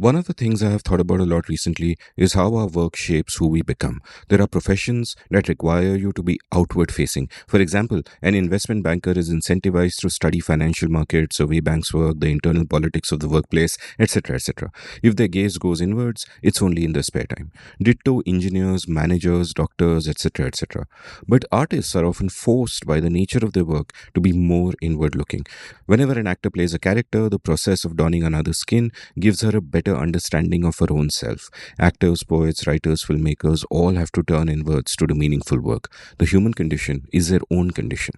One of the things I have thought about a lot recently is how our work shapes who we become. There are professions that require you to be outward facing. For example, an investment banker is incentivized to study financial markets, survey banks' work, the internal politics of the workplace, etc. etc. If their gaze goes inwards, it's only in their spare time. Ditto engineers, managers, doctors, etc. etc. But artists are often forced by the nature of their work to be more inward looking. Whenever an actor plays a character, the process of donning another skin gives her a better understanding of her own self. Actors, poets, writers, filmmakers all have to turn inwards to do meaningful work. The human condition is their own condition.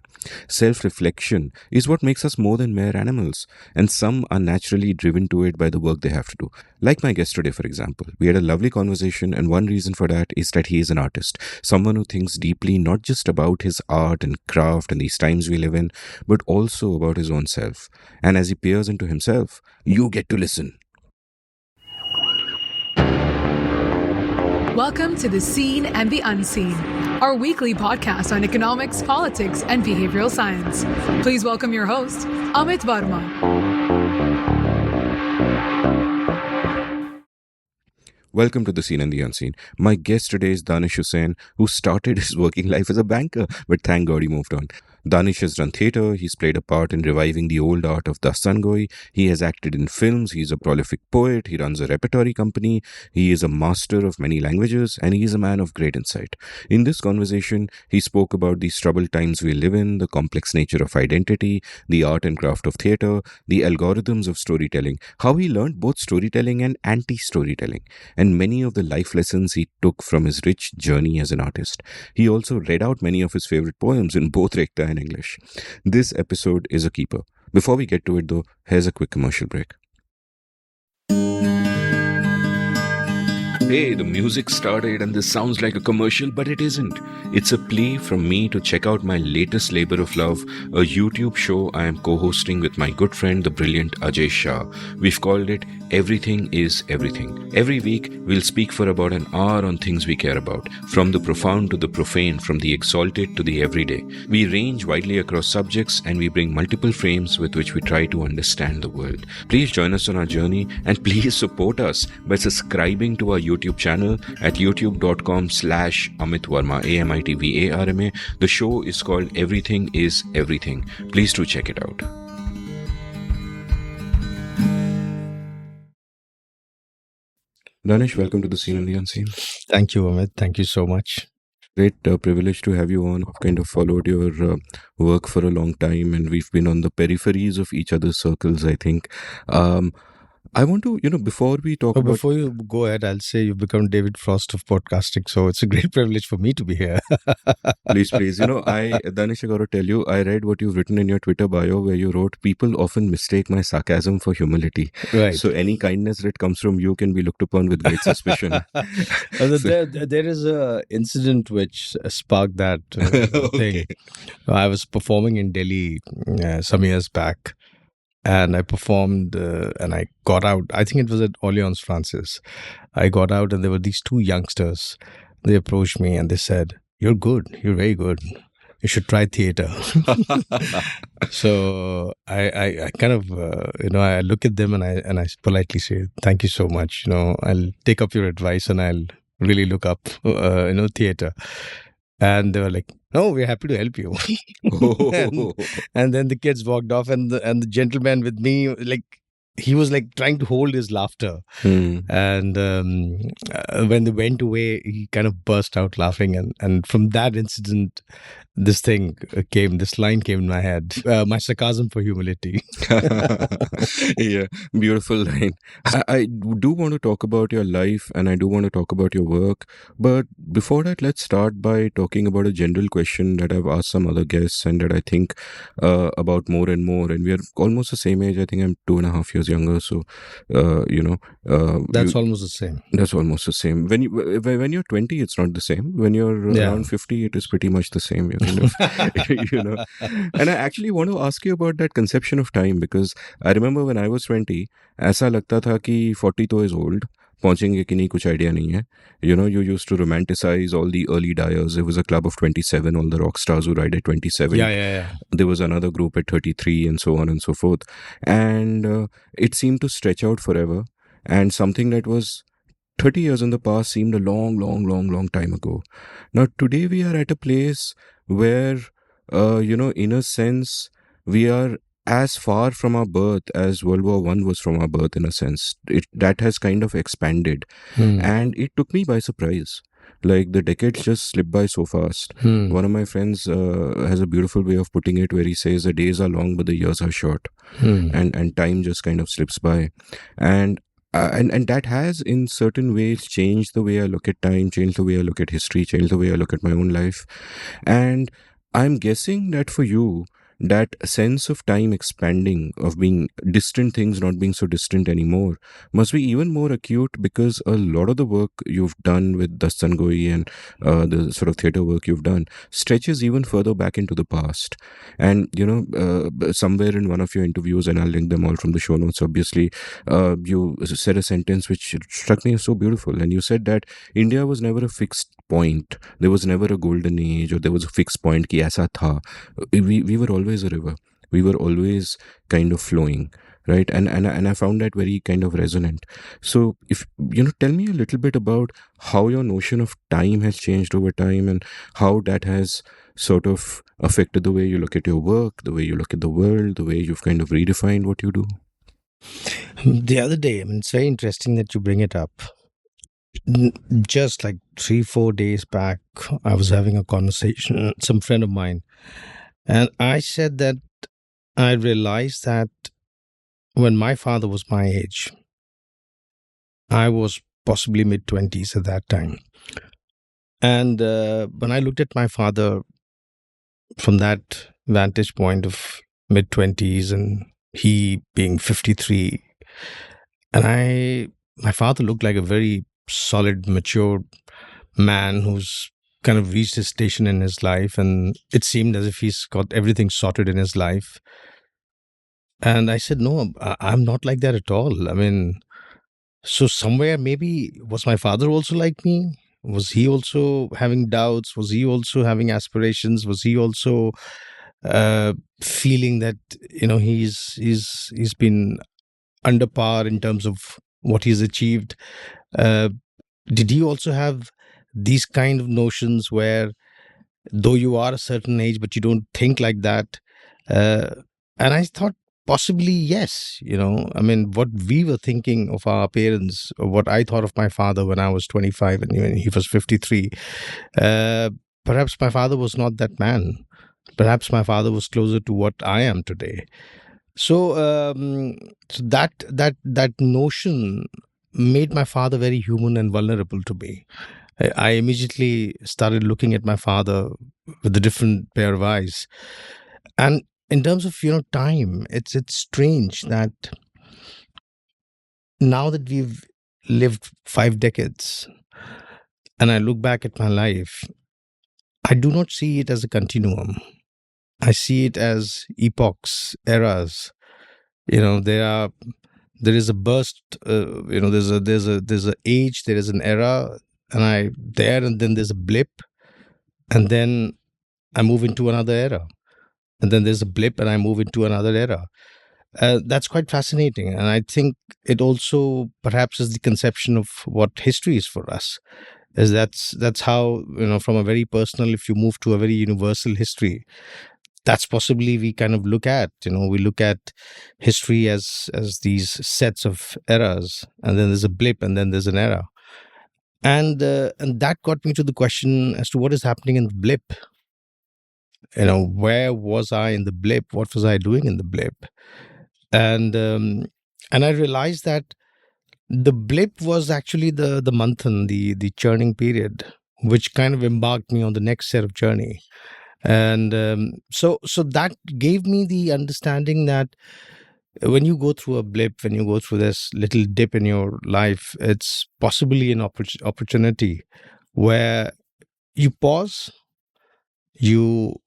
Self reflection is what makes us more than mere animals, and some are naturally driven to it by the work they have to do. Like my guest today, for example. We had a lovely conversation, and one reason for that is that he is an artist, someone who thinks deeply not just about his art and craft and these times we live in, but also about his own self. And as he peers into himself, you get to listen. Welcome to The Seen and the Unseen, our weekly podcast on economics, politics, and behavioral science. Please welcome your host, Amit Varma. Welcome to The Seen and the Unseen. My guest today is Danish Husain, who started his working life as a banker, but thank God he moved on. Danish has run theatre, he's played a part in reviving the old art of Dastangoi, he has acted in films, he's a prolific poet, he runs a repertory company, he is a master of many languages, and he is a man of great insight. In this conversation, he spoke about these troubled times we live in, the complex nature of identity, the art and craft of theatre, the algorithms of storytelling, how he learned both storytelling and anti-storytelling, and many of the life lessons he took from his rich journey as an artist. He also read out many of his favorite poems in both Rekta and English. This episode is a keeper. Before we get to it though, here's a quick commercial break. Hey, the music started and this sounds like a commercial, but it isn't. It's a plea from me to check out my latest labor of love, a YouTube show I am co-hosting with my good friend, the brilliant Ajay Shah. We've called it Everything is Everything. Every week, we'll speak for about an hour on things we care about, from the profound to the profane, from the exalted to the everyday. We range widely across subjects and we bring multiple frames with which we try to understand the world. Please join us on our journey and please support us by subscribing to our YouTube channel at youtube.com/Amit Varma, AMITVARMA. The show is called Everything is Everything. Please do check it out. Danish, welcome to The Seen and the Unseen. Thank you, Amit. Thank you so much. Great privilege to have you on. I've kind of followed your work for a long time and we've been on the peripheries of each other's circles, I think. I want to, before we talk about... Before you go ahead, I'll say you've become David Frost of podcasting, so it's a great privilege for me to be here. Please. Danish, I got to tell you, I read what you've written in your Twitter bio where you wrote, people often mistake my sarcasm for humility. Right. So any kindness that comes from you can be looked upon with great suspicion. There is a incident which sparked that Okay. thing. I was performing in Delhi some years back. And I performed and I got out. I think it was at Orleans Francis. I got out and there were these two youngsters. They approached me and they said, "You're good. You're very good. You should try theatre." So I kind of, I look at them and I politely say, "Thank you so much. I'll take up your advice and I'll really look up, theatre." And they were like, "No, we're happy to help you." and then the kids walked off, and the gentleman with me, like, he was like trying to hold his laughter. And when they went away, he kind of burst out laughing. And from that incident, this line came in my head. My sarcasm for humility. Yeah, beautiful line. I do want to talk about your life and I do want to talk about your work. But before that, let's start by talking about a general question that I've asked some other guests and that I think about more and more. And we are almost the same age. I think I'm 2.5 years younger. So, That's almost the same. That's almost the same. When you're 20, it's not the same. When you're around 50, it is pretty much the same. Kind of, And I actually want to ask you about that conception of time because I remember when I was 20, ऐसा लगता था कि 40 तो is old. पहुंचेंगे कि नहीं कुछ idea नहीं है. You used to romanticize all the early dyers. There was a club of 27, all the rock stars who died at 27. Yeah, yeah, yeah. There was another group at 33, and so on and so forth. And it seemed to stretch out forever. And something that was 30 years in the past seemed a long, long, long, long time ago. Now, today we are at a place where, in a sense, we are as far from our birth as World War One was from our birth, in a sense. That has kind of expanded. And it took me by surprise. Like the decades just slipped by so fast. One of my friends has a beautiful way of putting it where he says the days are long but the years are short, and time just kind of slips by. And and that has in certain ways changed the way I look at time, changed the way I look at history, changed the way I look at my own life. And I'm guessing that for you, that sense of time expanding, of being distant things not being so distant anymore, must be even more acute because a lot of the work you've done with Dastan Goi and the sort of theatre work you've done stretches even further back into the past. And, somewhere in one of your interviews, and I'll link them all from the show notes, obviously, you said a sentence which struck me as so beautiful. And you said that India was never a fixed point. There was never a golden age or there was a fixed point ki aisa tha. We were always a river. We were always kind of flowing, right? And I found that very kind of resonant. So if tell me a little bit about how your notion of time has changed over time and how that has sort of affected the way you look at your work, the way you look at the world, the way you've kind of redefined what you do. The other day, I mean, it's very interesting that you bring it up. Just like 3-4 days back, I was having a conversation with some friend of mine, and I said that I realized that when my father was my age, I was possibly mid-20s at that time. And when I looked at my father from that vantage point of mid-20s and he being 53, and my father looked like a very solid, mature man who's kind of reached his station in his life, and it seemed as if he's got everything sorted in his life. And I said, no, I'm not like that at all. I mean, so somewhere maybe was my father also like me? Was he also having doubts? Was he also having aspirations? Was he also feeling that he's been under par in terms of what he's achieved? Did he also have these kind of notions where, though you are a certain age, but you don't think like that? And I thought possibly yes. I mean, what we were thinking of our parents, or what I thought of my father when I was 25 and when he was 53, perhaps my father was not that man. Perhaps my father was closer to what I am today. So, so that notion made my father very human and vulnerable to me. I immediately started looking at my father with a different pair of eyes. And in terms of time, it's strange that now that we've lived 5 decades, and I look back at my life, I do not see it as a continuum. I see it as epochs, eras. There is a burst. There's a age. There is an era, and then there's a blip, and then I move into another era, and then there's a blip, and I move into another era. That's quite fascinating, and I think it also perhaps is the conception of what history is for us. That's how from a very personal, if you move to a very universal history, that's possibly we kind of look at. We look at history as these sets of eras, and then there's a blip, and then there's an era, and that got me to the question as to what is happening in the blip. Where was I in the blip? What was I doing in the blip? And I realized that the blip was actually the manthan, the churning period, which kind of embarked me on the next set of journey. And so that gave me the understanding that when you go through a blip, when you go through this little dip in your life, it's possibly an opportunity where you pause, you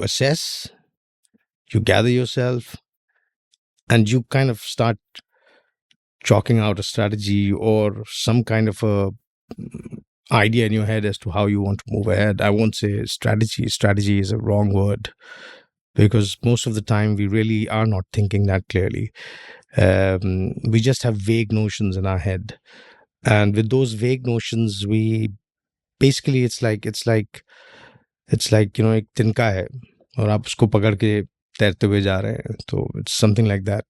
assess, you gather yourself, and you kind of start chalking out a strategy or some kind of a idea in your head as to how you want to move ahead. I won't say strategy. Strategy is a wrong word, because most of the time we really are not thinking that clearly. We just have vague notions in our head, and with those vague notions, we basically it's like एक तिनका है और आप उसको पकड़ के तैरते हुए जा रहे हैं, तो it's something like that.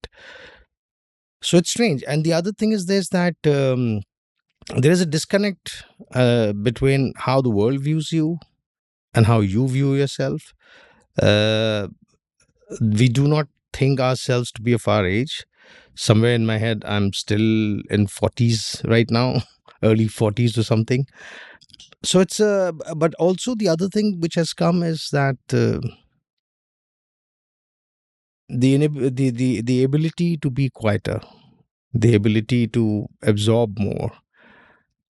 So it's strange. And the other thing is this, that there is a disconnect between how the world views you and how you view yourself. We do not think ourselves to be of our age. Somewhere in my head, I'm still in 40s right now, early 40s or something. So it's but also the other thing which has come is that the ability to be quieter, the ability to absorb more,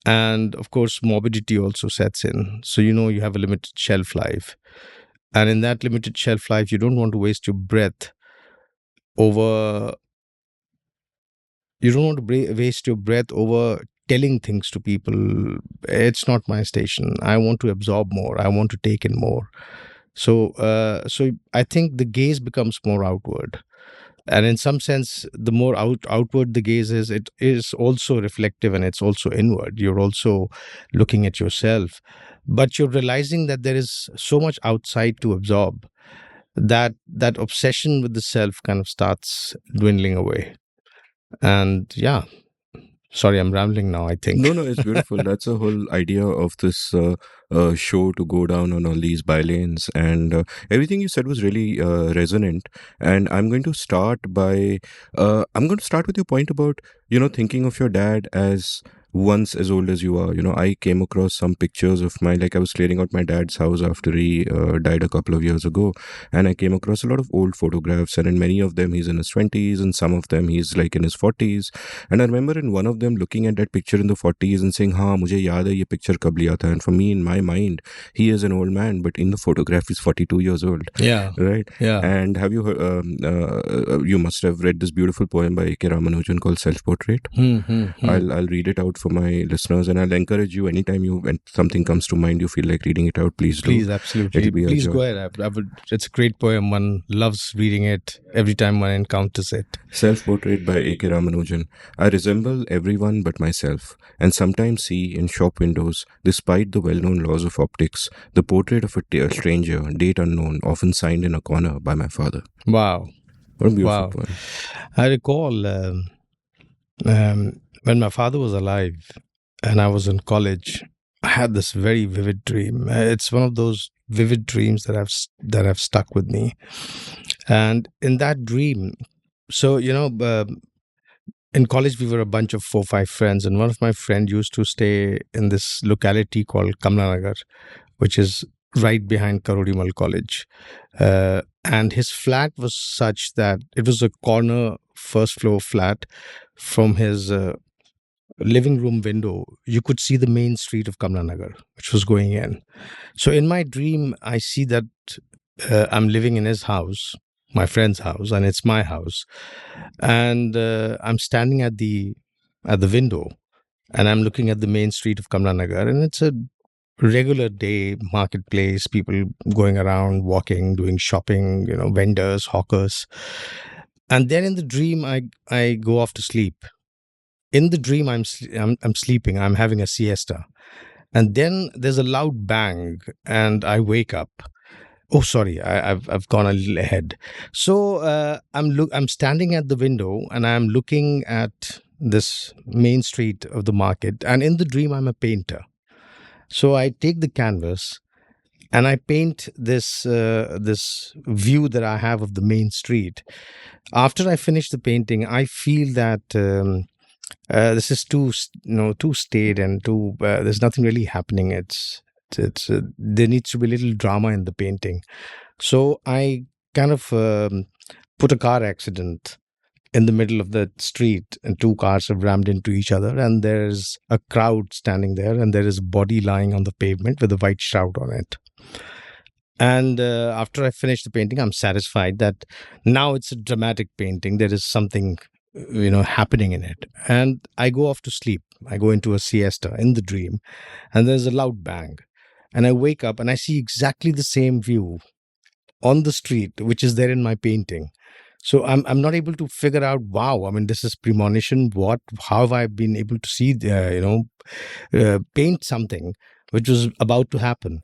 and of course morbidity also sets in. So you have a limited shelf life, and in that limited shelf life, you don't want to waste your breath over. You don't want to waste your breath over telling things to people. It's not my station. I want to absorb more. I want to take in more. So I think the gaze becomes more outward, and in some sense, the more outward the gaze is, it is also reflective and it's also inward. You're also looking at yourself, but you're realizing that there is so much outside to absorb that that obsession with the self kind of starts dwindling away. And yeah, sorry, I'm rambling now, I think. No, it's beautiful. That's a whole idea of this show to go down on all these bylanes, and everything you said was really resonant. And I'm going to start with your point about thinking of your dad as once as old as you are. I came across some pictures of I was clearing out my dad's house after he died a couple of years ago, and I came across a lot of old photographs, and in many of them he's in his 20s, and some of them he's like in his 40s. And I remember in one of them looking at that picture in the 40s and saying, "हाँ, मुझे याद है ये picture कब लिया था." And for me, in my mind, he is an old man, but in the photograph, he's 42 years old. Yeah. Right? Yeah. And have you heard, you must have read this beautiful poem by A.K. Ramanujan called Self-Portrait. I'll read it out for my listeners, and I'll encourage you anytime when something comes to mind, you feel like reading it out, please do. Please, absolutely. Please go ahead. It's a great poem. One loves reading it every time one encounters it. Self-Portrait by A.K. Ramanujan. I resemble everyone but myself, and sometimes see in shop windows, despite the well-known laws of optics, the portrait of a stranger, date unknown, often signed in a corner by my father. Wow. What a beautiful poem. I recall when my father was alive and I was in college, I had this very vivid dream. It's one of those vivid dreams that have stuck with me. And in that dream, so in college we were a bunch of 4-5 friends, and one of my friends used to stay in this locality called Kamlanagar, which is right behind Karodimal College. And his flat was such that it was a corner first floor flat. From his living room window, you could see the main street of Kamlanagar, which was going in. So in my dream, I see that I'm living in his house, my friend's house, and it's my house. And I'm standing at the window, and I'm looking at the main street of Kamlanagar, and it's a regular day marketplace, people going around, walking, doing shopping, vendors, hawkers. And then in the dream, I go off to sleep. In the dream, I'm sleeping. I'm having a siesta, and then there's a loud bang, and I wake up. Oh, sorry, I've gone a little ahead. So I'm standing at the window, and I'm looking at this main street of the market. And in the dream, I'm a painter. So I take the canvas and I paint this view that I have of the main street. After I finish the painting, I feel that this is too staid and too. There's nothing really happening. It's there needs to be a little drama in the painting. So I kind of put a car accident in the middle of the street, and 2 cars have rammed into each other, and there's a crowd standing there, and there is a body lying on the pavement with a white shroud on it. And after I finish the painting, I'm satisfied that now it's a dramatic painting. There is something happening in it. And I go off to sleep. I go into a siesta in the dream, and there's a loud bang. And I wake up and I see exactly the same view on the street, which is there in my painting. So I'm not able to figure out. Wow, I mean, this is premonition. What? How have I been able to see? Paint something which was about to happen.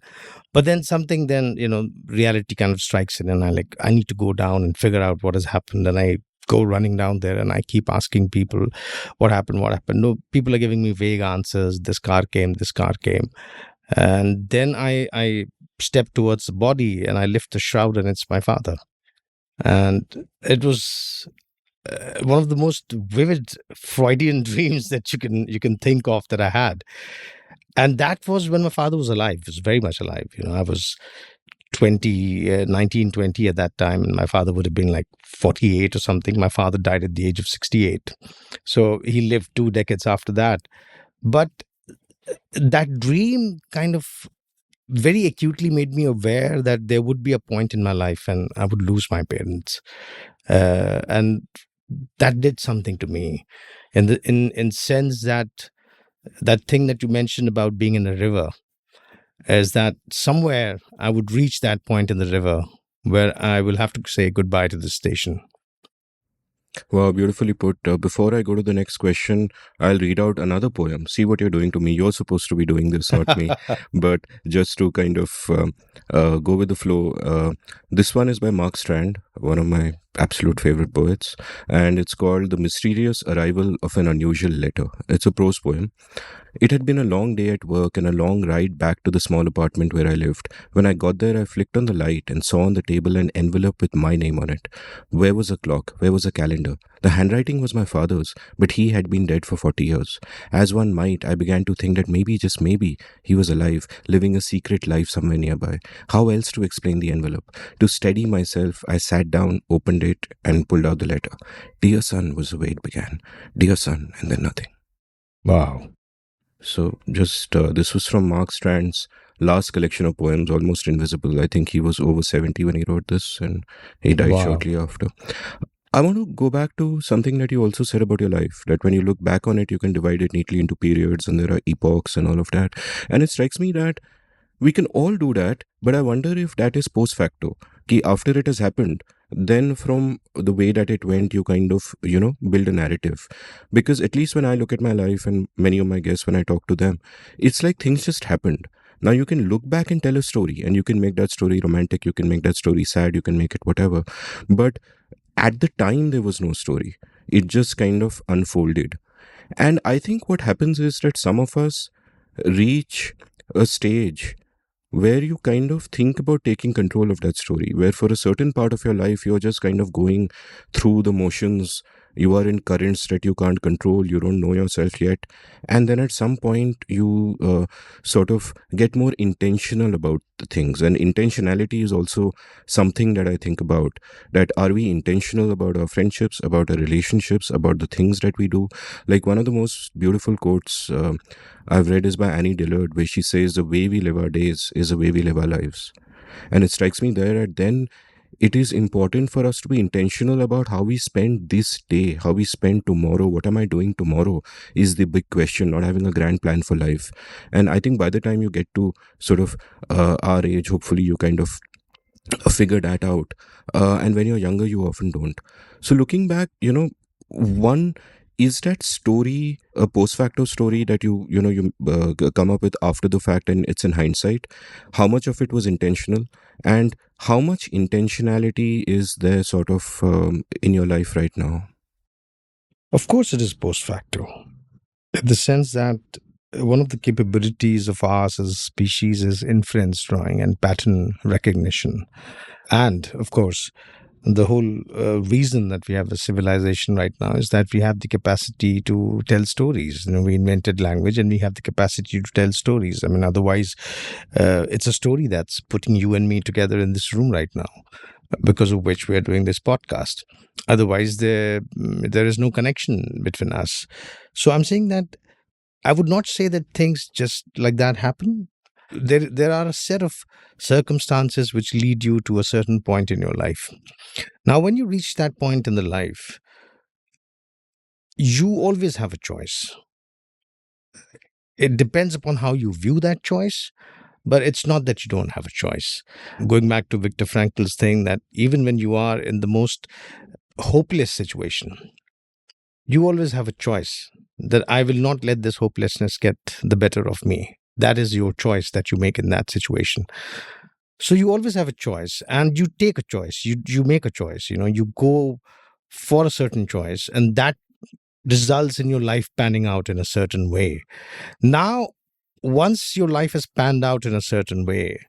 But then something, then reality kind of strikes in, and I need to go down and figure out what has happened. And I go running down there, and I keep asking people, what happened? What happened? No, people are giving me vague answers. This car came. This car came. And then I step towards the body, and I lift the shroud, and it's my father. And it was one of the most vivid Freudian dreams that you can think of that I had. And that was when my father was alive. He was very much alive. I was 19, 20 at that time, and my father would have been like 48 or something. My father died at the age of 68. So he lived 2 decades after that. But that dream kind of very acutely made me aware that there would be a point in my life and I would lose my parents. And that did something to me in sense that that thing that you mentioned about being in a river is that somewhere I would reach that point in the river where I will have to say goodbye to the station. Wow, beautifully put. Before I go to the next question, I'll read out another poem. See what you're doing to me. You're supposed to be doing this, not me. But just to kind of go with the flow, this one is by Mark Strand, one of my absolute favorite poets, and it's called The Mysterious Arrival of an Unusual Letter. It's a prose poem. It had been a long day at work and a long ride back to the small apartment where I lived. When I got there, I flicked on the light and saw on the table an envelope with my name on it. Where was a clock? Where was a calendar? The handwriting was my father's, but he had been dead for 40 years. As one might, I began to think that maybe, just maybe, he was alive, living a secret life somewhere nearby. How else to explain the envelope? To steady myself, I sat down, opened it, and pulled out the letter. Dear son was the way it began. Dear son, and then nothing. Wow. So, just this was from Mark Strand's last collection of poems, Almost Invisible. I think he was over 70 when he wrote this, and he died Wow. shortly after. I want to go back to something that you also said about your life, that when you look back on it, you can divide it neatly into periods and there are epochs and all of that. And it strikes me that we can all do that, but I wonder if that is post facto. Ki after it has happened, then from the way that it went, you kind of, build a narrative. Because at least when I look at my life and many of my guests, when I talk to them, it's like things just happened. Now you can look back and tell a story, and you can make that story romantic, you can make that story sad, you can make it whatever. But at the time, there was no story. It just kind of unfolded. And I think what happens is that some of us reach a stage where you kind of think about taking control of that story, where for a certain part of your life, you're just kind of going through the motions. You are in currents that you can't control, you don't know yourself yet. And then at some point, you sort of get more intentional about the things. And intentionality is also something that I think about. That are we intentional about our friendships, about our relationships, about the things that we do? Like one of the most beautiful quotes I've read is by Annie Dillard, where she says, the way we live our days is the way we live our lives. And it strikes me there that then it is important for us to be intentional about how we spend this day, how we spend tomorrow. What am I doing tomorrow is the big question, not having a grand plan for life. And I think by the time you get to sort of our age, hopefully you kind of figure that out. And when you're younger, you often don't. So looking back, one, is that story a post facto story that you come up with after the fact and it's in hindsight? How much of it was intentional, and how much intentionality is there sort of in your life right now? Of course, it is post facto, in the sense that one of the capabilities of ours as a species is inference drawing and pattern recognition. And of course, the whole reason that we have a civilization right now is that we have the capacity to tell stories. We invented language and we have the capacity to tell stories. I mean, otherwise, it's a story that's putting you and me together in this room right now, because of which we are doing this podcast. Otherwise, there is no connection between us. So I'm saying that I would not say that things just like that happen. There are a set of circumstances which lead you to a certain point in your life. Now, when you reach that point in the life, You always have a choice. It depends upon how you view that choice, but it's not that you don't have a choice. Going back to Viktor Frankl's thing, that even when you are in the most hopeless situation, you always have a choice, that I will not let this hopelessness get the better of me. That is your choice that you make in that situation. So you always have a choice, and you take a choice. You make a choice. You go for a certain choice, and that results in your life panning out in a certain way. Now, once your life has panned out in a certain way,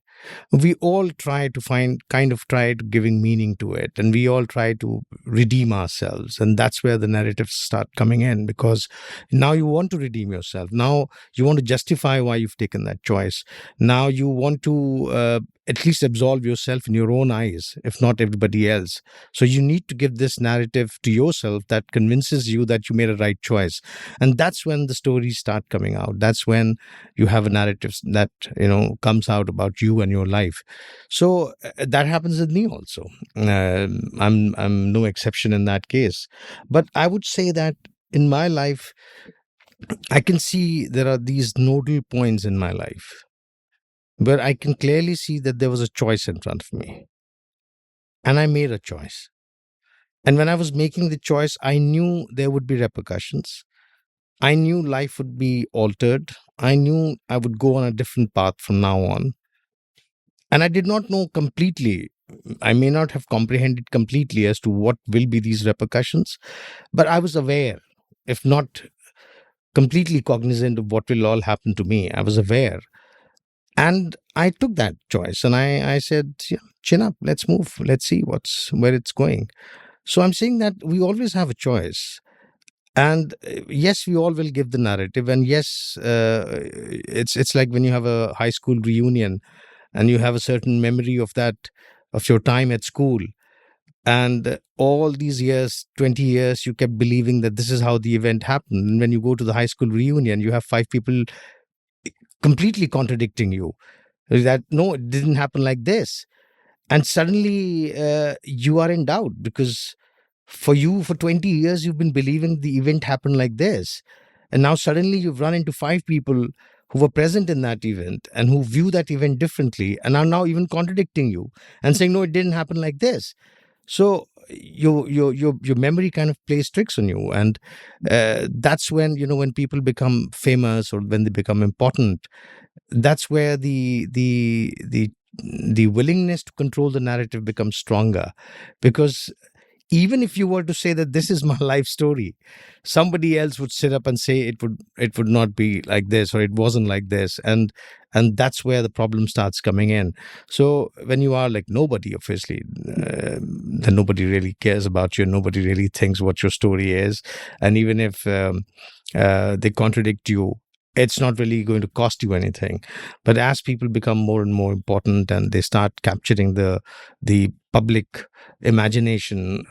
we all try to giving meaning to it, and we all try to redeem ourselves, and that's where the narratives start coming in, because now you want to redeem yourself. Now you want to justify why you've taken that choice. Now you want to at least absolve yourself in your own eyes, if not everybody else. So you need to give this narrative to yourself that convinces you that you made a right choice. And that's when the stories start coming out. That's when you have a narrative that comes out about you and your life. So that happens with me also. I'm no exception in that case. But I would say that in my life, I can see there are these nodal points in my life where I can clearly see that there was a choice in front of me, and I made a choice. And when I was making the choice, I knew there would be repercussions. I knew life would be altered. I knew I would go on a different path from now on. And I did not know completely. I may not have comprehended completely as to what will be these repercussions, but I was aware, if not completely cognizant of what will all happen to me. I was aware. And I took that choice, and I said, yeah, chin up, let's move, let's see where it's going. So I'm saying that we always have a choice. And yes, we all will give the narrative. And yes, it's like when you have a high school reunion and you have a certain memory of that, of your time at school. And all these years, 20 years, you kept believing that this is how the event happened. And when you go to the high school reunion, you have five people completely contradicting you, that no, it didn't happen like this. And suddenly you are in doubt, because for you, for 20 years, you've been believing the event happened like this. And now suddenly you've run into five people who were present in that event and who view that event differently and are now even contradicting you and saying, no, it didn't happen like this. So your memory kind of plays tricks on you. And that's when, when people become famous or when they become important, that's where the willingness to control the narrative becomes stronger. Because even if you were to say that this is my life story, somebody else would sit up and say it would not be like this, or it wasn't like this. And that's where the problem starts coming in. So when you are like nobody, obviously, then nobody really cares about you. Nobody really thinks what your story is. And even if they contradict you, it's not really going to cost you anything. But as people become more and more important and they start capturing the public imagination,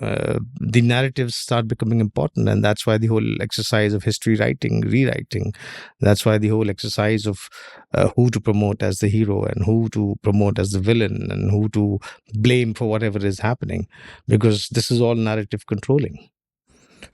the narratives start becoming important. And that's why the whole exercise of history writing, rewriting, that's why the whole exercise of who to promote as the hero and who to promote as the villain and who to blame for whatever is happening, because this is all narrative controlling.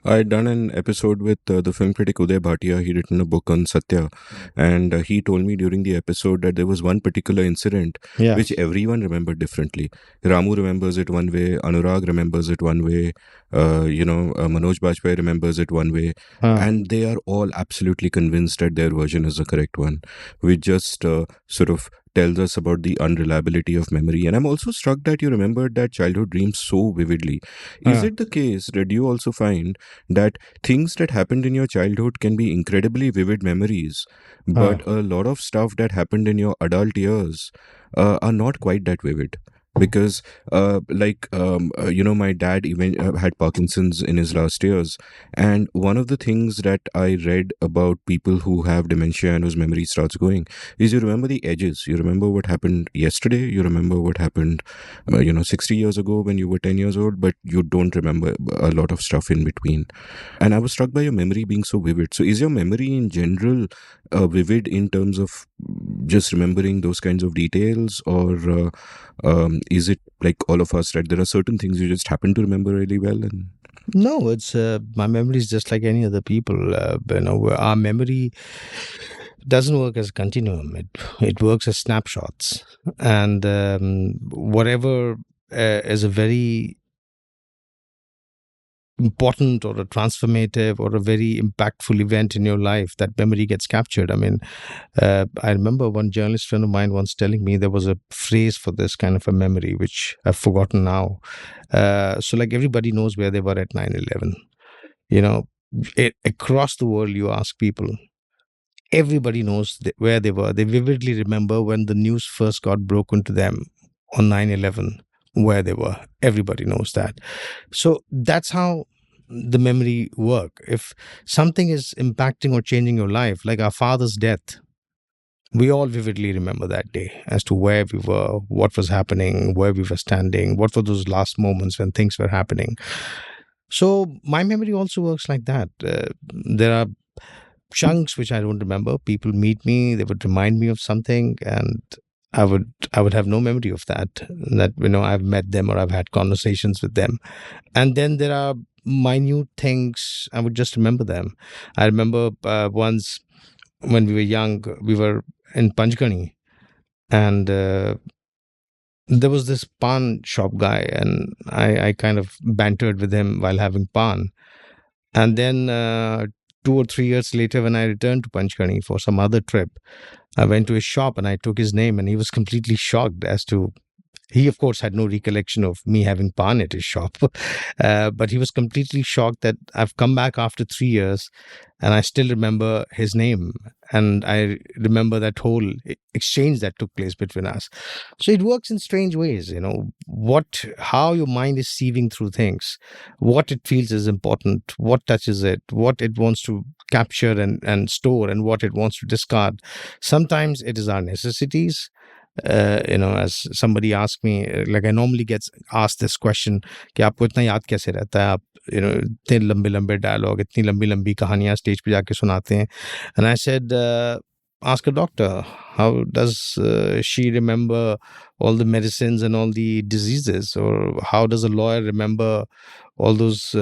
I had done an episode with the film critic Uday Bhatia. He'd written a book on Satya, and he told me during the episode that there was one particular incident Yeah. which everyone remembered differently. Ramu remembers it one way, Anurag remembers it one way, Manoj Bajpayee remembers it one way, and they are all absolutely convinced that their version is the correct one, which just sort of tells us about the unreliability of memory. And I'm also struck that you remembered that childhood dream so vividly. Is it the case that you also find that things that happened in your childhood can be incredibly vivid memories, but a lot of stuff that happened in your adult years are not quite that vivid? Because my dad even had Parkinson's in his last years, and one of the things that I read about people who have dementia and whose memory starts going is you remember the edges. You remember what happened yesterday, you remember what happened 60 years ago when you were 10 years old, but you don't remember a lot of stuff in between. And I was struck by your memory being so vivid. So is your memory in general vivid in terms of just remembering those kinds of details, or is it like all of us, that there are certain things you just happen to remember really well? And No, it's my memory is just like any other people. Our memory doesn't work as a continuum. It works as snapshots, and whatever is a very important or a transformative or a very impactful event in your life, that memory gets captured. I mean, I remember one journalist friend of mine once telling me there was a phrase for this kind of a memory, which I've forgotten now. So, like, everybody knows where they were at 9/11. You know, across the world, you ask people, everybody knows where they were. They vividly remember when the news first got broken to them on 9/11, where they were. Everybody knows that. So that's how the memory work. If something is impacting or changing your life, like our father's death, we all vividly remember that day as to where we were, what was happening, where we were standing, what were those last moments when things were happening. So my memory also works like that. There are chunks which I don't remember. People meet me, they would remind me of something, and I would have no memory of that. That I've met them or I've had conversations with them. And then there are minute things, I would just remember them. I remember once when we were young, we were in Panchgani, and there was this pan shop guy, and I kind of bantered with him while having pan. And then 2 or 3 years later, when I returned to Panchgani for some other trip, I went to his shop and I took his name, and he was completely shocked as to. He, of course, had no recollection of me having pan at his shop, but he was completely shocked that I've come back after 3 years and I still remember his name. And I remember that whole exchange that took place between us. So it works in strange ways, how your mind is sieving through things, what it feels is important, what touches it, what it wants to capture and store, and what it wants to discard. Sometimes it is our necessities. As somebody asked me, like I normally get asked this question, कि आपको इतना याद कैसे रहता है, आप इतने लंबे लंबे डायलॉग, इतनी लंबी लंबी कहानियां स्टेज पे जाके सुनाते हैं. And I said, ask a doctor, how does she remember all the medicines and all the diseases, or how does a lawyer remember all those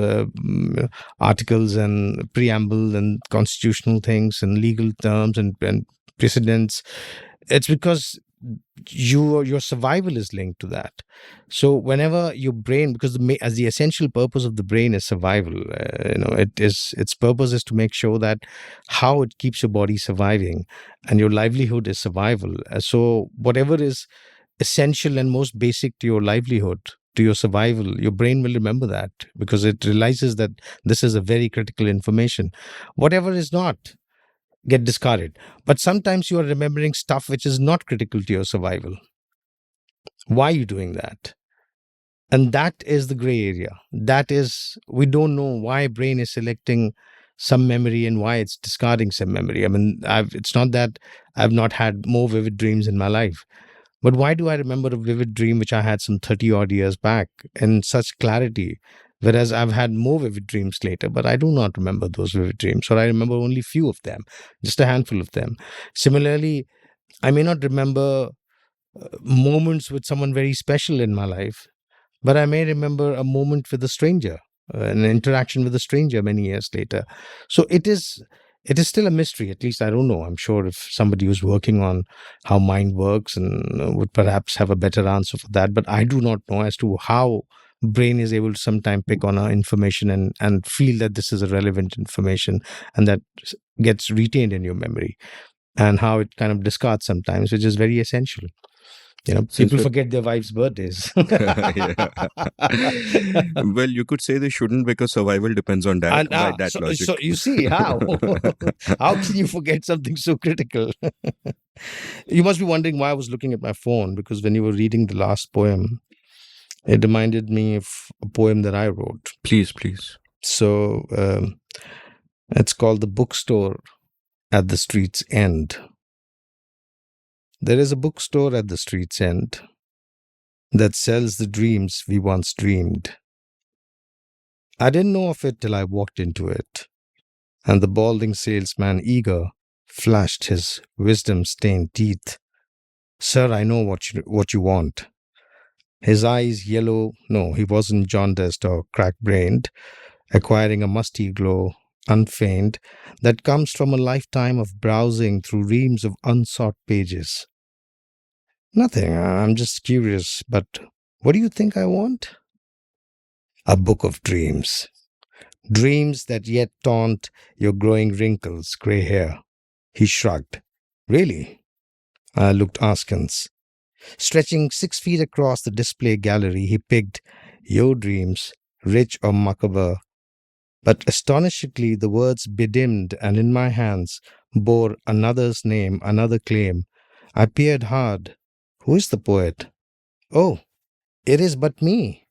articles and preamble and constitutional things and legal terms and precedents? It's because your survival is linked to that. So whenever your brain, because as the essential purpose of the brain is survival, its purpose is to make sure that how it keeps your body surviving, and your livelihood is survival. So whatever is essential and most basic to your livelihood, to your survival, your brain will remember that, because it realizes that this is a very critical information. Whatever is not, get discarded. But sometimes you are remembering stuff which is not critical to your survival. Why are you doing that? And that is the gray area. That is, we don't know why brain is selecting some memory and why it's discarding some memory. I mean, it's not that I've not had more vivid dreams in my life, but why do I remember a vivid dream which I had some 30 odd years back in such clarity? Whereas I've had more vivid dreams later, but I do not remember those vivid dreams, or I remember only few of them, just a handful of them. Similarly, I may not remember moments with someone very special in my life, but I may remember a moment with a stranger, an interaction with a stranger many years later. So it is still a mystery. At least I don't know. I'm sure if somebody who's working on how mind works and would perhaps have a better answer for that. But I do not know as to how brain is able to sometimes pick on our information and feel that this is a relevant information, and that gets retained in your memory, and how it kind of discards sometimes, which is very essential. People forget their wives' birthdays. Well, you could say they shouldn't, because survival depends on that. By that logic. So you see how how can you forget something so critical? You must be wondering why I was looking at my phone, because when you were reading the last poem, it reminded me of a poem that I wrote. Please. So it's called The Bookstore at the Street's End. There is a bookstore at the street's end that sells the dreams we once dreamed. I didn't know of it till I walked into it, and the balding salesman, eager, flashed his wisdom-stained teeth. Sir, I know what you want. His eyes yellow. No, he wasn't jaundiced or crack-brained. acquiring a musty glow, unfeigned, that comes from a lifetime of browsing through reams of unsought pages. Nothing, I'm just curious, but what do you think I want? A book of dreams. Dreams that yet taunt your growing wrinkles, grey hair. He shrugged. Really? I looked askance. Stretching 6 feet across the display gallery, he picked your dreams, rich or macabre. But astonishingly, the words bedimmed and in my hands bore another's name, another claim. I peered hard. Who is the poet? Oh, it is but me.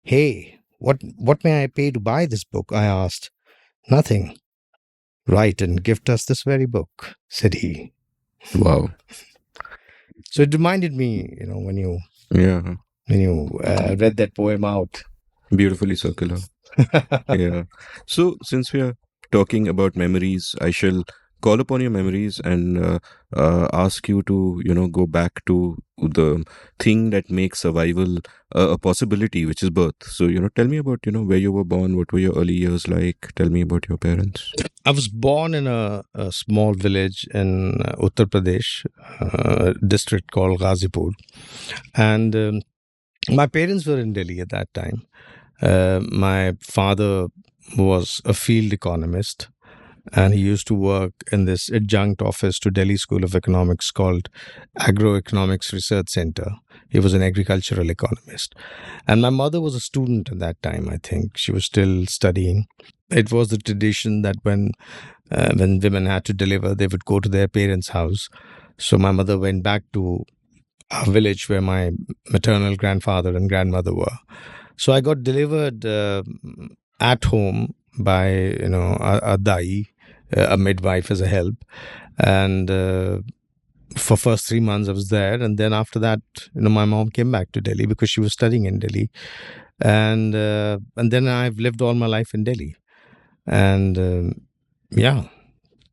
Hey, what may I pay to buy this book? I asked. Nothing. Write and gift us this very book, said he. Wow. So it reminded me, when Yeah. you read that poem out. Beautifully circular. Yeah. So, since we are talking about memories, I shall call upon your memories and ask you to, go back to the thing that makes survival a possibility, which is birth. So, tell me about, where you were born, what were your early years like? Tell me about your parents. I was born in a small village in Uttar Pradesh, a district called Ghazipur. And my parents were in Delhi at that time. My father was a field economist, and he used to work in this adjunct office to Delhi School of Economics called Agroeconomics Research Center. He was an agricultural economist. And my mother was a student at that time, I think. She was still studying. It was the tradition that when women had to deliver, they would go to their parents' house. So my mother went back to a village where my maternal grandfather and grandmother were. So I got delivered at home by a dai, a midwife as a help, and for first 3 months I was there, and then after that, my mom came back to Delhi because she was studying in Delhi, and then I've lived all my life in Delhi, and yeah,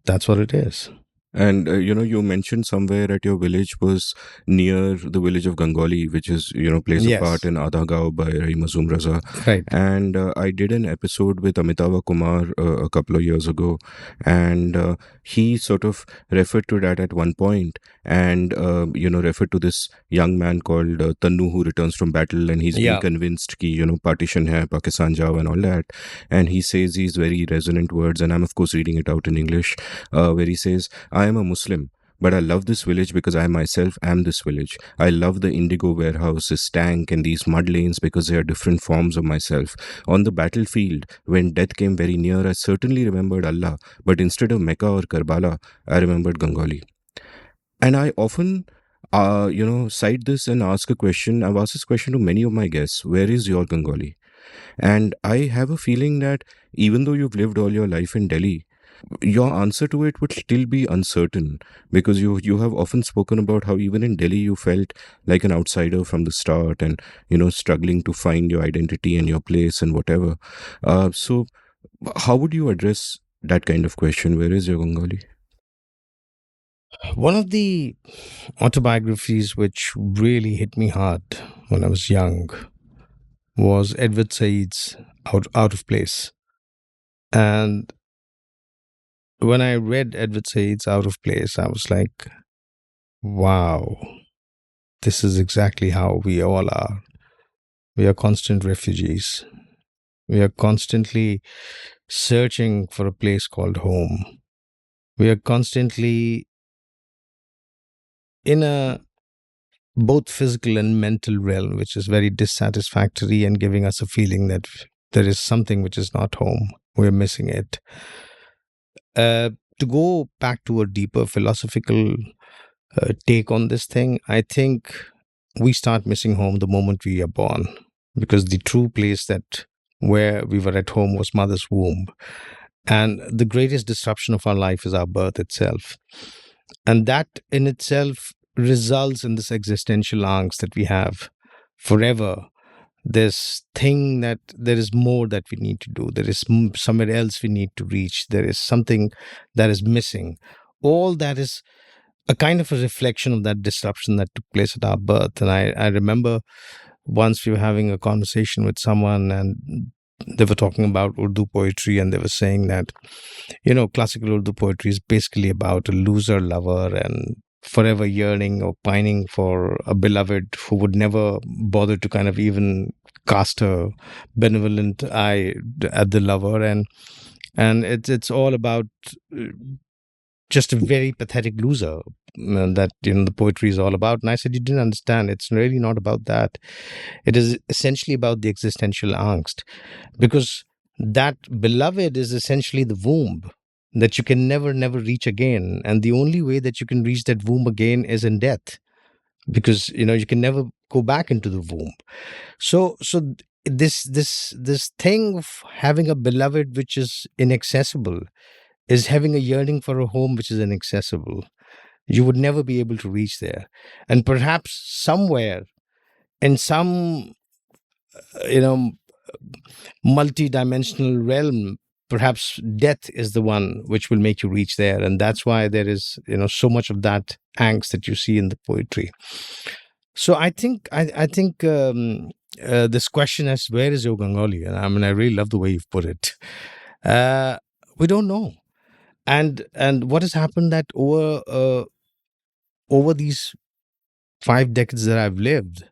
that's what it is. And you mentioned somewhere at your village was near the village of Gangauli, which is plays a Yes. part in Adha Gaon by Mazum Raza. Right. And I did an episode with Amitava Kumar a couple of years ago, and he sort of referred to that at one point, and referred to this young man called Tannu who returns from battle, and he's Yeah. being convinced ki partition hai, Pakistan jao, and all that. And he says these very resonant words, and I'm of course reading it out in English, where he says, I am a Muslim, but I love this village because I myself am this village. I love the indigo warehouses, tank, and these mud lanes because they are different forms of myself. On the battlefield, when death came very near, I certainly remembered Allah, but instead of Mecca or Karbala, I remembered Gangauli. And I often, cite this and ask a question. I've asked this question to many of my guests: where is your Gangauli? And I have a feeling that even though you've lived all your life in Delhi, your answer to it would still be uncertain, because you have often spoken about how even in Delhi you felt like an outsider from the start, and struggling to find your identity and your place and whatever. So how would you address that kind of question? Where is your Gangauli? One of the autobiographies which really hit me hard when I was young was Edward Said's Out of Place. And when I read Edward Said's Out of Place, I was like, wow, this is exactly how we all are. We are constant refugees. We are constantly searching for a place called home. We are constantly in a both physical and mental realm, which is very dissatisfactory and giving us a feeling that there is something which is not home. We're missing it. To go back to a deeper philosophical take on this thing, I think we start missing home the moment we are born, because the true place that where we were at home was mother's womb. And the greatest disruption of our life is our birth itself. And that in itself results in this existential angst that we have forever. This thing that there is more that we need to do. There is somewhere else we need to reach. There is something that is missing. All that is a kind of a reflection of that disruption that took place at our birth. And I remember once we were having a conversation with someone, and they were talking about Urdu poetry, and they were saying that, classical Urdu poetry is basically about a loser lover and forever yearning or pining for a beloved who would never bother to kind of even cast a benevolent eye at the lover, and it's all about uh, just a very pathetic loser, that the poetry is all about. And I said, you didn't understand. It's really not about that. It is essentially about the existential angst, because that beloved is essentially the womb that you can never reach again, and the only way that you can reach that womb again is in death, because you can never go back into the womb. So this thing of having a beloved which is inaccessible is having a yearning for a home which is inaccessible. You would never be able to reach there, and perhaps somewhere in some you know multi-dimensional realm, perhaps death is the one which will make you reach there. And that's why there is so much of that angst that you see in the poetry. So I think this question as where is your Gangali, and I mean, I really love the way you've put it. We don't know. And what has happened that over these 5 decades that I've lived,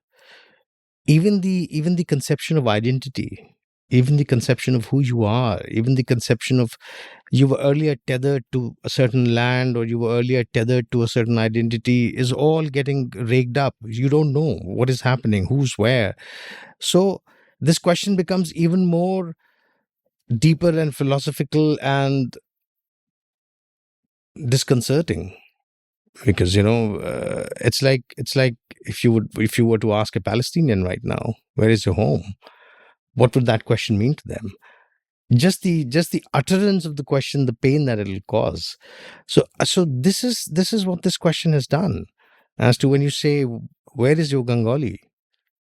even the conception of identity, even the conception of who you are, even the conception of you were earlier tethered to a certain land, or you were earlier tethered to a certain identity, is all getting raked up. You don't know what is happening, who's where. So this question becomes even more deeper and philosophical and disconcerting, because it's like if you were to ask a Palestinian right now, where is your home, what would that question mean to them? Just the utterance of the question, the pain that it'll cause. So this is what this question has done. As to when you say, where is your Gangali,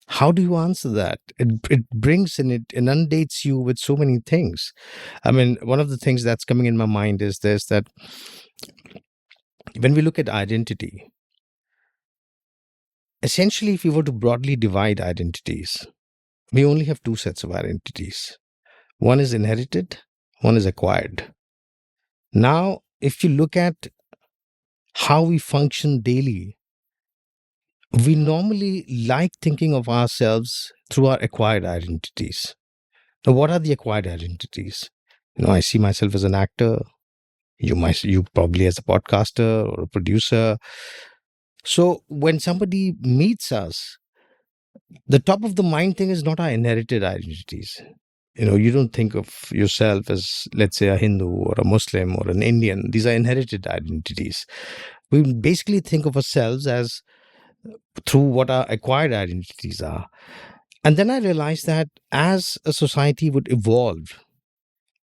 how do you answer that? It brings and it inundates you with so many things. I mean, one of the things that's coming in my mind is this, that when we look at identity, essentially, if you were to broadly divide identities, we only have two sets of identities. One is inherited, one is acquired. Now, if you look at how we function daily, we normally like thinking of ourselves through our acquired identities. Now, what are the acquired identities? I see myself as an actor, you probably as a podcaster or a producer. So when somebody meets us, the top of the mind thing is not our inherited identities. You don't think of yourself as, let's say, a Hindu or a Muslim or an Indian. These are inherited identities. We basically think of ourselves as through what our acquired identities are. And then I realized that as a society would evolve,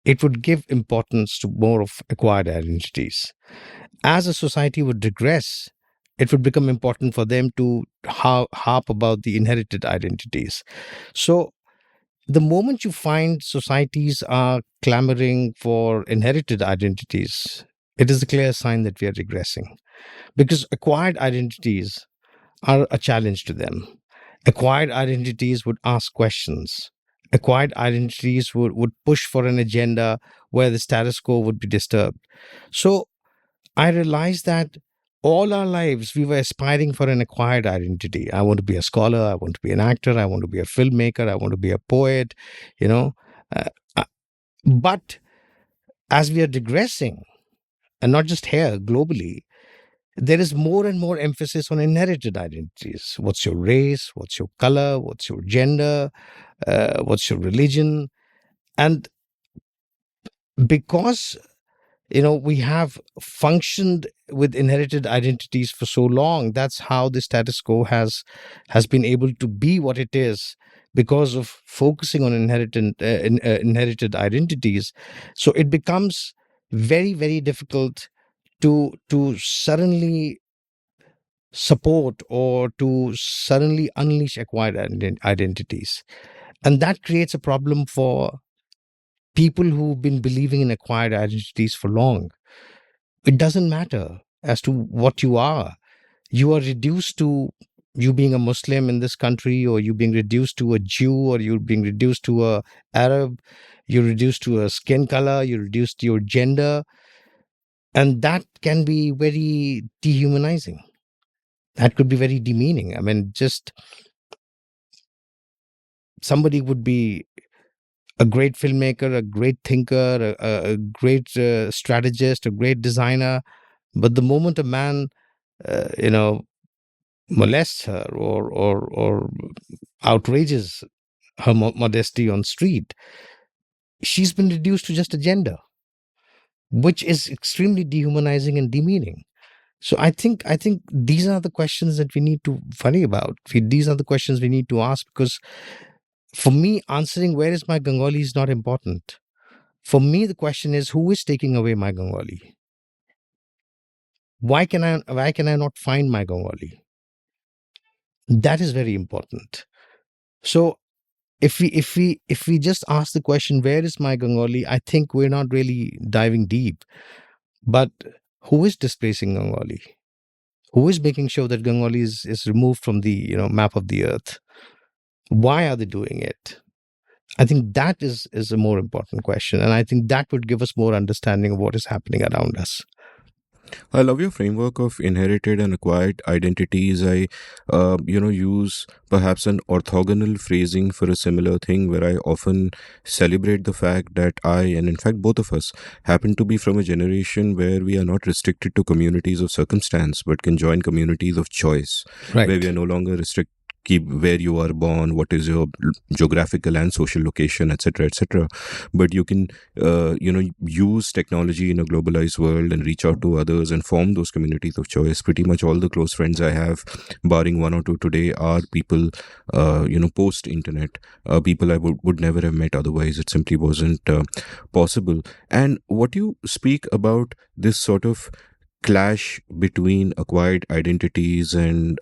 it would give importance to more of acquired identities. As a society would regress, it would become important for them to harp about the inherited identities. So the moment you find societies are clamoring for inherited identities, it is a clear sign that we are regressing, because acquired identities are a challenge to them. Acquired identities would ask questions. Acquired identities would push for an agenda where the status quo would be disturbed. So I realized that all our lives we were aspiring for an acquired identity. I want to be a scholar, I want to be an actor, I want to be a filmmaker, I want to be a poet, you know. Uh, uh, but as we are digressing, and not just here, globally, there is more and more emphasis on inherited identities. What's your race? What's your color? What's your gender? What's your religion? And because we have functioned with inherited identities for so long, that's how the status quo has been able to be what it is, because of focusing on inherited identities. So it becomes very, very difficult to suddenly support or to suddenly unleash acquired identities. And that creates a problem for people who've been believing in acquired identities for long. It doesn't matter as to what you are reduced to you being a Muslim in this country, or you being reduced to a Jew, or you being reduced to a Arab, you're reduced to a skin color, you're reduced to your gender, and that can be very dehumanizing. That could be very demeaning. I mean, just somebody would be a great filmmaker, a great thinker, a great strategist, a great designer, but the moment a man, you know, molests her or outrages her modesty on street, she's been reduced to just a gender, which is extremely dehumanizing and demeaning. So I think these are the questions that we need to worry about. These are the questions we need to ask, because for me, answering where is my Bengali is not important. For me, the question is, who is taking away my Bengali? Why can I not find my Bengali? That is very important. So if we just ask the question, where is my Bengali, I think we're not really diving deep. But who is displacing Bengali? Who is making sure that Bengali is removed from the map of the earth? Why are they doing it? I think that is a more important question, and I think that would give us more understanding of what is happening around us. I love your framework of inherited and acquired identities. I, use perhaps an orthogonal phrasing for a similar thing where I often celebrate the fact that I, and in fact both of us, happen to be from a generation where we are not restricted to communities of circumstance, but can join communities of choice, where we Right. are no longer restricted. Keep where you are born, what is your geographical and social location, etc., etc. But you can use technology in a globalized world and reach out to others and form those communities of choice. Pretty much all the close friends I have, barring one or two today, are people post internet, people I would never have met otherwise. It simply wasn't possible. And what you speak about, this sort of clash between acquired identities and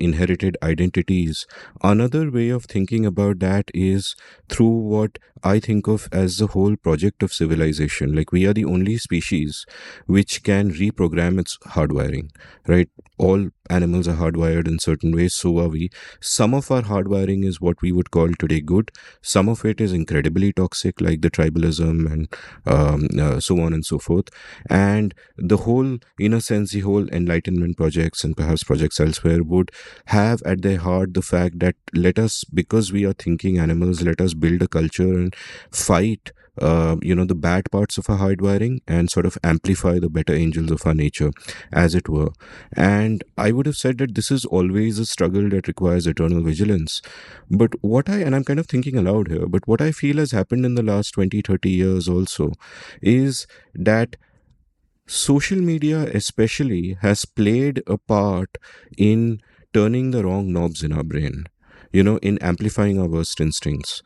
inherited identities. Another way of thinking about that is through what I think of as the whole project of civilization. Like, we are the only species which can reprogram its hardwiring, right? All animals are hardwired in certain ways, so are we. Some of our hardwiring is what we would call today good. Some of it is incredibly toxic, like the tribalism and so on and so forth. And the whole, in a sense, the whole enlightenment projects and perhaps projects elsewhere would have at their heart the fact that, let us, because we are thinking animals, let us build a culture and fight the bad parts of our hardwiring and sort of amplify the better angels of our nature, as it were. And I would have said that this is always a struggle that requires eternal vigilance. But and I'm kind of thinking aloud here, but what I feel has happened in the last 20, 30 years also is that social media especially has played a part in turning the wrong knobs in our brain, in amplifying our worst instincts.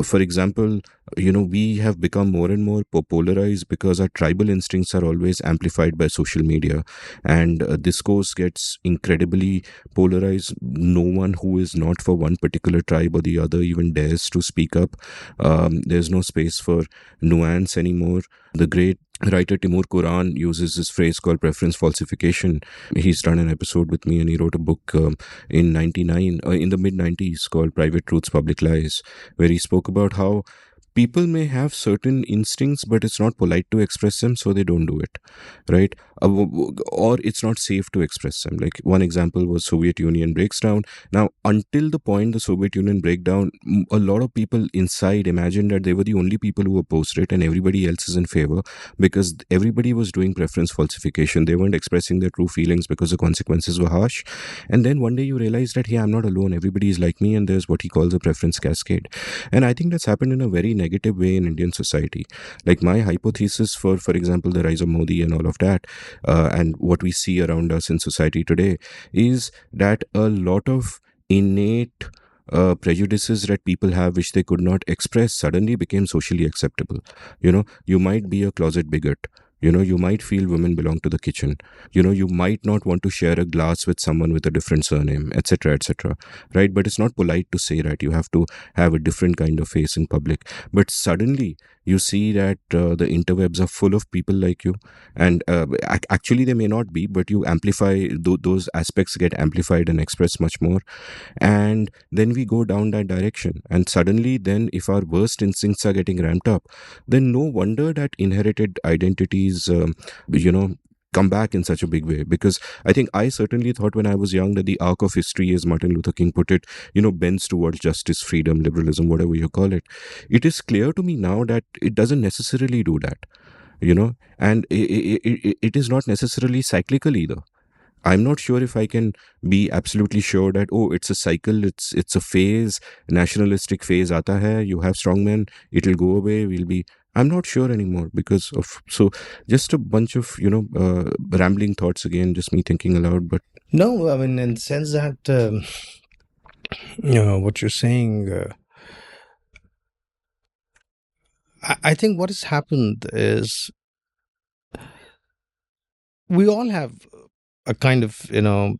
For example, we have become more and more polarized because our tribal instincts are always amplified by social media, and discourse gets incredibly polarized. No one who is not for one particular tribe or the other even dares to speak up. There's no space for nuance anymore. The great writer Timur Quran uses this phrase called preference falsification. He's done an episode with me, and he wrote a book in the mid 90s, called Private Truths, Public Lies, where he spoke about how people may have certain instincts, but it's not polite to express them, so they don't do it, right? Or it's not safe to express them. Like, one example was Soviet Union breaks down. Now, until the point the Soviet Union break down, a lot of people inside imagined that they were the only people who opposed it and everybody else is in favor, because everybody was doing preference falsification. They weren't expressing their true feelings because the consequences were harsh. And then one day you realize that, hey, I'm not alone. Everybody is like me, and there's what he calls a preference cascade. And I think that's happened in a very negative way in Indian society. Like, my hypothesis for example, the rise of Modi and all of that, and what we see around us in society today, is that a lot of innate prejudices that people have, which they could not express, suddenly became socially acceptable. You might be a closet bigot, You might feel women belong to the kitchen. You might not want to share a glass with someone with a different surname, etc., etc. Right? But it's not polite to say that. You have to have a different kind of face in public. But suddenly, you see that the interwebs are full of people like you, and actually they may not be, but you amplify those aspects, get amplified and expressed much more, and then we go down that direction, and suddenly then if our worst instincts are getting ramped up, then no wonder that inherited identities come back in such a big way. Because I think I certainly thought when I was young that the arc of history, as Martin Luther King put it, bends towards justice, freedom, liberalism, whatever you call it. It is clear to me now that it doesn't necessarily do that, and it is not necessarily cyclical either. I'm not sure if I can be absolutely sure that, oh, it's a cycle, it's a phase, nationalistic phase aata hai, you have strongmen, it'll go away, we'll be. I'm not sure anymore because of, so just a bunch of rambling thoughts again, just me thinking aloud. But No, I mean, in the sense that what you're saying, I think what has happened is we all have a kind of a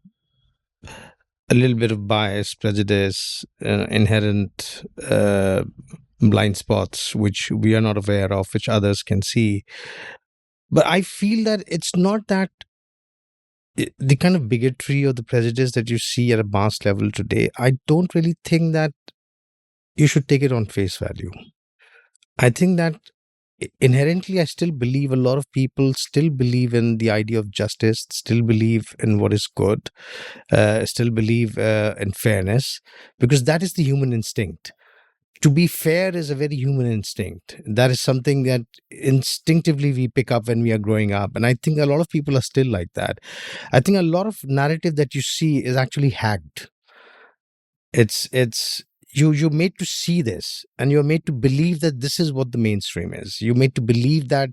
little bit of bias, prejudice, inherent blind spots which we are not aware of, which others can see. But I feel that it's not that the kind of bigotry or the prejudice that you see at a mass level today, I don't really think that you should take it on face value. I think that inherently, I still believe a lot of people still believe in the idea of justice, still believe in what is good, still believe in fairness, because that is the human instinct. To be fair is a very human instinct. That is something that instinctively we pick up when we are growing up. And I think a lot of people are still like that. I think a lot of narrative that you see is actually hacked. It's you're made to see this, and you're made to believe that this is what the mainstream is. You're made to believe that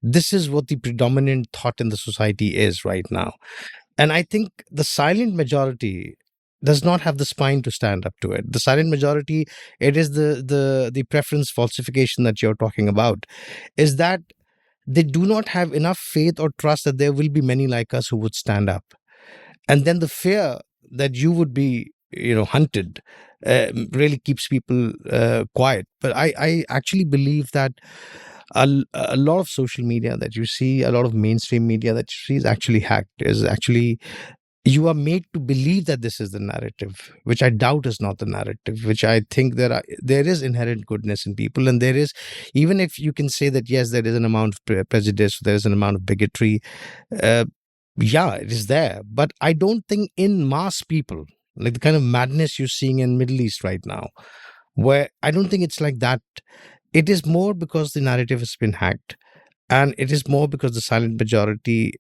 this is what the predominant thought in the society is right now. And I think the silent majority does not have the spine to stand up to it. The silent majority, it is the preference falsification that you're talking about, is that they do not have enough faith or trust that there will be many like us who would stand up. And then the fear that you would be hunted really keeps people quiet. But I actually believe that a lot of social media that you see, a lot of mainstream media that you see is actually hacked, is actually, you are made to believe that this is the narrative, which I doubt is not the narrative, which I think there is inherent goodness in people. And there is, even if you can say that, yes, there is an amount of prejudice, there is an amount of bigotry, yeah, it is there. But I don't think in mass people, like the kind of madness you're seeing in Middle East right now, where I don't think it's like that. It is more because the narrative has been hacked, and it is more because the silent majority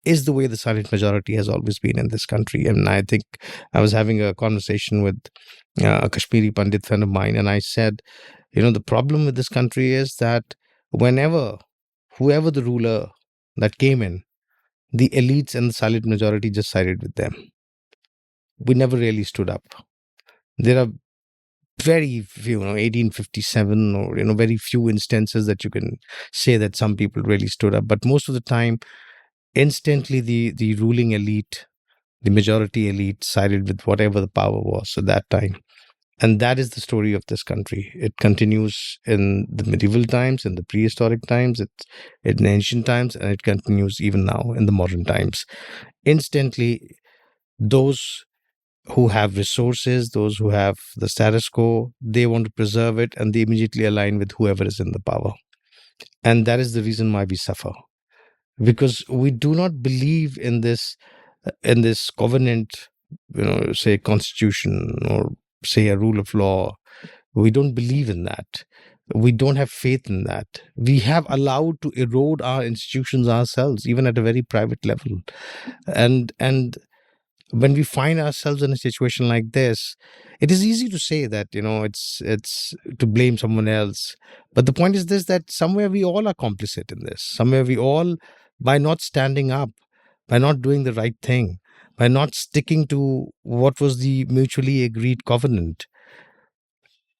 is the way the silent majority has always been in this country. And I think I was having a conversation with a Kashmiri Pandit friend of mine, and I said, the problem with this country is that whoever the ruler that came in, the elites and the silent majority just sided with them. We never really stood up. There are very few, 1857, or very few instances that you can say that some people really stood up. But most of the time, instantly the ruling elite, the majority elite, sided with whatever the power was at that time. And that is the story of this country. It continues in the medieval times, in the prehistoric times, it's in ancient times, and it continues even now in the modern times. Instantly, those who have resources, those who have the status quo, they want to preserve it, and they immediately align with whoever is in the power. And that is the reason why we suffer, because we do not believe in this covenant, say constitution, or say a rule of law. We don't believe in that. We don't have faith in that. We have allowed to erode our institutions ourselves, even at a very private level. And when we find ourselves in a situation like this, it is easy to say that it's to blame someone else. But the point is this, that somewhere we all are complicit in this. Somewhere we all, by not standing up, by not doing the right thing, by not sticking to what was the mutually agreed covenant,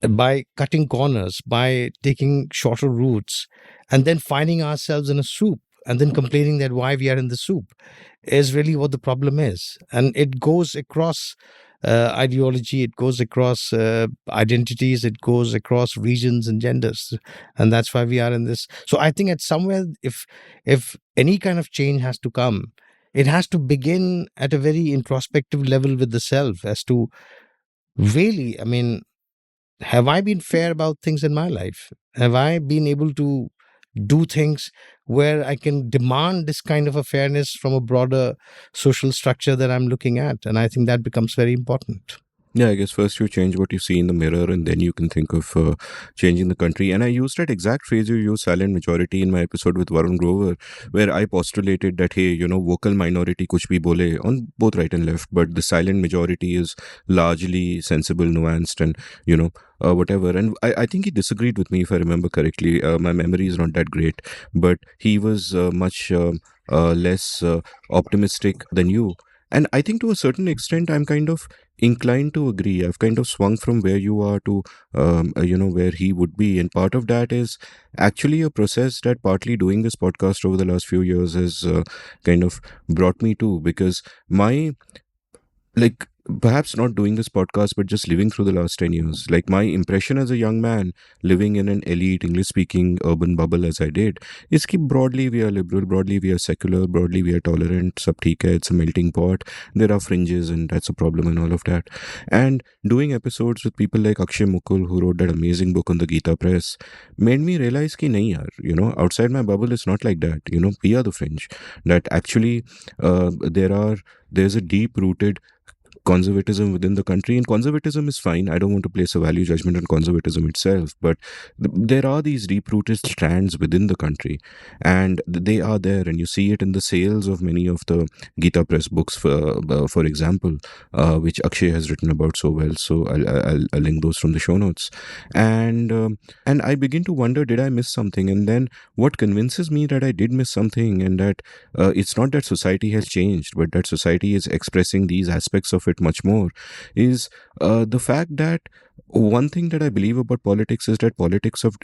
by cutting corners, by taking shorter routes, and then finding ourselves in a soup and then complaining that why we are in the soup is really what the problem is. And it goes across ideology, it goes across identities, it goes across regions and genders. And that's why we are in this. So I think at somewhere, if any kind of change has to come, it has to begin at a very introspective level with the self as to really, I mean, have I been fair about things in my life? Have I been able to do things where I can demand this kind of a fairness from a broader social structure that I'm looking at? And I think that becomes very important. Yeah, I guess first you change what you see in the mirror, and then you can think of changing the country. And I used that exact phrase you use, silent majority, in my episode with Varun Grover, where I postulated that, hey, vocal minority kuch bhi bole on both right and left, but the silent majority is largely sensible, nuanced, and, whatever. And I think he disagreed with me, if I remember correctly. My memory is not that great, but he was much less optimistic than you. And I think to a certain extent, I'm kind of inclined to agree. I've kind of swung from where you are to, where he would be. And part of that is actually a process that partly doing this podcast over the last few years has kind of brought me to, because my, like, perhaps not doing this podcast but just living through the last 10 years, like, my impression as a young man living in an elite English speaking urban bubble as I did is that broadly we are liberal, broadly we are secular, broadly we are tolerant, sab theek hai, it's a melting pot. There are fringes and that's a problem and all of that. And doing episodes with people like Akshay Mukul, who wrote that amazing book on the Gita Press, made me realize ki nahi yaar, outside my bubble it's not like that. We are the fringe, that actually there's a deep rooted conservatism within the country, and conservatism is fine. I don't want to place a value judgment on conservatism itself, but there are these deep rooted strands within the country, and they are there, and you see it in the sales of many of the Gita Press books, for example, which Akshay has written about so well. So I'll link those from the show notes. And I begin to wonder, did I miss something? And then what convinces me that I did miss something, and that it's not that society has changed, but that society is expressing these aspects of it much more, is the fact that one thing that I believe about politics is that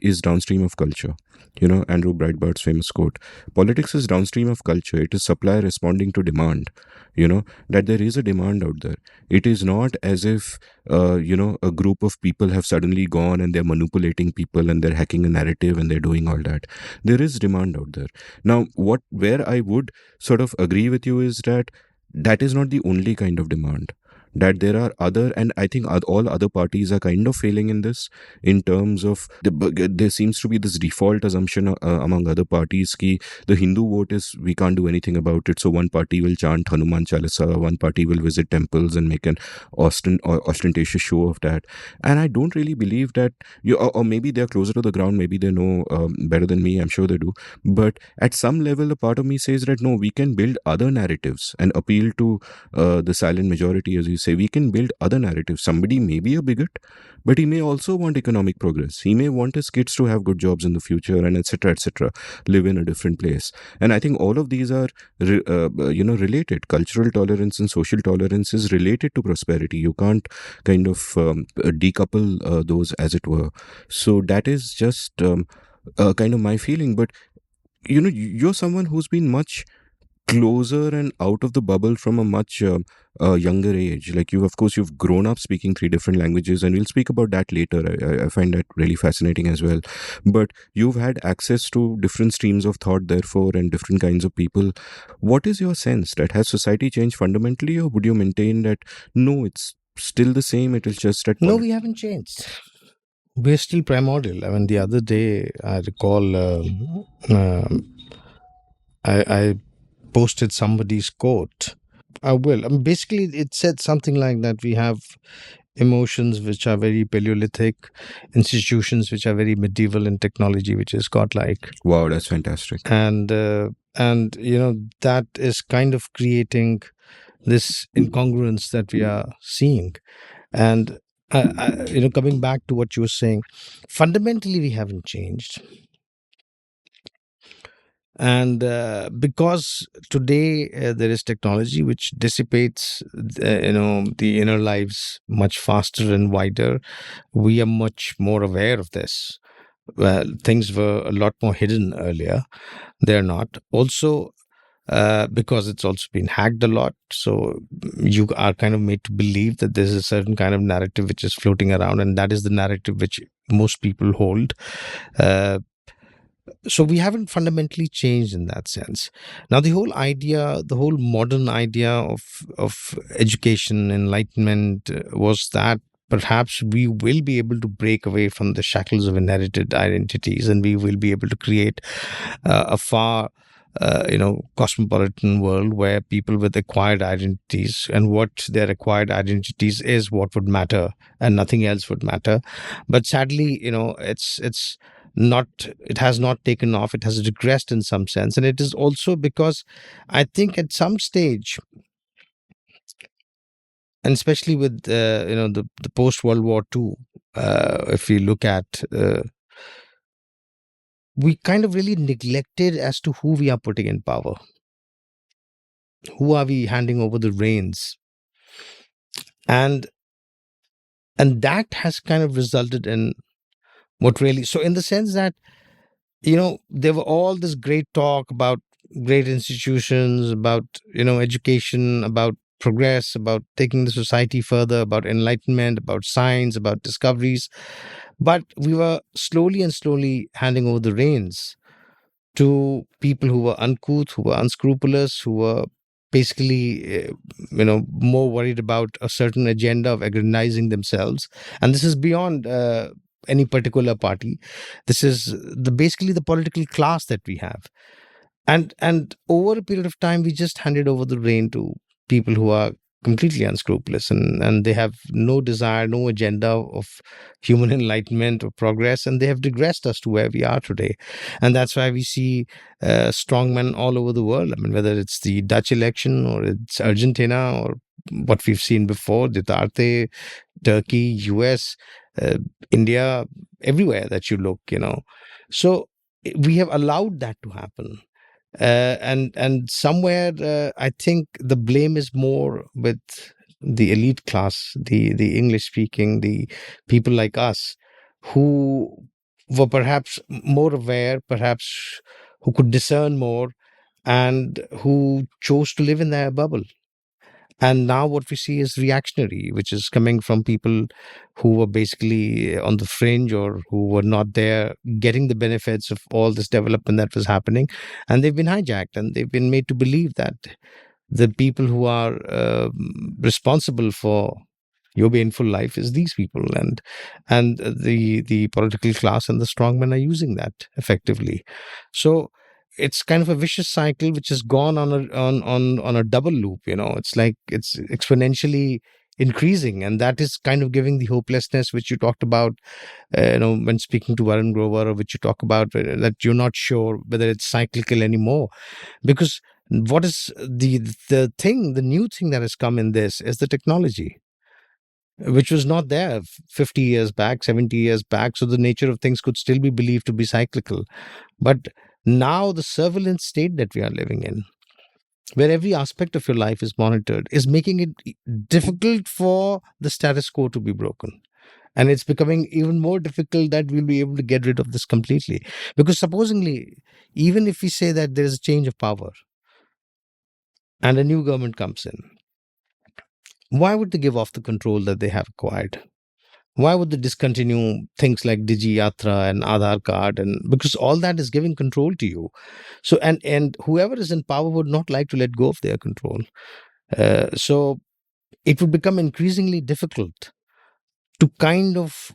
is downstream of culture. Andrew Breitbart's famous quote: politics is downstream of culture. It is supply responding to demand. That there is a demand out there. It is not as if a group of people have suddenly gone and they're manipulating people and they're hacking a narrative and they're doing all that. There is demand out there. Now, where I would sort of agree with you is that that is not the only kind of demand, that there are other, and I think all other parties are kind of failing in this, in terms of there seems to be this default assumption among other parties ki the Hindu vote is, we can't do anything about it, so one party will chant Hanuman Chalisa, one party will visit temples and make an ostentatious show of that. And I don't really believe that or maybe they're closer to the ground, maybe they know better than me, I'm sure they do, but at some level a part of me says that no, we can build other narratives and appeal to the silent majority, as you say. We can build other narratives. Somebody may be a bigot, but he may also want economic progress. He may want his kids to have good jobs in the future, and etc., etc., live in a different place. And I think all of these are related. Cultural tolerance and social tolerance is related to prosperity. You can't kind of decouple those, as it were. So that is just kind of my feeling. But you're someone who's been much closer and out of the bubble from a much younger age. Like, you've grown up speaking 3 different languages, and we'll speak about that later. I find that really fascinating as well. But you've had access to different streams of thought, therefore, and different kinds of people. What is your sense? That has society changed fundamentally, or would you maintain that no, it's still the same, it is just that No, we haven't changed. We're still primordial. I mean, the other day, I recall I posted somebody's quote. I will. I mean, basically, it said something like that: we have emotions which are very Paleolithic, institutions which are very medieval, and technology which is godlike. Wow, that's fantastic. And that is kind of creating this incongruence that we are seeing. And coming back to what you were saying, fundamentally we haven't changed. And because today there is technology which dissipates the inner lives much faster and wider, we are much more aware of this. Well, things were a lot more hidden earlier. They're not. Also, because it's also been hacked a lot. So you are kind of made to believe that there's a certain kind of narrative which is floating around, and that is the narrative which most people hold. Uh, so we haven't fundamentally changed in that sense. Now, the whole modern idea of education, enlightenment, was that perhaps we will be able to break away from the shackles of inherited identities, and we will be able to create a far cosmopolitan world where people with acquired identities, and what their acquired identities is what would matter, and nothing else would matter. But sadly, it's not, it has not taken off. It has regressed in some sense, and it is also because I think at some stage, and especially with the post World War II, if we look at, we kind of really neglected as to who we are putting in power, who are we handing over the reins, and that has kind of resulted in what really, so in the sense that there were all this great talk about great institutions, about education, about progress, about taking the society further, about enlightenment, about science, about discoveries, but we were slowly and slowly handing over the reins to people who were uncouth, who were unscrupulous, who were basically, more worried about a certain agenda of aggrandizing themselves. And this is beyond any particular party. This is basically the political class that we have. And over a period of time, we just handed over the rein to people who are completely unscrupulous, and they have no desire, no agenda of human enlightenment or progress, and they have digressed us to where we are today. And that's why we see strongmen all over the world. I mean, whether it's the Dutch election or it's Argentina or what we've seen before, Duterte, Turkey, US, uh, India, everywhere that you look, So we have allowed that to happen. And somewhere, I think the blame is more with the elite class, the English speaking, the people like us, who were perhaps more aware, perhaps who could discern more, and who chose to live in their bubble. And now what we see is reactionary, which is coming from people who were basically on the fringe, or who were not there getting the benefits of all this development that was happening. And they've been hijacked, and they've been made to believe that the people who are responsible for your baneful life is these people, and the political class and the strongmen are using that effectively. So it's kind of a vicious cycle which has gone on a double loop. It's like it's exponentially increasing, and that is kind of giving the hopelessness which you talked about, when speaking to Varun Grover, or which you talk about, that you're not sure whether it's cyclical anymore. Because what is the new thing that has come in this is the technology, which was not there 50 years back, 70 years back. So the nature of things could still be believed to be cyclical. But now the surveillance state that we are living in, where every aspect of your life is monitored, is making it difficult for the status quo to be broken. And it's becoming even more difficult that we'll be able to get rid of this completely. Because supposingly, even if we say that there is a change of power and a new government comes in, why would they give off the control that they have acquired? Why would they discontinue things like Digi Yatra and Aadhaar card? And because all that is giving control to you. So, and whoever is in power would not like to let go of their control. So it would become increasingly difficult to kind of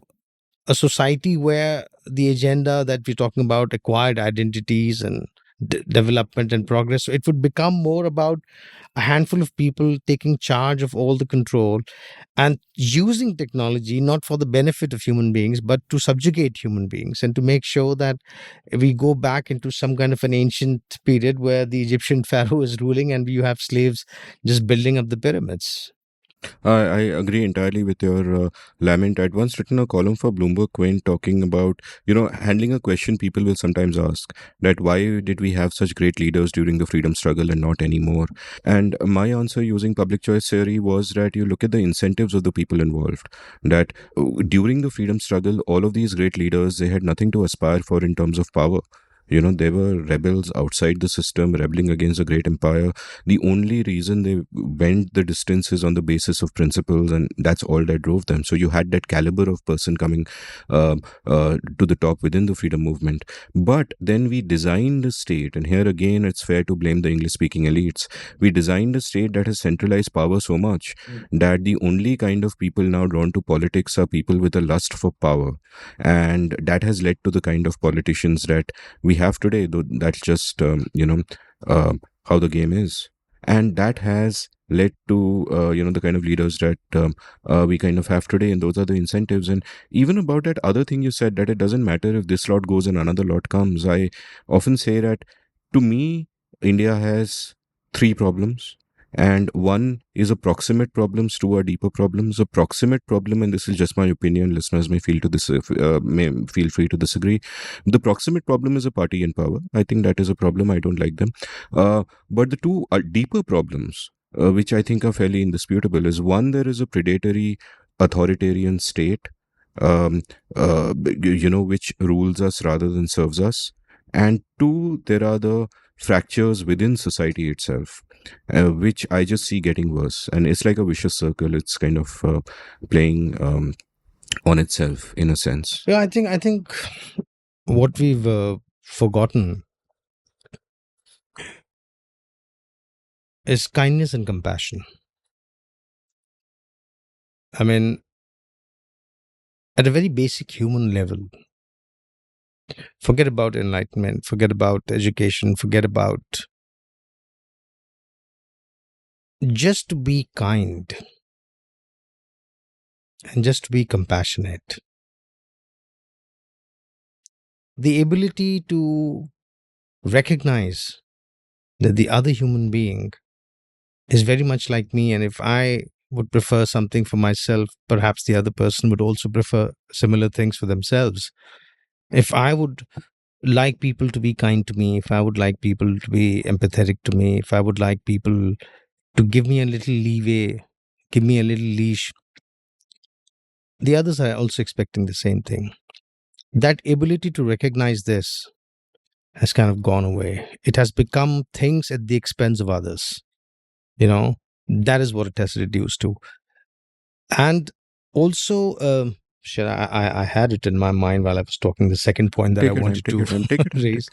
a society where the agenda that we're talking about, acquired identities and development and progress, it would become more about a handful of people taking charge of all the control and using technology not for the benefit of human beings, but to subjugate human beings, and to make sure that we go back into some kind of an ancient period where the Egyptian pharaoh is ruling and you have slaves just building up the pyramids. I agree entirely with your lament. I'd once written a column for Bloomberg Quint talking about, handling a question people will sometimes ask, that why did we have such great leaders during the freedom struggle and not anymore? And my answer using public choice theory was that you look at the incentives of the people involved. That during the freedom struggle, all of these great leaders, they had nothing to aspire for in terms of power. They were rebels outside the system, rebelling against a great empire. The only reason they bent the distance is on the basis of principles, and that's all that drove them. So you had that caliber of person coming to the top within the freedom movement. But then we designed a state, and here again it's fair to blame the English speaking elites. We designed a state that has centralized power so much that the only kind of people now drawn to politics are people with a lust for power, and that has led to the kind of politicians that we have today. Though that's just uh, how the game is, and that has led to the kind of leaders that we kind of have today, and those are the incentives. And even about that other thing you said, that it doesn't matter if this lot goes and another lot comes, I often say that, to me, India has three problems, and one is a proximate problems, two are deeper problems. A proximate problem, and this is just my opinion, listeners may may feel free to disagree. The proximate problem is a party in power. I think that is a problem. I don't like them. But the two deeper problems, which I think are fairly indisputable, is one, there is a predatory authoritarian state, um, which rules us rather than serves us. And two, there are the fractures within society itself, which I just see getting worse. And it's like a vicious circle. It's kind of playing on itself in a sense. Yeah, I think what we've forgotten is kindness and compassion. I mean, at a very basic human level, forget about enlightenment, forget about education, forget about just to be kind and just to be compassionate. The ability to recognize that the other human being is very much like me, and if I would prefer something for myself, perhaps the other person would also prefer similar things for themselves. If I would like people to be kind to me, if I would like people to be empathetic to me, if I would like people to give me a little leeway, give me a little leash, the others are also expecting the same thing. That ability to recognize this has kind of gone away. It has become things at the expense of others. That is what it has reduced to. And also, I had it in my mind while I was talking, the second point that I wanted to raise.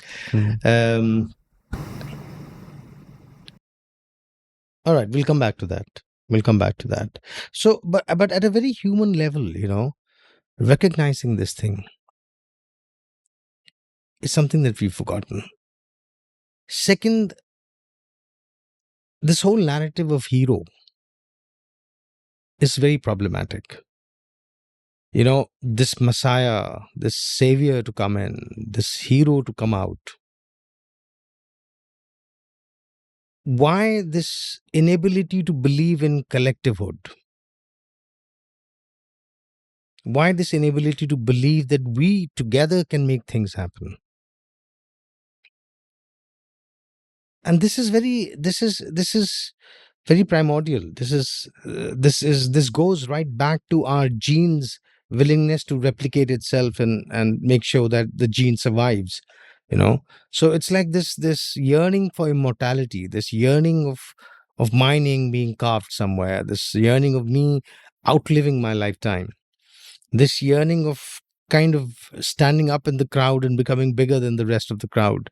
All right, we'll come back to that. So, but at a very human level, recognizing this thing is something that we've forgotten. Second, this whole narrative of hero is very problematic. This messiah, this savior to come in, this hero to come out. Why this inability to believe in collectivehood? Why this inability to believe that we together can make things happen? And this is very primordial. This goes right back to our genes' willingness to replicate itself and make sure that the gene survives. So it's like this yearning for immortality, this yearning of my name being carved somewhere, this yearning of me outliving my lifetime, this yearning of kind of standing up in the crowd and becoming bigger than the rest of the crowd.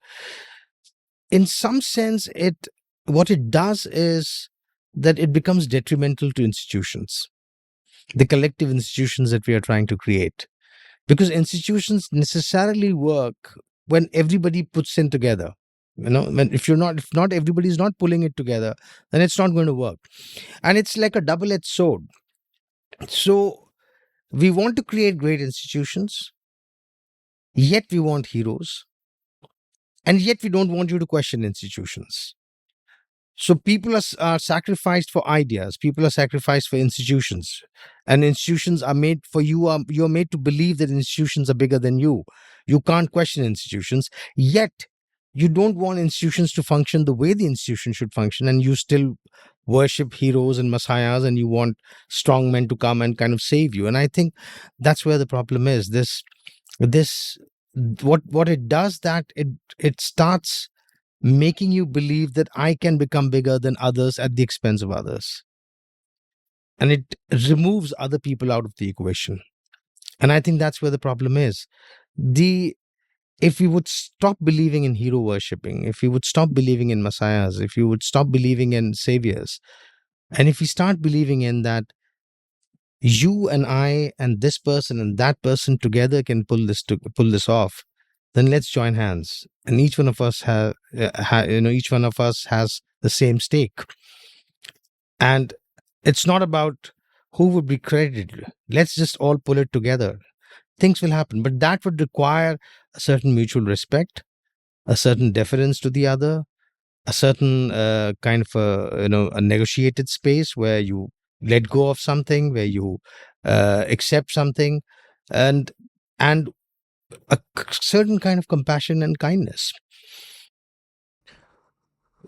In some sense, what it does is that it becomes detrimental to institutions, the collective institutions that we are trying to create, because institutions necessarily work when everybody puts in together. If not everybody is not pulling it together, then it's not going to work. And it's like a double-edged sword. So we want to create great institutions, yet we want heroes, and yet we don't want you to question institutions. So people are sacrificed for ideas. People are sacrificed for institutions, and institutions are made for you. You're made to believe that institutions are bigger than you. You can't question institutions. Yet you don't want institutions to function the way the institution should function, and you still worship heroes and messiahs, and you want strong men to come and kind of save you. And I think that's where the problem is. This what it does, that it starts making you believe that I can become bigger than others at the expense of others. And it removes other people out of the equation. And I think that's where the problem is. The If we would stop believing in hero worshipping, if we would stop believing in messiahs, if you would stop believing in saviors, and if we start believing in that you and I and this person and that person together can pull this off, then let's join hands. And each one of us each one of us has the same stake. And it's not about who would be credited. Let's just all pull it together. Things will happen, but that would require a certain mutual respect, a certain deference to the other, a certain kind of a negotiated space where you let go of something, where you accept something, and and certain kind of compassion and kindness.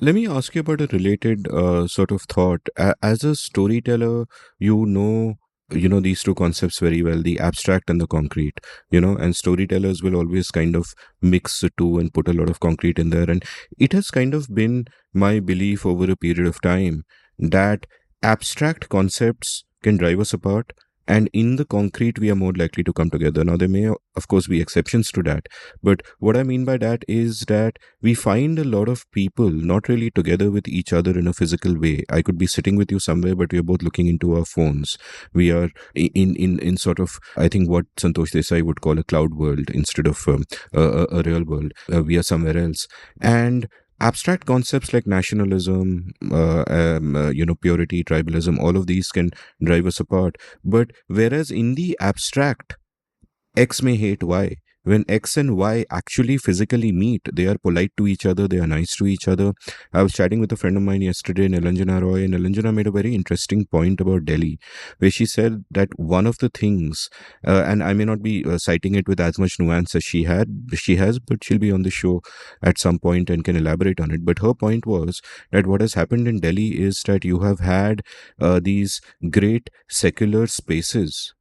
Let me ask you about a related sort of thought. As a storyteller, you know these two concepts very well, the abstract and the concrete, and storytellers will always kind of mix the two and put a lot of concrete in there. And it has kind of been my belief over a period of time that abstract concepts can drive us apart, and in the concrete we are more likely to come together. Now there may of course be exceptions to that, but what I mean by that is that we find a lot of people not really together with each other in a physical way. I could be sitting with you somewhere, but we are both looking into our phones. We are in sort of, I think, what Santosh Desai would call a cloud world instead of a real world. We are somewhere else. And abstract concepts like nationalism, purity, tribalism, all of these can drive us apart. But whereas in the abstract, X may hate Y. When X and Y actually physically meet, they are polite to each other, they are nice to each other. I was chatting with a friend of mine yesterday, Nilanjana Roy, and Nilanjana made a very interesting point about Delhi, where she said that one of the things, and I may not be citing it with as much nuance as she has, but she'll be on the show at some point and can elaborate on it. But her point was that what has happened in Delhi is that you have had these great secular spaces,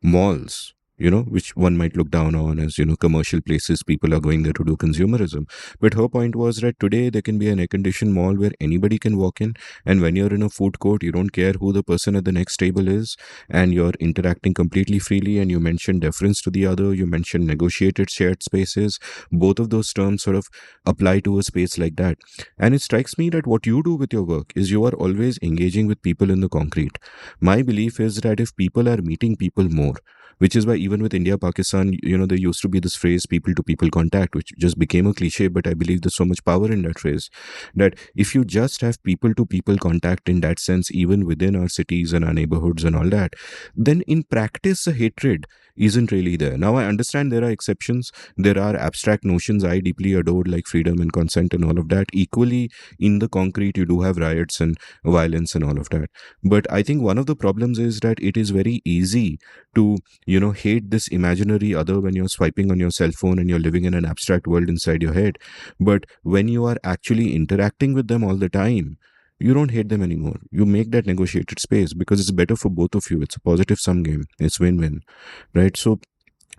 malls, which one might look down on as, commercial places. People are going there to do consumerism. But her point was that today there can be an air-conditioned mall where anybody can walk in. And when you're in a food court, you don't care who the person at the next table is. And you're interacting completely freely. And you mentioned deference to the other. You mentioned negotiated shared spaces. Both of those terms sort of apply to a space like that. And it strikes me that what you do with your work is you are always engaging with people in the concrete. My belief is that if people are meeting people more, which is why even with India, Pakistan, there used to be this phrase people to people contact, which just became a cliche, but I believe there's so much power in that phrase, that if you just have people to people contact in that sense, even within our cities and our neighborhoods and all that, then in practice, the hatred isn't really there. Now, I understand there are exceptions. There are abstract notions I deeply adored, like freedom and consent and all of that. Equally, in the concrete, you do have riots and violence and all of that. But I think one of the problems is that it is very easy to hate this imaginary other when you're swiping on your cell phone and you're living in an abstract world inside your head. But when you are actually interacting with them all the time, you don't hate them anymore. You make that negotiated space because it's better for both of you. It's a positive sum game. It's win-win, right? So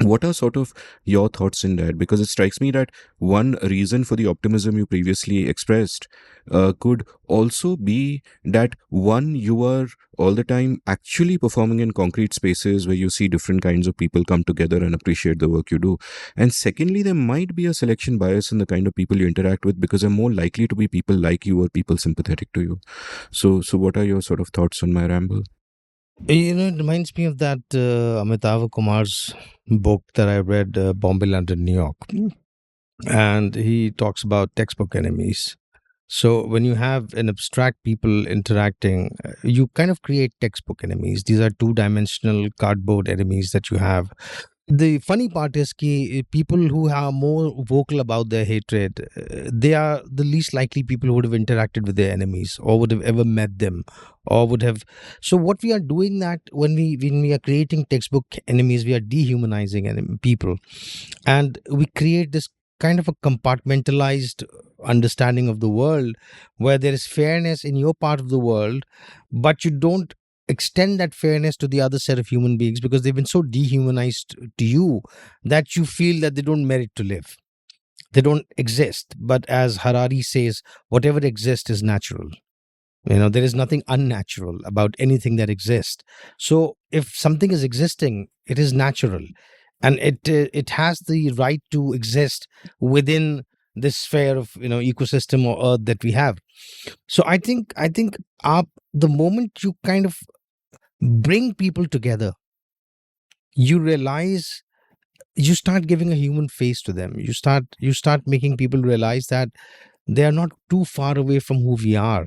what are sort of your thoughts in that? Because it strikes me that one reason for the optimism you previously expressed could also be that, one, you are all the time actually performing in concrete spaces where you see different kinds of people come together and appreciate the work you do. And secondly, there might be a selection bias in the kind of people you interact with because they're more likely to be people like you or people sympathetic to you. So what are your sort of thoughts on my ramble? It reminds me of that Amitabh Kumar's book that I read, Bombay, London, New York. And he talks about textbook enemies. So when you have an abstract people interacting, you kind of create textbook enemies. These are two-dimensional cardboard enemies that you have. The funny part is ki people who are more vocal about their hatred, they are the least likely people who would have interacted with their enemies or would have ever met them or would have. So what we are doing, that when we are creating textbook enemies, we are dehumanizing people, and we create this kind of a compartmentalized understanding of the world, where there is fairness in your part of the world, but you don't extend that fairness to the other set of human beings, because they've been so dehumanized to you that you feel that they don't merit to live, they don't exist. But as Harari says, whatever exists is natural. There is nothing unnatural about anything that exists. So if something is existing, it is natural, and it has the right to exist within this sphere of ecosystem or earth that we have. So I think the moment you kind of bring people together, you realize, you start giving a human face to them. You start making people realize that they are not too far away from who we are.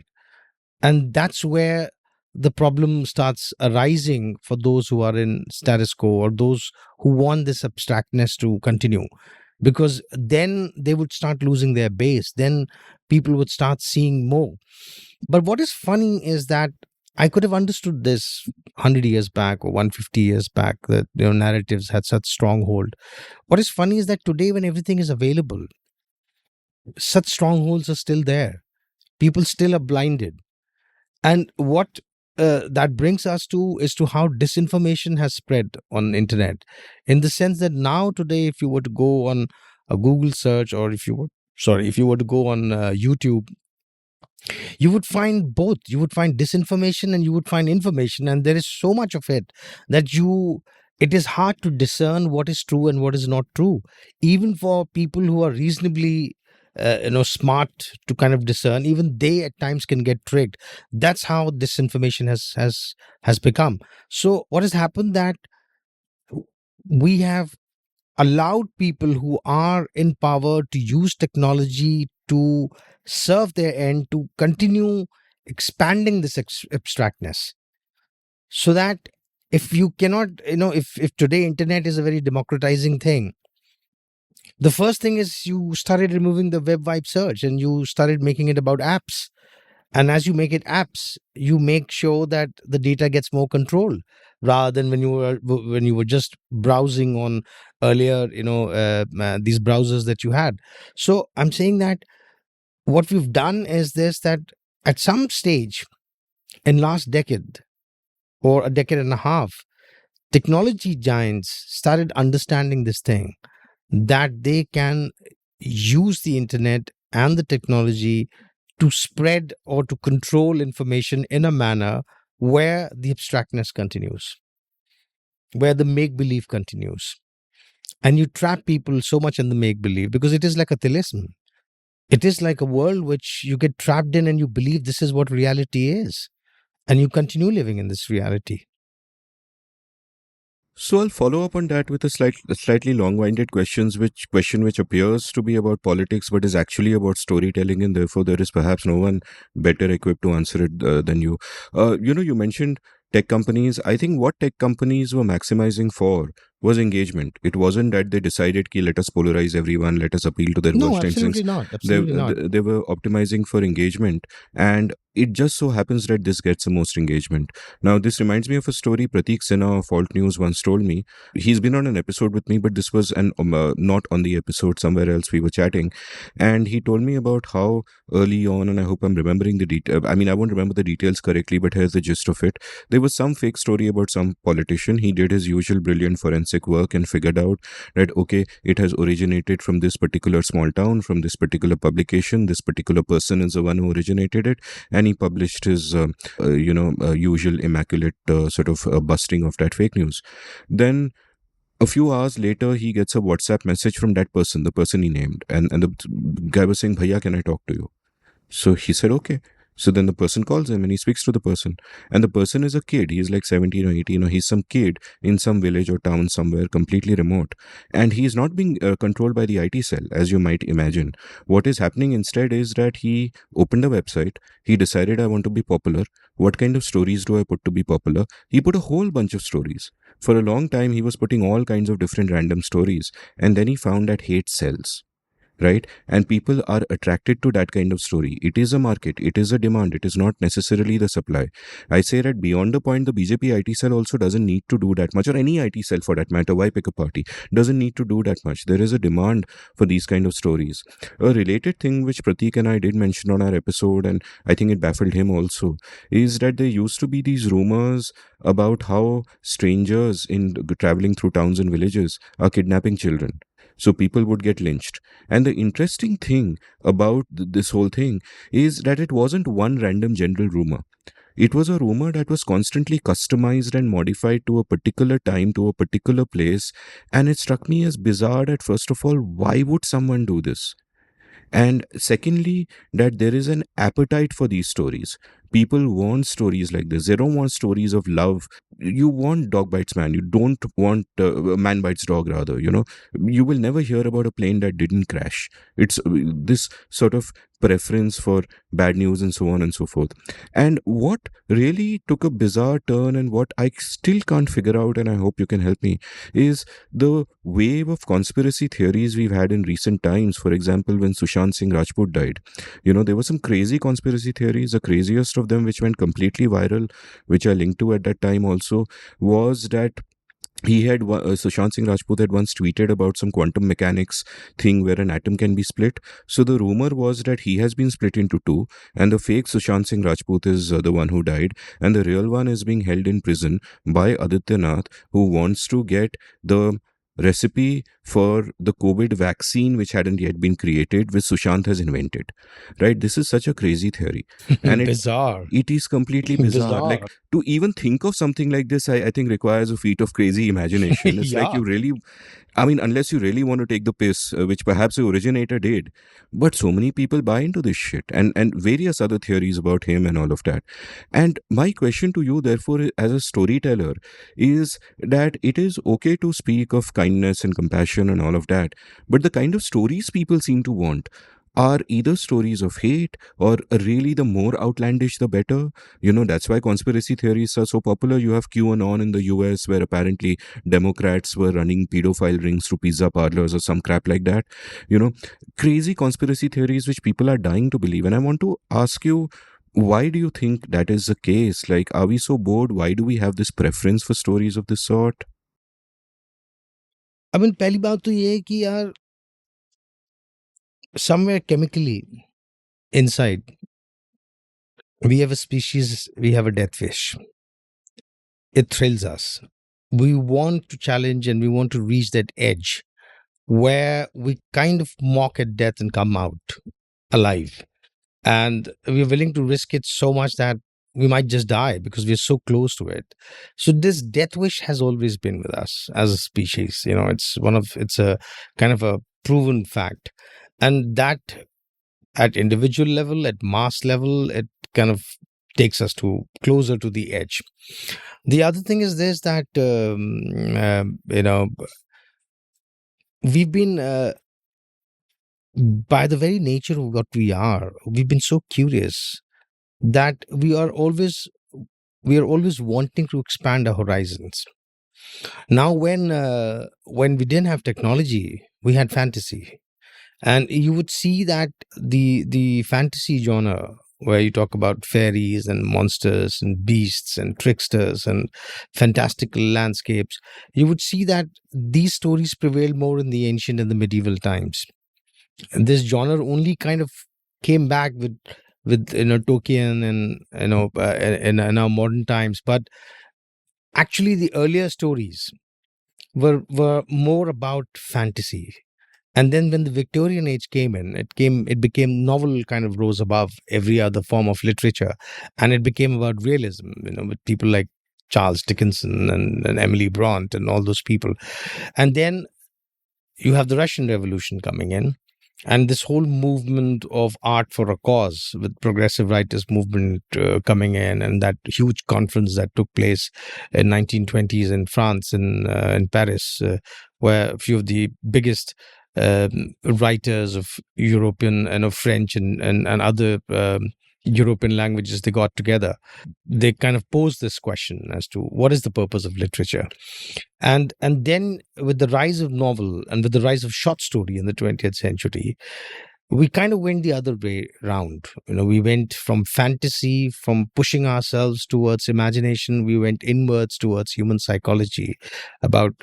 And that's where the problem starts arising for those who are in status quo, or those who want this abstractness to continue, because then they would start losing their base, then people would start seeing more. But what is funny is that I could have understood this 100 years back or 150 years back, that narratives had such stronghold. What is funny is that today, when everything is available, such strongholds are still there. People still are blinded. And what that brings us to is to how disinformation has spread on internet, in the sense that now today, if you were to go on a Google search, or if you were to go on YouTube, you would find both. You would find disinformation and you would find information, and there is so much of it that it is hard to discern what is true and what is not true, even for people who are reasonably smart to kind of discern. Even they at times can get tricked. That's how disinformation has become. So what has happened, that we have allowed people who are in power to use technology to serve their end, to continue expanding this abstractness, so that if you cannot, if today internet is a very democratizing thing, the first thing is you started removing the web vibe search and you started making it about apps. And as you make it apps, you make sure that the data gets more control, rather than when you were just browsing on earlier, these browsers that you had. So I'm saying that what we've done is this, that at some stage in last decade or a decade and a half, technology giants started understanding this thing, that they can use the internet and the technology to spread or to control information in a manner where the abstractness continues, where the make believe continues. And you trap people so much in the make believe, because it is like a talisman. It is like a world which you get trapped in, and you believe this is what reality is, and you continue living in this reality. So I'll follow up on that with a slightly long-winded question which appears to be about politics but is actually about storytelling, and therefore there is perhaps no one better equipped to answer it than you. You mentioned tech companies. I think what tech companies were maximizing for was engagement. It wasn't that they decided, "Ki, let us polarize everyone, let us appeal to their No, worst instincts." absolutely not. They, Absolutely not. they were optimizing for engagement, and it just so happens that this gets the most engagement. Now, this reminds me of a story Prateek Sinha of Alt News once told me. He's been on an episode with me, but this was not on the episode, somewhere else we were chatting. And he told me about how early on, and I hope I'm remembering the detail. I mean, I won't remember the details correctly, but here's the gist of it. There was some fake story about some politician. He did his usual brilliant forensic work and figured out that, okay, it has originated from this particular small town, from this particular publication. This particular person is the one who originated it. And he published his usual immaculate sort of busting of that fake news. Then a few hours later, he gets a WhatsApp message from that person, the person he named, and the guy was saying, "Bhaiya, can I talk to you?" So he said, "Okay." So then the person calls him and he speaks to the person. And the person is a kid. He's like 17 or 18, or he's some kid in some village or town somewhere completely remote. And he's not being controlled by the IT cell, as you might imagine. What is happening instead is that he opened a website. He decided, I want to be popular. What kind of stories do I put to be popular? He put a whole bunch of stories. For a long time, he was putting all kinds of different random stories. And then he found that hate sells, right? And people are attracted to that kind of story. It is a market, it is a demand, it is not necessarily the supply. I say that beyond the point, the BJP IT cell also doesn't need to do that much, or any IT cell for that matter. Why pick a party? Doesn't need to do that much. There is a demand for these kind of stories. A related thing which Pratik and I did mention on our episode, and I think it baffled him also, is that there used to be these rumors about how strangers in traveling through towns and villages are kidnapping children, so people would get lynched. And the interesting thing about this whole thing is that it wasn't one random general rumor. It was a rumor that was constantly customized and modified to a particular time, to a particular place. And it struck me as bizarre that, first of all, why would someone do this? And secondly, that there is an appetite for these stories. People want stories like this. They don't want stories of love. You want dog bites man. You don't want man bites dog, rather. You will never hear about a plane that didn't crash. It's this sort of preference for bad news and so on and so forth. And what really took a bizarre turn, and what I still can't figure out, and I hope you can help me, is the wave of conspiracy theories we've had in recent times. For example, when Sushant Singh Rajput died, there were some crazy conspiracy theories. The craziest of them, which went completely viral, which I linked to at that time also, was that Sushant Singh Rajput had once tweeted about some quantum mechanics thing where an atom can be split. So the rumor was that he has been split into two, and the fake Sushant Singh Rajput is the one who died, and the real one is being held in prison by Adityanath, who wants to get the recipe for the COVID vaccine, which hadn't yet been created, which Sushant has invented. Right? This is such a crazy theory. And Bizarre. it is completely bizarre. Like, to even think of something like this, I think requires a feat of crazy imagination. It's like you really, unless you really want to take the piss, which perhaps the originator did. But so many people buy into this shit, and various other theories about him and all of that. And my question to you, therefore, as a storyteller, is that it is okay to speak of kindness and compassion and all of that, but the kind of stories people seem to want are either stories of hate, or really the more outlandish the better. That's why conspiracy theories are so popular. You have QAnon in the US, where apparently Democrats were running pedophile rings through pizza parlors or some crap like that. Crazy conspiracy theories which people are dying to believe. And I want to ask you, why do you think that is the case? Like, are we so bored? Why do we have this preference for stories of this sort? पहली बात तो ये है कि यार somewhere chemically inside we have a species, we have a death wish. It thrills us. We want to challenge and we want to reach that edge where we kind of mock at death and come out alive. And we're willing to risk it so much that we might just die because we're so close to it. So this death wish has always been with us as a species. It's a kind of a proven fact. And that at individual level, at mass level, it kind of takes us to closer to the edge. The other thing is this, that, we've been, by the very nature of what we are, we've been so curious that we are always wanting to expand our horizons. Now, when we didn't have technology, we had fantasy. And you would see that the fantasy genre, where you talk about fairies and monsters and beasts and tricksters and fantastical landscapes, you would see that these stories prevailed more in the ancient and the medieval times. And this genre only kind of came back with Tolkien and in our modern times. But actually, the earlier stories were more about fantasy. And then when the Victorian age came in, it became novel, kind of rose above every other form of literature, and it became about realism, with people like Charles Dickinson and Emily Bront and all those people. And then you have the Russian Revolution coming in, And this whole movement of art for a cause, with progressive writers movement coming in, and that huge conference that took place in 1920s in France, in Paris, where a few of the biggest writers of European and of French and other European languages, they got together. They kind of posed this question as to what is the purpose of literature. And then with the rise of novel and with the rise of short story in the 20th century, we kind of went the other way round. We went from fantasy, from pushing ourselves towards imagination, we went inwards towards human psychology, about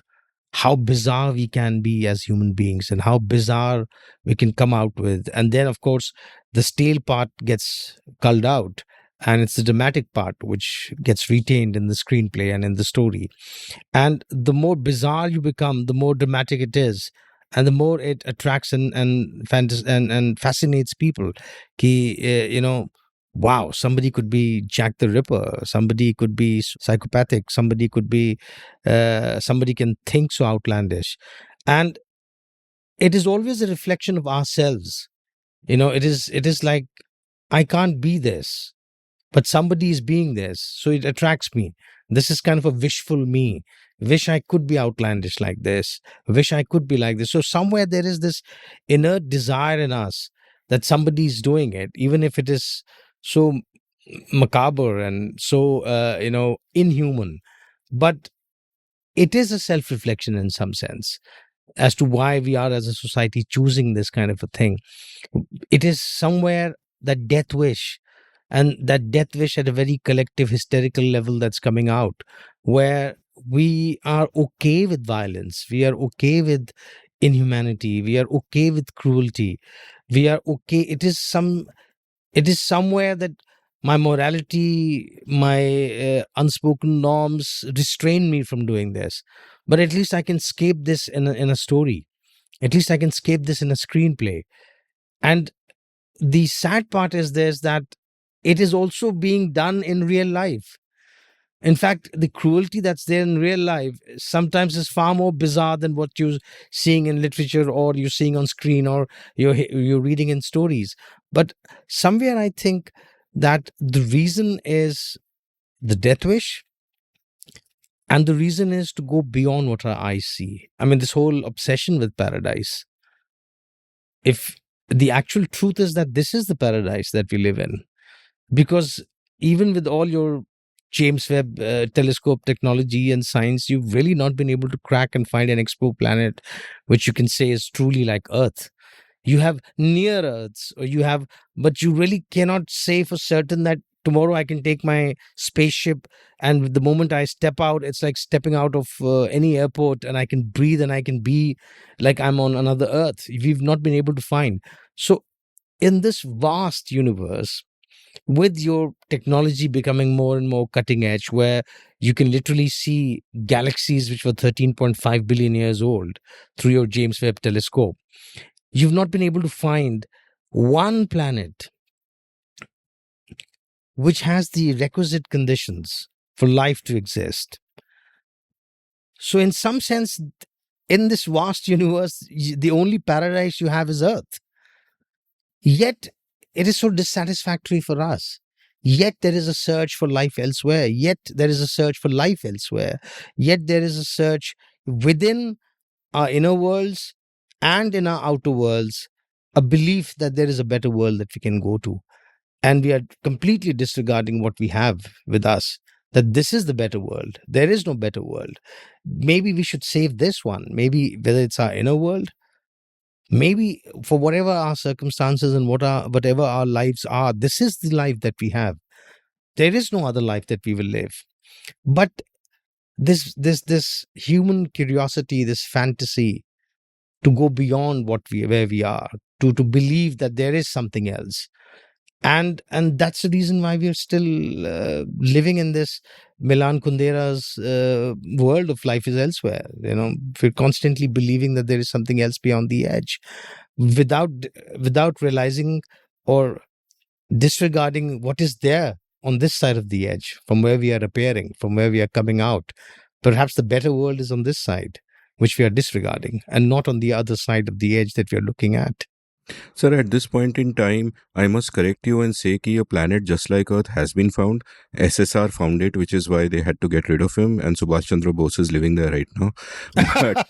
how bizarre we can be as human beings and how bizarre we can come out with. And then, of course, the stale part gets culled out, and it's the dramatic part which gets retained in the screenplay and in the story. And the more bizarre you become, the more dramatic it is, and the more it attracts and fascinates people. Wow, somebody could be Jack the Ripper, somebody could be psychopathic, somebody could be somebody can think so outlandish. And it is always a reflection of ourselves. It is like, I can't be this, but somebody is being this, so it attracts me. This is kind of a wishful me. Wish I could be outlandish like this. Wish I could be like this. So somewhere there is this inert desire in us that somebody is doing it, even if it is so macabre and so inhuman. But it is a self-reflection in some sense as to why we are as a society choosing this kind of a thing. It is somewhere that death wish, and that death wish at a very collective hysterical level that's coming out, where we are okay with violence, we are okay with inhumanity, we are okay with cruelty, we are okay. It is somewhere that my morality, my unspoken norms restrain me from doing this, but at least I can escape this in a story, at least I can escape this in a screenplay. And the sad part is this, that it is also being done in real life. In fact, the cruelty that's there in real life sometimes is far more bizarre than what you're seeing in literature, or you're seeing on screen, or you're reading in stories. But somewhere I think that the reason is the death wish, and the reason is to go beyond what our eyes see. I mean, this whole obsession with paradise. If the actual truth is that this is the paradise that we live in, because even with all your James Webb telescope technology and science, you've really not been able to crack and find an exoplanet which you can say is truly like Earth. You have near Earths, but you really cannot say for certain that tomorrow I can take my spaceship, and the moment I step out, it's like stepping out of any airport, and I can breathe and I can be like I'm on another Earth. We've not been able to find. So, in this vast universe, with your technology becoming more and more cutting edge, where you can literally see galaxies which were 13.5 billion years old through your James Webb telescope, you've not been able to find one planet which has the requisite conditions for life to exist. So, in some sense, in this vast universe, the only paradise you have is Earth. Yet, it is so dissatisfactory for us. Yet, there is a search for life elsewhere. Yet, there is a search for life elsewhere. Yet, there is a search within our inner worlds and in our outer worlds, a belief that there is a better world that we can go to. And we are completely disregarding what we have with us, that this is the better world. There is no better world. Maybe we should save this one. Maybe whether it's our inner world, maybe for whatever our circumstances and whatever our lives are, this is the life that we have. There is no other life that we will live. But this human curiosity, this fantasy to go beyond where we are, to believe that there is something else, and that's the reason why we are still living in this Milan Kundera's world of life is elsewhere. We're constantly believing that there is something else beyond the edge, without realizing or disregarding what is there on this side of the edge, from where we are appearing, from where we are coming out. Perhaps the better world is on this side, which we are disregarding, and not on the other side of the edge that we are looking at. Sir, at this point in time, I must correct you and say that a planet just like Earth has been found. SSR found it, which is why they had to get rid of him, and Subhash Chandra Bose is living there right now. But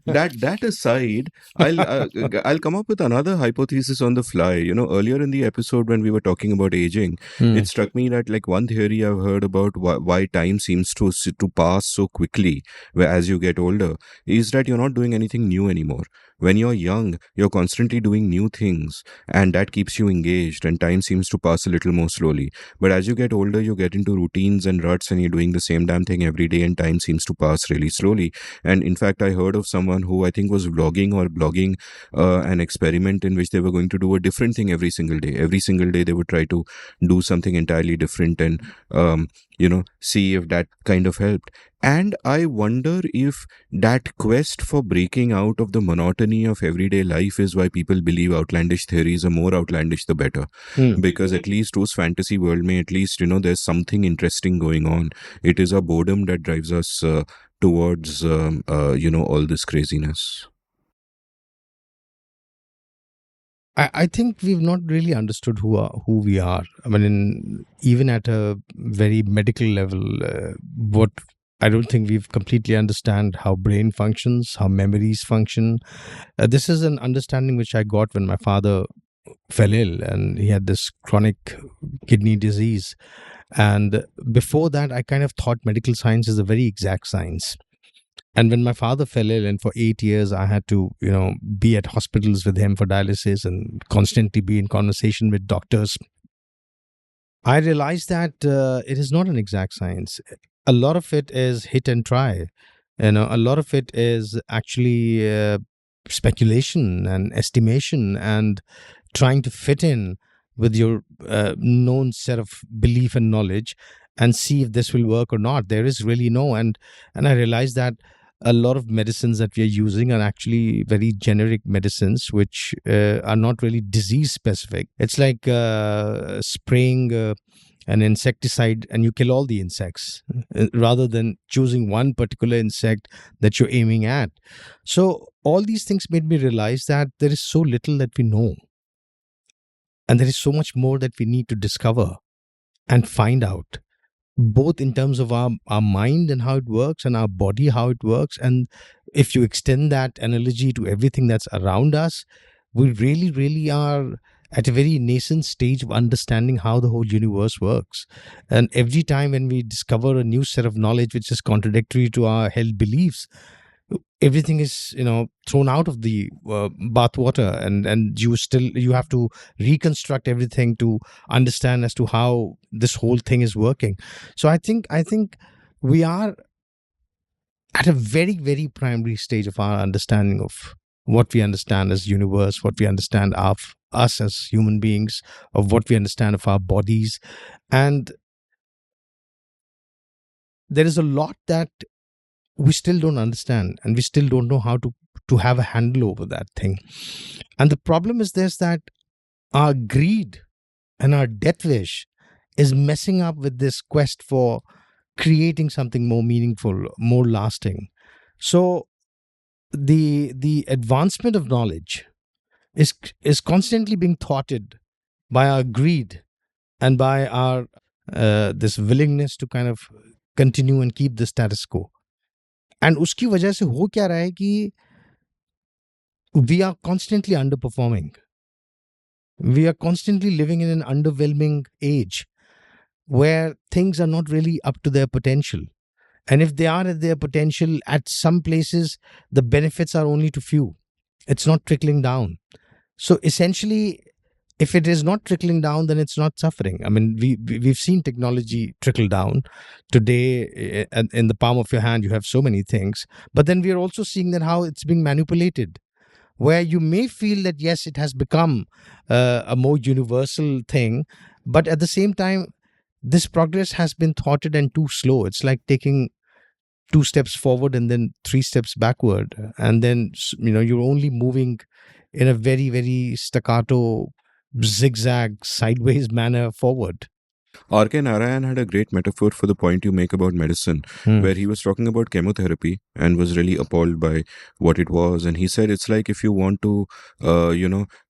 that aside, I'll come up with another hypothesis on the fly. Earlier in the episode when we were talking about aging, Hmm. it struck me that like one theory I've heard about why time seems to pass so quickly as you get older is that you're not doing anything new anymore. When you're young, you're constantly doing new things, and that keeps you engaged, and time seems to pass a little more slowly. But as you get older, you get into routines and ruts, and you're doing the same damn thing every day, and time seems to pass really slowly. And in fact, I heard of someone who I think was vlogging or blogging an experiment in which they were going to do a different thing every single day. Every single day, they would try to do something entirely different and, see if that kind of helped. And I wonder if that quest for breaking out of the monotony of everyday life is why people believe outlandish theories. The more outlandish, the better. Hmm. Because at least those fantasy world may at least, there's something interesting going on. It is our boredom that drives us towards, all this craziness. I think we've not really understood who we are. I mean, even at a very medical level, what I don't think we've completely understand how brain functions, how memories function. This is an understanding which I got when my father fell ill and he had this chronic kidney disease. And before that, I kind of thought medical science is a very exact science. And when my father fell ill, and for 8 years, I had to, be at hospitals with him for dialysis and constantly be in conversation with doctors, I realized that it is not an exact science. A lot of it is hit and try. A lot of it is actually speculation and estimation and trying to fit in with your known set of belief and knowledge and see if this will work or not. There is really no, and I realized that a lot of medicines that we are using are actually very generic medicines which are not really disease specific. It's like spraying an insecticide and you kill all the insects rather than choosing one particular insect that you're aiming at. So all these things made me realize that there is so little that we know, and there is so much more that we need to discover and find out, both in terms of our mind and how it works, and our body, how it works. And if you extend that analogy to everything that's around us, we really, really are at a very nascent stage of understanding how the whole universe works. And every time when we discover a new set of knowledge which is contradictory to our held beliefs, everything is thrown out of the bathwater, and you have to reconstruct everything to understand as to how this whole thing is working. So I think we are at a very, very primary stage of our understanding of what we understand as universe, what we understand of us as human beings, of what we understand of our bodies. And there is a lot that we still don't understand, and we still don't know how to have a handle over that thing. And the problem is this, that our greed and our death wish is messing up with this quest for creating something more meaningful, more lasting. So the advancement of knowledge is constantly being thwarted by our greed and by our this willingness to kind of continue and keep the status quo. And उसकी वजह से हो क्या रहा है कि we are constantly underperforming. We are constantly living in an underwhelming age where things are not really up to their potential. And if they are at their potential, at some places, the benefits are only to few. It's not trickling down. So essentially, if it is not trickling down, then it's not suffering. I mean, we've seen technology trickle down. Today, in the palm of your hand, you have so many things. But then we are also seeing that how it's being manipulated, where you may feel that, yes, it has become a more universal thing. But at the same time, this progress has been thwarted and too slow. It's like taking 2 steps forward and then 3 steps backward. And then, you're only moving in a very, very staccato, zigzag, sideways manner forward. R.K. Narayan had a great metaphor for the point you make about medicine, Hmm. where he was talking about chemotherapy and was really appalled by what it was. And he said it's like if you want to,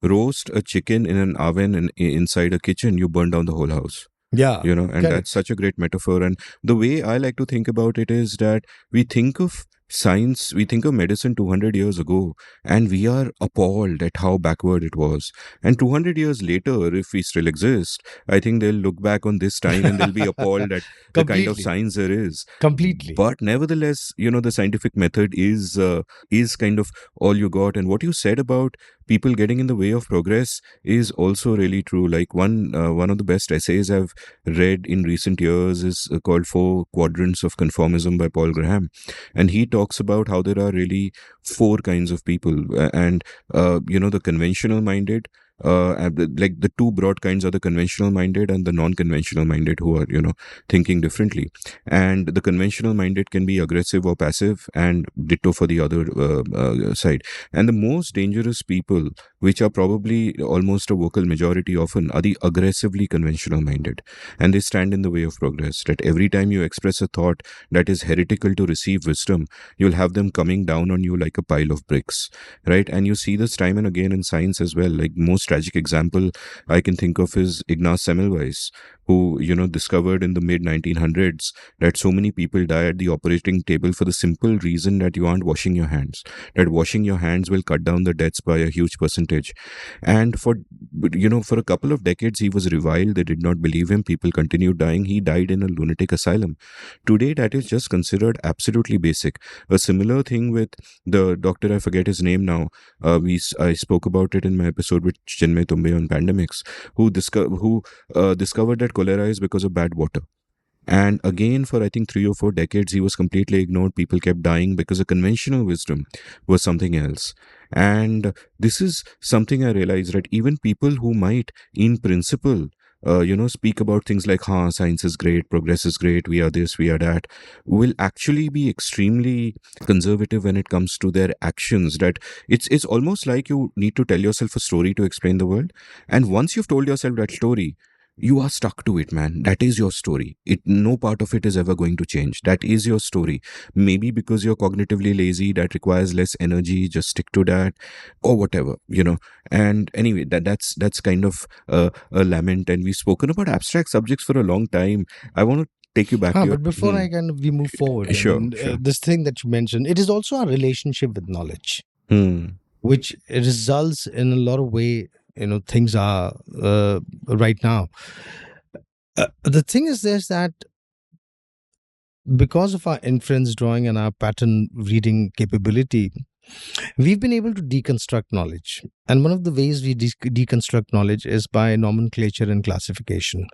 roast a chicken in an oven inside a kitchen, you burn down the whole house. Yeah, And that's correct. such a great metaphor. And the way I like to think about it is that we think of science, we think of medicine 200 years ago, and we are appalled at how backward it was. And 200 years later, if we still exist, I think they'll look back on this time and they'll be appalled at the kind of Completely. science there is. Completely. But nevertheless, the scientific method is kind of all you got. And what you said about people getting in the way of progress is also really true. Like one of the best essays I've read in recent years is called Four Quadrants of Conformism by Paul Graham, and he talks about how there are really four kinds of people, and the conventional minded. Like the two broad kinds are the conventional minded and the non-conventional minded, who are thinking differently. And the conventional minded can be aggressive or passive, and ditto for the other side. And the most dangerous people, which are probably almost a vocal majority often, are the aggressively conventional minded, and they stand in the way of progress. That every time you express a thought that is heretical to receive wisdom, you'll have them coming down on you like a pile of bricks, right? And you see this time and again in science as well. Like, most tragic example I can think of is Ignaz Semmelweis, who discovered in the mid 1900s that so many people die at the operating table for the simple reason that you aren't washing your hands, that washing your hands will cut down the deaths by a huge percentage. And for a couple of decades he was reviled. They did not believe him. People continued dying. He died in a lunatic asylum. Today that is just considered absolutely basic. A similar thing with the doctor, I forget his name now. I spoke about it in my episode with Chinmay Tumbe on pandemics, who discovered that cholera is because of bad water. And again, for I think 3 or 4 decades, he was completely ignored. People kept dying because the conventional wisdom was something else. And this is something I realized, that even people who might, in principle, speak about things like, science is great, progress is great, we are this, we are that, will actually be extremely conservative when it comes to their actions. That it's almost like you need to tell yourself a story to explain the world. And once you've told yourself that story, you are stuck to it, man. That is your story. No part of it is ever going to change. That is your story. Maybe because you're cognitively lazy, that requires less energy, just stick to that, or whatever. And anyway, that's kind of a lament. And we've spoken about abstract subjects for a long time. I want to take you back to your. But before we move forward, I Sure, mean, sure. this thing that you mentioned, it is also our relationship with knowledge, Hmm. which results in a lot of way, things are right now. The thing is this, that because of our inference drawing and our pattern reading capability, we've been able to deconstruct knowledge. And one of the ways we deconstruct knowledge is by nomenclature and classification.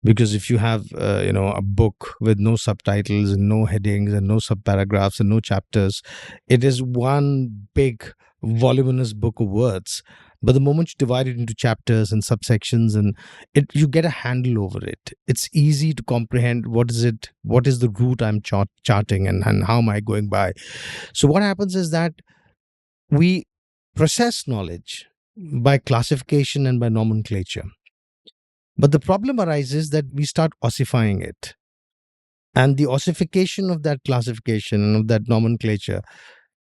Because if you have, a book with no subtitles and no headings and no subparagraphs and no chapters, it is one big voluminous book of words. But the moment you divide it into chapters and subsections, and you get a handle over it. It's easy to comprehend what is the route I'm charting, and how am I going by. So what happens is that we process knowledge by classification and by nomenclature. But the problem arises that we start ossifying it. And the ossification of that classification and of that nomenclature,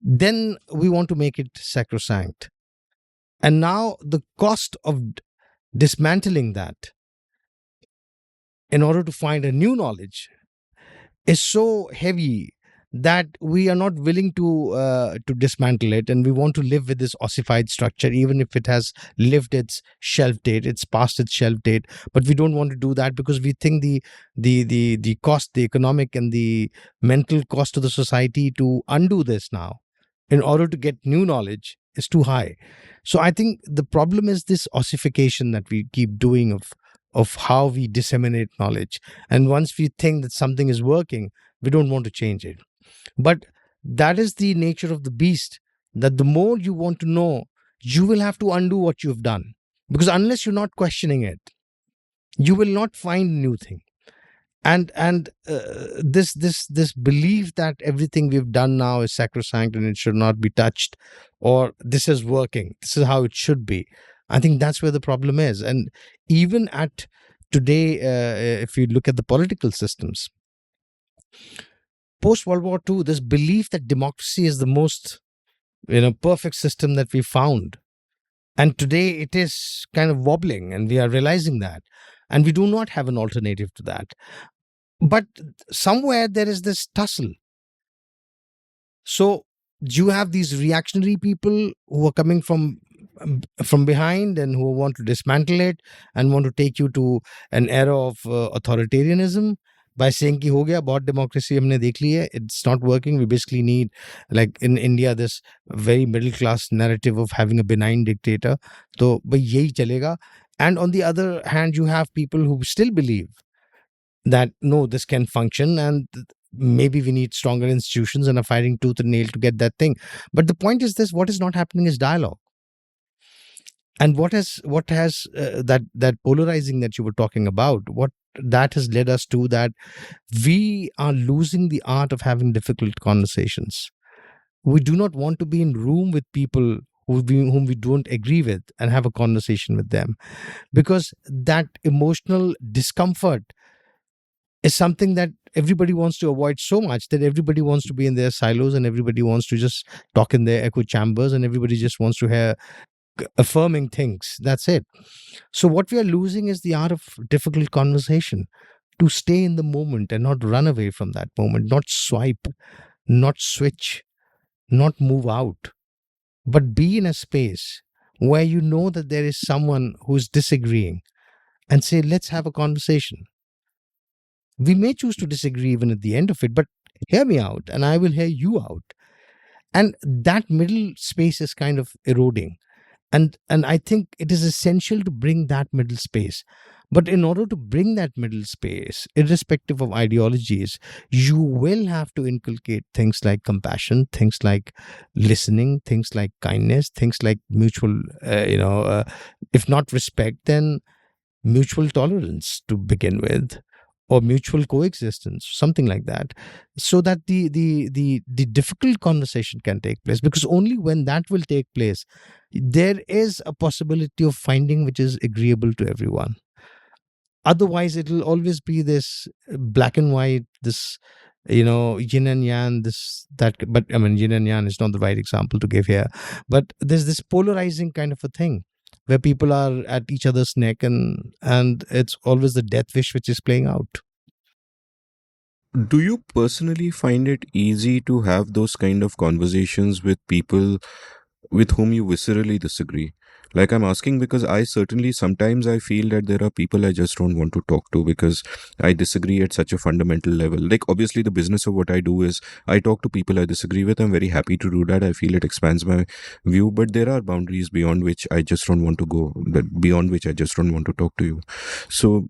then we want to make it sacrosanct. And now the cost of dismantling that in order to find a new knowledge is so heavy that we are not willing to dismantle it, and we want to live with this ossified structure, even if it has lived its shelf date, it's past its shelf date. But we don't want to do that because we think the cost, the economic and the mental cost to the society to undo this now, in order to get new knowledge, is too high. So I think the problem is this ossification that we keep doing of how we disseminate knowledge. And once we think that something is working, we don't want to change it. But that is the nature of the beast, that the more you want to know, you will have to undo what you've done. Because unless you're not questioning it, you will not find a new thing. And this belief that everything we've done now is sacrosanct and it should not be touched, or this is working, this is how it should be, I think that's where the problem is. And even at today, if you look at the political systems, post World War II, this belief that democracy is the most perfect system that we found. And today it is kind of wobbling, and we are realizing that. And we do not have an alternative to that. But somewhere there is this tussle. So you have these reactionary people who are coming from behind and who want to dismantle it and want to take you to an era of authoritarianism by saying ki ho gaya bahut democracy humne dekh li hai, it's not working. We basically need, like in India, this very middle class narrative of having a benign dictator. So bhai yahi chalega. And on the other hand, you have people who still believe that no, this can function, and maybe we need stronger institutions and are fighting tooth and nail to get that thing. But the point is this: what is not happening is dialogue. And what has that polarizing that you were talking about, what that has led us to, that we are losing the art of having difficult conversations. We do not want to be in room with people whom we don't agree with and have a conversation with them, because that emotional discomfort is something that everybody wants to avoid so much, that everybody wants to be in their silos and everybody wants to just talk in their echo chambers and everybody just wants to hear affirming things. That's it. So what we are losing is the art of difficult conversation, to stay in the moment and not run away from that moment, not swipe, not switch, not move out, but be in a space where you know that there is someone who's disagreeing and say, let's have a conversation. We may choose to disagree even at the end of it, but hear me out and I will hear you out. And that middle space is kind of eroding. And I think it is essential to bring that middle space. But in order to bring that middle space, irrespective of ideologies, you will have to inculcate things like compassion, things like listening, things like kindness, things like mutual, if not respect, then mutual tolerance to begin with, or mutual coexistence, something like that, so that the difficult conversation can take place. Because only when that will take place, there is a possibility of finding which is agreeable to everyone. Otherwise, it will always be this black and white, this yin and yang, this that. But I mean, yin and yang is not the right example to give here. But there's this polarizing kind of a thing where people are at each other's neck, and it's always the death wish which is playing out. Do you personally find it easy to have those kind of conversations with people with whom you viscerally disagree? Like, I'm asking because I certainly sometimes I feel that there are people I just don't want to talk to because I disagree at such a fundamental level. Like, obviously the business of what I do is I talk to people I disagree with. I'm very happy to do that. I feel it expands my view, but there are boundaries beyond which I just don't want to go, beyond which I just don't want to talk to you. So,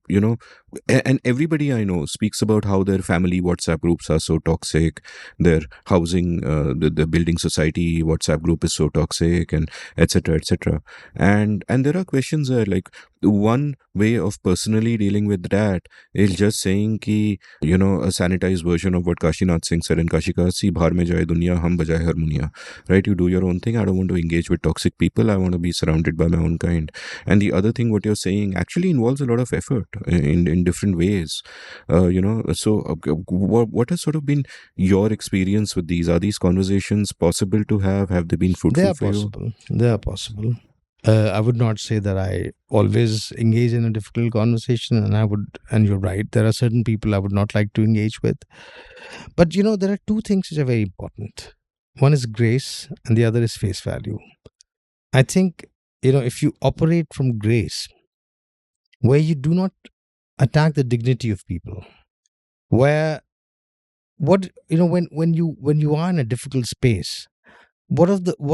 and everybody I know speaks about how their family WhatsApp groups are so toxic, their housing, the building society WhatsApp group is so toxic, and etc., etc. And there are questions like, one way of personally dealing with that is just saying ki, a sanitized version of what Kashinath Singh said in Kashikasi, bhar mein jaye duniya, hum bajaye harmonia. Right? You do your own thing. I don't want to engage with toxic people. I want to be surrounded by my own kind. And the other thing, what you're saying actually involves a lot of effort in different ways. So what has sort of been your experience with these? Are these conversations possible to have? Have they been fruitful They are for possible. They are possible. I would not say that I always engage in a difficult conversation, and you're right, there are certain people I would not like to engage with. But there are two things which are very important. One is grace, and the other is face value. I think, if you operate from grace, where you do not attack the dignity of people, where when you are in a difficult space, what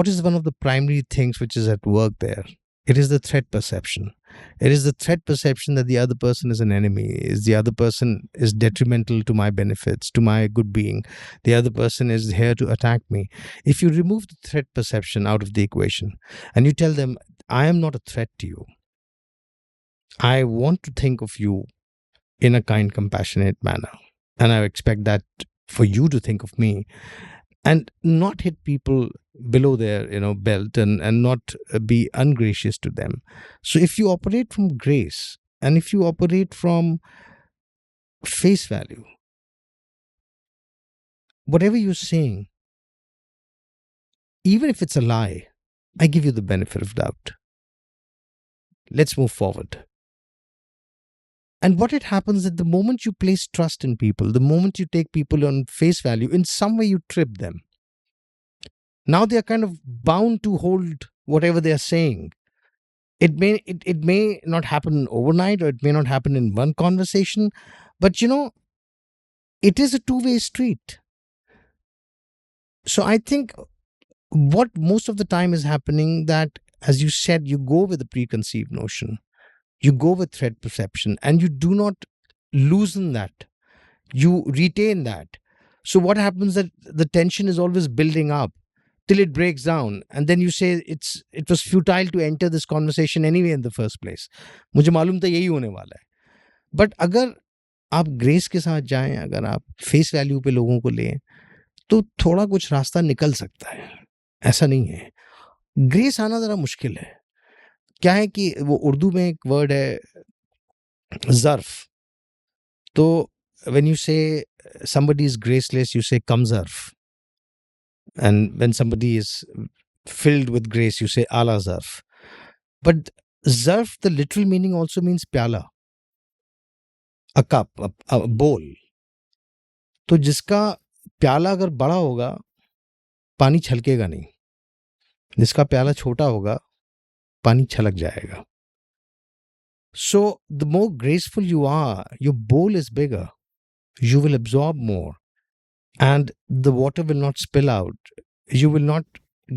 is one of the primary things which is at work there? It is the threat perception. It is the threat perception that the other person is an enemy, is the other person is detrimental to my benefits, to my good being. The other person is here to attack me. If you remove the threat perception out of the equation and you tell them, I am not a threat to you, I want to think of you in a kind, compassionate manner, and I expect that for you to think of me, and not hit people below their belt, and not be ungracious to them. So if you operate from grace, And if you operate from face value, whatever you're saying, even if it's a lie, I give you the benefit of doubt. Let's move forward. And what it happens at the moment you place trust in people, the moment you take people on face value, in some way you trip them. Now they are kind of bound to hold whatever they are saying. It may not happen overnight, or it may not happen in one conversation, but it is a two-way street. So I think what most of the time is happening, that, as you said, you go with a preconceived notion, you go with threat perception, and you do not loosen that, you retain that. So what happens, that the tension is always building up till it breaks down, and then you say it was futile to enter this conversation anyway in the first place. मुझे मालूम था यही होने वाला है. But अगर आप grace के साथ जाएं, अगर आप फेस वैल्यू पे लोगों को लें, तो थोड़ा कुछ रास्ता निकल सकता है. ऐसा नहीं है. ग्रेस आना जरा मुश्किल है. क्या है कि वो उर्दू में एक वर्ड है ज़र्फ. तो when you say somebody is graceless, you say kam zarf. And when somebody is filled with grace, you say ala zarf. But zarf, the literal meaning also means pyala, a cup, a bowl. तो जिसका प्याला अगर बड़ा होगा, पानी छलकेगा नहीं. जिसका प्याला छोटा होगा, पानी छलक जाएगा. So the more graceful you are, your bowl is bigger. You will absorb more, and the water will not spill out. You will not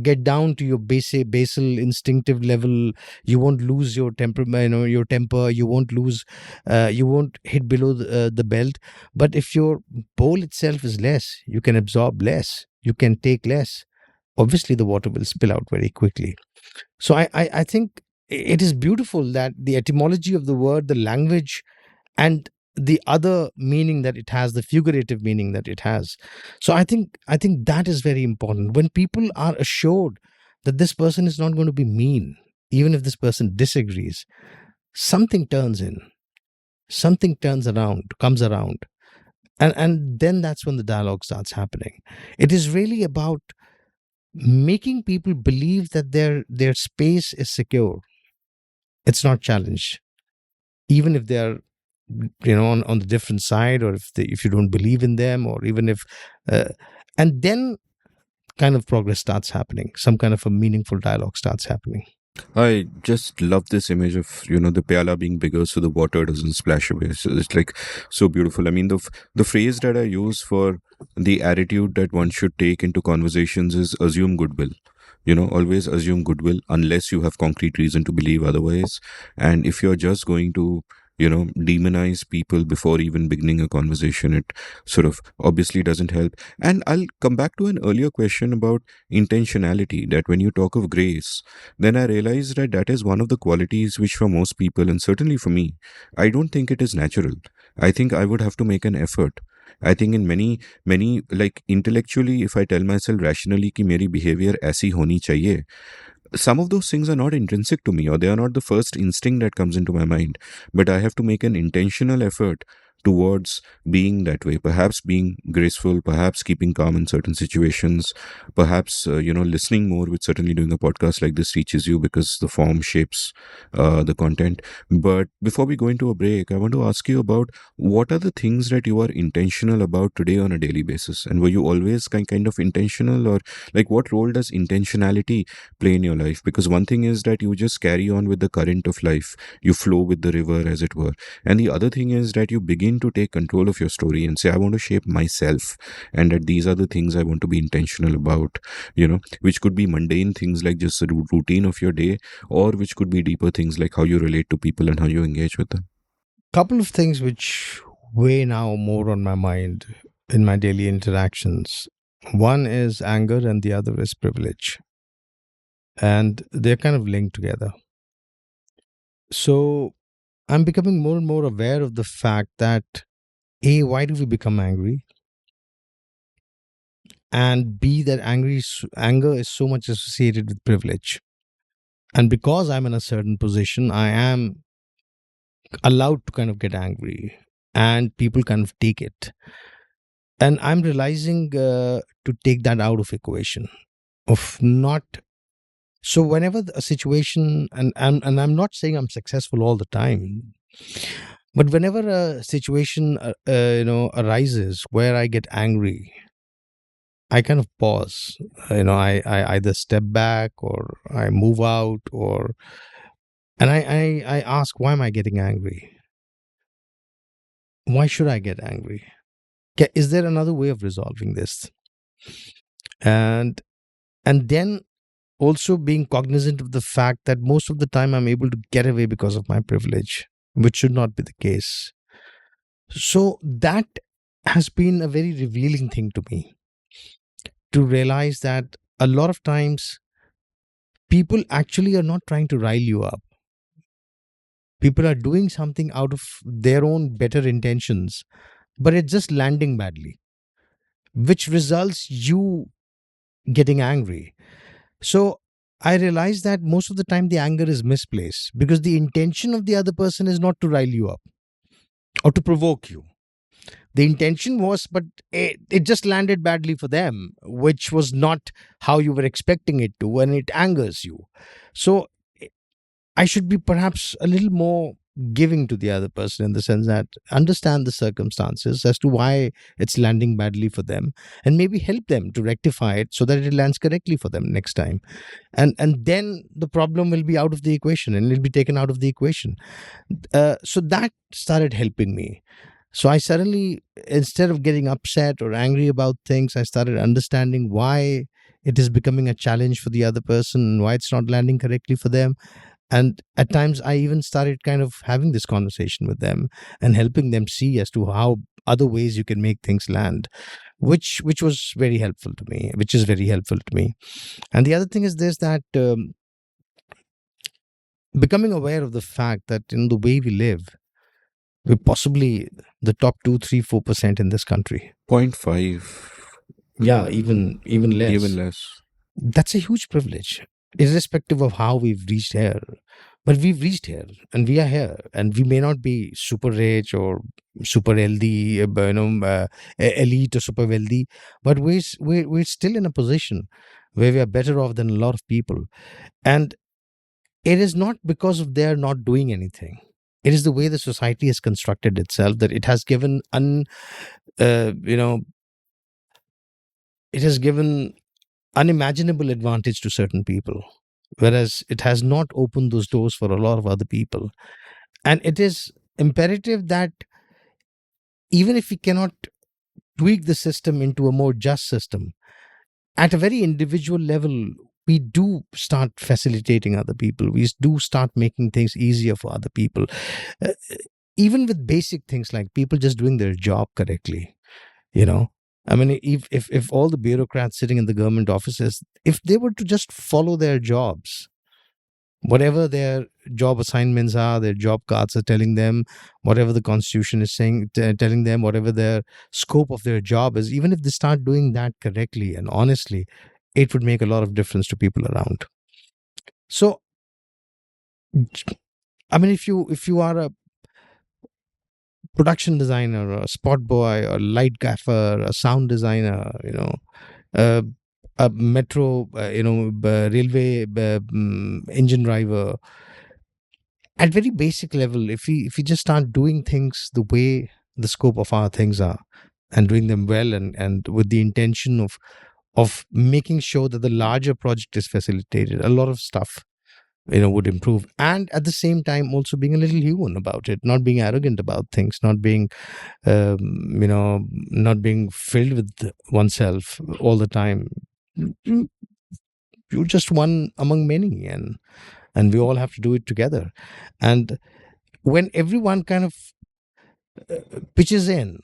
get down to your basal instinctive level. You won't lose your temperament, your temper. You won't lose. You won't hit below the belt. But if your bowl itself is less, you can absorb less. You can take less. Obviously, the water will spill out very quickly. So I think it is beautiful that the etymology of the word, the language, and the other meaning that it has, the figurative meaning that it has. So I think that is very important. When people are assured that this person is not going to be mean, even if this person disagrees, something turns in, something turns around, comes around, and then that's when the dialogue starts happening. It is really about making people believe that their space is secure. It's not challenged, even if they are on the different side, or if you don't believe in them, or even if and then kind of progress starts happening, some kind of a meaningful dialogue starts happening. I just love this image of the pyala being bigger so the water doesn't splash away. So it's like so beautiful. I mean, the phrase that I use for the attitude that one should take into conversations is assume goodwill. Always assume goodwill unless you have concrete reason to believe otherwise. And if you're just going to demonize people before even beginning a conversation, it sort of obviously doesn't help. And I'll come back to an earlier question about intentionality, that when you talk of grace, then I realize that that is one of the qualities which for most people, and certainly for me, I don't think it is natural. I think I would have to make an effort. I think in many, like intellectually, if I tell myself rationally कि मेरी behavior ऐसी होनी चाहिए, some of those things are not intrinsic to me, or they are not the first instinct that comes into my mind, but I have to make an intentional effort towards being that way, perhaps being graceful, perhaps keeping calm in certain situations, perhaps listening more, which certainly doing a podcast like this teaches you, because the form shapes the content. But before we go into a break, I want to ask you about what are the things that you are intentional about today on a daily basis, and were you always kind of intentional, or like what role does intentionality play in your life? Because one thing is that you just carry on with the current of life, you flow with the river, as it were, and the other thing is that you begin to take control of your story and say, I want to shape myself, and that these are the things I want to be intentional about, which could be mundane things like just the routine of your day, or which could be deeper things like how you relate to people and how you engage with them. Couple of things which weigh now more on my mind in my daily interactions. One is anger and the other is privilege, and they're kind of linked together. So I'm becoming more and more aware of the fact that A, why do we become angry? And B, that anger is so much associated with privilege. And because I'm in a certain position, I am allowed to kind of get angry, and people kind of take it. And I'm realizing to take that out of equation, of not. So whenever a situation, and I'm not saying I'm successful all the time, but whenever a situation arises where I get angry, I kind of pause. I either step back or I move out, or and I ask, why am I getting angry? Why should I get angry? Is there another way of resolving this? And then also being cognizant of the fact that most of the time I'm able to get away because of my privilege, which should not be the case. So that has been a very revealing thing to me, to realize that a lot of times people actually are not trying to rile you up. People are doing something out of their own better intentions, but it's just landing badly, which results you getting angry. So I realize that most of the time the anger is misplaced, because the intention of the other person is not to rile you up or to provoke you. The intention was, but it just landed badly for them, which was not how you were expecting it to, and it angers you. So I should be perhaps a little more giving to the other person, in the sense that understand the circumstances as to why it's landing badly for them, and maybe help them to rectify it so that it lands correctly for them next time. And then the problem will be out of the equation, and it'll be taken out of the equation. So that started helping me. So I suddenly, instead of getting upset or angry about things, I started understanding why it is becoming a challenge for the other person and why it's not landing correctly for them. And at times I even started kind of having this conversation with them and helping them see as to how other ways you can make things land, which was very helpful to me, which is very helpful to me. And the other thing is this, that becoming aware of the fact that in the way we live, we're possibly the top 2, 3, 4% in this country. 0.5, Yeah, even less. even less. That's a huge privilege, irrespective of how we've reached here. But we've reached here, and we are here, and we may not be super rich or super healthy, elite or super wealthy, but we're still in a position where we are better off than a lot of people. And it is not because of their not doing anything. It is the way the society has constructed itself, that it has given it has given unimaginable advantage to certain people, whereas it has not opened those doors for a lot of other people. And it is imperative that even if we cannot tweak the system into a more just system, at a very individual level, we do start facilitating other people. We do start making things easier for other people. Uh, Even with basic things like people just doing their job correctly, I mean, if all the bureaucrats sitting in the government offices, if they were to just follow their jobs, whatever their job assignments are, their job cards are telling them, whatever the constitution is saying, telling them, whatever their scope of their job is, even if they start doing that correctly and honestly, it would make a lot of difference to people around. So, I mean, if you are a production designer, or a spot boy, or light gaffer, a sound designer, uh, a metro, railway engine driver, at very basic level, if we just start doing things the way the scope of our things are, and doing them well, and with the intention of making sure that the larger project is facilitated, a lot of stuff would improve. And at the same time also being a little human about it, not being arrogant about things, not being not being filled with oneself all the time. You're just one among many, and we all have to do it together. And when everyone kind of pitches in,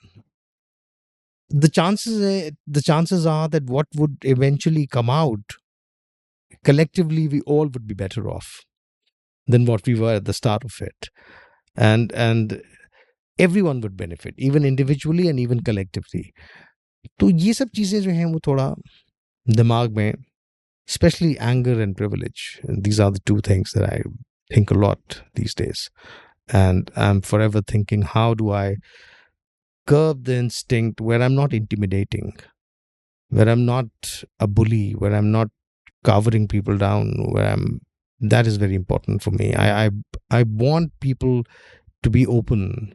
the chances are that what would eventually come out, collectively we all would be better off than what we were at the start of it. And everyone would benefit, even individually and even collectively. तो ये सब चीजें जो हैं वो थोड़ा दिमाग में, especially anger and privilege, these are the two things that I think a lot these days. And I'm forever thinking, how do I curb the instinct where I'm not intimidating, where I'm not a bully, where I'm not covering people down, where I'm that is very important for me. I want people to be open,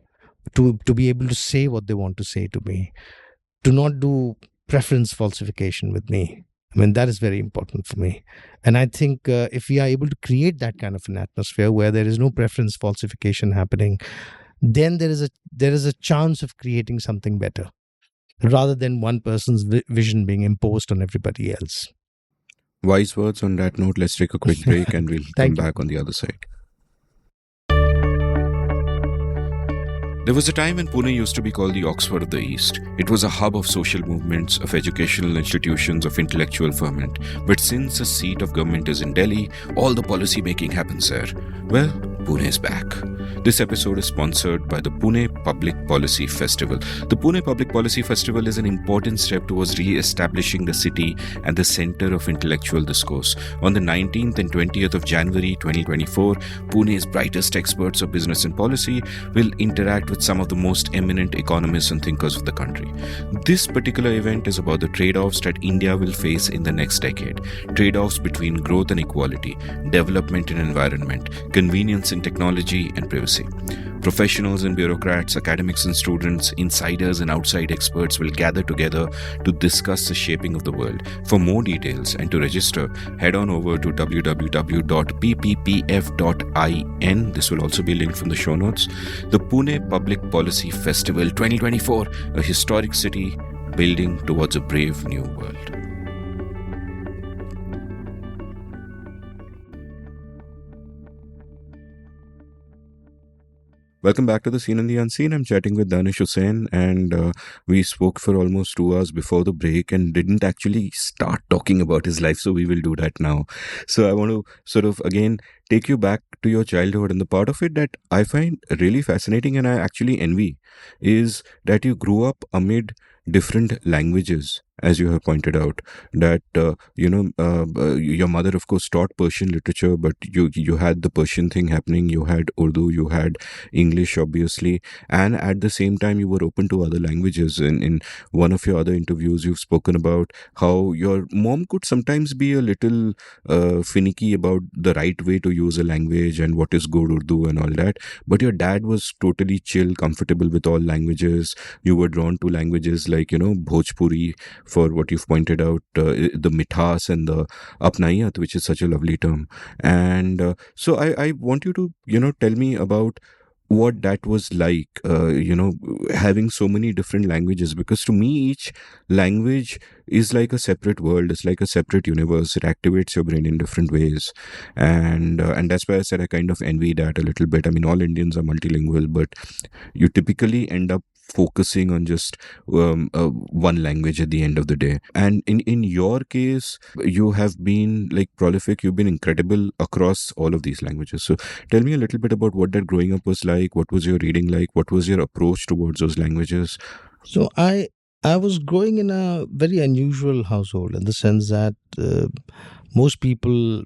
to be able to say what they want to say to me, to not do preference falsification with me. I mean, that is very important for me. And I think if we are able to create that kind of an atmosphere where there is no preference falsification happening, then there is a chance of creating something better rather than one person's vision being imposed on everybody else. Wise words on that note. Let's take a quick break and we'll come Thank you. back on the other side. There was a time when Pune used to be called the Oxford of the East. It was a hub of social movements, of educational institutions, of intellectual ferment. But since the seat of government is in Delhi, all the policy making happens there. Well, Pune is back. This episode is sponsored by the Pune Public Policy Festival. The Pune Public Policy Festival is an important step towards re-establishing the city and the center of intellectual discourse. On the 19th and 20th of January 2024, Pune's brightest experts of business and policy will interact with some of the most eminent economists and thinkers of the country. This particular event is about the trade-offs that India will face in the next decade. Trade-offs between growth and equality, development and environment, convenience and technology and privacy. Professionals and bureaucrats, academics and students, insiders and outside experts will gather together to discuss the shaping of the world. For more details and to register, head on over to www.pppf.in. This will also be linked from the show notes. The Pune Public Policy Festival 2024, a historic city building towards a brave new world. Welcome back to The Seen and the Unseen. I'm chatting with Danish Husain, and we spoke for almost 2 hours before the break and didn't actually start talking about his life, so we will do that now. So I want to sort of, again, take you back to your childhood, and the part of it that I find really fascinating and I actually envy is that you grew up amid different languages, as you have pointed out, that your mother of course taught Persian literature, but you had the Persian thing happening, you had Urdu, you had English obviously, and at the same time you were open to other languages. In one of your other interviews you've spoken about how your mom could sometimes be a little finicky about the right way to use a language and what is good Urdu and all that, but your dad was totally chill, comfortable with all languages. You were drawn to languages like Bhojpuri, for what you've pointed out, the mithas and the apnaiyat, which is such a lovely term. And so I want you to tell me about what that was like, having so many different languages, because to me each language is like a separate world. It's like a separate universe. It activates your brain in different ways, and that's why I said I kind of envy that a little bit. I mean, all Indians are multilingual, but you typically end up focusing on just one language at the end of the day. And in your case, you have been like prolific. You've been incredible across all of these languages. So tell me a little bit about what that growing up was like. What was your reading like? What was your approach towards those languages? So I was growing in a very unusual household in the sense that most people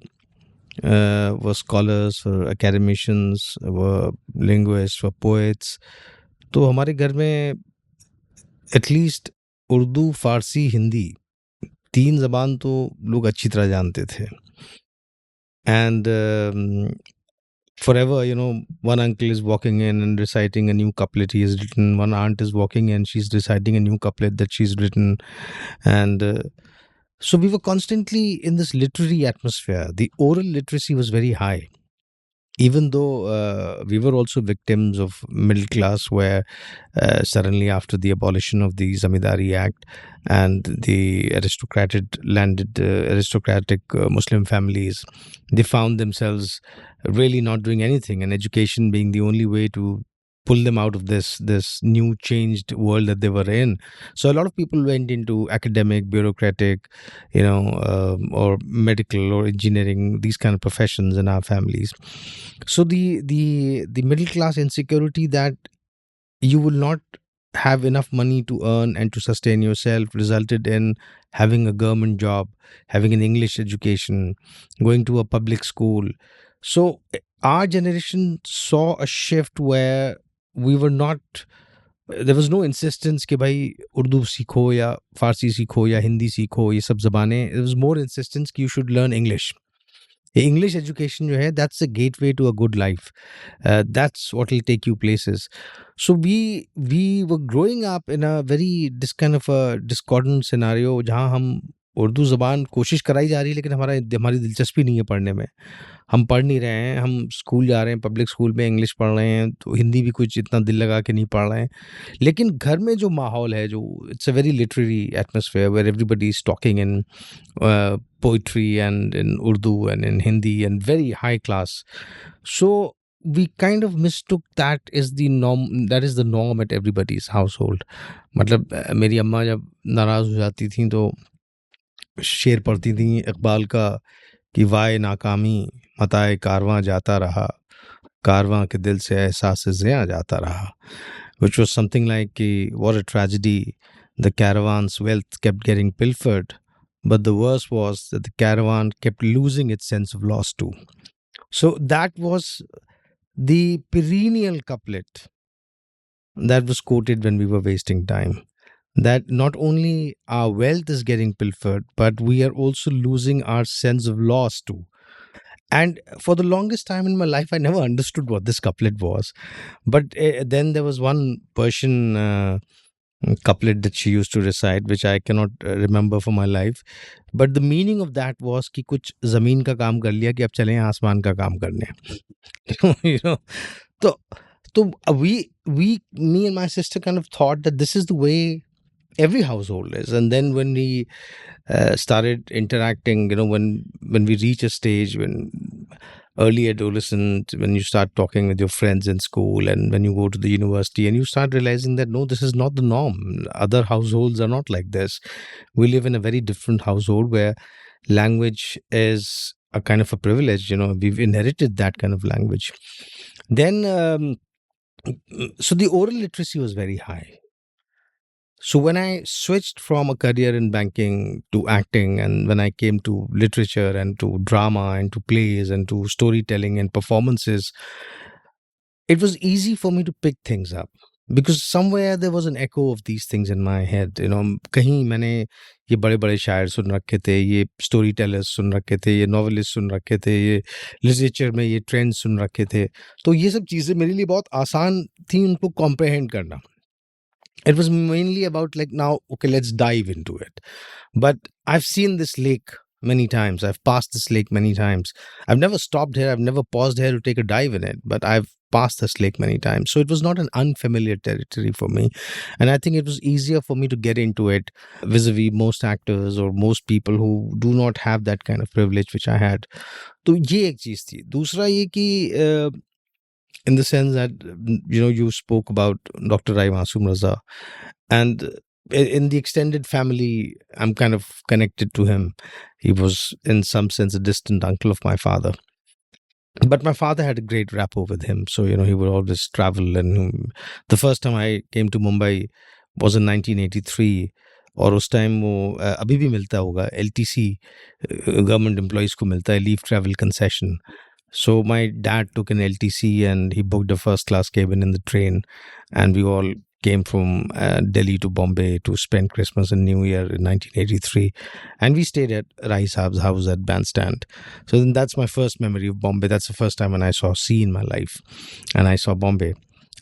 were scholars, were academicians, were linguists, were poets. तो हमारे घर में at least Urdu, फारसी, हिंदी 3 ज़बान तो लोग अच्छी तरह जानते थे. And forever, one uncle is walking in and reciting a new couplet he has written. One aunt is walking in, she's reciting a new couplet that she's written. And so we were constantly in this literary atmosphere. The oral literacy was very high. Even though we were also victims of middle class, where suddenly after the abolition of the Zamindari Act and the aristocratic Muslim families, they found themselves really not doing anything, and education being the only way to pull them out of this new changed world that they were in. So a lot of people went into academic, bureaucratic, or medical or engineering, these kind of professions in our families. So the middle class insecurity that you will not have enough money to earn and to sustain yourself resulted in having a government job, having an English education, going to a public school. So our generation saw a shift where we were not, there was no insistence कि भाई उर्दू सीखो या फारसी सीखो या हिंदी सीखो ये सब ज़बानें. There was more insistence कि you should learn English. English education जो है, that's a gateway to a good life. That's what will take you places. So we were growing up in a very this kind of a discordant scenario जहाँ हम उर्दू ज़बान कोशिश कराई जा रही है लेकिन हमारी दिलचस्पी नहीं है पढ़ने में. हम पढ़ नहीं रहे हैं, हम स्कूल जा रहे हैं, पब्लिक स्कूल में इंग्लिश पढ़ रहे हैं, तो हिंदी भी कुछ इतना दिल लगा के नहीं पढ़ रहे हैं. लेकिन घर में जो माहौल है, जो it's a very literary atmosphere where everybody is talking in poetry and in Urdu and in Hindi and very high class. So we kind of mistook that is the norm. That is the norm at everybody's household. मतलब मेरी अम्मा जब नाराज हो जाती थी तो शेर पढ़ती थी इकबाल का कि वाय नाकामी मताए कारवां जाता रहा, कारवां के दिल से एहसास ज़िया जाता रहा, which was something like what a tragedy. The caravan's wealth kept getting pilfered, but the worst was that the caravan kept losing its sense of loss too. So that was the perennial couplet that was quoted when we were wasting time. That not only our wealth is getting pilfered, but we are also losing our sense of loss too. And for the longest time in my life, I never understood what this couplet was. But then there was one Persian couplet that she used to recite, which I cannot remember for my life. But the meaning of that was कि कुछ जमीन का काम कर लिया कि अब चलें आसमान का काम करने. You know, so me and my sister kind of thought that this is the way every household is. And then when we started interacting, when we reach a stage when early adolescent, when you start talking with your friends in school and when you go to the university and you start realizing that no, this is not the norm. Other households are not like this. We live in a very different household where language is a kind of a privilege. We've inherited that kind of language. Then so the oral literacy was very high. So when I switched from a career in banking to acting, and when I came to literature and to drama and to plays and to storytelling and performances, it was easy for me to pick things up because somewhere there was an echo of these things in my head. कहीं मैंने ये बड़े-बड़े शायर सुन रखे थे, ये story tellers सुन रखे थे, ये नॉवेलिस्ट सुन रखे थे, ये लिटरेचर में ये ट्रेंड्स सुन रखे थे. तो ये सब चीज़ें मेरे लिए बहुत आसान थी उनको कॉम्प्रहेंड करना. It was mainly about like, now, okay, let's dive into it. But I've seen this lake many times. I've passed this lake many times. I've never stopped here. I've never paused here to take a dive in it, but I've passed this lake many times. So it was not an unfamiliar territory for me. And I think it was easier for me to get into it vis-a-vis most actors or most people who do not have that kind of privilege which I had. तो ये एक चीज थी. दूसरा ये कि in the sense that you spoke about Dr. Rai Masum Raza, and in the extended family I'm kind of connected to him. He was in some sense a distant uncle of my father, but my father had a great rapport with him, so he would always travel. And the first time I came to Mumbai was in 1983. और उस time वो अभी भी मिलता होगा, LTC government employees को मिलता है, leave travel concession. So my dad took an LTC and he booked a first class cabin in the train, and we all came from Delhi to Bombay to spend Christmas and New Year in 1983, and we stayed at Rai Saab's house at Bandstand. So then that's my first memory of Bombay. That's the first time when I saw sea in my life, and I saw Bombay.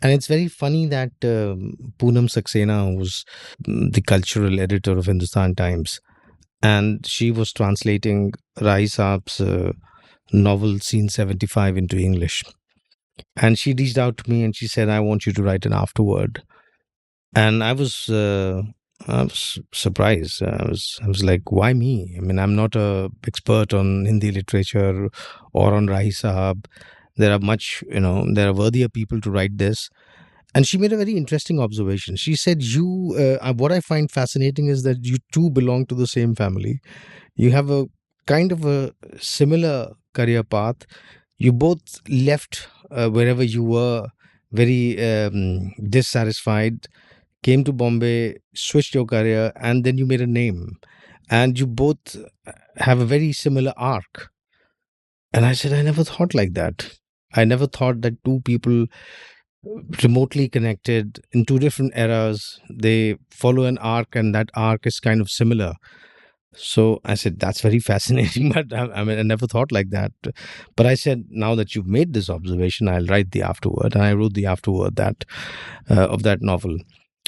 And it's very funny that Poonam Saxena was the cultural editor of Hindustan Times, and she was translating Rai Saab's novel Scene 75 into English. And she reached out to me and she said, I want you to write an afterword. And I was surprised. I was like, why me? I mean, I'm not a expert on Hindi literature or on Rahi Sahab. There are worthier people to write this. And she made a very interesting observation. She said, what I find fascinating is that you two belong to the same family. You have a kind of a similar career path. You both left wherever you were very dissatisfied, came to Bombay, switched your career, and then you made a name. And you both have a very similar arc. And I said, I never thought like that. I never thought that two people remotely connected in two different eras, they follow an arc, and that arc is kind of similar. So I said, that's very fascinating, but I mean, I never thought like that. But I said, now that you've made this observation, I'll write the afterword. And I wrote the afterword that of that novel.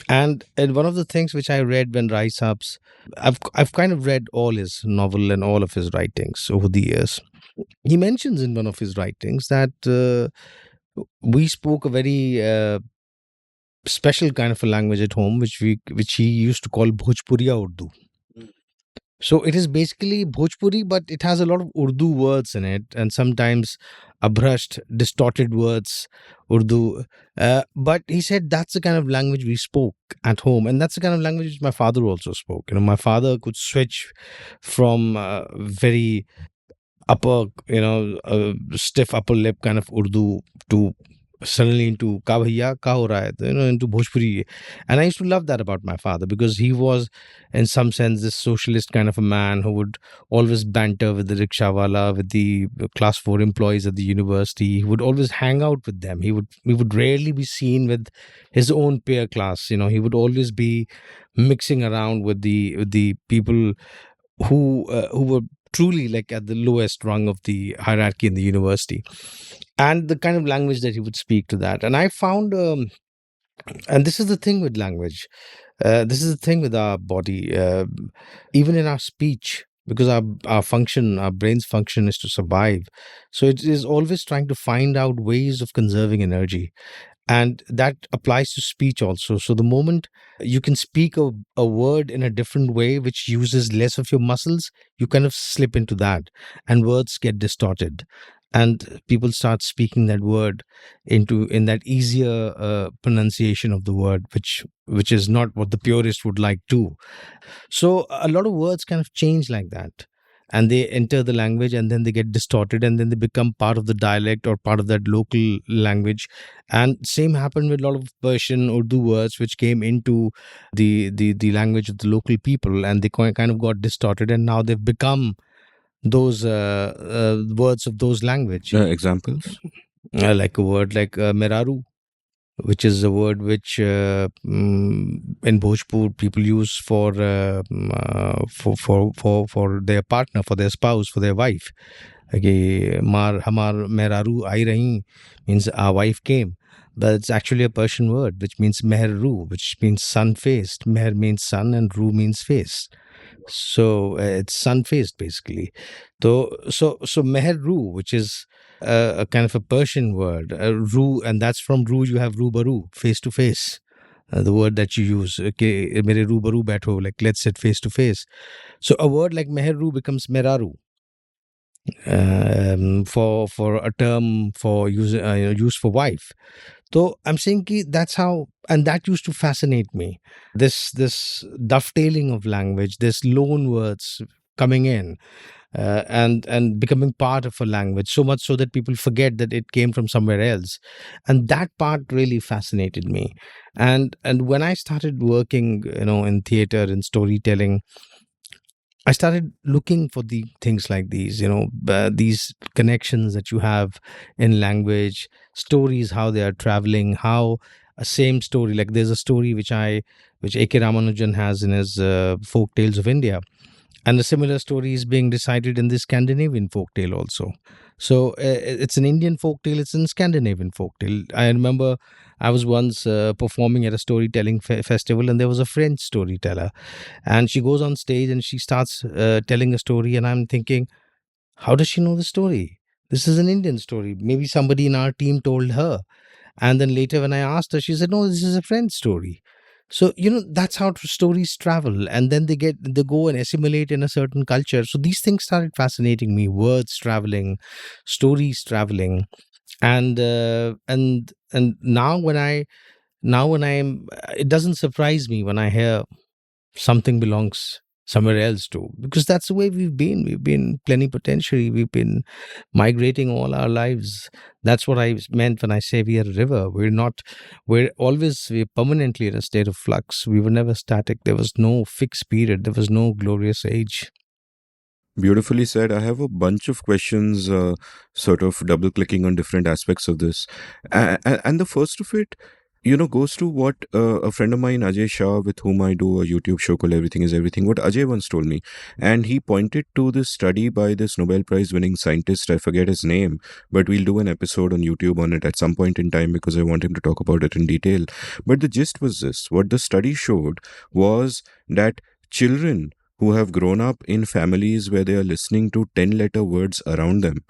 And one of the things which I read when Rise Ups, I've kind of read all his novel and all of his writings over the years. He mentions in one of his writings that we spoke a very special kind of a language at home, which he used to call Bhojpuriya Urdu. So it is basically Bhojpuri, but it has a lot of Urdu words in it, and sometimes abhrashed, distorted words, Urdu. But he said that's the kind of language we spoke at home, and that's the kind of language which my father also spoke. You know, my father could switch from very upper, stiff upper lip kind of Urdu to suddenly into ka bhaiya ka ho raha hai, into Bhojpuri. And I used to love that about my father, because he was in some sense this socialist kind of a man who would always banter with the rickshawala, with the class 4 employees at the university. He would always hang out with them. He would rarely be seen with his own peer class. He would always be mixing around with the people who were truly like at the lowest rung of the hierarchy in the university, and the kind of language that he would speak to that. And I found, and this is the thing with language, this is the thing with our body, even in our speech, because our brain's function is to survive. So it is always trying to find out ways of conserving energy, and that applies to speech also. So the moment you can speak a word in a different way which uses less of your muscles, you kind of slip into that, and words get distorted, and people start speaking that word in that easier pronunciation of the word, which is not what the purist would like to. So a lot of words kind of change like that, and they enter the language, and then they get distorted, and then they become part of the dialect or part of that local language. And same happened with a lot of Persian Urdu words which came into the language of the local people, and they kind of got distorted, and now they've become those words of those language. Examples? Like a word like meraru, which is a word which in Bhojpur people use for their partner, for their spouse, for their wife. Okay, hamar meraru aayi rahi means our wife came, but it's actually a Persian word which means meherru, which means sun faced. Meher means sun and ru means face. So it's sun faced basically. So meherru, which is a kind of a Persian word, ru, and that's from ru you have rubaru, face to face. The word that you use, okay, mere rubaru baitho, like let's sit face to face. So a word like meherru becomes meraru, for a term for use for wife. So I'm saying ki that's how, and that used to fascinate me. This dovetailing of language, this loan words coming in, and becoming part of a language, so much so that people forget that it came from somewhere else, and that part really fascinated me. And when I started working, in theater and storytelling, I started looking for the things like these, these connections that you have in language, stories, how they are traveling, how a same story, like there's a story which A.K. Ramanujan has in his Folk Tales of India, and a similar story is being recited in the Scandinavian folktale also. So it's an Indian folktale, it's a Scandinavian folktale. I remember I was once performing at a storytelling festival, and there was a French storyteller, and she goes on stage and she starts telling a story, and I'm thinking, how does she know the story? This is an Indian story. Maybe somebody in our team told her. And then later, when I asked her, she said, "No, this is a French story." So that's how stories travel, and then they go and assimilate in a certain culture. So these things started fascinating me: words traveling, stories traveling, and now when I'm, it doesn't surprise me when I hear something belongs somewhere else too, because that's the way we've been plenipotentiary, we've been migrating all our lives. That's what I meant when I say we are a river. We're permanently in a state of flux. We were never static. There was no fixed period. There was no glorious age. Beautifully said. I have a bunch of questions, sort of double clicking on different aspects of this. And the first of it, goes to what a friend of mine, Ajay Shah, with whom I do a YouTube show called Everything is Everything, what Ajay once told me. And he pointed to this study by this Nobel Prize winning scientist. I forget his name, but we'll do an episode on YouTube on it at some point in time because I want him to talk about it in detail. But the gist was this: what the study showed was that children who have grown up in families where they are listening to 10-letter words around them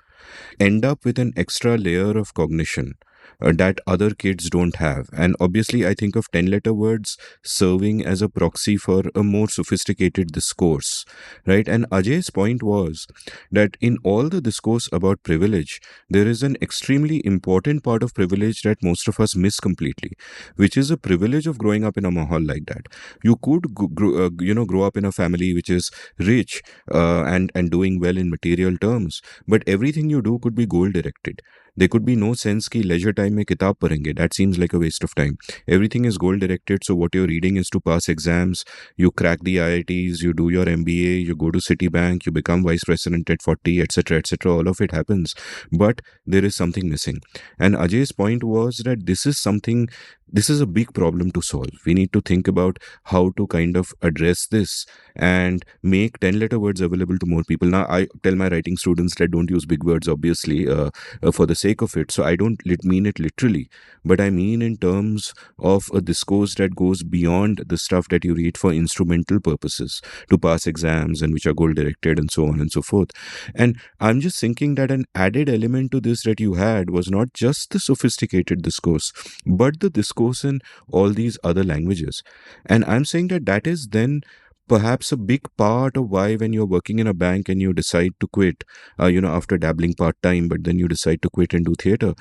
end up with an extra layer of cognition that other kids don't have. And obviously, I think of 10-letter words serving as a proxy for a more sophisticated discourse, right? And Ajay's point was that in all the discourse about privilege, there is an extremely important part of privilege that most of us miss completely, which is a privilege of growing up in a mahal like that. You could grow up in a family which is rich and doing well in material terms, but everything you do could be goal directed. There could be no sense ki leisure time mein kitab padhenge. That seems like a waste of time. Everything is goal directed. So what you're reading is to pass exams. You crack the IITs. You do your MBA. You go to Citibank. You become vice president at 40, etc., etc. All of it happens, but there is something missing. And Ajay's point was that this is something. This is a big problem to solve. We need to think about how to kind of address this and make 10-letter words available to more people. Now, I tell my writing students that don't use big words, obviously, for the sake of it. So I don't mean it literally, but I mean in terms of a discourse that goes beyond the stuff that you read for instrumental purposes to pass exams and which are goal directed and so on and so forth. And I'm just thinking that an added element to this that you had was not just the sophisticated discourse, but the discourse in all these other languages. And I'm saying that that is then perhaps a big part of why when you're working in a bank and you decide to quit, after dabbling part-time, but then you decide to quit and do theater,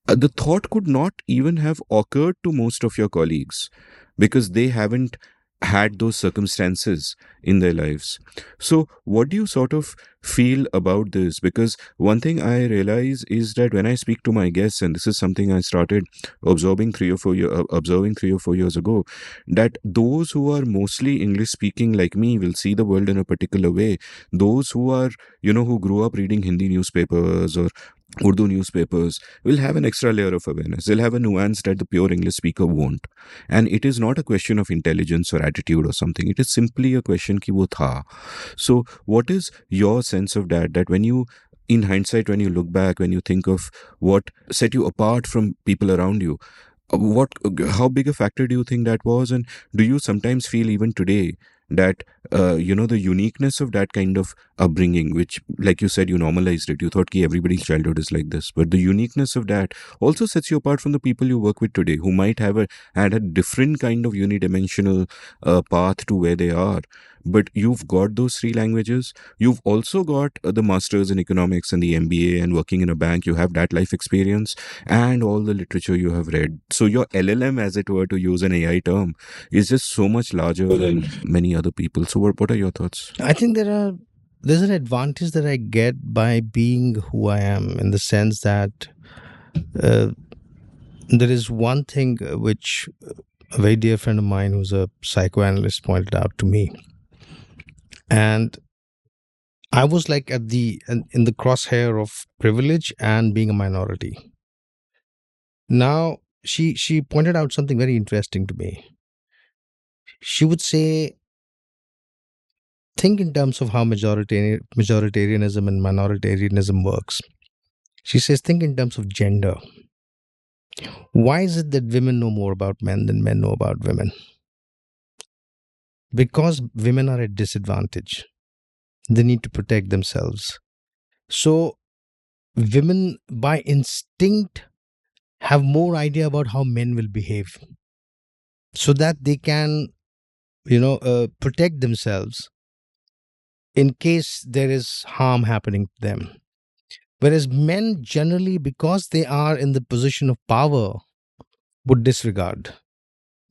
the thought could not even have occurred to most of your colleagues because they haven't had those circumstances in their lives. So what do you sort of feel about this? Because one thing I realize is that when I speak to my guests, and this is something I started observing 3 or 4 years ago, that those who are mostly English speaking like me will see the world in a particular way. Those who are, who grew up reading Hindi newspapers or Urdu newspapers will have an extra layer of awareness. They'll have a nuance that the pure English speaker won't. And it is not a question of intelligence or attitude or something. It is simply a question ki wo tha. So what is your sense of that? That when you, in hindsight, when you look back, when you think of what set you apart from people around you, how big a factor do you think that was? And do you sometimes feel even today that the uniqueness of that kind of upbringing, which, like you said, you normalized it, you thought ki everybody's childhood is like this, but the uniqueness of that also sets you apart from the people you work with today, who might have had a different kind of unidimensional path to where they are. But you've got those three languages. You've also got the masters in economics and the MBA, and working in a bank, you have that life experience and all the literature you have read. So your LLM, as it were, to use an AI term, is just so much larger than many other people. So what are your thoughts? I think there's an advantage that I get by being who I am, in the sense that there is one thing which a very dear friend of mine who's a psychoanalyst pointed out to me. And I was like in the crosshair of privilege and being a minority. Now, she pointed out something very interesting to me. She would say, think in terms of how majoritarianism and minoritarianism works. She says, think in terms of gender. Why is it that women know more about men than men know about women? Because women are at disadvantage. They need to protect themselves. So women by instinct have more idea about how men will behave, so that they can, protect themselves in case there is harm happening to them. Whereas men generally, because they are in the position of power, would disregard.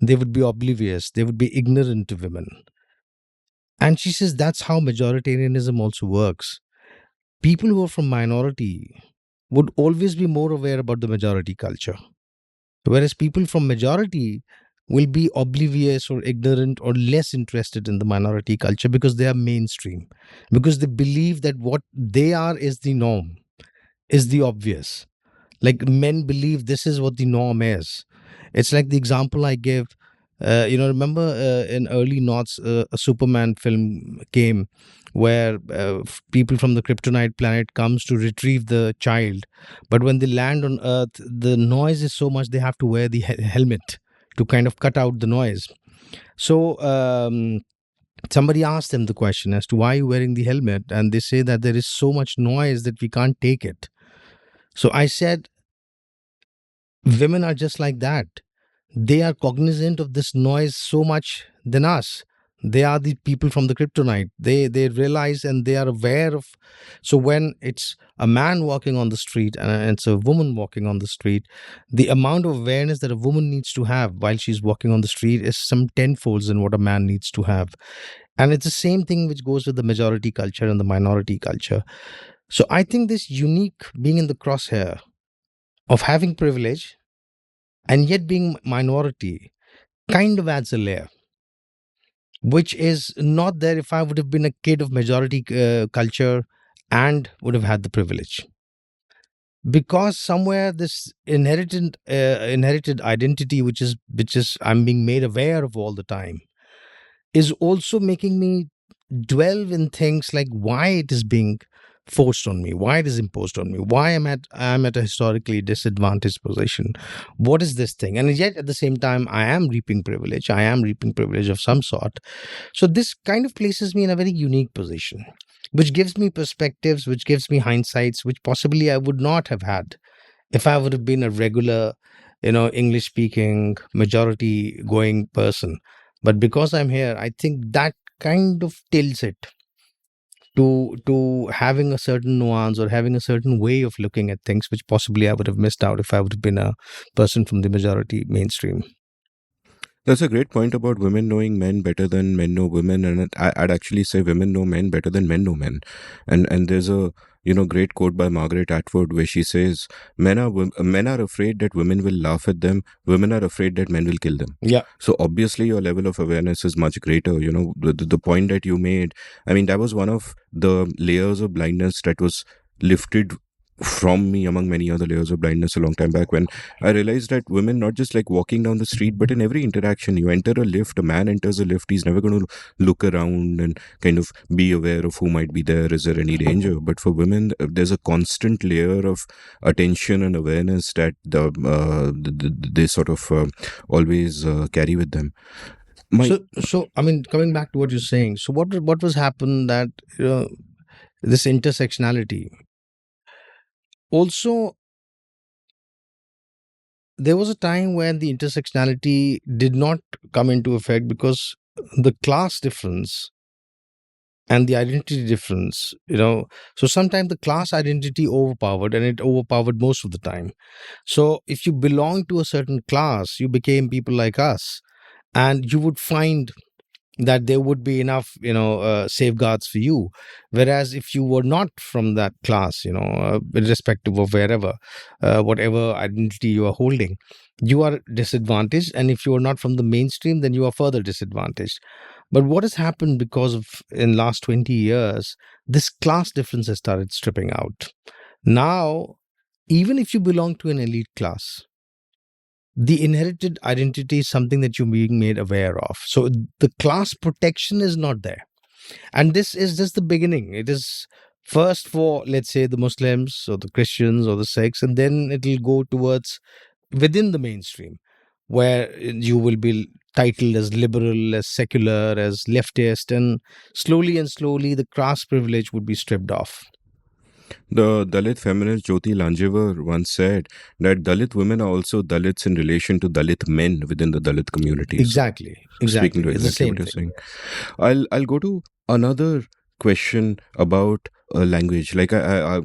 They would be oblivious. They would be ignorant to women. And she says that's how majoritarianism also works. People who are from minority would always be more aware about the majority culture. Whereas people from majority will be oblivious or ignorant or less interested in the minority culture because they are mainstream, because they believe that what they are is the norm, is the obvious. Like men believe this is what the norm is. It's like the example I give. Remember in early noughts, a Superman film came where people from the kryptonite planet comes to retrieve the child, but when they land on Earth, the noise is so much they have to wear the helmet to kind of cut out the noise. So somebody asked them the question as to why you're wearing the helmet, and they say that there is so much noise that we can't take it. So I said, women are just like that. They are cognizant of this noise so much than us. They are the people from the kryptonite. They realize and they are aware of. So when it's a man walking on the street and it's a woman walking on the street, the amount of awareness that a woman needs to have while she's walking on the street is some tenfolds than what a man needs to have. And it's the same thing which goes with the majority culture and the minority culture. So I think this unique being in the crosshair of having privilege and yet being minority kind of adds a layer which is not there if I would have been a kid of majority culture and would have had the privilege, because somewhere this inherited identity which is I'm being made aware of all the time is also making me dwell in things like why it is being forced on me, why it is imposed on me, why I'm at a historically disadvantaged position. What is this thing? And yet at the same time, I am reaping privilege. I am reaping privilege of some sort. So this kind of places me in a very unique position, which gives me perspectives, which gives me hindsights, which possibly I would not have had if I would have been a regular, English speaking, majority going person. But because I'm here, I think that kind of tilts it to having a certain nuance or having a certain way of looking at things, which possibly I would have missed out if I would have been a person from the majority mainstream. That's a great point about women knowing men better than men know women, and I'd actually say women know men better than men know men. And there's a great quote by Margaret Atwood where she says, men are afraid that women will laugh at them. Women are afraid that men will kill them." Yeah. So obviously your level of awareness is much greater. The point that you made. I mean, that was one of the layers of blindness that was lifted from me among many other layers of blindness a long time back, when I realized that women, not just like walking down the street, but in every interaction, you enter a lift, a man enters a lift, he's never going to look around and kind of be aware of who might be there. Is there any danger? But for women, there's a constant layer of attention and awareness that they sort of always carry with them. So I mean, coming back to what you're saying, so what was happened that this intersectionality also, there was a time when the intersectionality did not come into effect because the class difference and the identity difference, so sometimes the class identity overpowered, and it overpowered most of the time. So if you belong to a certain class, you became people like us, and you would find that there would be enough safeguards for you, whereas if you were not from that class, irrespective of whatever identity you are holding, you are disadvantaged, and if you are not from the mainstream, then you are further disadvantaged. But what has happened because of in last 20 years, this class difference has started stripping out. Now, even if you belong to an elite class, the inherited identity is something that you're being made aware of. So the class protection is not there. And this is just the beginning. It is first for, let's say, the Muslims or the Christians or the Sikhs, and then it will go towards within the mainstream, where you will be titled as liberal, as secular, as leftist, and slowly the class privilege would be stripped off. The Dalit feminist Jyoti Lanjewar once said that Dalit women are also Dalits in relation to Dalit men within the Dalit communities. Exactly. Speaking to It's the exactly same what you're thing. saying. I'll go to another question about language. Like I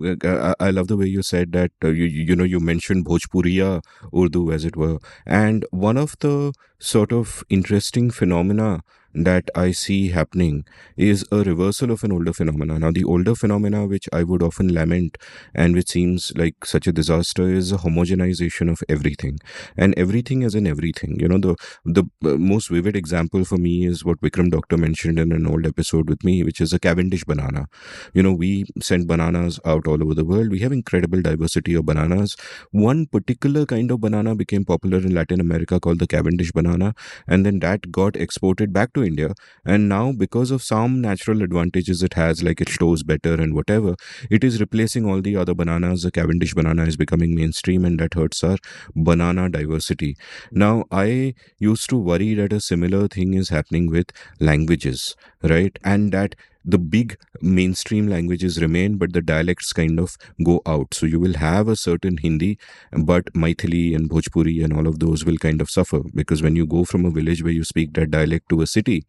love the way you said that you mentioned Bhojpuriya Urdu, as it were, and one of the sort of interesting phenomena that I see happening is a reversal of an older phenomena. Now, the older phenomena which I would often lament and which seems like such a disaster is a homogenization of everything, and everything is in everything. The most vivid example for me is what Vikram Doctor mentioned in an old episode with me, which is a Cavendish banana. We send bananas out all over the world. We have incredible diversity of bananas. One particular kind of banana became popular in Latin America called the Cavendish banana, and then that got exported back to India. And now, because of some natural advantages it has, like it stores better and whatever, it is replacing all the other bananas. The Cavendish banana is becoming mainstream, and that hurts our banana diversity. Now, I used to worry that a similar thing is happening with languages, right? And that the big mainstream languages remain, but the dialects kind of go out. So you will have a certain Hindi, but Maithili and Bhojpuri and all of those will kind of suffer, because when you go from a village where you speak that dialect to a city,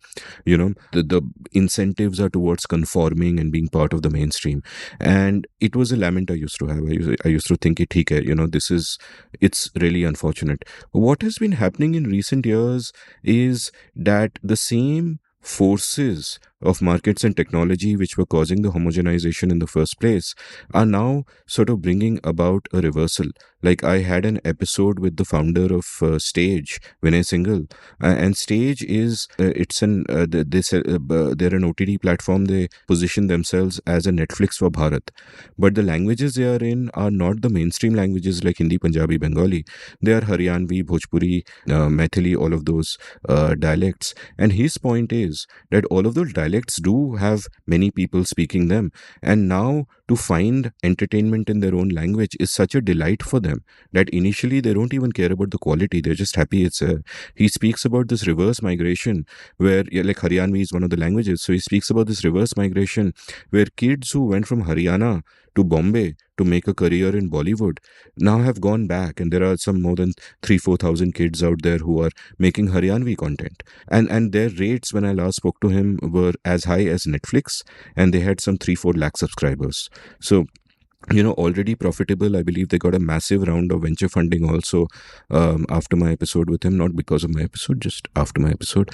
the incentives are towards conforming and being part of the mainstream. And it was a lament I used to have. I used to think, "Theek hai, it's really unfortunate." What has been happening in recent years is that the same forces of markets and technology which were causing the homogenization in the first place are now sort of bringing about a reversal. Like, I had an episode with the founder of Stage, Vinay Singhal, and Stage is they're an OTT platform. They position themselves as a Netflix for Bharat, but the languages they are in are not the mainstream languages like Hindi, Punjabi, Bengali. They are Haryanvi, Bhojpuri, Maithili, all of those dialects. And his point is that all of those dialects do have many people speaking them, and now to find entertainment in their own language is such a delight for them that initially they don't even care about the quality. They're just happy it's there. He speaks about this reverse migration where, yeah, like Haryanvi is one of the languages, so he speaks about this reverse migration where kids who went from Haryana to Bombay to make a career in Bollywood now have gone back, and there are some more than 3,000-4,000 kids out there who are making Haryanvi content, and their rates when I last spoke to him were as high as Netflix, and they had some 3-4 lakh subscribers. So already profitable. I believe they got a massive round of venture funding also after my episode with him, not because of my episode, just after my episode.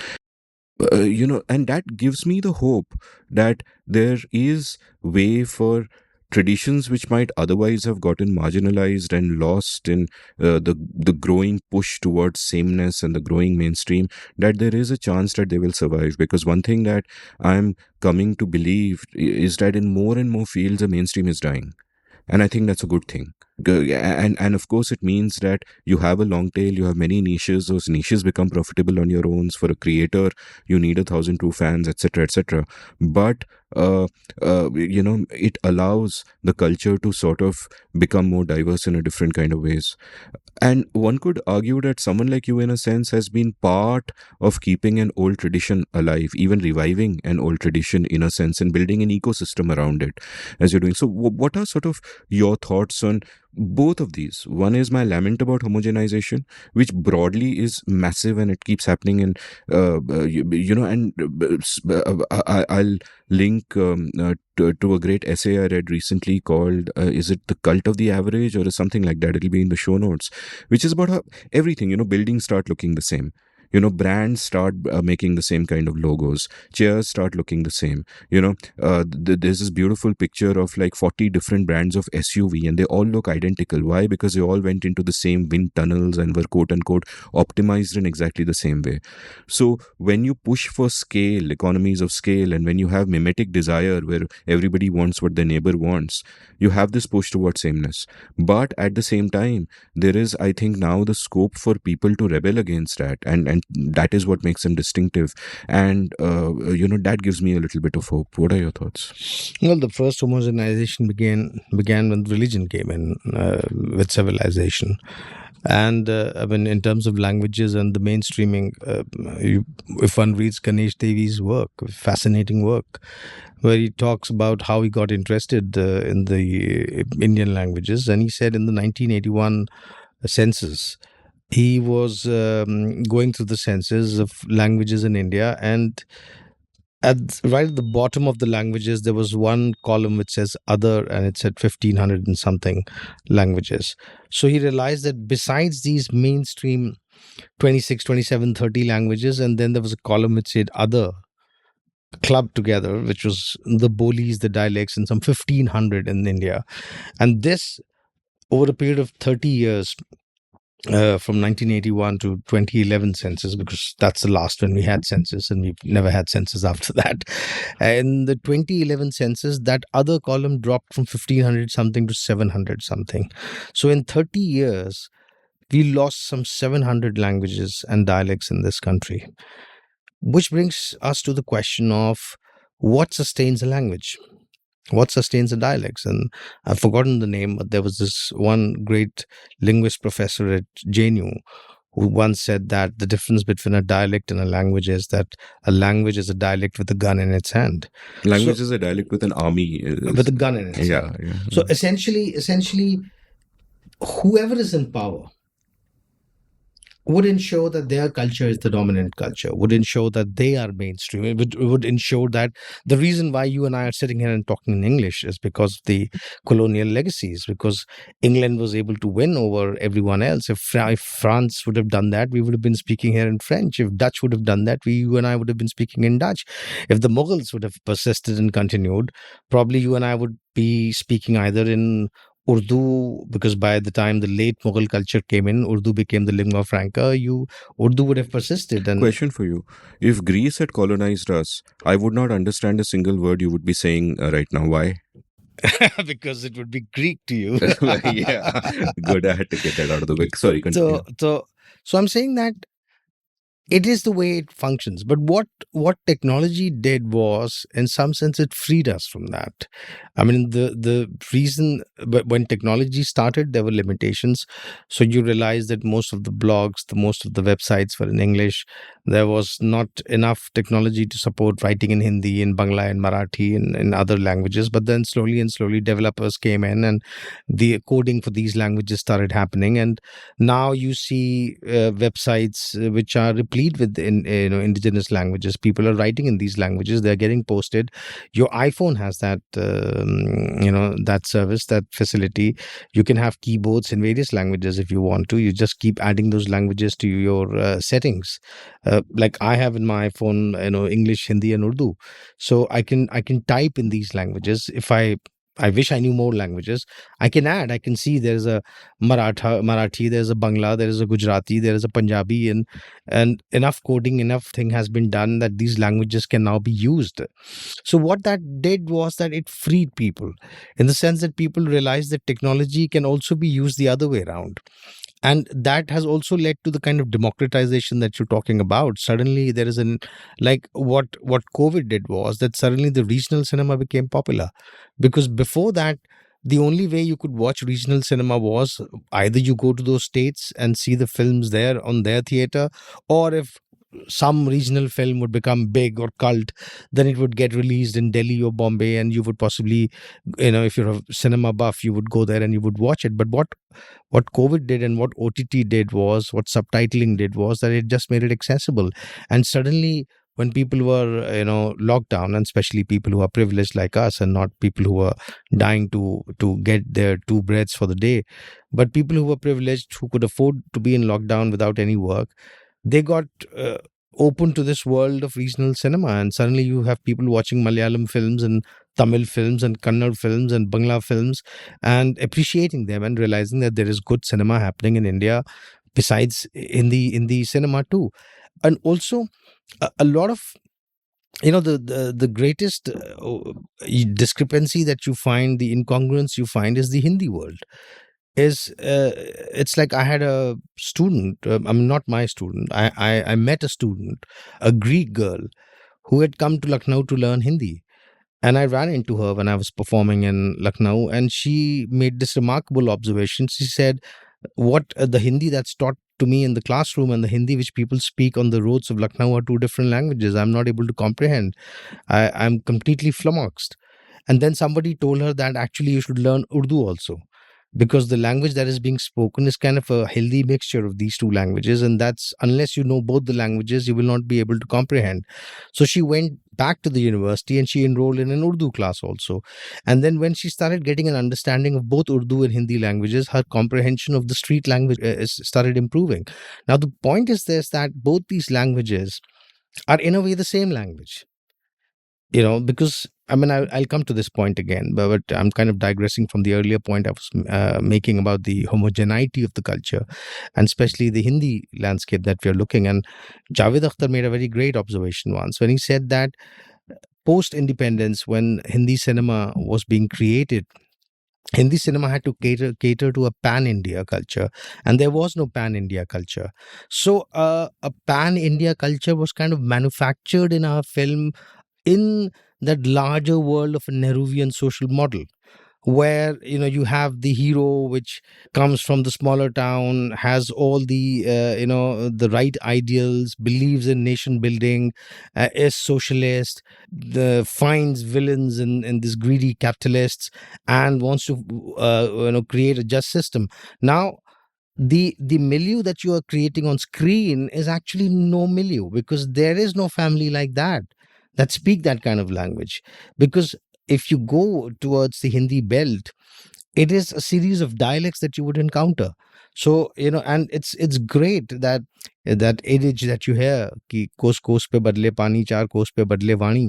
And that gives me the hope that there is way for traditions which might otherwise have gotten marginalized and lost in the growing push towards sameness and the growing mainstream, that there is a chance that they will survive. Because one thing that I'm coming to believe is that in more and more fields the mainstream is dying, and I think that's a good thing. And of course it means that you have a long tail, you have many niches. Those niches become profitable on your own. For a creator you need 1,000 true fans, etc., etc. But it allows the culture to sort of become more diverse in a different kind of ways. And one could argue that someone like you, in a sense, has been part of keeping an old tradition alive, even reviving an old tradition in a sense, and building an ecosystem around it as you're doing. So what are sort of your thoughts on both of these? One is my lament about homogenization, which broadly is massive and it keeps happening. And I'll link to a great essay I read recently called is it The Cult of the Average, or something like that? It'll be in the show notes, which is about how everything, buildings start looking the same. Brands start making the same kind of logos. Chairs start looking the same. There's this beautiful picture of like 40 different brands of SUV, and they all look identical. Why? Because they all went into the same wind tunnels and were quote unquote optimized in exactly the same way. So when you push for scale, economies of scale, and when you have mimetic desire where everybody wants what their neighbor wants, you have this push towards sameness. But at the same time, there is, I think, now the scope for people to rebel against that, and that is what makes them distinctive. And that gives me a little bit of hope. What are your thoughts? Well, the first homogenization began when religion came in with civilization. And I mean, in terms of languages and the mainstreaming, if one reads Ganesh Devi's work, fascinating work, where he talks about how he got interested in the Indian languages. And he said in the 1981 census, he was going through the census of languages in India, and right at the bottom of the languages, there was one column which says other, and it said 1,500 and something languages. So he realized that besides these mainstream 26, 27, 30 languages. And then there was a column which said other, clubbed together, which was the Bolis, the dialects, and some 1500 in India. And this, over a period of 30 years, from 1981 to 2011 census, because that's the last when we had census, and we've never had census after that. And the 2011 census, that other column dropped from 1500 something to 700 something. So in 30 years, we lost some 700 languages and dialects in this country, which brings us to the question of what sustains a language? What sustains the dialects? And I've forgotten the name, but there was this one great linguist professor at JNU who once said that the difference between a dialect and a language is that a language is a dialect with a gun in its hand. Language So, is a dialect with an army. with a gun in its Yeah, hand. yeah. So essentially, whoever is in power would ensure that their culture is the dominant culture, would ensure that they are mainstream. It would ensure that the reason why you and I are sitting here and talking in English is because of the colonial legacies, because England was able to win over everyone else. If France would have done that, we would have been speaking here in French. If Dutch would have done that, you and I would have been speaking in Dutch. If the Mughals would have persisted and continued, probably you and I would be speaking either in Urdu, because by the time the late Mughal culture came in, Urdu became the lingua franca. Urdu would have persisted, and Question for you. If Greece had colonized us, I would not understand a single word you would be saying right now. Why? because it would be Greek to you. Yeah. Good. I had to get that out of the way. Sorry, continue. So I'm saying that it is the way it functions. But what technology did was, in some sense, it freed us from that. I mean, the reason, but when technology started, there were limitations. So you realize that most of the blogs, most of the websites were in English. There was not enough technology to support writing in Hindi, in Bangla, in Marathi, in other languages. But then slowly and slowly, developers came in, and the coding for these languages started happening. And now you see websites which are replete with indigenous languages. People are writing in these languages. They're getting posted. Your iPhone has that that service, that facility. You can have keyboards in various languages if you want to. You just keep adding those languages to your settings. Like I have in my iPhone, English, Hindi, and Urdu. So I can type in these languages. If I wish I knew more languages, I can see there's a Marathi, there's a Bangla, there is a Gujarati, there is a Punjabi, and enough coding, enough thing has been done that these languages can now be used. So what that did was that it freed people, in the sense that people realized that technology can also be used the other way around. And that has also led to the kind of democratization that you're talking about. Suddenly there is like what COVID did was that suddenly the regional cinema became popular, because before that the only way you could watch regional cinema was either you go to those states and see the films there on their theater, or if some regional film would become big or cult, then it would get released in Delhi or Bombay, and you would possibly, if you're a cinema buff, you would go there and you would watch it. But what COVID did and what OTT did was, what subtitling did was that it just made it accessible. And suddenly, when people were, locked down, and especially people who are privileged like us, and not people who are dying to get their two breaths for the day, but people who were privileged, who could afford to be in lockdown without any work, they got open to this world of regional cinema. And suddenly you have people watching Malayalam films and Tamil films and Kannada films and Bangla films, and appreciating them and realizing that there is good cinema happening in India besides in the cinema too. And also a lot of, the greatest discrepancy that you find, the incongruence you find, is the Hindi world. It's like I had a student, I'm not my student, I met a student, a Greek girl, who had come to Lucknow to learn Hindi. And I ran into her when I was performing in Lucknow, and she made this remarkable observation. She said, what the Hindi that's taught to me in the classroom and the Hindi which people speak on the roads of Lucknow are two different languages. I'm not able to comprehend. I'm completely flummoxed. And then somebody told her that actually you should learn Urdu also. because the language that is being spoken is kind of a healthy mixture of these two languages, and that's, unless you know both the languages, you will not be able to comprehend. So she went back to the university and she enrolled in an Urdu class also. And then when she started getting an understanding of both Urdu and Hindi languages, her comprehension of the street language started improving. Now the point is this, that both these languages are in a way the same language, because I mean, I'll come to this point again, but I'm kind of digressing from the earlier point I was making about the homogeneity of the culture, and especially the Hindi landscape that we're looking. And Javed Akhtar made a very great observation once when he said that post independence, when Hindi cinema was being created, Hindi cinema had to cater to a pan India culture, and there was no pan India culture. So a pan India culture was kind of manufactured in our film in that larger world of a Nehruvian social model, where you have the hero which comes from the smaller town, has all the the right ideals, believes in nation building, is socialist, finds villains in these greedy capitalists, and wants to create a just system. Now the milieu that you are creating on screen is actually no milieu, because there is no family like that speak that kind of language. Because if you go towards the Hindi belt, it is a series of dialects that you would encounter. So and it's great that adage that you hear ki kos kos pe badle pani, char kos pe badle vani,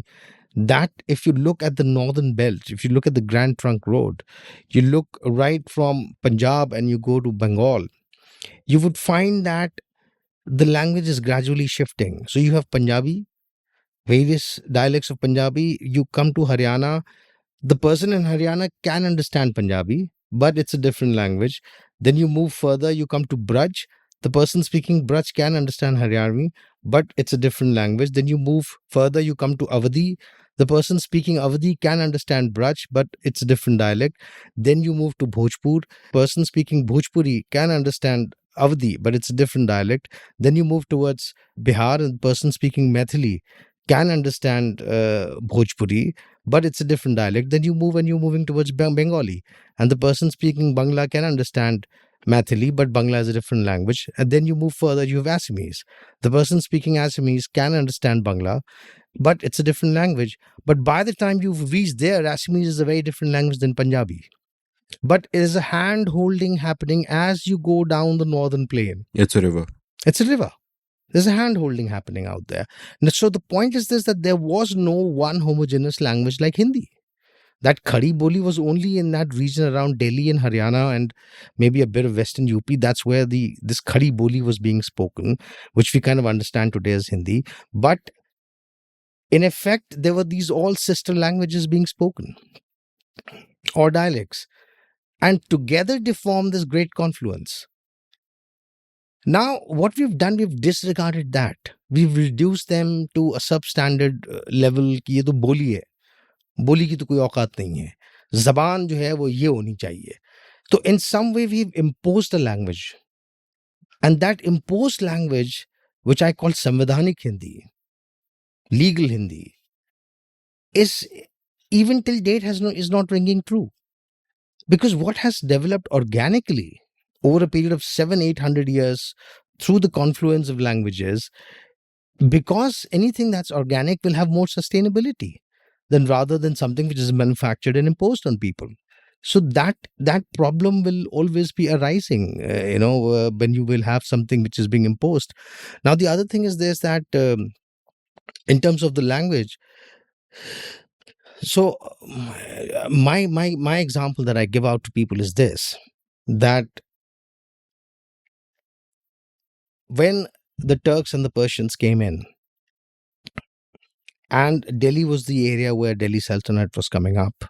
that if you look at the northern belt, if you look at the Grand Trunk Road, you look right from Punjab and you go to Bengal, you would find that the language is gradually shifting. So you have Punjabi, various dialects of Punjabi. You come to Haryana, the person in Haryana can understand Punjabi, but it's a different language. Then you move further, you come to Braj. The person speaking Braj can understand Haryanvi, but it's a different language. Then you move further, you come to Awadhi. The person speaking Awadhi can understand Braj, but it's a different dialect. Then you move to Bhojpur. Person speaking Bhojpuri can understand Awadhi, but it's a different dialect. Then you move towards Bihar, and the person speaking Maithili can understand Bhojpuri, but it's a different dialect. Then you move and you're moving towards Bengali, and the person speaking Bangla can understand Maithili, but Bangla is a different language. And then you move further, you have Assamese. The person speaking Assamese can understand Bangla, but it's a different language. But by the time you've reached there, Assamese is a very different language than Punjabi. But it is a hand holding happening as you go down the northern plain. It's a river. It's a river. There's a hand holding happening out there. And so the point is this, that there was no one homogeneous language like Hindi. That Khadi Boli was only in that region around Delhi and Haryana and maybe a bit of Western UP. That's where this Khadi Boli was being spoken, which we kind of understand today as Hindi. But in effect, there were these all sister languages being spoken, or dialects, and together they form this great confluence. Now, what we've done, we've disregarded that. We've reduced them to a substandard level कि ये तो बोली है, बोली की तो कोई औकात नहीं है, जबान जो है वो ये होनी चाहिए. So in some way we've imposed a language, and that imposed language, which I call Samvidhanik Hindi, legal Hindi, is even till date is not ringing true. Because what has developed organically over a period of 700-800 years through the confluence of languages, because anything that's organic will have more sustainability rather than something which is manufactured and imposed on people. So that problem will always be arising, when you will have something which is being imposed. Now, the other thing is this, that in terms of the language, so my example that I give out to people is this, that when the Turks and the Persians came in, and Delhi was the area where Delhi Sultanate was coming up.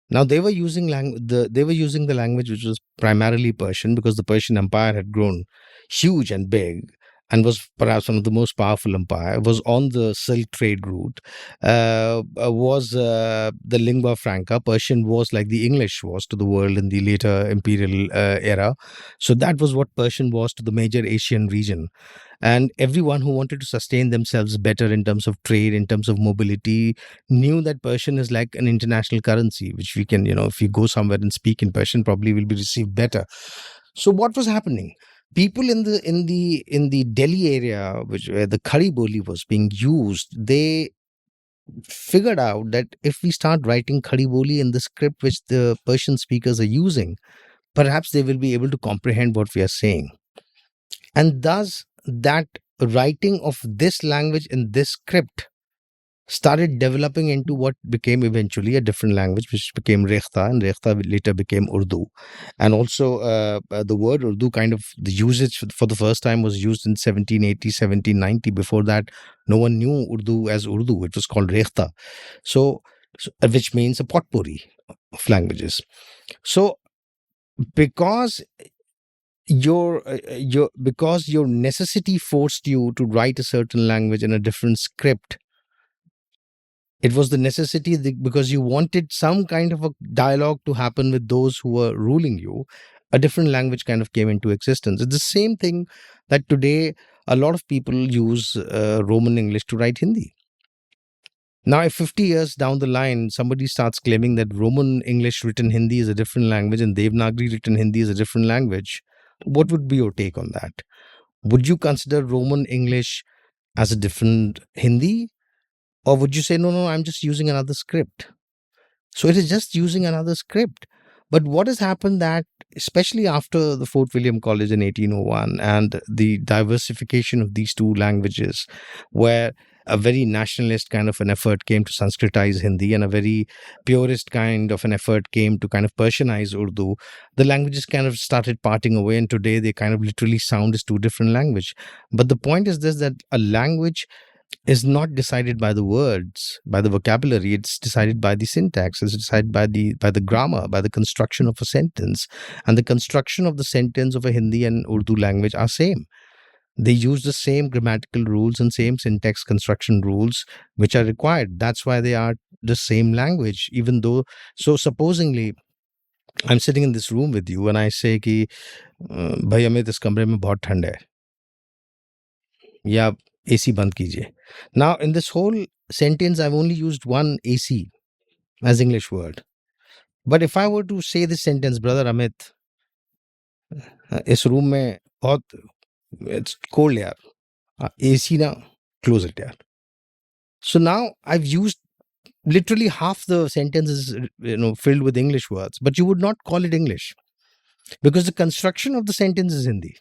Now they were using the language which was primarily Persian, because the Persian Empire had grown huge and big, and was perhaps one of the most powerful empire, was on the Silk Trade route, was the lingua franca. Persian was like the English was to the world in the later imperial era. So that was what Persian was to the major Asian region. And everyone who wanted to sustain themselves better in terms of trade, in terms of mobility, knew that Persian is like an international currency, which we can, if you go somewhere and speak in Persian, probably will be received better. So what was happening? People in the Delhi area, where the Khari Boli was being used, they figured out that if we start writing Khari Boli in the script which the Persian speakers are using, perhaps they will be able to comprehend what we are saying. And thus, that writing of this language in this script started developing into what became eventually a different language, which became Rekhta, and Rekhta later became Urdu. And also, the word Urdu, kind of the usage for the first time was used in 1780, 1790. Before that, no one knew Urdu as Urdu. It was called Rekhta. Which means a potpourri of languages. So, because because your necessity forced you to write a certain language in a different script, it was the necessity because you wanted some kind of a dialogue to happen with those who were ruling you. A different language kind of came into existence. It's the same thing that today a lot of people use Roman English to write Hindi. Now, if 50 years down the line, somebody starts claiming that Roman English written Hindi is a different language and Devanagari written Hindi is a different language, what would be your take on that? Would you consider Roman English as a different Hindi? Or would you say, no, I'm just using another script? So it is just using another script. But what has happened that, especially after the Fort William College in 1801 and the diversification of these two languages, where a very nationalist kind of an effort came to Sanskritize Hindi and a very purist kind of an effort came to kind of Persianize Urdu, the languages kind of started parting away, and today they kind of literally sound as two different languages. But the point is this, that a language is not decided by the words, by the vocabulary. It's decided by the syntax. It's decided by the grammar, by the construction of a sentence. And the construction of the sentence of a Hindi and Urdu language are same. They use the same grammatical rules and same syntax construction rules which are required. That's why they are the same language, even though. So supposingly, I'm sitting in this room with you and I say कि भाई हमें इस कमरे में बहुत ठंड है, या AC बंद कीजिए. Now, in this whole sentence, I've only used one AC as English word. But if I were to say this sentence, brother Amit, इस रूम में बहुत it's cold यार, AC ना, close it यार. So now I've used literally half the sentences, filled with English words, but you would not call it English because the construction of the sentence is Hindi.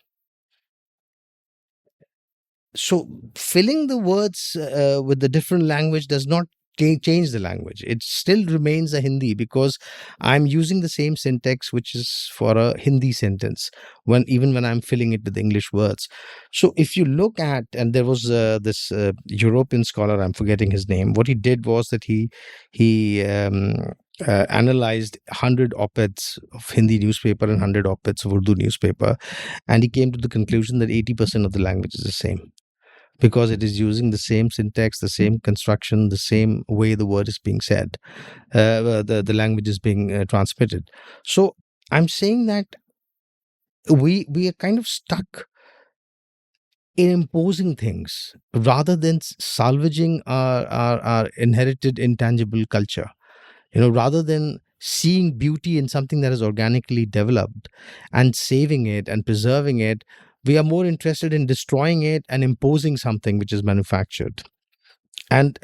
So filling the words with the different language does not change the language. It still remains a Hindi because I'm using the same syntax which is for a Hindi sentence even when I'm filling it with English words. So if you look at, and there was this European scholar, I'm forgetting his name, what he did was that he analyzed 100 op-eds of Hindi newspaper and 100 op-eds of Urdu newspaper, and he came to the conclusion that 80% of the language is the same, because it is using the same syntax, the same construction, the same way the word is being said, the language is being transmitted. So I'm saying that we are kind of stuck in imposing things rather than salvaging our inherited intangible culture. Rather than seeing beauty in something that is organically developed and saving it and preserving it, we are more interested in destroying it and imposing something which is manufactured, and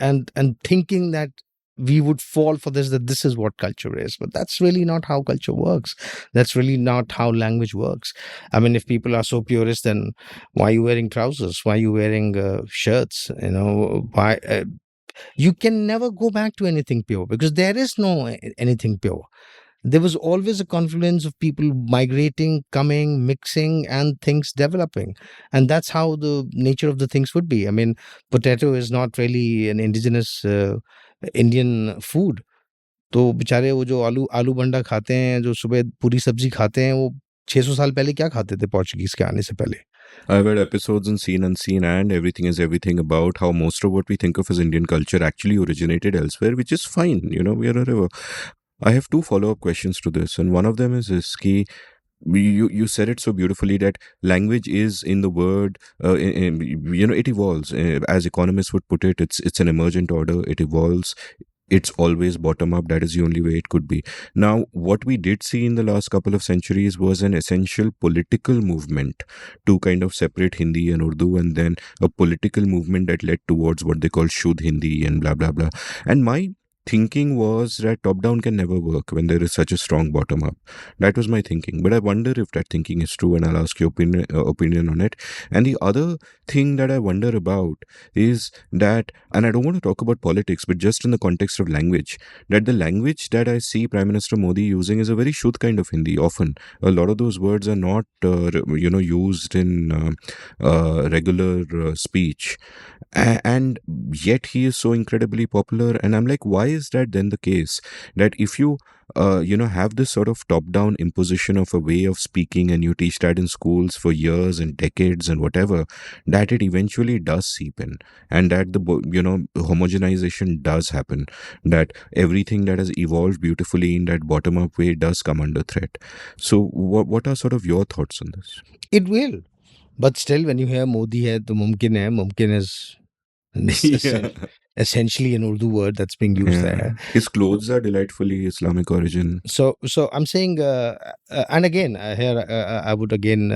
thinking that we would fall for this, that this is what culture is. But that's really not how culture works. That's really not how language works. I mean, if people are so purist, then why are you wearing trousers? Why are you wearing shirts? Why? You can never go back to anything pure because there is no anything pure. There was always a confluence of people migrating, coming, mixing, and things developing. And that's how the nature of the things would be. I mean, potato is not really an indigenous Indian food. तो बेचारे वो जो आलू बंडा खाते हैं, जो सुबह पूरी सब्जी खाते हैं, वो 600 साल पहले क्या खाते थे पोर्चुगीज के आने से पहले? I've had episodes in Seen Unseen and Everything is Everything about how most of what we think of as Indian culture actually originated elsewhere, which is fine. We are a river. I have two follow-up questions to this, and one of them is this: ki, you said it so beautifully that language is in the word. It evolves. As economists would put it, it's an emergent order. It evolves. It's always bottom up. That is the only way it could be. Now, what we did see in the last couple of centuries was an essential political movement to kind of separate Hindi and Urdu, and then a political movement that led towards what they call Shuddh Hindi and blah blah blah. And my thinking was that top down can never work when there is such a strong bottom up. That was my thinking, but I wonder if that thinking is true, and I'll ask your opinion on it. And the other thing that I wonder about is that, and I don't want to talk about politics, but just in the context of language, that the language that I see Prime Minister Modi using is a very Shuddh kind of Hindi. Often, a lot of those words are not, used in regular speech, and yet he is so incredibly popular. And I'm like, why is that then the case? That if you have this sort of top-down imposition of a way of speaking, and you teach that in schools for years and decades and whatever, that it eventually does seep in, and that homogenization does happen, that everything that has evolved beautifully in that bottom-up way does come under threat. So what are sort of your thoughts on this? It will. But still, when you hear Modi hai, to mumkin is Yeah. essentially an Urdu word that's being used Yeah. there. His clothes are delightfully Islamic origin. So I'm saying, and again, here I would again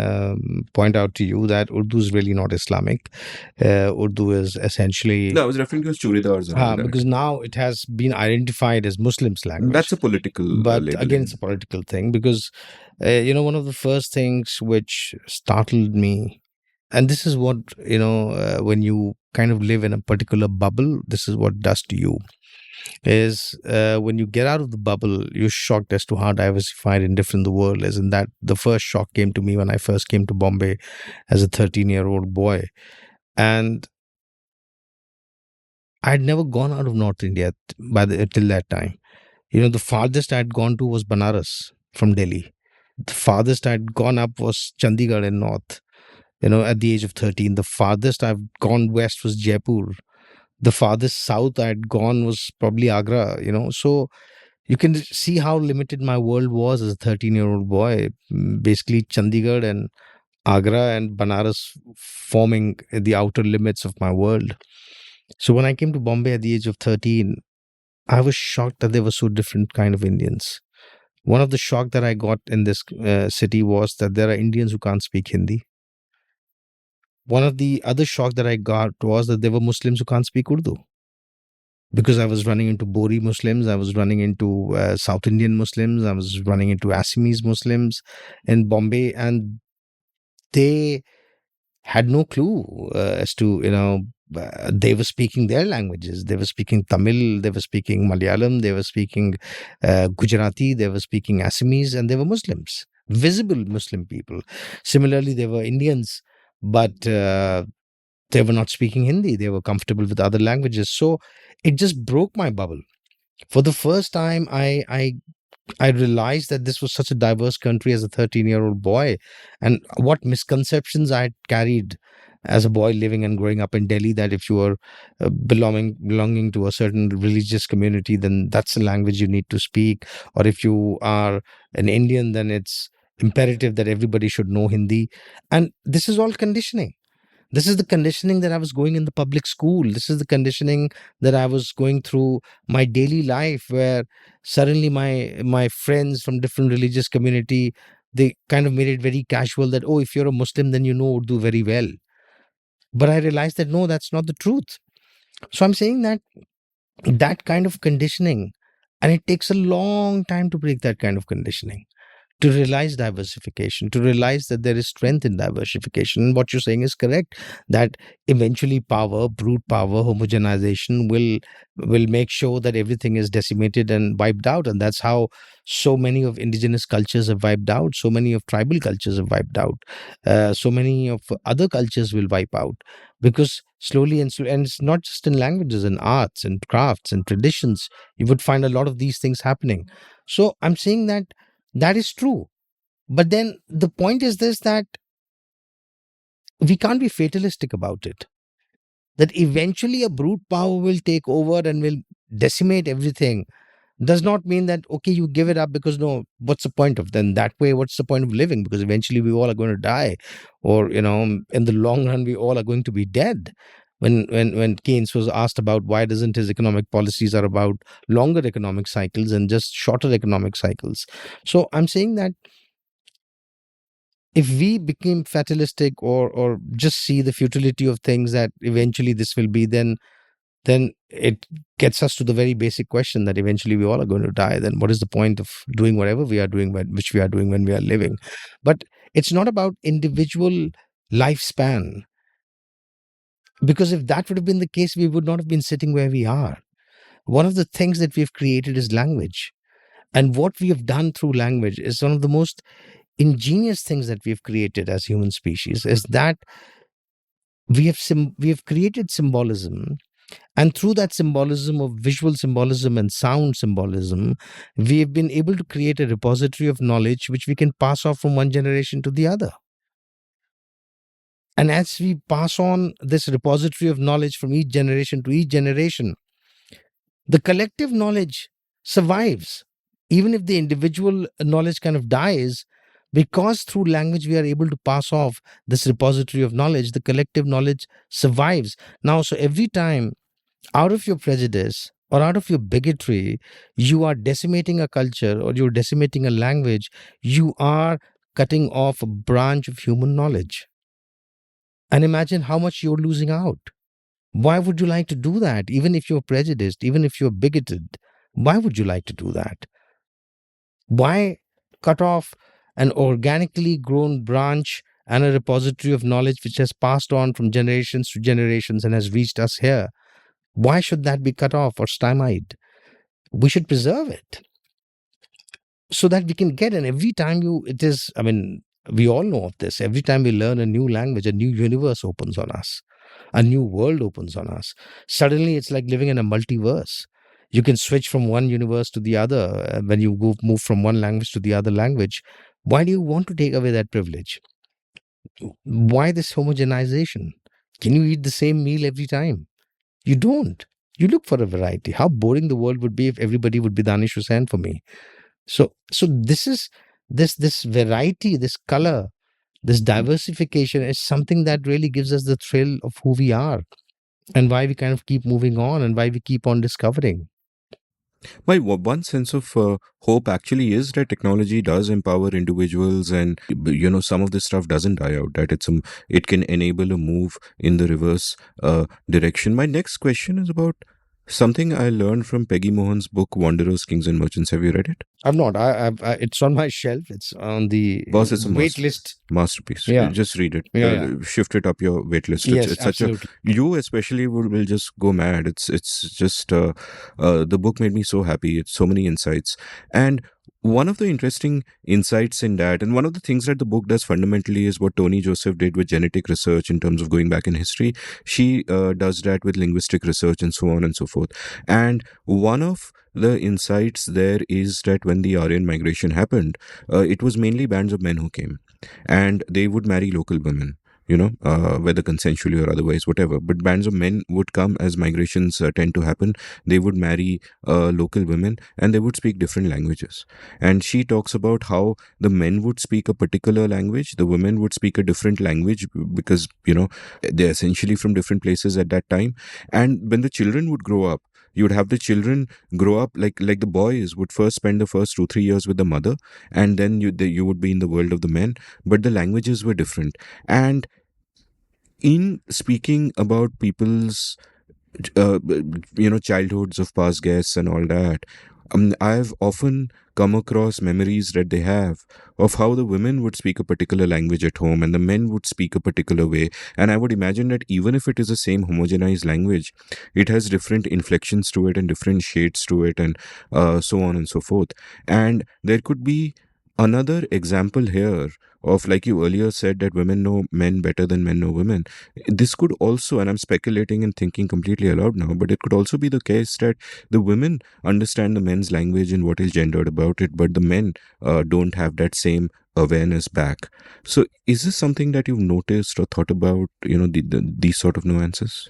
point out to you that Urdu is really not Islamic. Urdu is essentially, No, I was referring to his churidars and all that. because now it has been identified as Muslims' language. That's a political But labeling. again, it's a political thing, because one of the first things which startled me, and this is what, when you kind of live in a particular bubble, this is what it does to you, is when you get out of the bubble, you're shocked as to how diversified and different the world is. And that the first shock came to me when I first came to Bombay as a 13-year-old boy. And I'd never gone out of North India till that time. The farthest I'd gone to was Banaras from Delhi. The farthest I'd gone up was Chandigarh in North, at the age of 13. The farthest I've gone west was Jaipur. The farthest south I'd gone was probably Agra, So you can see how limited my world was as a 13-year-old boy. Basically, Chandigarh and Agra and Banaras forming the outer limits of my world. So when I came to Bombay at the age of 13, I was shocked that there were so different kind of Indians. One of the shock that I got in this city was that there are Indians who can't speak Hindi. One of the other shock that I got was that there were Muslims who can't speak Urdu. Because I was running into Bori Muslims, I was running into South Indian Muslims, I was running into Assamese Muslims in Bombay, and they had no clue as to, they were speaking their languages. They were speaking Tamil, they were speaking Malayalam, they were speaking Gujarati, they were speaking Assamese, and they were Muslims, visible Muslim people. Similarly, they were Indians, but they were not speaking Hindi. They were comfortable with other languages. So it just broke my bubble. For the first time, I realized that this was such a diverse country as a 13-year-old boy, and what misconceptions I had carried as a boy living and growing up in Delhi, that if you are belonging to a certain religious community, then that's the language you need to speak. Or if you are an Indian, then it's imperative that everybody should know Hindi. And this is all conditioning. This is the conditioning that I was going in the public school. This is the conditioning that I was going through my daily life, where suddenly my friends from different religious community, they kind of made it very casual that, oh, if you're a Muslim, then you know Urdu very well. But I realized that no, that's not the truth. So I'm saying that kind of conditioning, and it takes a long time to break that kind of conditioning, to realize diversification, to realize that there is strength in diversification. And what you're saying is correct, that eventually power, brute power, homogenization will make sure that everything is decimated and wiped out. And that's how so many of indigenous cultures have wiped out, so many of tribal cultures have wiped out, so many of other cultures will wipe out, because slowly and it's not just in languages, in arts and crafts and traditions, you would find a lot of these things happening. So I'm saying that is true. But then the point is this, that we can't be fatalistic about it. That eventually a brute power will take over and will decimate everything does not mean that, okay, you give it up because no, what's the point of then that way? What's the point of living? Because eventually we all are going to die, or, in the long run, we all are going to be dead. When Keynes was asked about why doesn't his economic policies are about longer economic cycles and just shorter economic cycles. So I'm saying that if we became fatalistic or just see the futility of things that eventually this will be, then it gets us to the very basic question that eventually we all are going to die. Then what is the point of doing whatever we are doing, which we are doing when we are living? But it's not about individual lifespan, because if that would have been the case, we would not have been sitting where we are. One of the things that we've created is language. And what we have done through language is one of the most ingenious things that we've created as human species, is that we have created symbolism, and through that symbolism of visual symbolism and sound symbolism, we have been able to create a repository of knowledge which we can pass off from one generation to the other. And as we pass on this repository of knowledge from each generation to each generation, the collective knowledge survives. Even if the individual knowledge kind of dies, because through language we are able to pass off this repository of knowledge, the collective knowledge survives. Now, so every time, out of your prejudice or out of your bigotry, you are decimating a culture or you're decimating a language, you are cutting off a branch of human knowledge. And imagine how much you're losing out. Why would you like to do that? Even if you're prejudiced, even if you're bigoted, why would you like to do that? Why cut off an organically grown branch and a repository of knowledge which has passed on from generations to generations and has reached us here? Why should that be cut off or stymied? We should preserve it so that we can get, and every time we all know of this, every time we learn a new language, a new universe opens on us, a new world opens on us. Suddenly it's like living in a multiverse. You can switch from one universe to the other when you move from one language to the other language. Why do you want to take away that privilege? Why this homogenization? Can you eat the same meal every time? You don't. You look for a variety. How boring the world would be if everybody would be Danish Husain for me. So this is this variety, this color, this diversification is something that really gives us the thrill of who we are and why we kind of keep moving on and why we keep on discovering. My one sense of hope actually is that technology does empower individuals, and some of this stuff doesn't die out. That it can enable a move in the reverse direction. My next question is about something I learned from Peggy Mohan's book Wanderers, Kings and Merchants. Have you read it? I've not. It's on my shelf. It's on the Boss, it's a wait list. masterpiece. Yeah. Just read it. Yeah. Shift it up your wait list. Yes, it's such absolutely. you especially will just go mad. It's just the book made me so happy. It's so many insights, and one of the interesting insights in that, and one of the things that the book does fundamentally, is what Tony Joseph did with genetic research in terms of going back in history. She does that with linguistic research and so on and so forth. And one of the insights there is that when the Aryan migration happened, it was mainly bands of men who came, and they would marry local women, whether consensually or otherwise, whatever. But bands of men would come as migrations tend to happen. They would marry local women, and they would speak different languages. And she talks about how the men would speak a particular language, the women would speak a different language, because they're essentially from different places at that time. And when the children would grow up, you would have the children grow up like the boys would first spend the first 2-3 years with the mother, and then you would be in the world of the men, but the languages were different. And in speaking about people's childhoods of past guests and all that, I've often come across memories that they have of how the women would speak a particular language at home and the men would speak a particular way. And I would imagine that even if it is the same homogenized language, it has different inflections to it and different shades to it, and so on and so forth. And there could be Another example here of, like you earlier said, that women know men better than men know women. This could also, and I'm speculating and thinking completely aloud now, but it could also be the case that the women understand the men's language and what is gendered about it, but the men don't have that same awareness back. So is this something that you've noticed or thought about, these sort of nuances?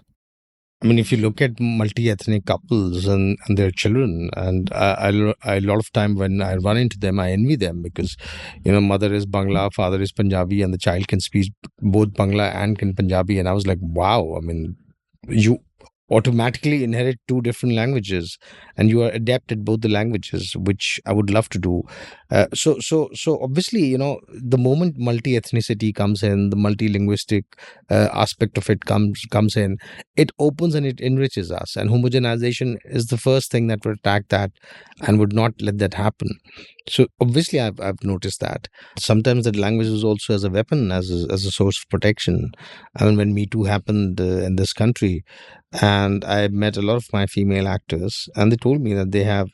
I mean, if you look at multi-ethnic couples and their children, and a lot of time when I run into them, I envy them because, mother is Bangla, father is Punjabi, and the child can speak both Bangla and can Punjabi. And I was like, wow, I mean, you automatically inherit two different languages and you are adept at both the languages, which I would love to do. So obviously, the moment multi-ethnicity comes in, the multilinguistic aspect of it comes in, it opens and it enriches us, and homogenization is the first thing that would attack that and would not let that happen. So obviously I've noticed that sometimes that language is also as a weapon, as a source of protection. I mean, when Me Too happened in this country, and I met a lot of my female actors, and they told me that they have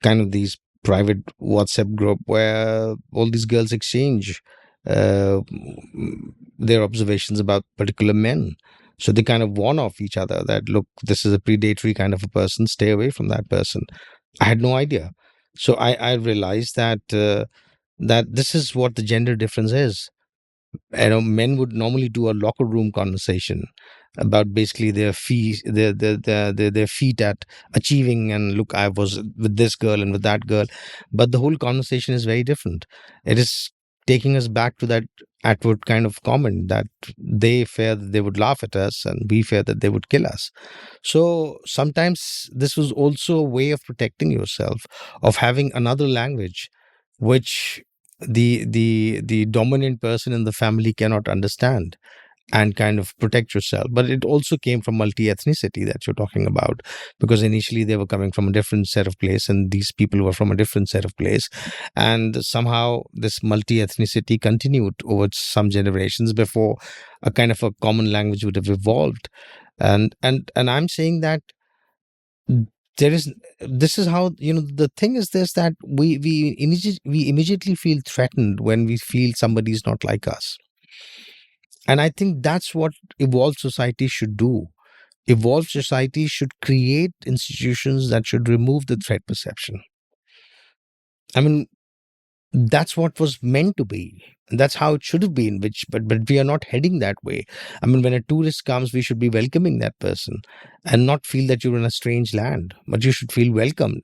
kind of these private WhatsApp group where all these girls exchange uh, their observations about particular men. So they kind of warn off each other that, look, this is a predatory kind of a person, stay away from that person. I had no idea. So I realized that this is what the gender difference is. Men would normally do a locker room conversation about basically their feet at achieving, and look, I was with this girl and with that girl, but the whole conversation is very different. It is taking us back to that Atwood kind of comment that they fear that they would laugh at us and we fear that they would kill us. So sometimes this was also a way of protecting yourself, of having another language which the dominant person in the family cannot understand, and kind of protect yourself. But it also came from multi-ethnicity that you're talking about, because initially they were coming from a different set of place and these people were from a different set of place, and somehow this multi-ethnicity continued over some generations before a kind of a common language would have evolved. And I'm saying that there is this is how, the thing is this, that we immediately feel threatened when we feel somebody is not like us. And I think that's what evolved society should do. Evolved society should create institutions that should remove the threat perception. I mean, that's what was meant to be. That's how it should have been, but we are not heading that way. I mean, when a tourist comes, we should be welcoming that person and not feel that you're in a strange land, but you should feel welcomed,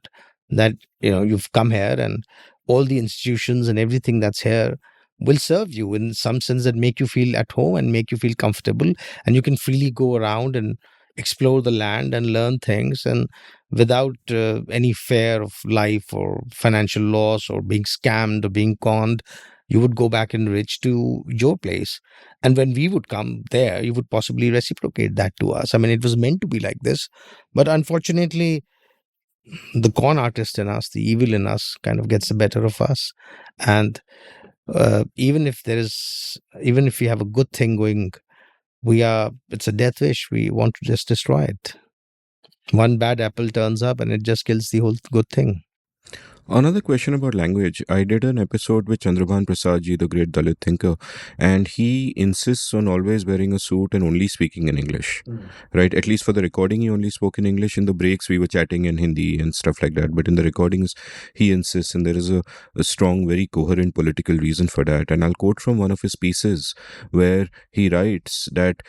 that you've come here, and all the institutions and everything that's here will serve you in some sense, that make you feel at home and make you feel comfortable, and you can freely go around and explore the land and learn things, and without any fear of life or financial loss or being scammed or being conned. You would go back enriched to your place. And when we would come there, you would possibly reciprocate that to us. I mean, it was meant to be like this. But unfortunately, the con artist in us, the evil in us, kind of gets the better of us. And even if we have a good thing going, it's a death wish. We want to just destroy it. One bad apple turns up and it just kills the whole good thing. Another question about language. I did an episode with Chandrabhan Prasadji, the great Dalit thinker, and he insists on always wearing a suit and only speaking in English. Right? At least for the recording, he only spoke in English. In the breaks, we were chatting in Hindi and stuff like that. But in the recordings, he insists, and there is a strong, very coherent political reason for that. And I'll quote from one of his pieces where he writes that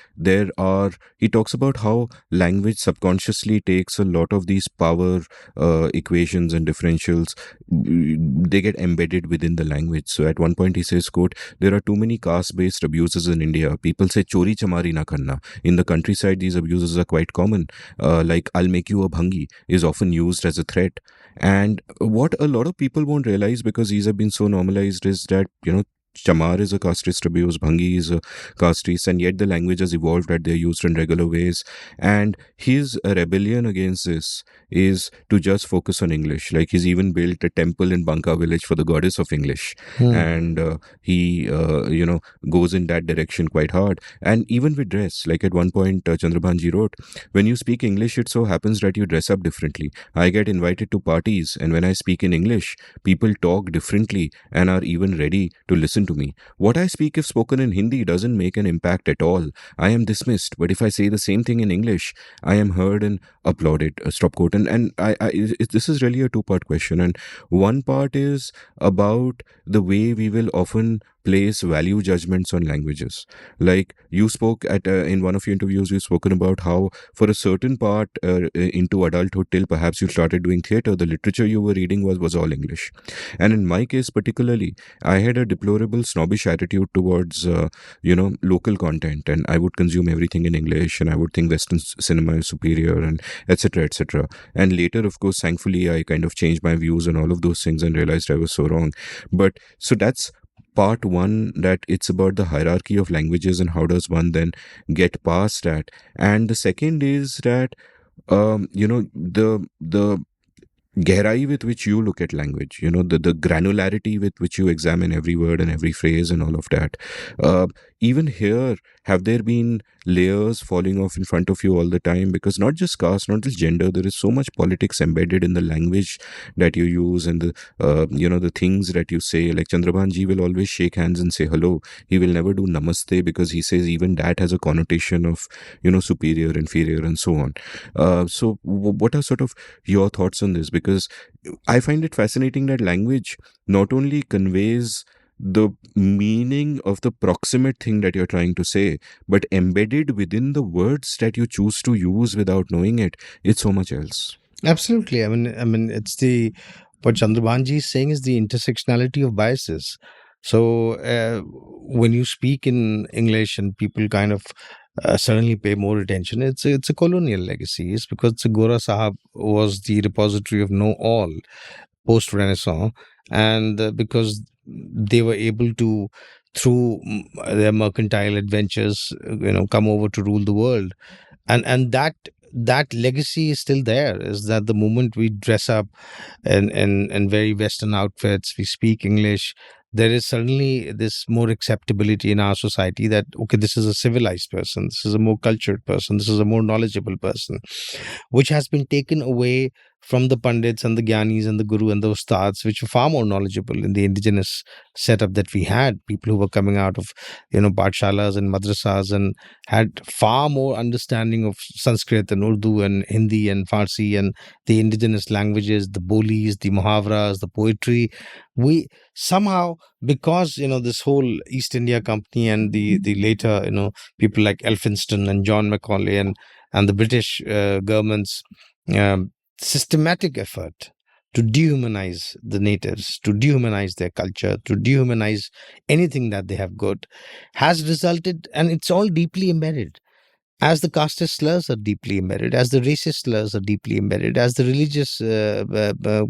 he talks about how language subconsciously takes a lot of these power equations and differentials. They get embedded within the language. So at one point he says, quote, there are too many caste-based abuses in India. People say chori chamari na karna. In the countryside, these abuses are quite common. Like I'll make you a bhangi is often used as a threat. And what a lot of people won't realize, because these have been so normalized, is that Chamar is a casteist abuse, Bhangi is a casteist, and yet the language has evolved that they're used in regular ways. And his rebellion against this is to just focus on English. Like he's even built a temple in Banka village for the goddess of English, and he goes in that direction quite hard. And even with dress, like at one point, Chandrabhanji wrote, "When you speak English, it so happens that you dress up differently. I get invited to parties, and when I speak in English, people talk differently and are even ready to listen to me. What I speak, if spoken in Hindi, doesn't make an impact at all. I am dismissed, but if I say the same thing in English, I am heard and applauded." Stop quote. This is really a two-part question, and one part is about the way we will often place value judgments on languages. Like you spoke at in one of your interviews, you've spoken about how for a certain part into adulthood, till perhaps you started doing theater, the literature you were reading was all English. And in my case particularly, I had a deplorable snobbish attitude towards local content, and I would consume everything in English, and I would think Western cinema is superior, and etc etc. And later, of course, thankfully, I kind of changed my views on all of those things and realized I was so wrong. But so that's part one, that it's about the hierarchy of languages and how does one then get past that. And the second is that the gehrai with which you look at language, the granularity with which you examine every word and every phrase and all of that. Even here, have there been layers falling off in front of you all the time? Because not just caste, not just gender, there is so much politics embedded in the language that you use and the things that you say. Like Chandrabhanji will always shake hands and say hello. He will never do namaste because he says even that has a connotation of, superior, inferior, and so on. What are sort of your thoughts on this? Because I find it fascinating that language not only conveys the meaning of the proximate thing that you're trying to say, but embedded within the words that you choose to use without knowing it, it's so much else. Absolutely. I mean, it's the what Chandrabhanji is saying is the intersectionality of biases. So when you speak in English and people kind of suddenly pay more attention, it's a colonial legacy. It's because the Gora Sahab was the repository of know all post Renaissance, and because they were able to, through their mercantile adventures, come over to rule the world, and that legacy is still there. Is that the moment we dress up in very Western outfits, we speak English, there is suddenly this more acceptability in our society that, okay, this is a civilized person, this is a more cultured person, this is a more knowledgeable person, which has been taken away from the Pandits and the Gyanis and the Guru and the Ustads, which were far more knowledgeable in the indigenous setup that we had. People who were coming out of, Pathshalas and madrasas and had far more understanding of Sanskrit and Urdu and Hindi and Farsi and the indigenous languages, the bolis, the muhavras, the poetry. We somehow, because this whole East India Company and the later people like Elphinstone and John Macaulay and the British government's systematic effort to dehumanize the natives, to dehumanize their culture, to dehumanize anything that they have good, has resulted, and it's all deeply embedded. As the casteist slurs are deeply embedded, as the racist slurs are deeply embedded, as the religious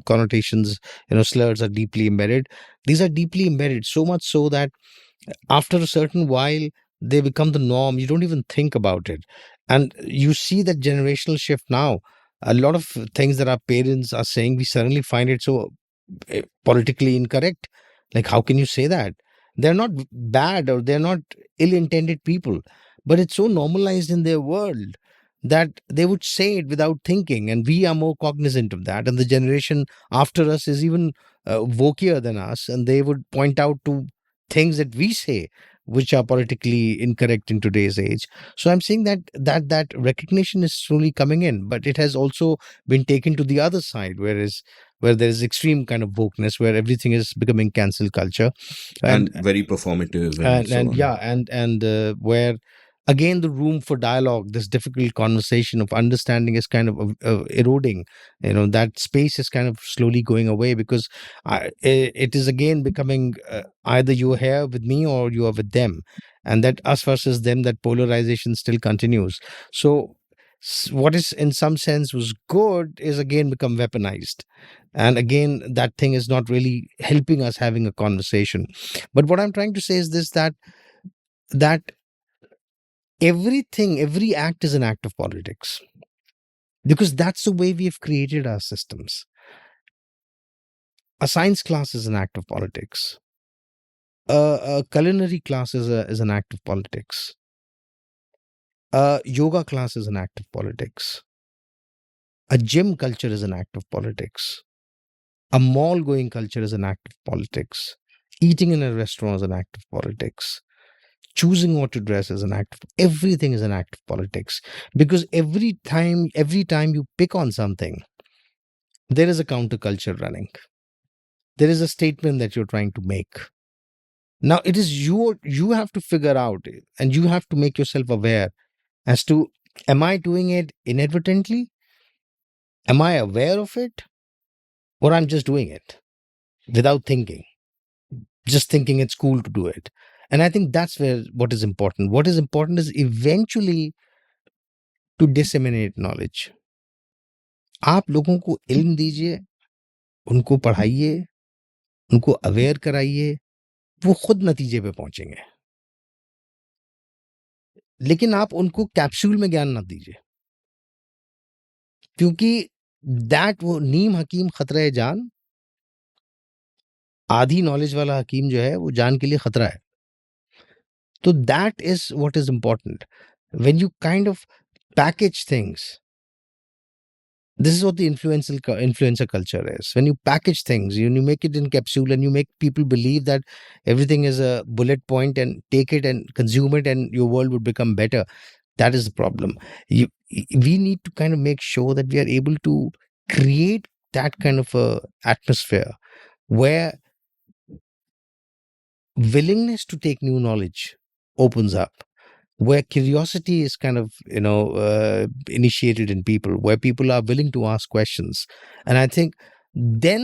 connotations, slurs are deeply embedded. These are deeply embedded, so much so that after a certain while, they become the norm. You don't even think about it. And you see that generational shift now. A lot of things that our parents are saying, we suddenly find it so politically incorrect. Like, how can you say that? They're not bad or they're not ill intended people, but it's so normalized in their world that they would say it without thinking. And we are more cognizant of that. And the generation after us is even vokier than us. And they would point out to things that we say which are politically incorrect in today's age. So I'm saying that recognition is slowly coming in, but it has also been taken to the other side, where there is extreme kind of wokeness, where everything is becoming cancel culture, And very performative and so and on. yeah, and where again the room for dialogue, this difficult conversation of understanding is kind of eroding. That space is kind of slowly going away because it is again becoming either you are here with me or you are with them, and that us versus them, that polarization still continues. So what is in some sense was good is again become weaponized, and again that thing is not really helping us having a conversation. But what I'm trying to say is this, that everything, every act is an act of politics, because that's the way we have created our systems. A science class is an act of politics. A culinary class is an act of politics. A yoga class is an act of politics. A gym culture is an act of politics. A mall going culture is an act of politics. Eating in a restaurant is an act of politics. Choosing what to dress is an act of, everything is an act of politics. Because every time you pick on something, there is a counterculture running. There is a statement that you're trying to make. Now it is you have to figure out, and you have to make yourself aware as to, am I doing it inadvertently? Am I aware of it? Or I'm just doing it without thinking, just thinking it's cool to do it. And I think that's where what is important. What is important is eventually to disseminate knowledge. आप लोगों को इल्म दीजिए, उनको पढ़ाइए, उनको aware कराइए, वो खुद नतीजे पे पहुंचेंगे। लेकिन आप उनको कैप्सूल में ज्ञान ना दीजिए, क्योंकि दैट वो नीम हकीम खतरा जान, आधी नॉलेज वाला हकीम जो है वो जान के लिए खतरा है। तो that is what is important when you kind of package things. This is what the influencer culture is. When you package things, you make it in capsule, and you make people believe that everything is a bullet point, and take it and consume it, and your world would become better. That is the problem. We need to kind of make sure that we are able to create that kind of a atmosphere where willingness to take new knowledge opens up, where curiosity is kind of initiated in people, where people are willing to ask questions. And I think then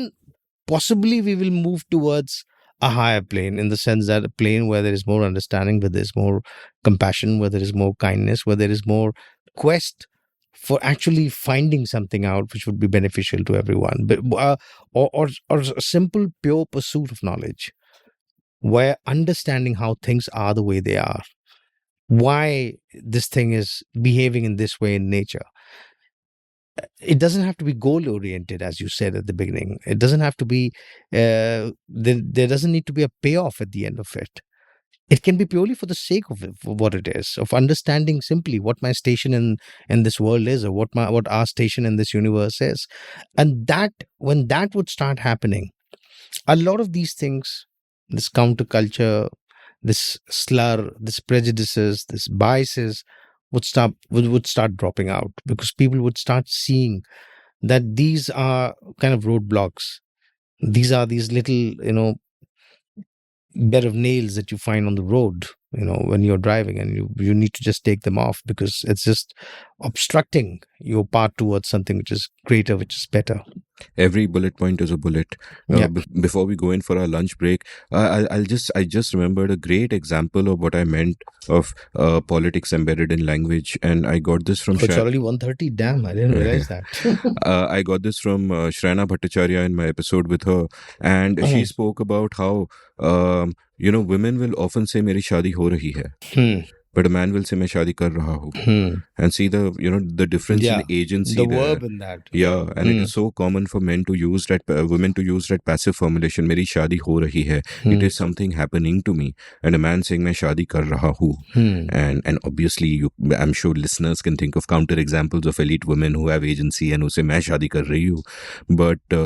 possibly we will move towards a higher plane, in the sense that a plane where there is more understanding, where there is more compassion, where there is more kindness, where there is more quest for actually finding something out which would be beneficial to everyone, but or a simple pure pursuit of knowledge, where understanding how things are the way they are, why this thing is behaving in this way in nature. It doesn't have to be goal oriented, as you said at the beginning. It doesn't have to be there doesn't need to be a payoff at the end of it. It can be purely for the sake of it, for what it is, of understanding simply what my station in this world is, or what our station in this universe is. And that, when that would start happening, a lot of these things, this counterculture, this slur, this prejudices, this biases would start dropping out, because people would start seeing that these are kind of roadblocks. These are these little, bed of nails that you find on the road, when you're driving, and you need to just take them off, because it's just obstructing your path towards something which is greater, which is better. Every bullet point is a bullet. Yeah. Before we go in for our lunch break, I just remembered a great example of what I meant of politics embedded in language, and I got this from. Oh, it's already 1:30. Damn, I didn't realize that. I got this from Shrana Bhattacharya in my episode with her, and she spoke about how women will often say "मेरी शादी हो रही है." But a man will say, "मैं शादी कर रहा हूँ." And see the difference in agency. The there. verb in that. Yeah, and it is so common for women to use that passive formulation, "मेरी शादी हो रही है." It is something happening to me, and a man saying, "मैं शादी कर रहा हूँ." And obviously, I'm sure listeners can think of counter examples of elite women who have agency and who say, "मैं शादी कर रही हूँ." But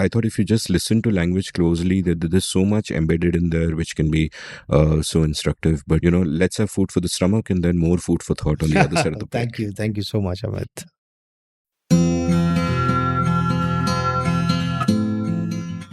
I thought if you just listen to language closely, there's so much embedded in there which can be so instructive. But let's have food for the stomach, and then more food for thought on the other side of the plate. Thank you so much, Amit.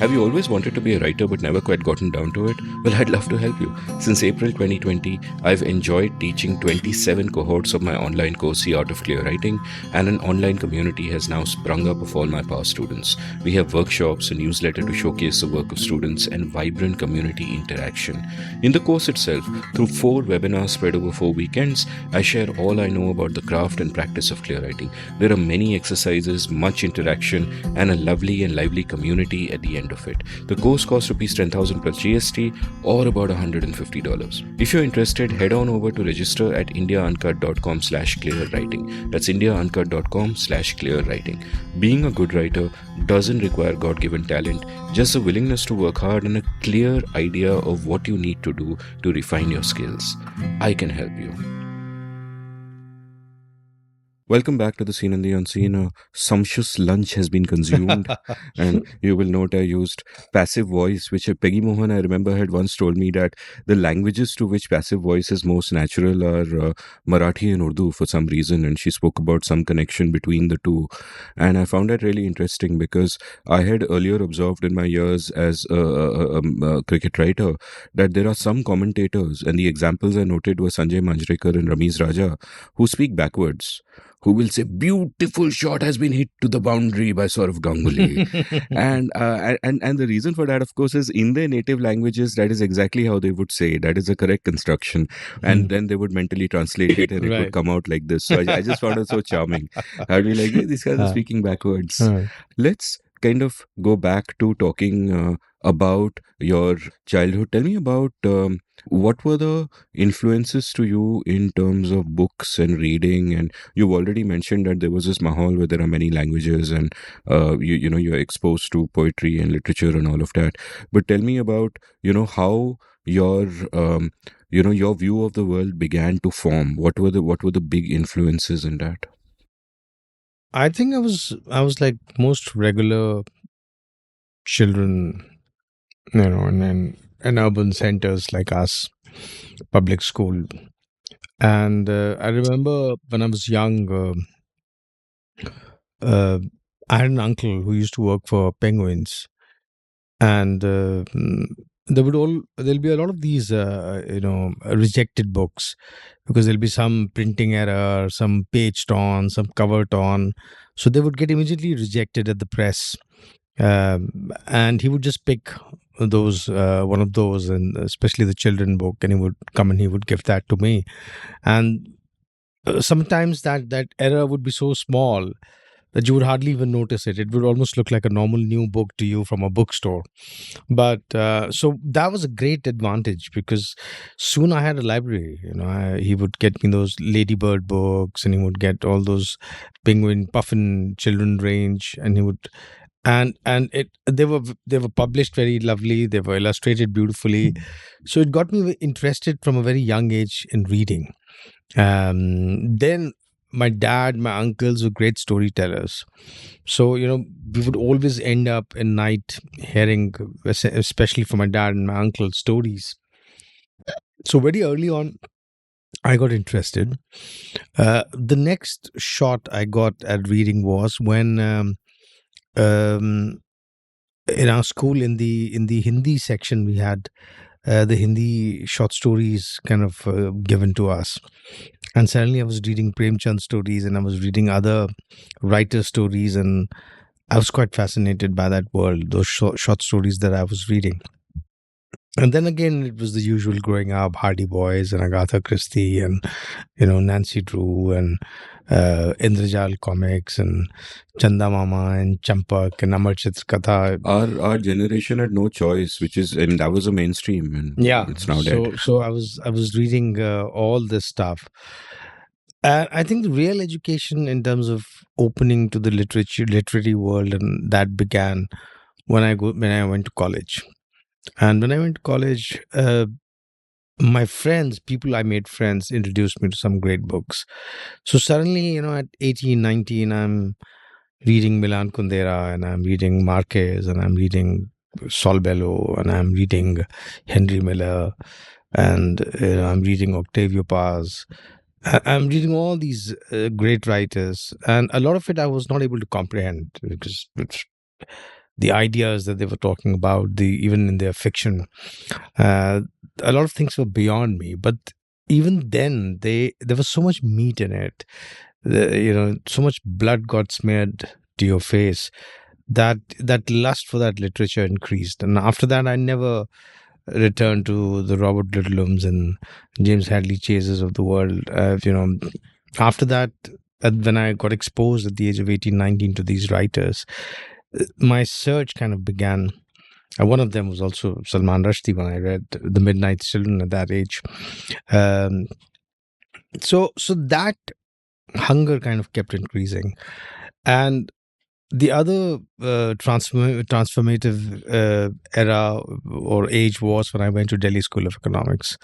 Have you always wanted to be a writer but never quite gotten down to it? Well, I'd love to help you. Since April 2020, I've enjoyed teaching 27 cohorts of my online course, The Art of Clear Writing, and an online community has now sprung up of all my past students. We have workshops, a newsletter to showcase the work of students, and vibrant community interaction. In the course itself, through 4 webinars spread over 4 weekends, I share all I know about the craft and practice of clear writing. There are many exercises, much interaction, and a lovely and lively community at the end of it. The course costs rupees 10,000 plus GST, or about $150. If you're interested, head on over to register at indiauncut.com/clearwriting. That's indiauncut.com/clearwriting. Being a good writer doesn't require God-given talent, just a willingness to work hard and a clear idea of what you need to do to refine your skills. I can help you. Welcome back to the Scene and the Unseen. A sumptuous lunch has been consumed, and you will note I used passive voice, which Peggy Mohan, I remember, had once told me that the languages to which passive voice is most natural are Marathi and Urdu for some reason, and she spoke about some connection between the two. And I found that really interesting because I had earlier observed in my years as a cricket writer that there are some commentators, and the examples I noted were Sanjay Manjrekar and Ramiz Raja, who speak backwards, who will say, "Beautiful shot has been hit to the boundary by Saurav Ganguly." and the reason for that, of course, is in their native languages, that is exactly how they would say. That is the correct construction. And then they would mentally translate it and it would Right. come out like this. So I just found it so charming. I'd be like, hey, these guys are speaking backwards. Let's kind of go back to talking about your childhood. Tell me about what were the influences to you in terms of books and reading. And you've already mentioned that there was this mahal where there are many languages and you're exposed to poetry and literature and all of that. But tell me about how your your view of the world began to form. What were the big influences in that? I think I was like most regular children, in urban centers like us, public school. And I remember when I was young, I had an uncle who used to work for Penguins, and there'll be a lot of these rejected books, because there'll be some printing error, some page torn, some cover torn, so they would get immediately rejected at the press. And he would just pick those one of those, and especially the children book, and he would come and he would give that to me. And sometimes that error would be so small that you would hardly even notice it. It would almost look like a normal new book to you from a bookstore. But so that was a great advantage, because soon I had a library. He would get me those Ladybird books, and he would get all those Penguin, Puffin children range, and he would and they were published very lovely. They were illustrated beautifully, so it got me interested from a very young age in reading. Then my dad, my uncles were great storytellers, so we would always end up at night hearing, especially from my dad and my uncle, stories. So very early on, I got interested. The next shot I got at reading was when in our school, in the Hindi section, we had the Hindi short stories kind of given to us. And suddenly I was reading Premchand stories, and I was reading other writer stories, and I was quite fascinated by that world, those short stories that I was reading. And then again, it was the usual growing up, Hardy Boys and Agatha Christie and, Nancy Drew and Indrajal comics and Chanda Mama and Champak and Amar Chitra Katha. Our generation had no choice, and that was a mainstream, and it's now dead. So I was reading all this stuff. I think the real education in terms of opening to the literary world, and that began when I went to college. And when I went to college, my friends, people I made friends, introduced me to some great books. So suddenly, at 18, 19, I'm reading Milan Kundera, and I'm reading Marquez, and I'm reading Saul Bellow, and I'm reading Henry Miller, and I'm reading Octavio Paz. I'm reading all these great writers, and a lot of it I was not able to comprehend, because the ideas that they were talking about, the even in their fiction. Uh, a lot of things were beyond me, but even then, there was so much meat in it. So much blood got smeared to your face that that lust for that literature increased. And after that, I never returned to the Robert Littlehams and James Hadley Chases of the world. After that, when I got exposed at the age of 18, 19 to these writers, my search kind of began. And one of them was also Salman Rushdie when I read The Midnight Children at that age. Um, so that hunger kind of kept increasing. And the other transformative era or age was when I went to Delhi School of Economics.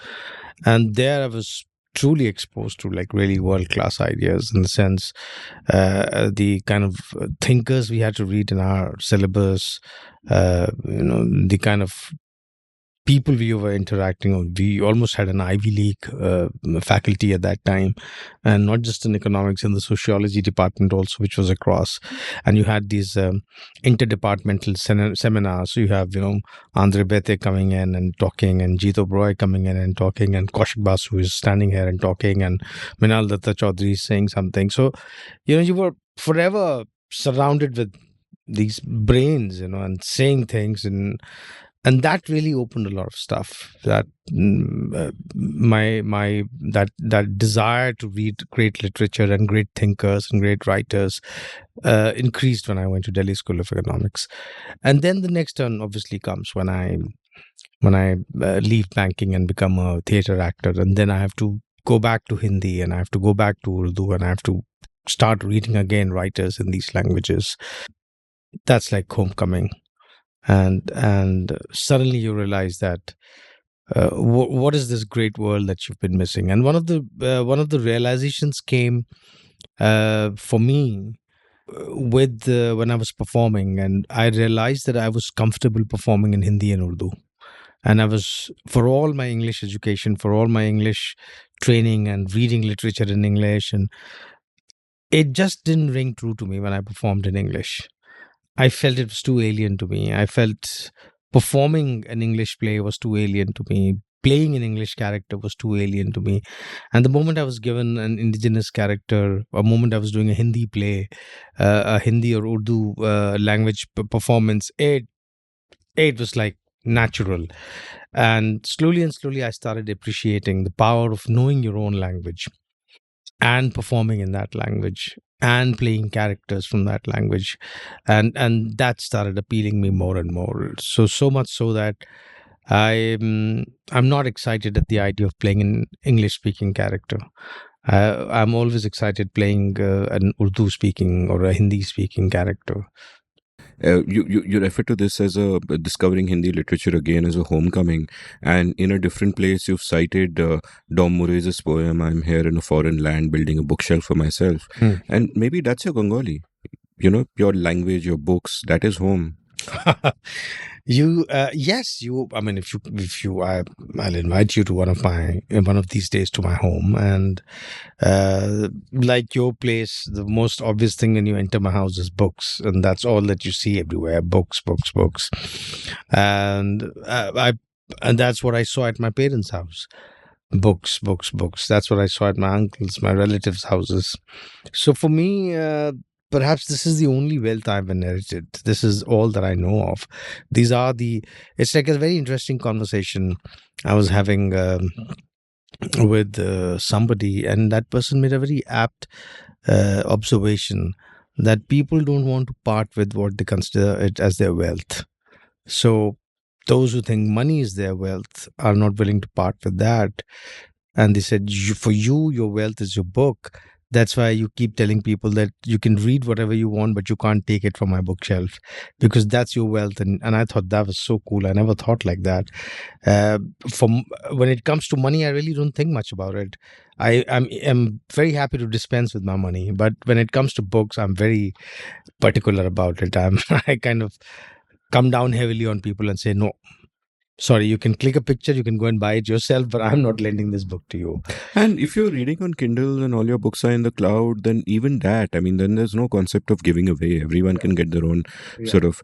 And there I was truly exposed to like really world class ideas, in the sense the kind of thinkers we had to read in our syllabus, the kind of people we were interacting with. We almost had an Ivy League faculty at that time, and not just in economics, in the sociology department also, which was across. And you had these interdepartmental seminars. So you have, Andre Bete coming in and talking, and Jeet Oberoi coming in and talking, and Kaushik Basu is standing here and talking, and Minal Datta Chaudhary is saying something. So, you were forever surrounded with these brains, and saying things, and that really opened a lot of stuff. That my that desire to read great literature and great thinkers and great writers increased when I went to Delhi School of Economics. And then the next turn obviously comes when I leave banking and become a theater actor, and then I have to go back to Hindi, and I have to go back to Urdu, and I have to start reading again writers in these languages. That's like homecoming. And suddenly you realize that what is this great world that you've been missing. And one of the realizations came for me with when I was performing, and I realized that I was comfortable performing in Hindi and Urdu. And I was, for all my English education, for all my English training and reading literature in English, and it just didn't ring true to me when I performed in English. I felt it was too alien to me. I felt performing an English play was too alien to me. Playing an English character was too alien to me. And the moment I was given an indigenous character, a moment I was doing a Hindi play, a Hindi or Urdu language performance, it was like natural. And slowly, I started appreciating the power of knowing your own language and performing in that language and playing characters from that language, and that started appealing me more and more. So much so that I'm not excited at the idea of playing an English speaking character. I'm always excited playing an Urdu speaking or a Hindi speaking character. You refer to this as a discovering Hindi literature again as a homecoming, and in a different place you've cited Dom Murray's poem "I'm here in a foreign land building a bookshelf for myself," and maybe that's your Bengali. Your language, your books, that is home. Yes, I mean, I'll invite you to one of these days to my home, and like your place, the most obvious thing when you enter my house is books, and that's all that you see everywhere: books, books, books. And and that's what I saw at my parents' house: books, books, books. That's what I saw at my uncles, my relatives' houses. So for me, perhaps this is the only wealth I've inherited. This is all that I know of. It's like a very interesting conversation I was having with somebody, and that person made a very apt observation that people don't want to part with what they consider it as their wealth. So those who think money is their wealth are not willing to part with that. And they said, for you, your wealth is your book. That's why you keep telling people that you can read whatever you want, but you can't take it from my bookshelf, because that's your wealth. And I thought that was so cool. I never thought like that. When it comes to money, I really don't think much about it. I'm very happy to dispense with my money, but when it comes to books, I'm very particular about it. I kind of come down heavily on people and say, no, Sorry, you can click a picture, you can go and buy it yourself, but I'm not lending this book to you. And if you're reading on Kindle and all your books are in the cloud, then even that, I mean, then there's no concept of giving away. Everyone can get their own sort of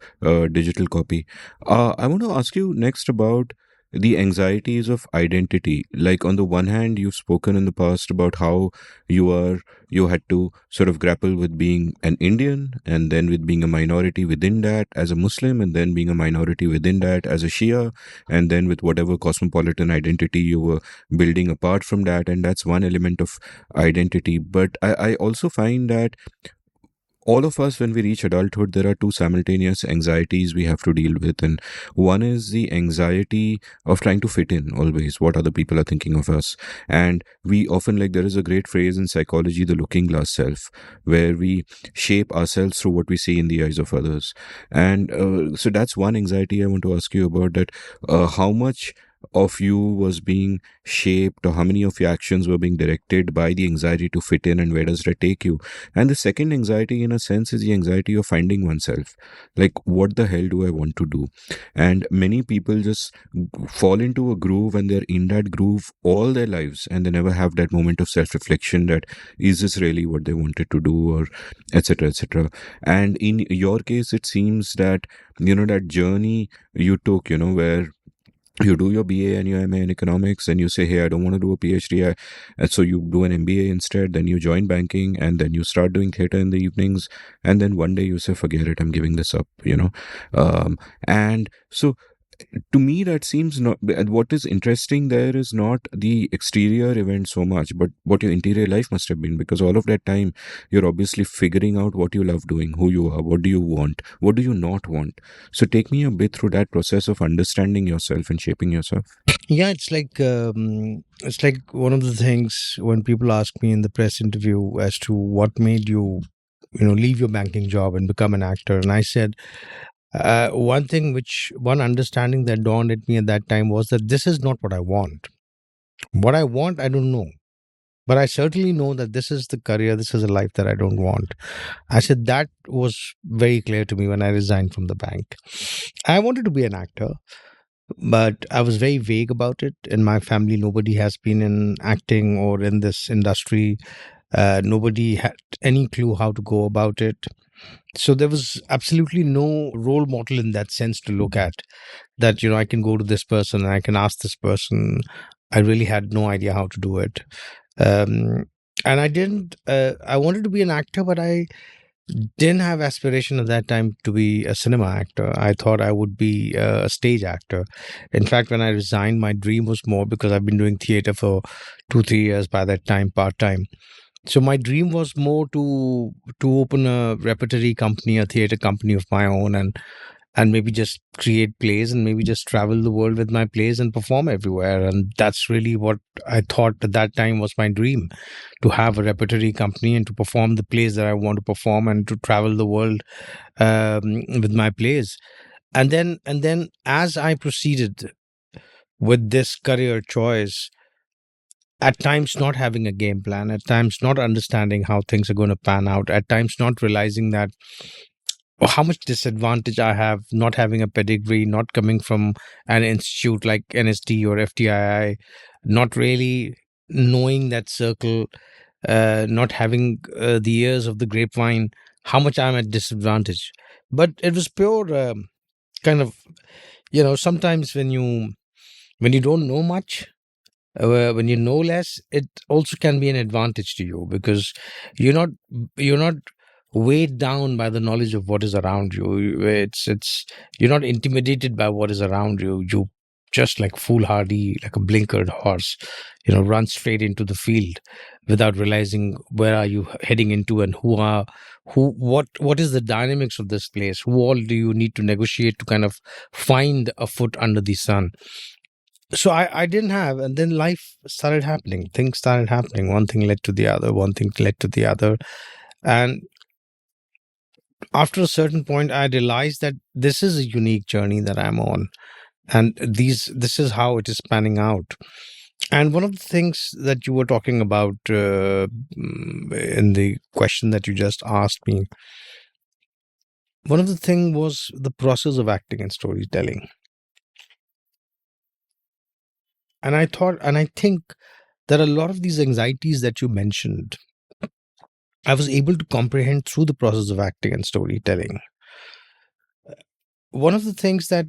digital copy. I want to ask you next about the anxieties of identity. Like, on the one hand, you've spoken in the past about how you had to sort of grapple with being an Indian, and then with being a minority within that as a Muslim, and then being a minority within that as a Shia, and then with whatever cosmopolitan identity you were building apart from that. And that's one element of identity. But I also find that all of us, when we reach adulthood, there are two simultaneous anxieties we have to deal with. And one is the anxiety of trying to fit in always, what other people are thinking of us. And we often, like, there is a great phrase in psychology, the looking glass self, where we shape ourselves through what we see in the eyes of others. And so that's one anxiety I want to ask you about, that how much of you was being shaped, or how many of your actions were being directed by the anxiety to fit in, and where does that take you? And the second anxiety, in a sense, is the anxiety of finding oneself. Like, what the hell do I want to do? And many people just fall into a groove, and they're in that groove all their lives, and they never have that moment of self reflection, that is this really what they wanted to do, or etc. etc. And in your case, it seems that, that journey you took, where you do your BA and your MA in economics, and you say, hey, I don't want to do a PhD. And so you do an MBA instead, then you join banking, and then you start doing theater in the evenings. And then one day you say, forget it, I'm giving this up. And so, to me, that seems not. And what is interesting there is not the exterior event so much, but what your interior life must have been, because all of that time you're obviously figuring out what you love doing, who you are, what do you want, what do you not want. So take me a bit through that process of understanding yourself and shaping yourself. Yeah, it's like one of the things when people ask me in the press interview as to what made you, leave your banking job and become an actor, and I said one understanding that dawned at me at that time was that this is not what I want. What I want, I don't know. But I certainly know that this is the career, this is a life that I don't want. I said that was very clear to me when I resigned from the bank. I wanted to be an actor, but I was very vague about it. In my family, nobody has been in acting or in this industry. Nobody had any clue how to go about it. So there was absolutely no role model in that sense to look at, that, I can go to this person and I can ask this person. I really had no idea how to do it. Um, and I didn't, I wanted to be an actor, but I didn't have aspiration at that time to be a cinema actor. I thought I would be a stage actor. In fact, when I resigned, my dream was more, because I've been doing theater for 2-3 years by that time, part time. So my dream was more to open a repertory company, a theater company of my own, and maybe just create plays, and maybe just travel the world with my plays and perform everywhere. And that's really what I thought at that time was my dream, to have a repertory company and to perform the plays that I want to perform, and to travel the world with my plays. And then as I proceeded with this career choice, at times not having a game plan, at times not understanding how things are going to pan out, at times not realizing that how much disadvantage I have not having a pedigree, not coming from an institute like NSD or FTII, not really knowing that circle, not having the ears of the grapevine, how much I'm at disadvantage. But it was pure kind of, sometimes when you don't know much, when you know less, it also can be an advantage to you, because you're not you're not weighed down by the knowledge of what is around you. It's you're not intimidated by what is around you. You just, like foolhardy, like a blinkered horse, run straight into the field without realizing where are you heading into, and what is the dynamics of this place, who all do you need to negotiate to kind of find a foot under the sun. So I didn't have, and then life started happening. Things started happening. One thing led to the other. One thing led to the other. And after a certain point, I realized that this is a unique journey that I'm on, and this is how it is panning out. And one of the things that you were talking about in the question that you just asked me, one of the thing was the process of acting and storytelling. And I think that a lot of these anxieties that you mentioned, I was able to comprehend through the process of acting and storytelling. One of the things that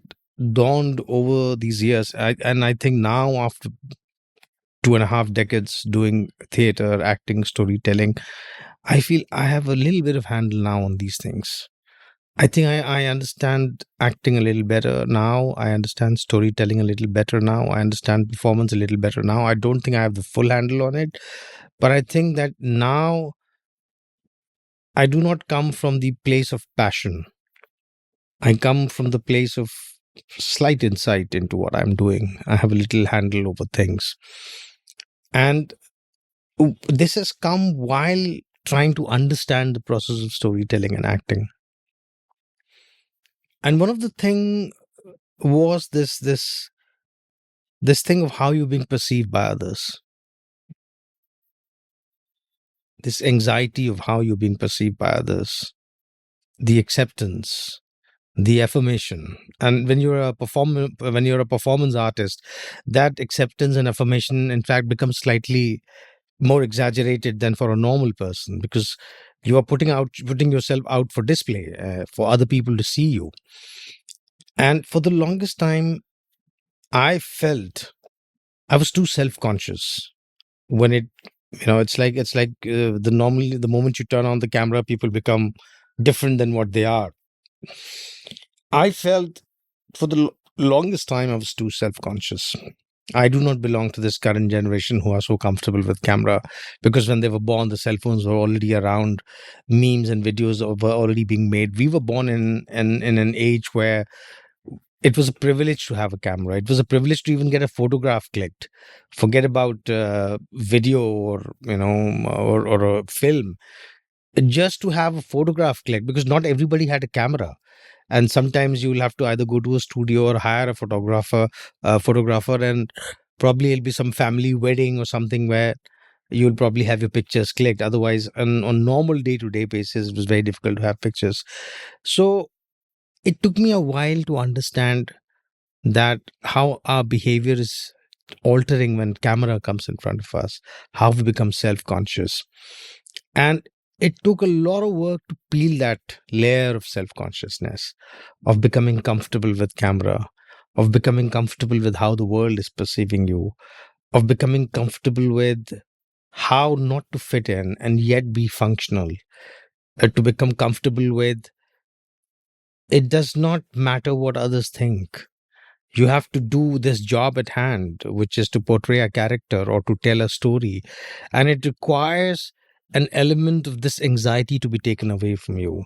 dawned over these years, and I think now after 2.5 decades doing theater, acting, storytelling, I feel I have a little bit of handle now on these things. I think I understand acting a little better now. I understand storytelling a little better now. I understand performance a little better now. I don't think I have the full handle on it, but I think that now I do not come from the place of passion. I come from the place of slight insight into what I'm doing. I have a little handle over things. And this has come while trying to understand the process of storytelling and acting. And one of the thing was this thing of how you're being perceived by others, this anxiety of how you're being perceived by others, the acceptance, the affirmation. And when you're a performance artist, that acceptance and affirmation in fact becomes slightly more exaggerated than for a normal person, because you are putting yourself out for display, for other people to see you. And for the longest time I felt I was too self-conscious. When it's like the moment you turn on the camera, people become different than what they are. I felt for the longest time I was too self-conscious. I do not belong to this current generation who are so comfortable with camera, because when they were born, the cell phones were already around, memes and videos were already being made. We were born in an age where it was a privilege to have a camera. It was a privilege to even get a photograph clicked. Forget about video or a film. Just to have a photograph clicked, because not everybody had a camera, and sometimes you'll have to either go to a studio or hire a photographer, and probably it'll be some family wedding or something where you'll probably have your pictures clicked. Otherwise, on normal day-to-day basis, it was very difficult to have pictures. So it took me a while to understand that how our behavior is altering when camera comes in front of us, how we become self-conscious. And it took a lot of work to peel that layer of self-consciousness, of becoming comfortable with camera, of becoming comfortable with how the world is perceiving you, of becoming comfortable with how not to fit in and yet be functional, to become comfortable with it does not matter what others think. You have to do this job at hand, which is to portray a character or to tell a story. And it requires an element of this anxiety to be taken away from you,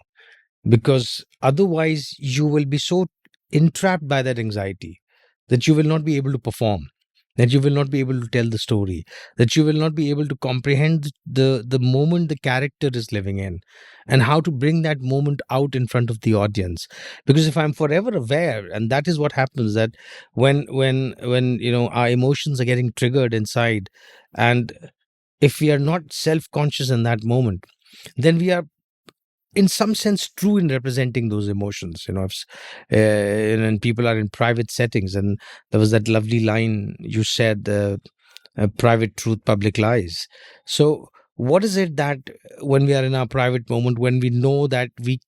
because otherwise you will be so entrapped by that anxiety that you will not be able to perform, that you will not be able to tell the story, that you will not be able to comprehend the moment the character is living in, and how to bring that moment out in front of the audience. Because if I'm forever aware, and that is what happens, that when our emotions are getting triggered inside, and if we are not self-conscious in that moment, then we are in some sense true in representing those emotions. And people are in private settings, and there was that lovely line you said, private truth, public lies. So what is it that when we are in our private moment, when we know that we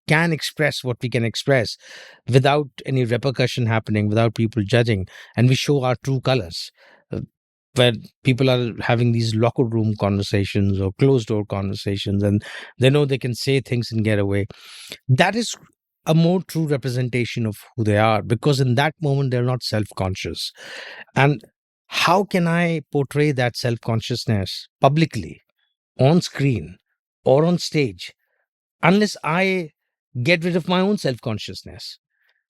can express what we can express without any repercussion happening, without people judging, and we show our true colors, where people are having these locker room conversations or closed door conversations, and they know they can say things and get away. That is a more true representation of who they are, because in that moment they're not self-conscious. And how can I portray that self-consciousness publicly, on screen or on stage, unless I get rid of my own self-consciousness?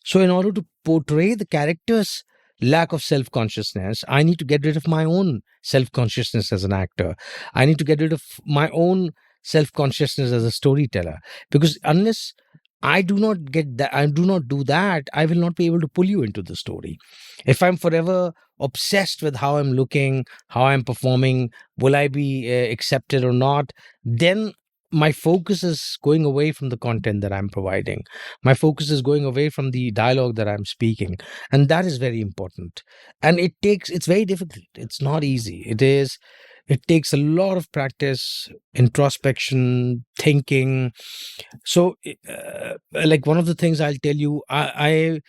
So, in order to portray the character's lack of self consciousness, I need to get rid of my own self consciousness as an actor. I need to get rid of my own self consciousness as a storyteller. Because unless I do not get that, I do not do that, I will not be able to pull you into the story. If I'm forever obsessed with how I'm looking, how I'm performing, will I be accepted or not, then my focus is going away from the content that I'm providing. My focus is going away from the dialogue that I'm speaking. And that is very important. And it's very difficult. It's not easy. It takes a lot of practice, introspection, thinking. So, like one of the things I'll tell you, I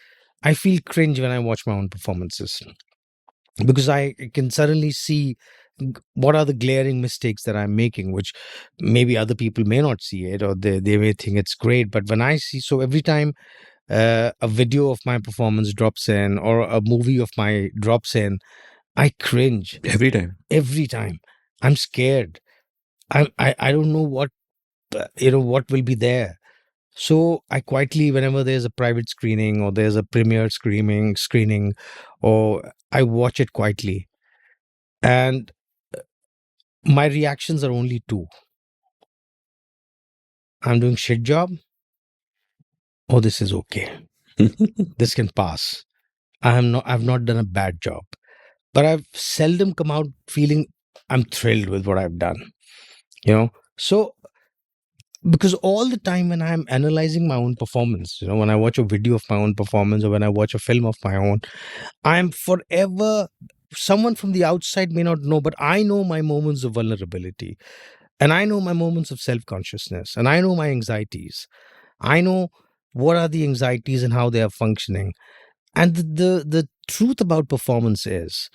feel cringe when I watch my own performances because I can suddenly see what are the glaring mistakes that I'm making, which maybe other people may not see it or they may think it's great. But when I see, so every time a video of my performance drops in or a movie of my drops in, I cringe Every time. every time. I'm scared. I don't know what will be there. So I quietly, whenever there's a private screening or there's a premiere screening, or I watch it quietly. And my reactions are only two. I'm doing shit job. Oh, this is okay. This can pass. I've not done a bad job. But I've seldom come out feeling I'm thrilled with what I've done. So because all the time when I'm analyzing my own performance, when I watch a video of my own performance or when I watch a film of my own, I'm forever, someone from the outside may not know, but I know my moments of vulnerability and I know my moments of self-consciousness and I know my anxieties. I know what are the anxieties and how they are functioning. And the truth about performance is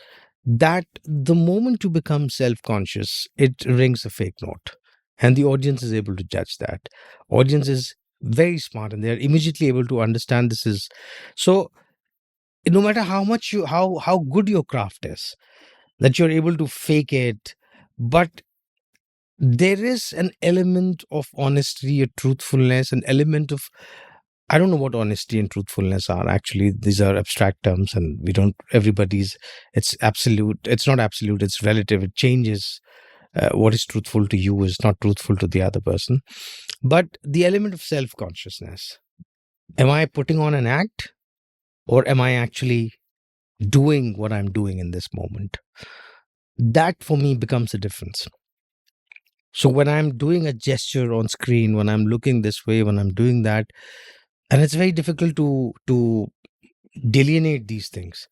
that the moment you become self-conscious, it rings a fake note. And the audience is able to judge that. Audience is very smart and they're immediately able to understand this is so no matter how much how good your craft is, that you're able to fake it, but there is an element of honesty, a truthfulness, an element of I don't know what honesty and truthfulness are. Actually, these are abstract terms, and we don't. Everybody's. It's absolute. It's not absolute. It's relative. It changes. What is truthful to you is not truthful to the other person. But the element of self-consciousness. Am I putting on an act, or am I actually doing what I'm doing in this moment? That for me becomes the difference. So when I'm doing a gesture on screen, when I'm looking this way, when I'm doing that, and it's very difficult to delineate these things.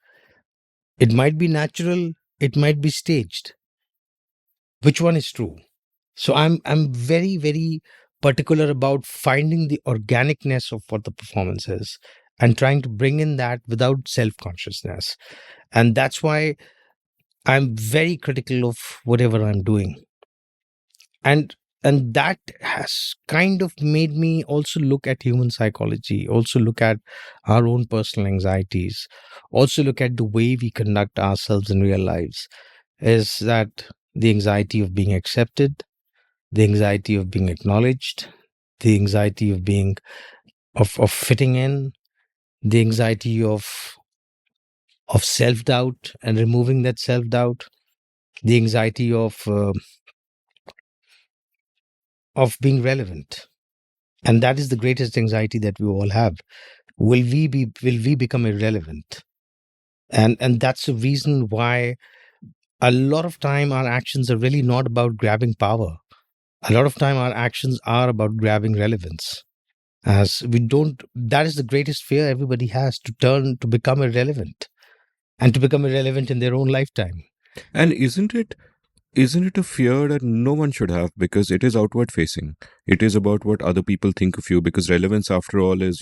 It might be natural, it might be staged. Which one is true? So I'm very, very particular about finding the organicness of what the performance is and trying to bring in that without self-consciousness. And that's why I'm very critical of whatever I'm doing. And that has kind of made me also look at human psychology, also look at our own personal anxieties, also look at the way we conduct ourselves in real lives. Is that the anxiety of being accepted, the anxiety of being acknowledged, the anxiety of being of fitting in, the anxiety of self-doubt and removing that self-doubt, the anxiety of being relevant. And that is the greatest anxiety that we all have. Will we become irrelevant? And that's the reason why a lot of time our actions are really not about grabbing power. A lot of time our actions are about grabbing relevance. As we don't, that is the greatest fear everybody has, to become irrelevant and to become irrelevant in their own lifetime. And isn't it a fear that no one should have, because it is outward facing? It is about what other people think of you, because relevance after all is,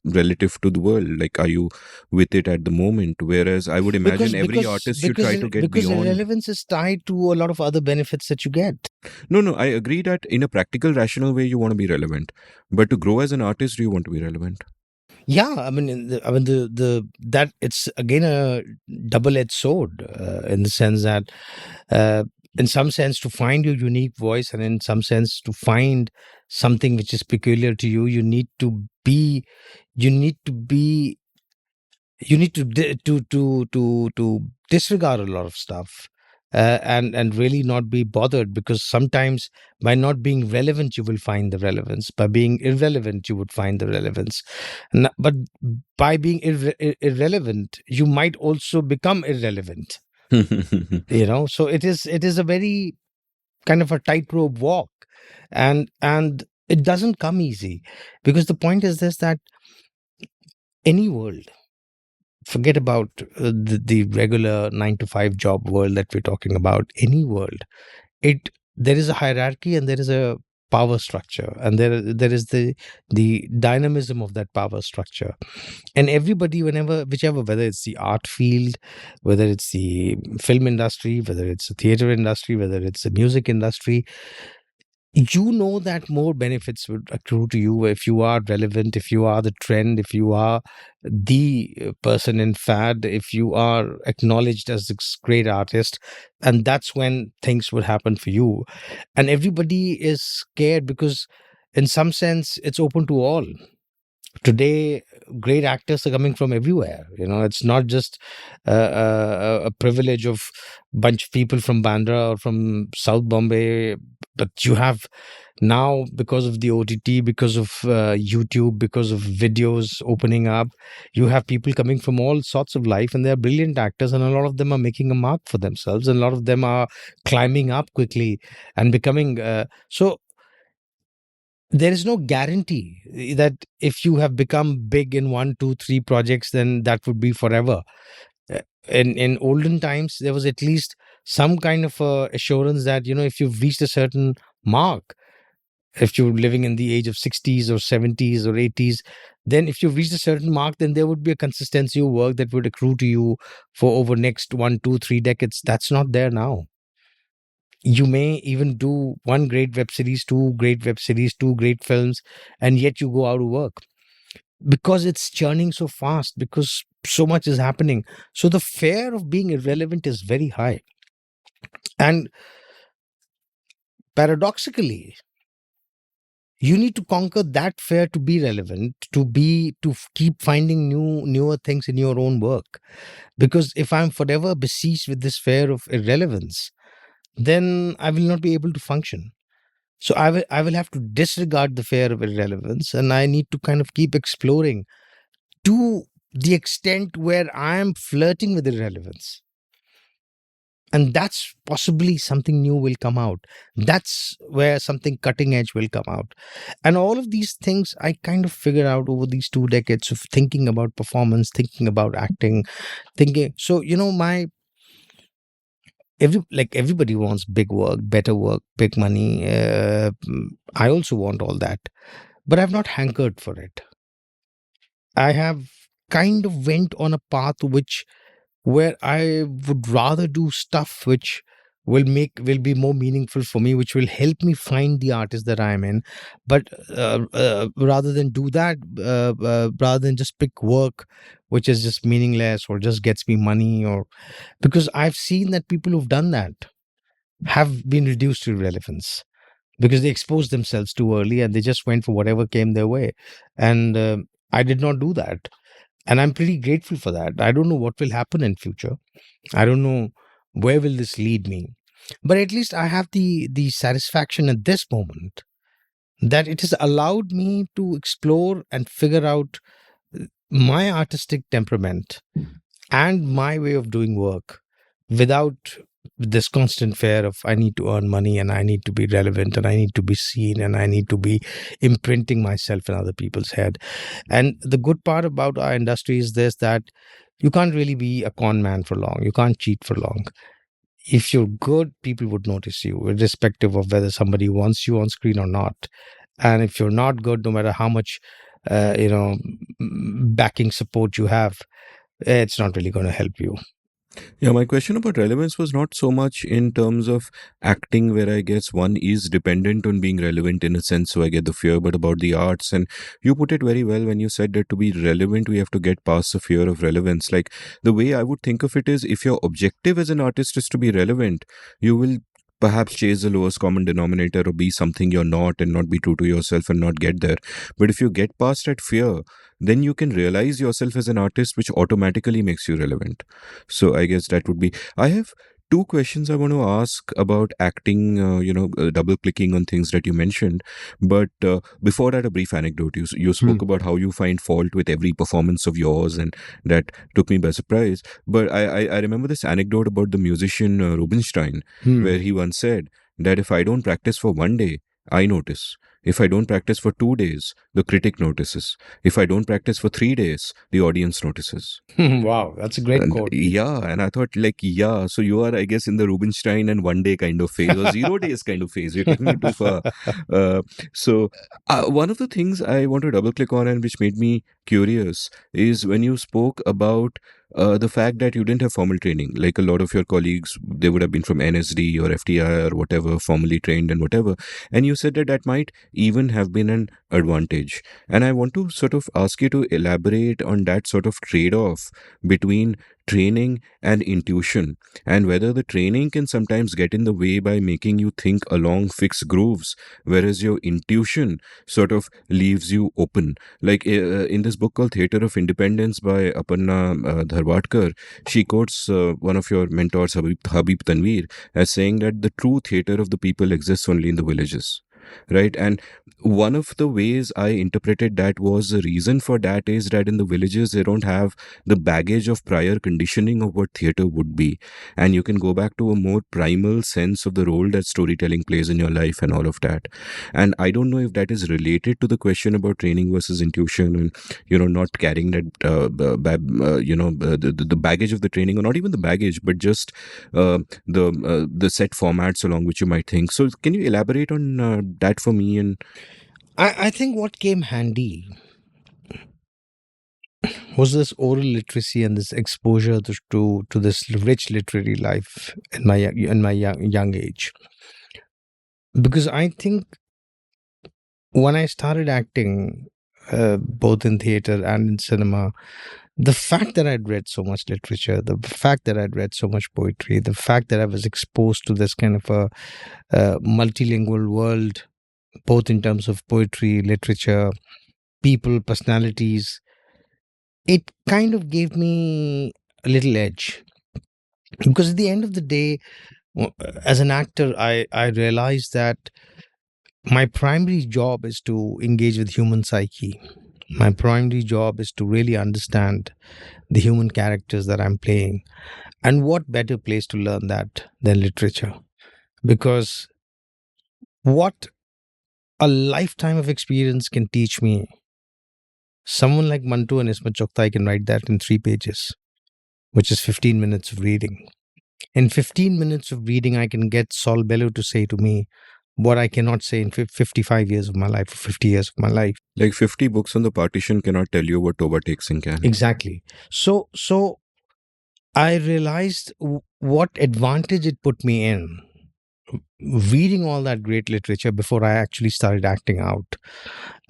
relative to the world. Like, are you with it at the moment? Whereas I would imagine every artist should try to get because beyond. irrelevance is tied to a lot of other benefits that you get. No, I agree that in a practical, rational way, you want to be relevant. But to grow as an artist, do you want to be relevant? Yeah, I mean, that it's again a double-edged sword in the sense that, in some sense, to find your unique voice, and in some sense, to find something which is peculiar to you, you need to be, you need to be, you need to to disregard a lot of stuff. And really not be bothered, because sometimes by not being relevant you will find the relevance, by being irrelevant you would find the relevance. But by being irrelevant you might also become irrelevant. So it is a very kind of a tightrope walk, and it doesn't come easy, because the point is this, that any world, forget about the regular 9 to 5 job world that we're talking about, any world, it there is a hierarchy and there is a power structure, and there is the dynamism of that power structure. And everybody, whichever, whether it's the art field, whether it's the film industry, whether it's the theater industry, whether it's the music industry, you know that more benefits would accrue to you if you are relevant, if you are the trend, if you are the person in fad, if you are acknowledged as this great artist. And that's when things would happen for you. And everybody is scared because, in some sense, it's open to all. Today, great actors are coming from everywhere. It's not just a privilege of bunch of people from Bandra or from South Bombay, but you have now, because of the OTT, because of YouTube, because of videos opening up, you have people coming from all sorts of life, and they're brilliant actors, and a lot of them are making a mark for themselves, and a lot of them are climbing up quickly and becoming so there is no guarantee that if you have become big in 1, 2, 3 projects, then that would be forever. In olden times, there was at least some kind of assurance that, if you've reached a certain mark, if you're living in the age of 60s or 70s or 80s, then if you've reached a certain mark, then there would be a consistency of work that would accrue to you for over next 1, 2, 3 decades. That's not there now. You may even do one great web series, two great web series, two great films, and yet you go out of work because it's churning so fast, because so much is happening. So the fear of being irrelevant is very high. And paradoxically, you need to conquer that fear to be relevant, to keep finding newer things in your own work. Because if I'm forever besieged with this fear of irrelevance, then I will not be able to function. So I will have to disregard the fear of irrelevance, and I need to kind of keep exploring to the extent where I am flirting with irrelevance. And that's possibly something new will come out. That's where something cutting edge will come out. And all of these things I kind of figured out over these 2 decades of thinking about performance, thinking about acting, thinking. So, everybody wants big work, better work, big money. I also want all that, but I've not hankered for it. I have kind of went on a path where I would rather do stuff which will be more meaningful for me, which will help me find the artist that I am in. But rather than do that, rather than just pick work which is just meaningless or just gets me money, or because I've seen that people who've done that have been reduced to irrelevance because they exposed themselves too early and they just went for whatever came their way. And I did not do that. And I'm pretty grateful for that. I don't know what will happen in future. I don't know where will this lead me. But at least I have the satisfaction at this moment that it has allowed me to explore and figure out my artistic temperament and my way of doing work without this constant fear of I need to earn money and I need to be relevant and I need to be seen and I need to be imprinting myself in other people's head. And the good part about our industry is this, that you can't really be a con man for long. You can't cheat for long. If you're good, people would notice you, irrespective of whether somebody wants you on screen or not. And if you're not good, no matter how much backing support you have, it's not really going to help you. Yeah, my question about relevance was not so much in terms of acting, where I guess one is dependent on being relevant in a sense, so I get the fear, but about the arts. And you put it very well when you said that to be relevant, we have to get past the fear of relevance. Like, the way I would think of it is, if your objective as an artist is to be relevant, you will perhaps chase the lowest common denominator or be something you're not and not be true to yourself and not get there. But if you get past that fear, then you can realize yourself as an artist, which automatically makes you relevant. So I guess that would be. I have two questions I want to ask about acting, double clicking on things that you mentioned. But before that, a brief anecdote. You spoke about how you find fault with every performance of yours, and that took me by surprise. But I remember this anecdote about the musician Rubinstein, where he once said that if I don't practice for 1 day, I notice. If I don't practice for 2 days, the critic notices. If I don't practice for 3 days, the audience notices. Wow, that's a great And quote. yeah, and I thought, like, yeah, so you are, I guess, in the Rubinstein and 1 day kind of phase or 0 days kind of phase. You're taking it too far. So, one of the things I want to double click on and which made me curious is when you spoke about the fact that you didn't have formal training. Like a lot of your colleagues, they would have been from NSD or FTI or whatever, formally trained and whatever. And you said that that might even have been an advantage. And I want to sort of ask you to elaborate on that sort of trade off between training and intuition, and whether the training can sometimes get in the way by making you think along fixed grooves, whereas your intuition sort of leaves you open. Like in this book called Theatre of Independence by Aparna Dharwadkar, she quotes one of your mentors, Habib Tanveer, as saying that the true theatre of the people exists only in the villages. Right. And one of the ways I interpreted that was the reason for that is that in the villages, they don't have the baggage of prior conditioning of what theater would be. And you can go back to a more primal sense of the role that storytelling plays in your life and all of that. And I don't know if that is related to the question about training versus intuition and, not carrying that, the baggage of the training, or not even the baggage, but just the set formats along which you might think. So can you elaborate on that for me? And I think what came handy was this oral literacy and this exposure to this rich literary life in my young age. Because I think when I started acting, both in theater and in cinema, the fact that I'd read so much literature, the fact that I'd read so much poetry, the fact that I was exposed to this kind of a multilingual world, both in terms of poetry, literature, people, personalities, it kind of gave me a little edge. Because at the end of the day, as an actor, I realized that my primary job is to engage with human psyche. My primary job is to really understand the human characters that I'm playing. And what better place to learn that than literature? Because what a lifetime of experience can teach me, someone like Mantu and Ismat Choktai can write that in 3 pages, which is 15 minutes of reading. In 15 minutes of reading, I can get Saul Bellow to say to me what I cannot say in 55 years of my life, or 50 years of my life. like 50 books on the partition cannot tell you what Toba Tek Singh can. Exactly. So I realized what advantage it put me in reading all that great literature before I actually started acting out.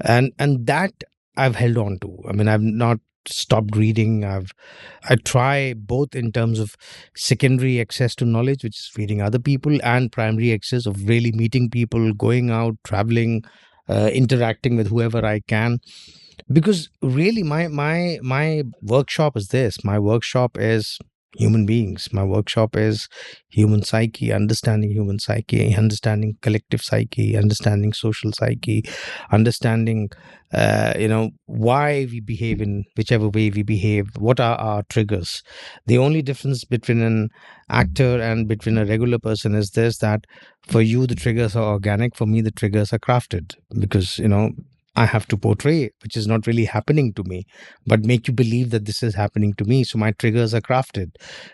And that I've held on to. I mean, I've not stopped reading. I try both in terms of secondary access to knowledge, which is reading other people, and primary access of really meeting people, going out, traveling, interacting with whoever I can. Because really my workshop is this. My workshop is human beings. My workshop is human psyche, understanding human psyche, understanding collective psyche, understanding social psyche, understanding why we behave in whichever way we behave, what are our triggers. The only difference between an actor and between a regular person is this, that for you the triggers are organic, for me the triggers are crafted, because I have to portray, which is not really happening to me, but make you believe that this is happening to me. So my triggers are crafted.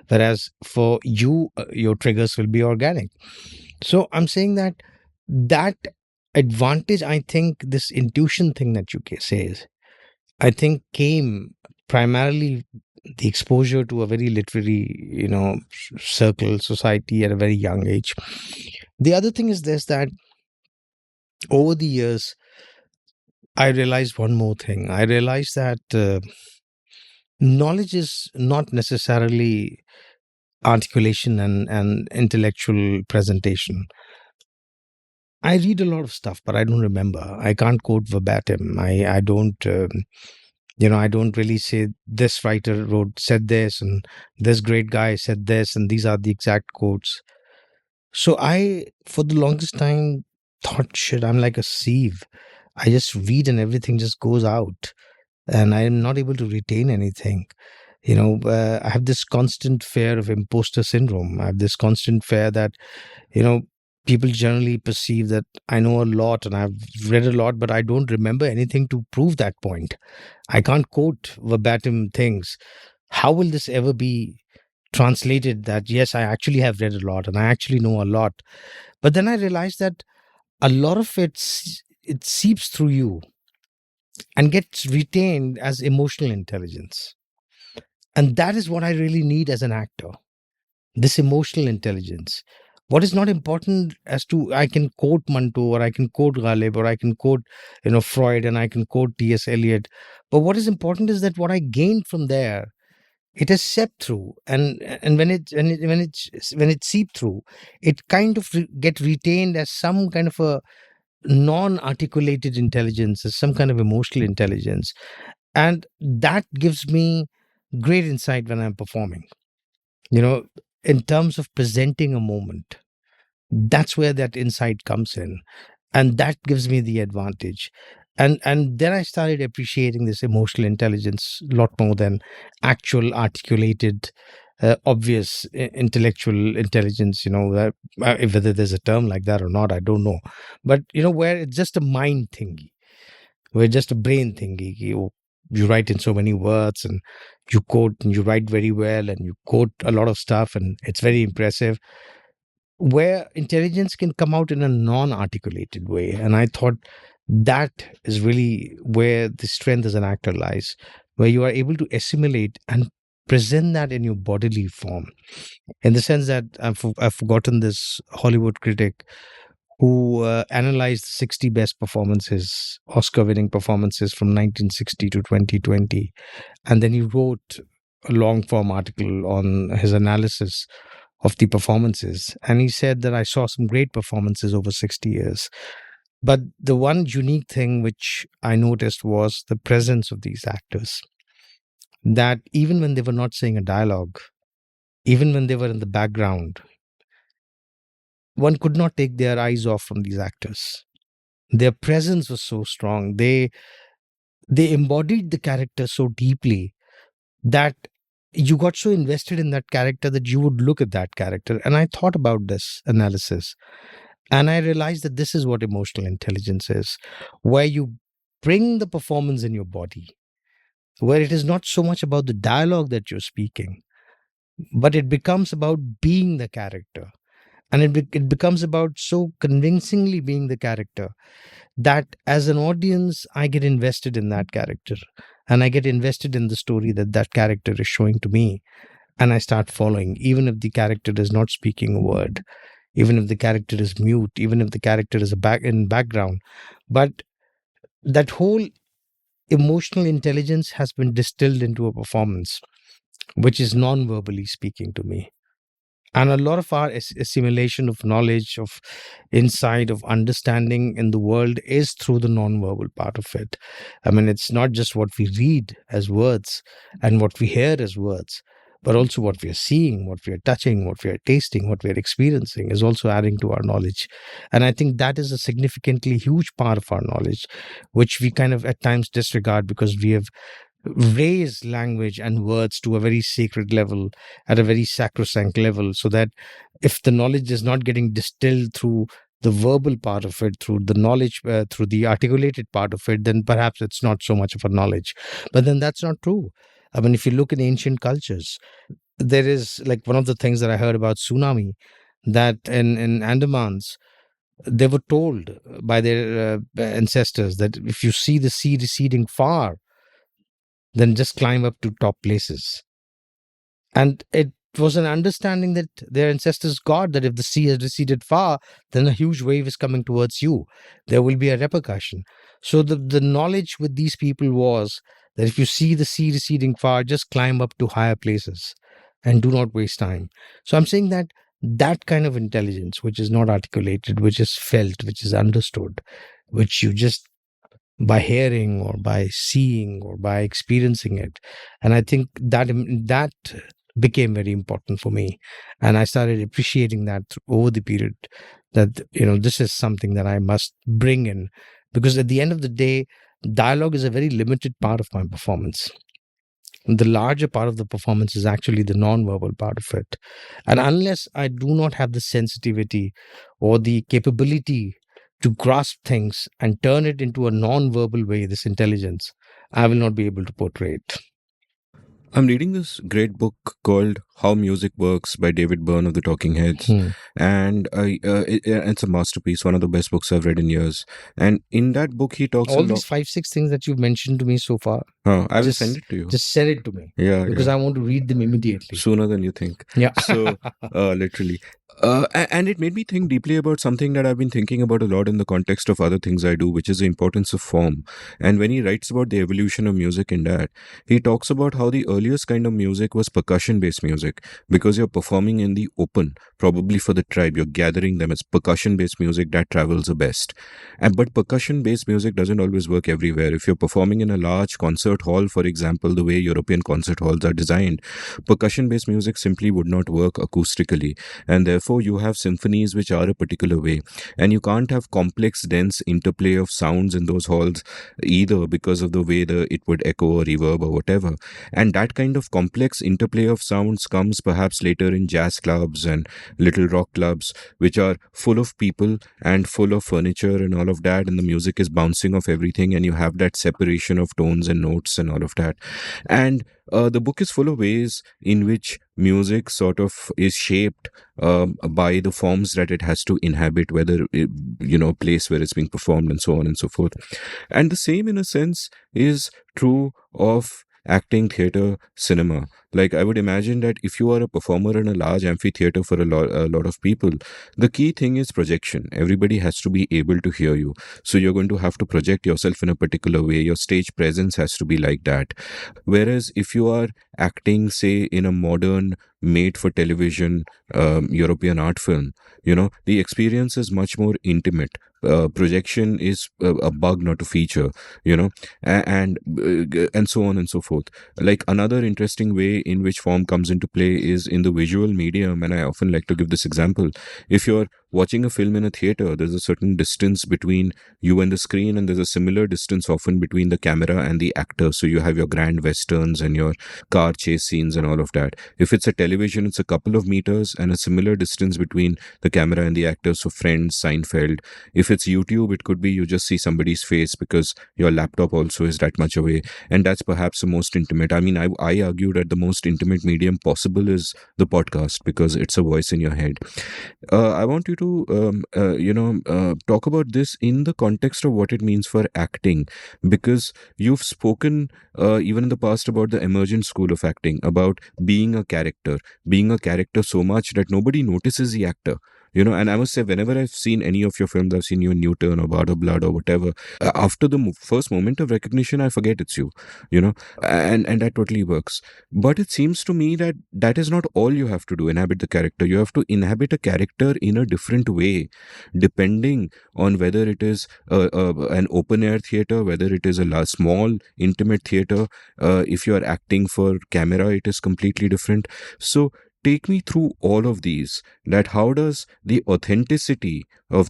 Whereas for you, your triggers will be organic. So I'm saying that advantage, I think this intuition thing that you say, I think came primarily the exposure to a very literary, circle, society at a very young age. The other thing is this, that over the years, I realized one more thing. I realized that knowledge is not necessarily articulation and intellectual presentation. I read a lot of stuff, but I don't remember. I can't quote verbatim. I don't, I don't really say this writer said this, and this great guy said this, and these are the exact quotes. So I, for the longest time, thought, shit, I'm like a sieve. I just read and everything just goes out, and I am not able to retain anything. I have this constant fear of imposter syndrome. I have this constant fear that, people generally perceive that I know a lot and I've read a lot, but I don't remember anything to prove that point. I can't quote verbatim things. How will this ever be translated that, yes, I actually have read a lot and I actually know a lot? But then I realized that a lot of it seeps through you and gets retained as emotional intelligence. And that is what I really need as an actor, this emotional intelligence. What is not important as to I can quote Manto or I can quote Ghalib or I can quote Freud and I can quote T.S. Eliot, but what is important is that what I gained from there, it has seeped through, and when it seeped through, it kind of get retained as some kind of a non-articulated intelligence, as some kind of emotional intelligence, and that gives me great insight when I'm performing. In terms of presenting a moment, that's where that insight comes in, and that gives me the advantage. And then I started appreciating this emotional intelligence a lot more than actual articulated obvious intellectual intelligence, that, whether there's a term like that or not, I don't know. But where it's just a mind thingy, where just a brain thingy. You write in so many words, and you quote, and you write very well, and you quote a lot of stuff, and it's very impressive, where intelligence can come out in a non-articulated way. And I thought that is really where the strength as an actor lies, where you are able to assimilate and present that in your bodily form. In the sense that I've forgotten this Hollywood critic who analyzed 60 best performances, Oscar-winning performances from 1960 to 2020, and then he wrote a long-form article on his analysis of the performances. And he said that I saw some great performances over 60 years. But the one unique thing which I noticed was the presence of these actors. That even when they were not saying a dialogue, even when they were in the background, one could not take their eyes off from these actors. Their presence was so strong. They embodied the character so deeply that you got so invested in that character that you would look at that character. And I thought about this analysis, and I realized that this is what emotional intelligence is, where you bring the performance in your body, where it is not so much about the dialogue that you're speaking, but it becomes about being the character. And it becomes about so convincingly being the character that as an audience, I get invested in that character, and I get invested in the story that that character is showing to me. And I start following, even if the character is not speaking a word, even if the character is mute, even if the character is in background. But that whole emotional intelligence has been distilled into a performance, which is non-verbally speaking to me. And a lot of our assimilation of knowledge, of insight, of understanding in the world is through the non-verbal part of it. I mean, it's not just what we read as words and what we hear as words, but also what we are seeing, what we are touching, what we are tasting, what we are experiencing is also adding to our knowledge. And I think that is a significantly huge part of our knowledge, which we kind of at times disregard because we have raise language and words to a very sacred level, at a very sacrosanct level, so that if the knowledge is not getting distilled through the verbal part of it, through the knowledge, through the articulated part of it, then perhaps it's not so much of a knowledge. But then that's not true. I mean, if you look in ancient cultures, there is like one of the things that I heard about tsunami, that in Andamans, they were told by their ancestors that if you see the sea receding far, then just climb up to top places. And it was an understanding that their ancestors got, that if the sea has receded far, then a huge wave is coming towards you. There will be a repercussion. So the knowledge with these people was that if you see the sea receding far, just climb up to higher places and do not waste time. So I'm saying that that kind of intelligence, which is not articulated, which is felt, which is understood, which you just by hearing or by seeing or by experiencing it. And I think that became very important for me. And I started appreciating that over the period, that, this is something that I must bring in, because at the end of the day, dialogue is a very limited part of my performance. The larger part of the performance is actually the non-verbal part of it. And unless I do not have the sensitivity or the capability to grasp things and turn it into a non-verbal way, this intelligence, I will not be able to portray it. I'm reading this great book called How Music Works by David Byrne of the Talking Heads. Hmm. And it's a masterpiece, one of the best books I've read in years. And in that book, he talks a All lot. these 5, 6 things that you've mentioned to me so far, I will just send it to you. just send it to me, Yeah, because yeah. I want to read them immediately. Sooner than you think. Yeah. So, literally. And it made me think deeply about something that I've been thinking about a lot in the context of other things I do, which is the importance of form. And when he writes about the evolution of music in that, he talks about how the earliest kind of music was percussion based music, because you're performing in the open, probably for the tribe. You're gathering them. It's percussion based music that travels the best. But percussion based music doesn't always work everywhere. If you're performing in a large concert hall, for example, the way European concert halls are designed, percussion based music simply would not work acoustically. And therefore, you have symphonies which are a particular way. And you can't have complex, dense interplay of sounds in those halls either, because of the way it would echo or reverb or whatever. And that kind of complex interplay of sounds comes perhaps later in jazz clubs and little rock clubs, which are full of people and full of furniture and all of that. And the music is bouncing off everything, and you have that separation of tones and notes and all of that. And the book is full of ways in which music sort of is shaped by the forms that it has to inhabit, whether place where it's being performed, and so on and so forth. And the same, in a sense, is true of acting, theater, cinema. Like, I would imagine that if you are a performer in a large amphitheater for a lot of people, the key thing is projection. Everybody has to be able to hear you. So you're going to have to project yourself in a particular way. Your stage presence has to be like that. Whereas if you are acting, say, in a modern, made for television European art film, the experience is much more intimate. Projection is a bug, not a feature, and so on and so forth. Like, another interesting way in which form comes into play is in the visual medium, and I often like to give this example. If you're watching a film in a theater, there's a certain distance between you and the screen, and there's a similar distance often between the camera and the actor. So you have your grand westerns and your car chase scenes and all of that. If it's a television, it's a couple of meters and a similar distance between the camera and the actor. So Friends, Seinfeld. If it's YouTube, it could be you just see somebody's face, because your laptop also is that much away. And that's perhaps the most intimate. I mean, I argue that the most intimate medium possible is the podcast, because it's a voice in your head. I want you to, talk about this in the context of what it means for acting, because you've spoken even in the past about the emergent school of acting, about being a character so much that nobody notices the actor. And I must say, whenever I've seen any of your films, I've seen you in Newton or Bard of Blood or whatever, after the first moment of recognition, I forget it's you, and that totally works. But it seems to me that that is not all you have to do, inhabit the character. You have to inhabit a character in a different way, depending on whether it is an open air theater, whether it is a small, intimate theater. If you are acting for camera, it is completely different. So, take me through all of these. That how does the authenticity of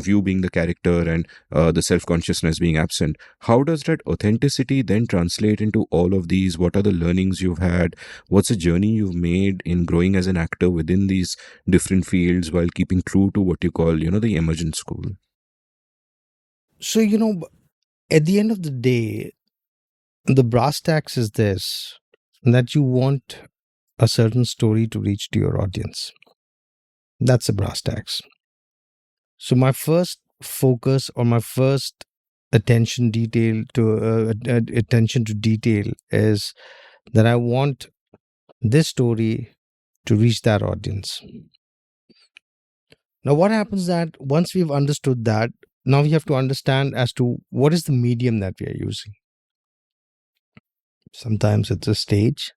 you being the character and the self-consciousness being absent, how does that authenticity then translate into all of these? What are the learnings you've had? What's the journey you've made in growing as an actor within these different fields, while keeping true to what you call, the emergent school? So, at the end of the day, the brass tacks is this, that you want a certain story to reach to your audience. That's the brass tacks. So my first focus, or my first attention to detail, is that I want this story to reach that audience. Now, what happens that once we've understood that, now we have to understand as to what is the medium that we are using. Sometimes it's a stage.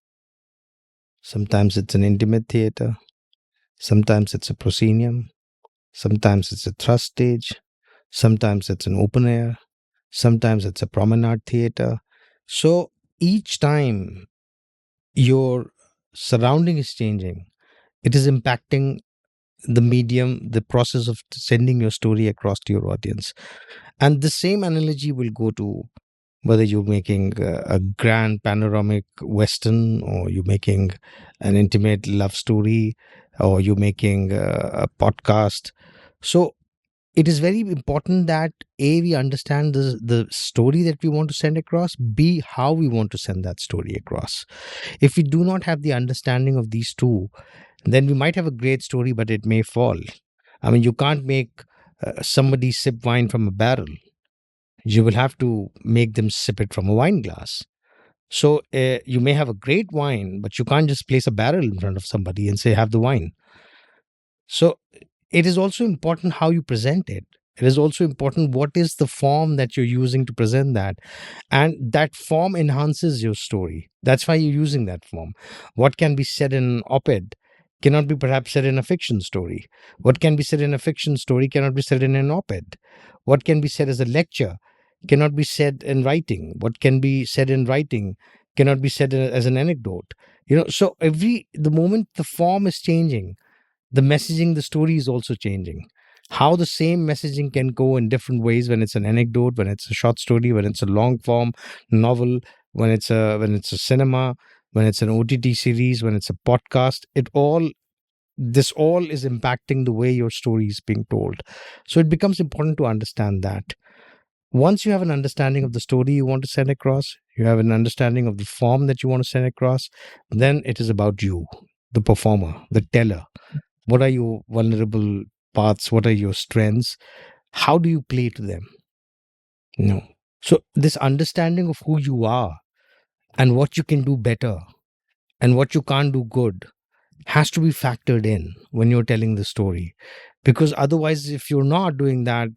Sometimes it's an intimate theater. Sometimes it's a proscenium. Sometimes it's a thrust stage. Sometimes it's an open air. Sometimes it's a promenade theater. So each time your surrounding is changing, it is impacting the medium, the process of sending your story across to your audience. And the same analogy will go to whether you're making a grand panoramic western, or you're making an intimate love story, or you're making a podcast. So it is very important that A, we understand the story that we want to send across, B, how we want to send that story across. If we do not have the understanding of these two, then we might have a great story, but it may fall. I mean, you can't make somebody sip wine from a barrel. You will have to make them sip it from a wine glass. So you may have a great wine, but you can't just place a barrel in front of somebody and say, have the wine. So it is also important how you present it. It is also important what is the form that you're using to present that. And that form enhances your story. That's why you're using that form. What can be said in an op ed cannot be perhaps said in a fiction story. What can be said in a fiction story cannot be said in an op ed. What can be said as a lecture cannot be said in writing. What can be said in writing cannot be said as an anecdote. So the moment the form is changing, the messaging, the story is also changing. How the same messaging can go in different ways when it's an anecdote, when it's a short story, when it's a long form novel, when it's a cinema, when it's an OTT series, when it's a podcast. This all is impacting the way your story is being told. So it becomes important to understand that. Once you have an understanding of the story you want to send across, you have an understanding of the form that you want to send across, then it is about you, the performer, the teller. What are your vulnerable parts? What are your strengths? How do you play to them? No. So this understanding of who you are and what you can do better and what you can't do good has to be factored in when you're telling the story. Because otherwise, if you're not doing that,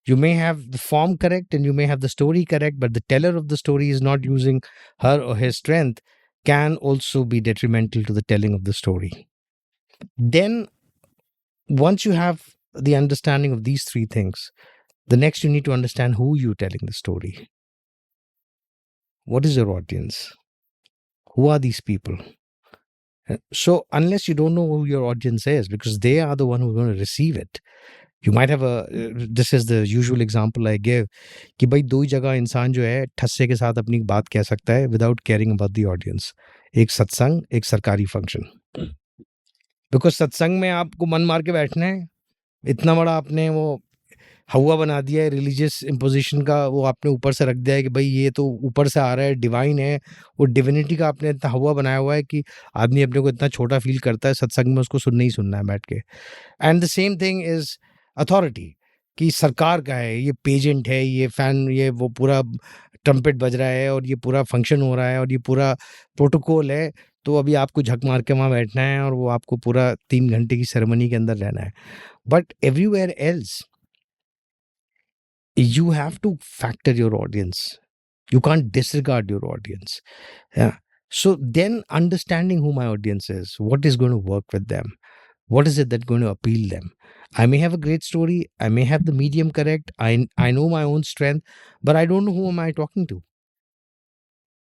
you may have the form correct and you may have the story correct, but the teller of the story is not using her or his strength, can also be detrimental to the telling of the story. Then once you have the understanding of these three things, the next you need to understand who you're telling the story. What is your audience? Who are these people? So unless you don't know who your audience is, because they are the one who's going to receive it, you might have this is the usual example I give, कि भाई दो ही जगह इंसान जो है ठस्से के साथ अपनी बात कह सकता है without caring about the audience. एक सत्संग, एक सरकारी फंक्शन. बिकॉज सत्संग में आपको मन मार के बैठना है, इतना बड़ा आपने वो हवा बना दिया है रिलीजियस इम्पोजिशन का, वो आपने ऊपर से रख दिया है कि भाई ये तो ऊपर से आ रहा है, डिवाइन है, वो डिविनिटी का आपने इतना हवा बनाया हुआ है कि आदमी अपने को इतना छोटा फील करता है, सत्संग में उसको सुनना ही सुनना है बैठ के. And the same thing is authority, कि सरकार का है, ये पेजेंट है, ये फैन, ये वो पूरा ट्रम्पेट बज रहा है और ये पूरा फंक्शन हो रहा है और ये पूरा प्रोटोकॉल है, तो अभी आपको झक मार के वहाँ बैठना है और वो आपको पूरा 3 घंटे की सेरेमनी के अंदर रहना है. But everywhere else you have to factor your audience. You can't disregard your audience. Yeah. So then understanding who my audience is, what is going to work with them, what is it that's going to appeal them. I may have a great story, I may have the medium correct, I know my own strength, but I don't know who am I talking to.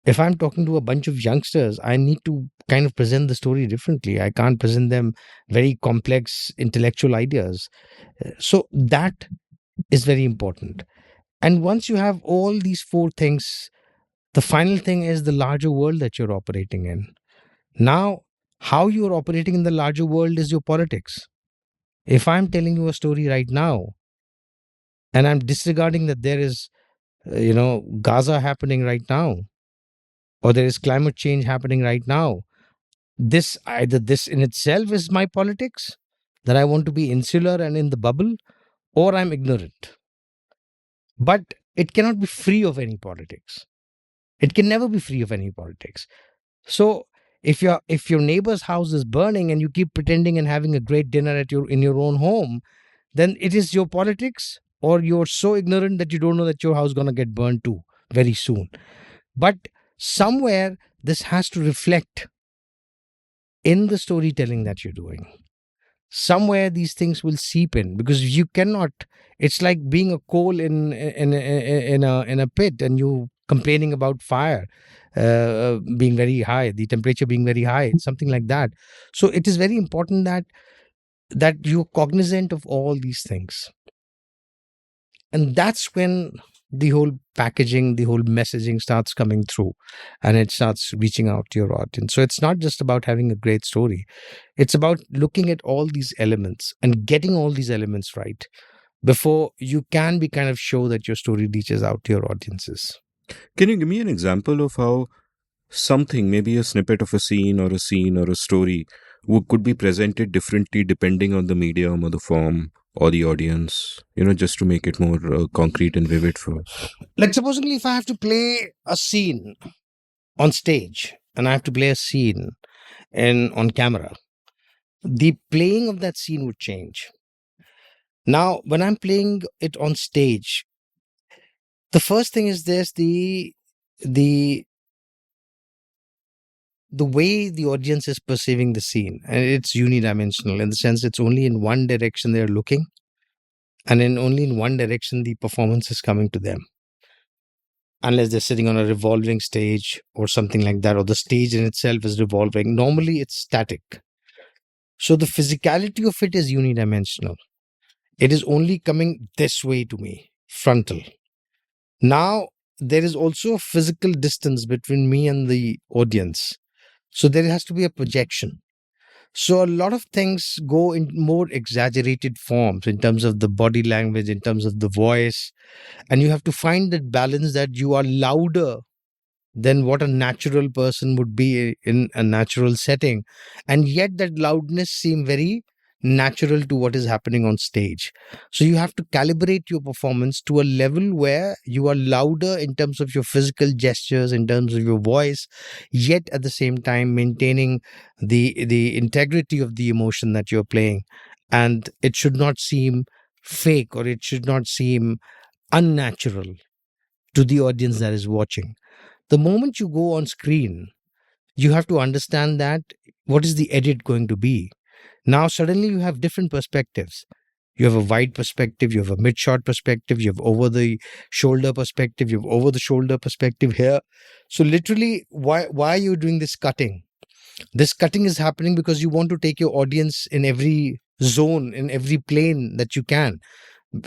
If I'm talking to a bunch of youngsters, I need to kind of present the story differently. I can't present them very complex intellectual ideas. So that is very important. And once you have all these 4 things, the final thing is the larger world that you're operating in. Now, how you're operating in the larger world is your politics. If I'm telling you a story right now and I'm disregarding that there is, Gaza happening right now, or there is climate change happening right now, either this in itself is my politics, that I want to be insular and in the bubble, or I'm ignorant. But it cannot be free of any politics. It can never be free of any politics. So if your neighbor's house is burning and you keep pretending and having a great dinner in your own home, then it is your politics, or you're so ignorant that you don't know that your house is going to get burned too very soon. But somewhere this has to reflect in the storytelling that you're doing. Somewhere these things will seep in, because you cannot. It's like being a coal in a pit, and you complaining about fire being very high, the temperature being very high, something like that. So it is very important that you're cognizant of all these things, and that's when the whole packaging, the whole messaging starts coming through, and it starts reaching out to your audience. So it's not just about having a great story. It's about looking at all these elements and getting all these elements right before you can be kind of sure that your story reaches out to your audiences. Can you give me an example of how something, maybe a snippet of a scene or a story, could be presented differently depending on the medium or the form or the audience, just to make it more concrete and vivid for us? Like, supposedly, if I have to play a scene on stage and I have to play a scene on camera, the playing of that scene would change. Now, when I'm playing it on stage, the first thing is this: the the way the audience is perceiving the scene, and it's unidimensional in the sense it's only in one direction they're looking, and only in one direction the performance is coming to them, unless they're sitting on a revolving stage or something like that, or the stage in itself is revolving. Normally it's static. So the physicality of it is unidimensional. It is only coming this way to me, frontal. Now there is also a physical distance between me and the audience, so there has to be a projection. So a lot of things go in more exaggerated forms in terms of the body language, in terms of the voice, and you have to find that balance, that you are louder than what a natural person would be in a natural setting, and yet that loudness seem very natural to what is happening on stage. So you have to calibrate your performance to a level where you are louder in terms of your physical gestures, in terms of your voice, yet at the same time maintaining the integrity of the emotion that you're playing. And it should not seem fake, or it should not seem unnatural to the audience that is watching. The moment you go on screen, you have to understand that what is the edit going to be. Now suddenly you have different perspectives. You have a wide perspective, you have a mid-shot perspective, you have over the shoulder perspective, you have over the shoulder perspective here. So literally, why are you doing this cutting? This cutting is happening because you want to take your audience in every zone, in every plane that you can,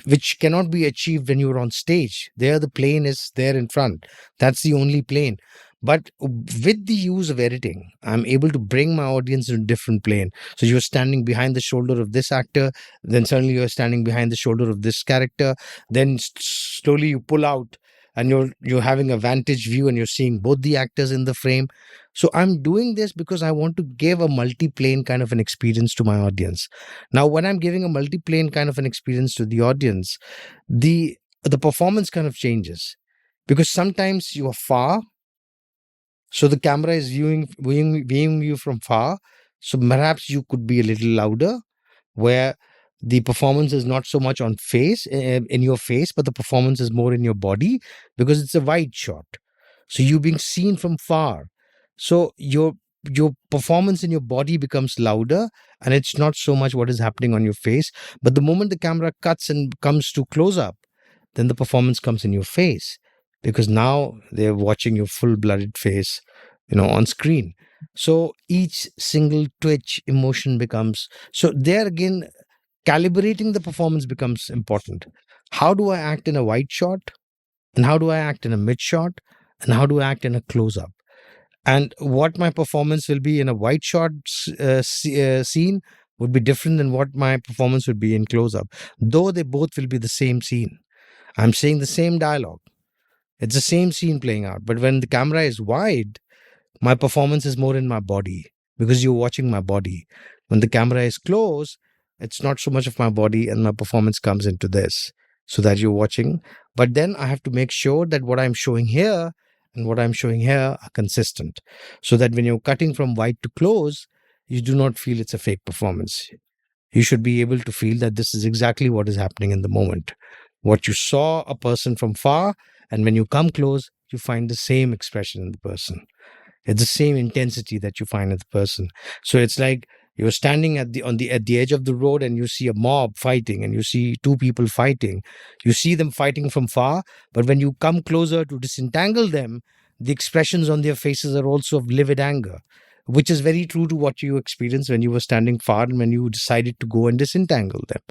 which cannot be achieved when you're on stage. There, the plane is there in front. That's the only plane. But with the use of editing, I'm able to bring my audience in a different plane. So you're standing behind the shoulder of this actor, then suddenly you're standing behind the shoulder of this character, then slowly you pull out and you're having a vantage view and you're seeing both the actors in the frame. So I'm doing this because I want to give a multi-plane kind of an experience to my audience. Now, when I'm giving a multi-plane kind of an experience to the audience, the performance kind of changes, because sometimes you are far, so the camera is viewing you from far. So perhaps you could be a little louder, where the performance is not so much on face, in your face, but the performance is more in your body, because it's a wide shot. So you being seen from far. So your performance in your body becomes louder, and it's not so much what is happening on your face. But the moment the camera cuts and comes to close up, then the performance comes in your face, because now they're watching your full-blooded face, on screen. So each single twitch emotion becomes, so there again, calibrating the performance becomes important. How do I act in a wide shot, and how do I act in a mid shot, and how do I act in a close up? And what my performance will be in a wide shot scene would be different than what my performance would be in close up, though they both will be the same scene. I'm saying the same dialogue. It's the same scene playing out. But when the camera is wide, my performance is more in my body, because you're watching my body. When the camera is close, it's not so much of my body, and my performance comes into this, so that you're watching. But then I have to make sure that what I'm showing here and what I'm showing here are consistent, so that when you're cutting from wide to close, you do not feel it's a fake performance. You should be able to feel that this is exactly what is happening in the moment. What you saw a person from far, and when you come close, you find the same expression in the person. It's the same intensity that you find in the person. So it's like you're standing at the edge of the road, and you see a mob fighting, and you see two people fighting. You see them fighting from far, but when you come closer to disentangle them, the expressions on their faces are also of livid anger, which is very true to what you experienced when you were standing far and when you decided to go and disentangle them.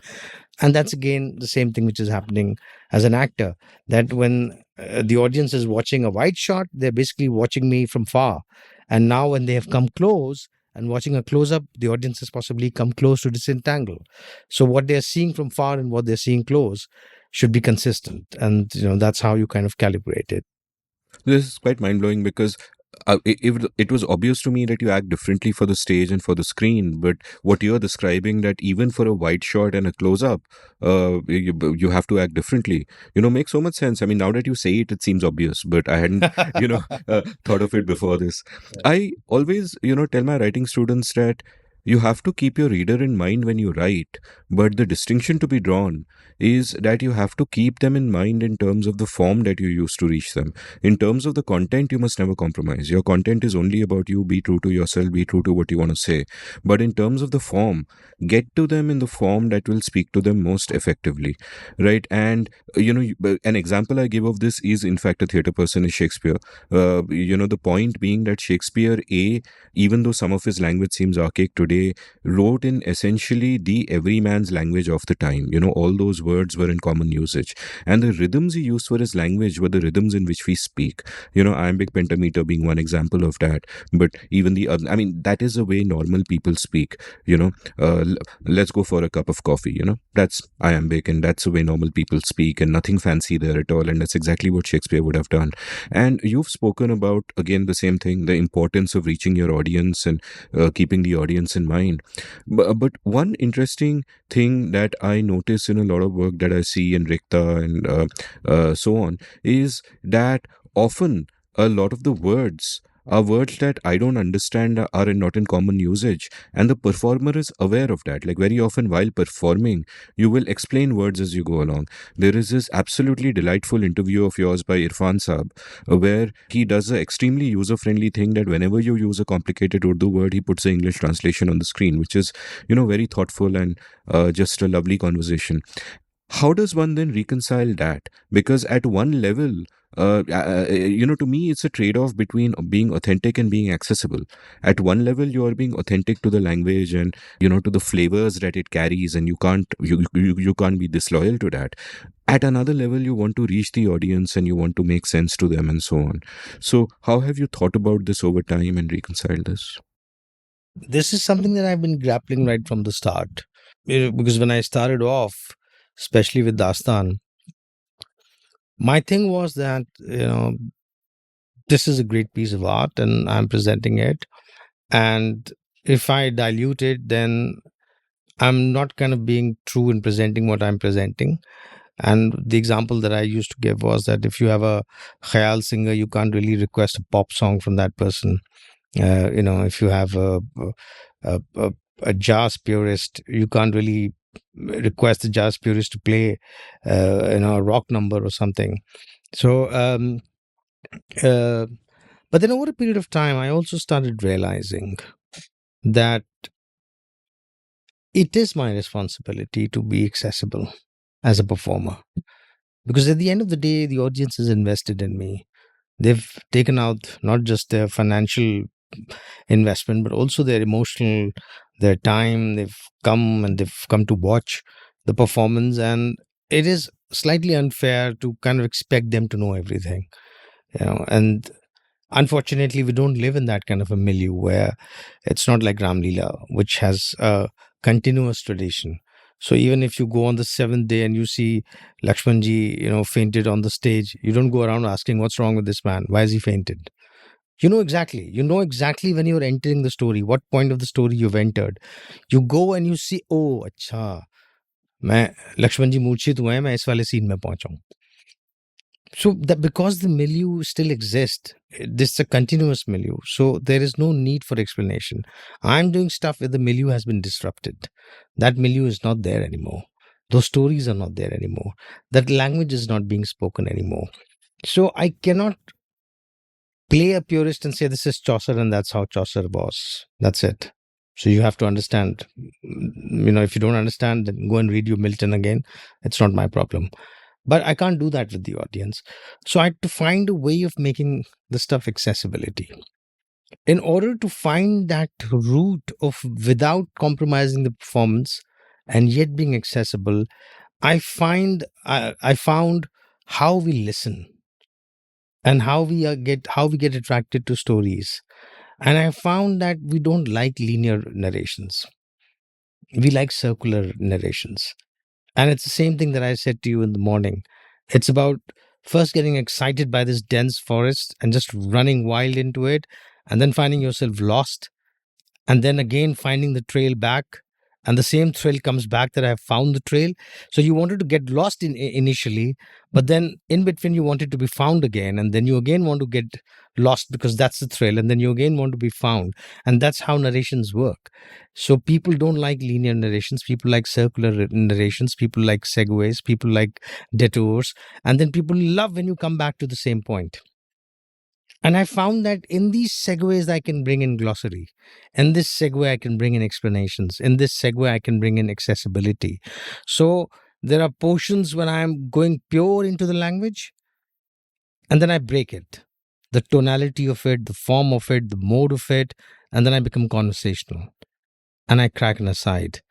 And that's again the same thing which is happening as an actor, that when the audience is watching a wide shot, they're basically watching me from far. And now when they have come close and watching a close up, the audience has possibly come close to disentangle. So what they're seeing from far and what they're seeing close should be consistent. And that's how you kind of calibrate it. This is quite mind blowing because it was obvious to me that you act differently for the stage and for the screen, but what you're describing, that even for a wide shot and a close up, you have to act differently, makes so much sense. I mean, now that you say it, it seems obvious, but I hadn't, thought of it before this. I always, tell my writing students that you have to keep your reader in mind when you write, but the distinction to be drawn is that you have to keep them in mind in terms of the form that you use to reach them. In terms of the content, you must never compromise. Your content is only about you. Be true to yourself, be true to what you want to say. But in terms of the form, get to them in the form that will speak to them most effectively, right? And an example I give of this is, in fact, a theater person is Shakespeare. The point being that Shakespeare, even though some of his language seems archaic today, wrote in essentially the everyman's language of the time. All those words were in common usage, and the rhythms he used for his language were the rhythms in which we speak. Iambic pentameter being one example of that, but even the other, I mean, that is the way normal people speak. Let's go for a cup of coffee. That's iambic, and that's the way normal people speak, and nothing fancy there at all. And that's exactly what Shakespeare would have done. And you've spoken about, again, the same thing, the importance of reaching your audience and keeping the audience in mind. But one interesting thing that I notice in a lot of work that I see in Rikta and so on is that often a lot of the words are words that I don't understand, are not in common usage, and the performer is aware of that. Like, very often while performing, you will explain words as you go along. There is this absolutely delightful interview of yours by Irfan Saab, where he does an extremely user-friendly thing, that whenever you use a complicated Urdu word, he puts the English translation on the screen, which is, very thoughtful and just a lovely conversation. How does one then reconcile that? Because at one level, to me, it's a trade-off between being authentic and being accessible. At one level, you are being authentic to the language and to the flavors that it carries, and you can't be disloyal to that. At another level, you want to reach the audience and you want to make sense to them and so on. So, how have you thought about this over time and reconciled this? This is something that I've been grappling right from the start. Because when I started off, especially with Dastan, my thing was that, this is a great piece of art and I'm presenting it. And if I dilute it, then I'm not kind of being true in presenting what I'm presenting. And the example that I used to give was that if you have a khayal singer, you can't really request a pop song from that person. If you have a jazz purist, you can't really request the jazz purist to play, a rock number or something. So, but then over a period of time, I also started realizing that it is my responsibility to be accessible as a performer. Because at the end of the day, the audience is invested in me. They've taken out not just their financial investment, but also their emotional, their time. They've come to watch the performance, and it is slightly unfair to kind of expect them to know everything. And unfortunately, we don't live in that kind of a milieu where it's not like Ram Leela, which has a continuous tradition. So even if you go on the seventh day and you see Lakshmanji, fainted on the stage, you don't go around asking what's wrong with this man. Why has he fainted? You know exactly. You know exactly when you're entering the story, what point of the story you've entered. You go and you see, oh, अच्छा, मैं लक्ष्मण जी मूर्छित हुए हैं, मैं इस वाले scene में पहुंचा हूं. So that because the milieu still exists, this is a continuous milieu. So there is no need for explanation. I'm doing stuff where the milieu has been disrupted. That milieu is not there anymore. Those stories are not there anymore. That language is not being spoken anymore. So I cannot play a purist and say this is Chaucer and that's how Chaucer was. That's it. So you have to understand. If you don't understand, then go and read your Milton again. It's not my problem. But I can't do that with the audience. So I had to find a way of making the stuff accessibility. In order to find that route of without compromising the performance and yet being accessible, I found how we listen and how we get attracted to stories. And I found that we don't like linear narrations. We like circular narrations. And it's the same thing that I said to you in the morning. It's about first getting excited by this dense forest and just running wild into it, and then finding yourself lost, and then again finding the trail back, and the same thrill comes back that I have found the trail. So you wanted to get lost initially, but then in between you wanted to be found again, and then you again want to get lost because that's the thrill, and then you again want to be found. And that's how narrations work. So people don't like linear narrations, people like circular narrations, people like segues, people like detours, and then people love when you come back to the same point. And I found that in these segues, I can bring in glossary. In this segue, I can bring in explanations. In this segue, I can bring in accessibility. So there are portions when I'm going pure into the language, and then I break it. The tonality of it, the form of it, the mode of it, and then I become conversational. And I crack an aside.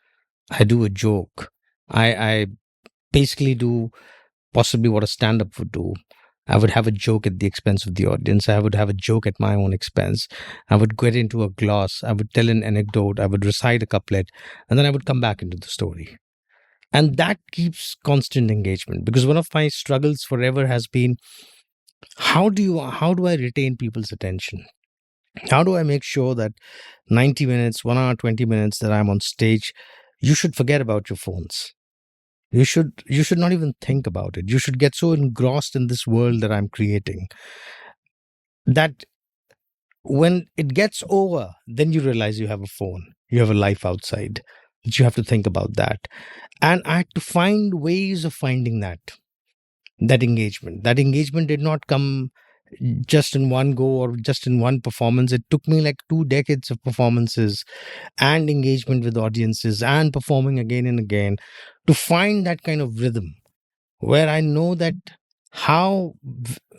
I do a joke. I basically do possibly what a stand up would do. I would have a joke at the expense of the audience. I would have a joke at my own expense. I would get into a gloss. I would tell an anecdote. I would recite a couplet, and then I would come back into the story. And that keeps constant engagement, because one of my struggles forever has been how do I retain people's attention? How do I make sure that 90 minutes, 1 hour, 20 minutes that I'm on stage, you should forget about your phones. You should not even think about it. You should get so engrossed in this world that I'm creating that when it gets over, then you realize you have a phone, you have a life outside, that you have to think about that. And I had to find ways of finding that engagement. That engagement did not come just in one go or just in one performance. It took me like 2 decades of performances and engagement with audiences and performing again and again to find that kind of rhythm where I know that how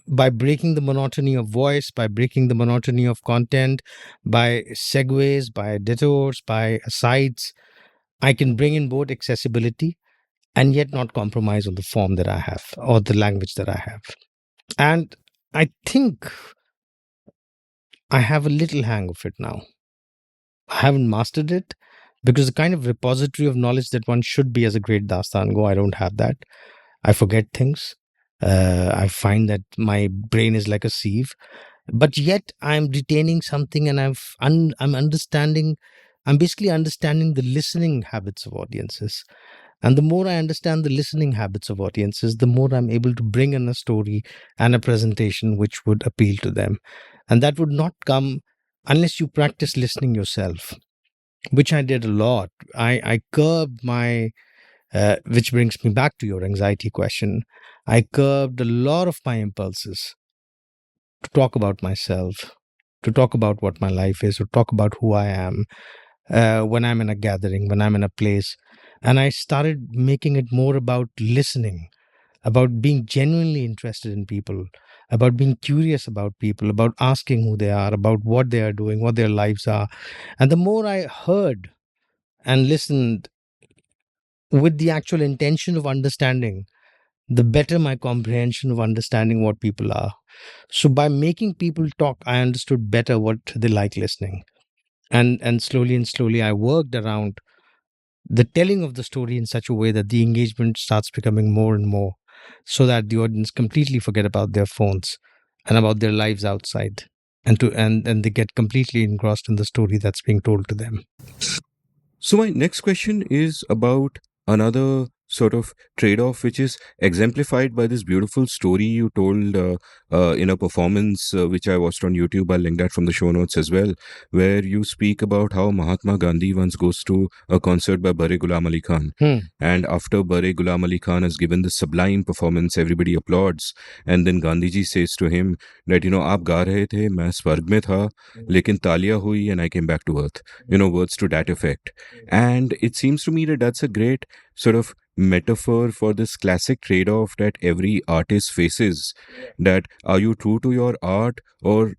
by breaking the monotony of voice, by breaking the monotony of content, by segues, by detours, by asides, I can bring in both accessibility and yet not compromise on the form that I have or the language that I have. And I think I have a little hang of it now. I haven't mastered it because the kind of repository of knowledge that one should be as a great Dastango, I don't have that. I forget things. I find that my brain is like a sieve, but yet I'm retaining something, and I'm understanding. I'm basically understanding the listening habits of audiences, and the more I understand the listening habits of audiences, the more I'm able to bring in a story and a presentation which would appeal to them, and that would not come unless you practice listening yourself, which I did a lot. I curbed my which brings me back to your anxiety question. I curbed a lot of my impulses to talk about myself, to talk about what my life is, to talk about who I am when I'm in a gathering, when I'm in a place. And I started making it more about listening, about being genuinely interested in people, about being curious about people, about asking who they are, about what they are doing, what their lives are. And the more I heard and listened with the actual intention of understanding, the better my comprehension of understanding what people are. So by making people talk, I understood better what they like listening. And slowly I worked around the telling of the story in such a way that the engagement starts becoming more and more, so that the audience completely forget about their phones and about their lives outside, and they get completely engrossed in the story that's being told to them. So, my next question is about another sort of trade off, which is exemplified by this beautiful story you told in a performance which I watched on YouTube. I'll link that from the show notes as well, where you speak about how Mahatma Gandhi once goes to a concert by Bare Ghulam Ali Khan. And after Bare Ghulam Ali Khan has given this sublime performance, everybody applauds. And then Gandhi ji says to him that, आप गा रहे थे, मैं स्वर्ग में था, लेकिन तालियां हुई and I came back to earth. Words to that effect. And it seems to me that that's a great sort of metaphor for this classic trade-off that every artist faces, that are you true to your art, or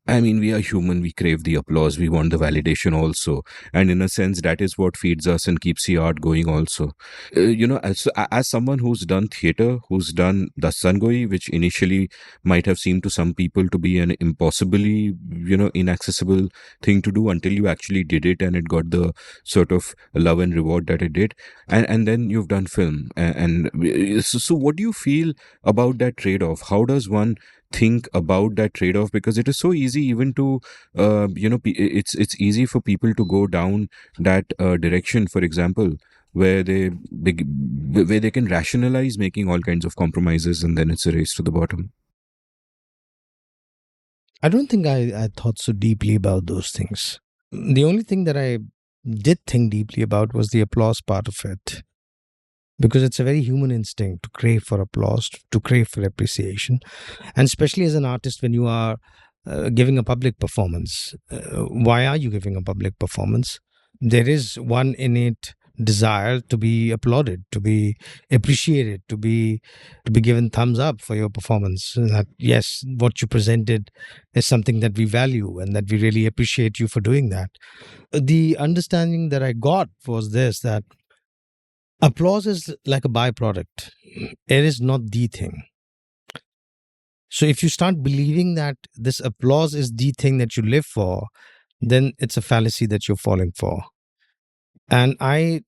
I mean, we are human. We crave the applause. We want the validation also. And in a sense, that is what feeds us and keeps the art going also. As someone who's done theater, who's done Dastangoi, which initially might have seemed to some people to be an impossibly, inaccessible thing to do until you actually did it and it got the sort of love and reward that it did. And then you've done film. So what do you feel about that trade off? How does one think about that trade-off, because it is so easy even to it's easy for people to go down that direction, for example, where where they can rationalize making all kinds of compromises, and then it's a race to the bottom. I don't think I thought so deeply about those things. The only thing that I did think deeply about was the applause part of it, because it's a very human instinct to crave for applause, to crave for appreciation. And especially as an artist, when you are giving a public performance, why are you giving a public performance? There is one innate desire to be applauded, to be appreciated, to be given thumbs up for your performance. That yes, what you presented is something that we value and that we really appreciate you for doing that. The understanding that I got was this, that applause is like a byproduct. It is not the thing. So if you start believing that this applause is the thing that you live for, then it's a fallacy that you're falling for. And I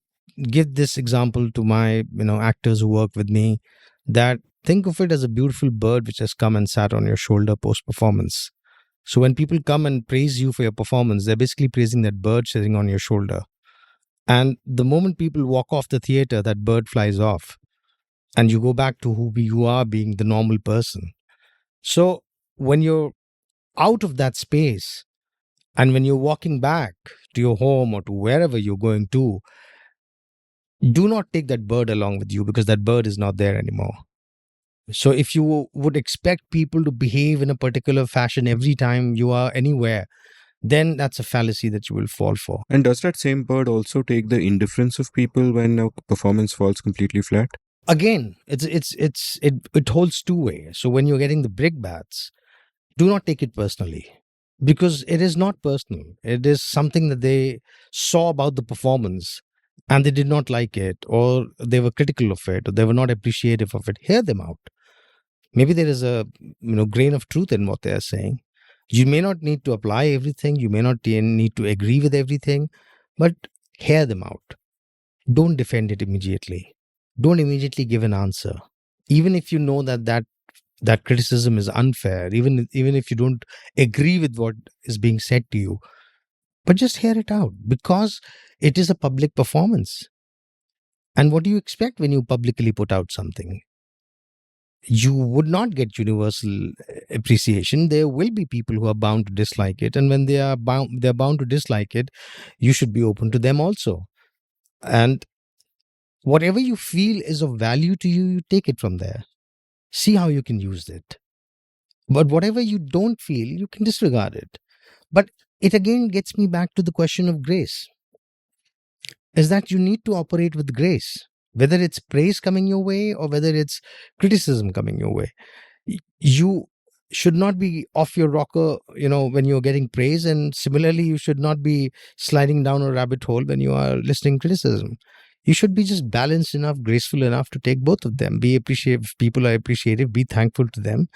give this example to my, actors who work with me, that think of it as a beautiful bird which has come and sat on your shoulder post performance. So when people come and praise you for your performance, they're basically praising that bird sitting on your shoulder. And the moment people walk off the theater, that bird flies off and you go back to who you are, being the normal person. So when you're out of that space and when you're walking back to your home or to wherever you're going to, do not take that bird along with you, because that bird is not there anymore. So if you would expect people to behave in a particular fashion every time you are anywhere, then that's a fallacy that you will fall for. And does that same bird also take the indifference of people when a performance falls completely flat? Again, it holds two ways. So when you're getting the brickbats, do not take it personally, because it is not personal. It is something that they saw about the performance and they did not like it, or they were critical of it, or they were not appreciative of it. Hear them out. Maybe there is a grain of truth in what they are saying. You may not need to apply everything, you may not need to agree with everything, but hear them out. Don't defend it immediately. Don't immediately give an answer, even if you know that criticism is unfair, even if you don't agree with what is being said to you. But just hear it out, because it is a public performance. And what do you expect when you publicly put out something? You would not get universal appreciation. There will be people who are bound to dislike it, and when they're bound to dislike it, you should be open to them also. And whatever you feel is of value to you, you take it from there. See how you can use it. But whatever you don't feel, you can disregard it. But it again gets me back to the question of grace, is that you need to operate with grace, whether it's praise coming your way or whether it's criticism coming your way. You should not be off your rocker, when you're getting praise. And similarly, you should not be sliding down a rabbit hole when you are listening criticism. You should be just balanced enough, graceful enough to take both of them. Be appreciative. If people are appreciative, be thankful to them.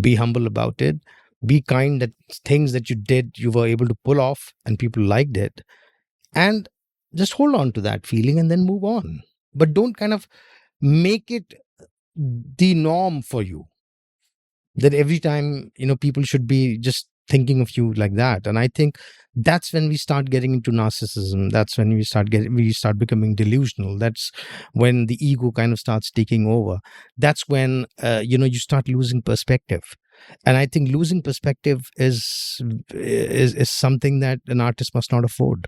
Be humble about it. Be kind that things that you did, you were able to pull off and people liked it. And just hold on to that feeling and then move on. But don't kind of make it the norm for you, that every time, people should be just thinking of you like that. And I think that's when we start getting into narcissism. That's when we start becoming delusional. That's when the ego kind of starts taking over. That's when you start losing perspective. And I think losing perspective is something that an artist must not afford.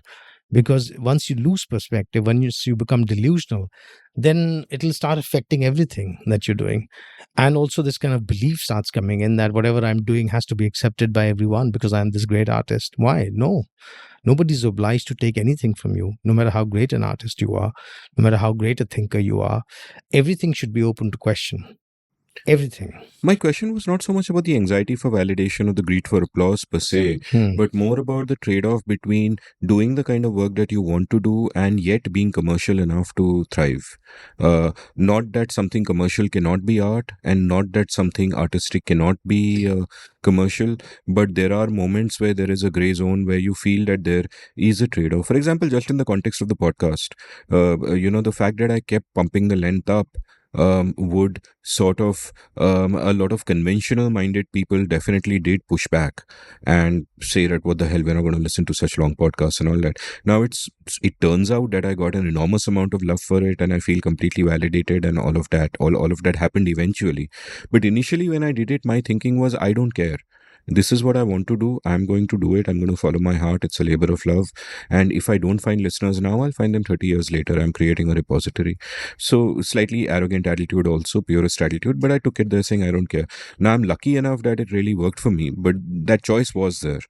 Because once you lose perspective, when you become delusional, then it'll start affecting everything that you're doing. And also this kind of belief starts coming in that whatever I'm doing has to be accepted by everyone because I'm this great artist. Why? No. Nobody's obliged to take anything from you, no matter how great an artist you are, no matter how great a thinker you are. Everything should be open to question. Everything. My question was not so much about the anxiety for validation or the greed for applause per se, Hmm. but more about the trade off between doing the kind of work that you want to do and yet being commercial enough to thrive. Not that something commercial cannot be art, and not that something artistic cannot be commercial, but there are moments where there is a gray zone where you feel that there is a trade off. For example, just in the context of the podcast, the fact that I kept pumping the length up. Would sort of a lot of conventional minded people definitely did push back and say that what the hell, we're not going to listen to such long podcasts and all that. Now it turns out that I got an enormous amount of love for it and I feel completely validated and all of that. All of that happened eventually, but initially when I did it, my thinking was, I don't care. This is what I want to do. I'm going to do it. I'm going to follow my heart. It's a labor of love. And if I don't find listeners now, I'll find them 30 years later. I'm creating a repository. So slightly arrogant attitude, also purest attitude, but I took it there saying I don't care. Now I'm lucky enough that it really worked for me, but that choice was there,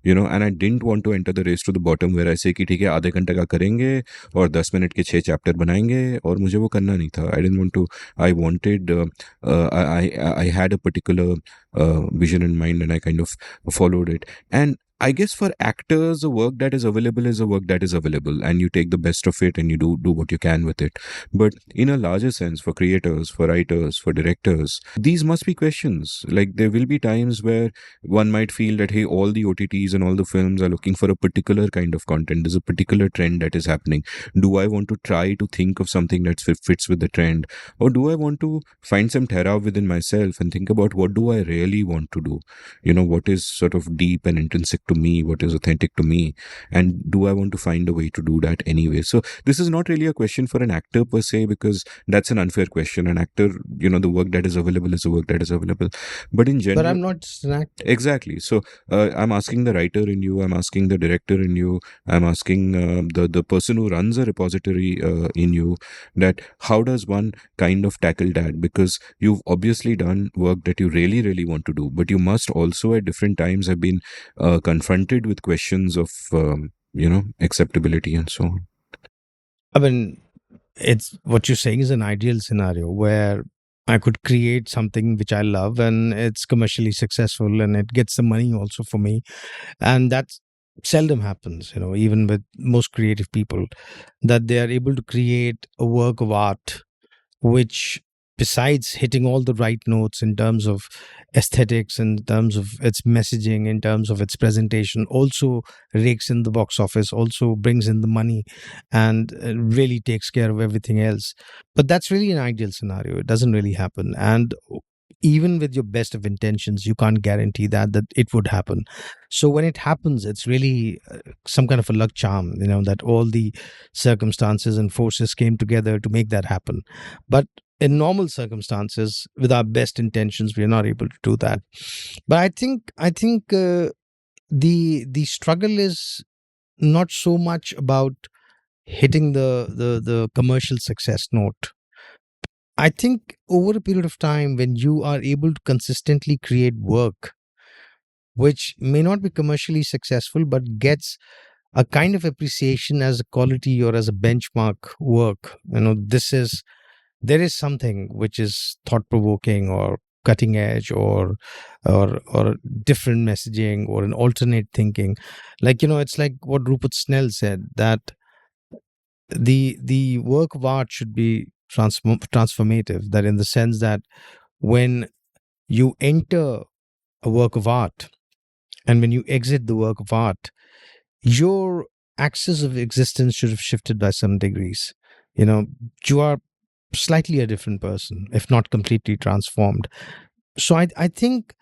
and I didn't want to enter the race to the bottom where I say कि ठीक है आधे घंटे का करेंगे और 10 minute के 6 chapter बनाएंगे और मुझे वो करना नहीं था. I didn't want to. I wanted. I had a particular vision in mind and I kind of followed it. And I guess for actors, the work that is available is a work that is available, and you take the best of it and you do what you can with it. But in a larger sense, for creators, for writers, for directors, these must be questions. Like there will be times where one might feel that hey, all the OTTs and all the films are looking for a particular kind of content. There's a particular trend that is happening. Do I want to try to think of something that fits with the trend, or do I want to find some terror within myself and think about what do I really want to do? What is sort of deep and intrinsic to me, what is authentic to me, and do I want to find a way to do that anyway? So this is not really a question for an actor per se, because that's an unfair question. An actor, the work that is available is the work that is available, but in But general. I'm not just an actor. Exactly. So I'm asking the writer in you, I'm asking the director in you, I'm asking the person who runs a repository in you, that how does one kind of tackle that? Because you've obviously done work that you really, really want to do, but you must also at different times have been confronted with questions of, acceptability and so on. I mean, it's what you're saying is an ideal scenario where I could create something which I love and it's commercially successful and it gets the money also for me. And that seldom happens, even with most creative people, that they are able to create a work of art which, besides hitting all the right notes in terms of aesthetics, in terms of its messaging, in terms of its presentation, also rakes in the box office, also brings in the money, and really takes care of everything else. But that's really an ideal scenario. It doesn't really happen. And even with your best of intentions, you can't guarantee that it would happen. So when it happens, it's really some kind of a luck charm, that all the circumstances and forces came together to make that happen. But in normal circumstances, with our best intentions, we are not able to do that. But I think the struggle is not so much about hitting the commercial success note. I think over a period of time, when you are able to consistently create work which may not be commercially successful but gets a kind of appreciation as a quality or as a benchmark work, there is something which is thought provoking or cutting edge, or different messaging or an alternate thinking. It's like what Rupert Snell said, that the work of art should be transformative, that in the sense that when you enter a work of art and when you exit the work of art, your axis of existence should have shifted by some degrees. You are slightly a different person, if not completely transformed. So I think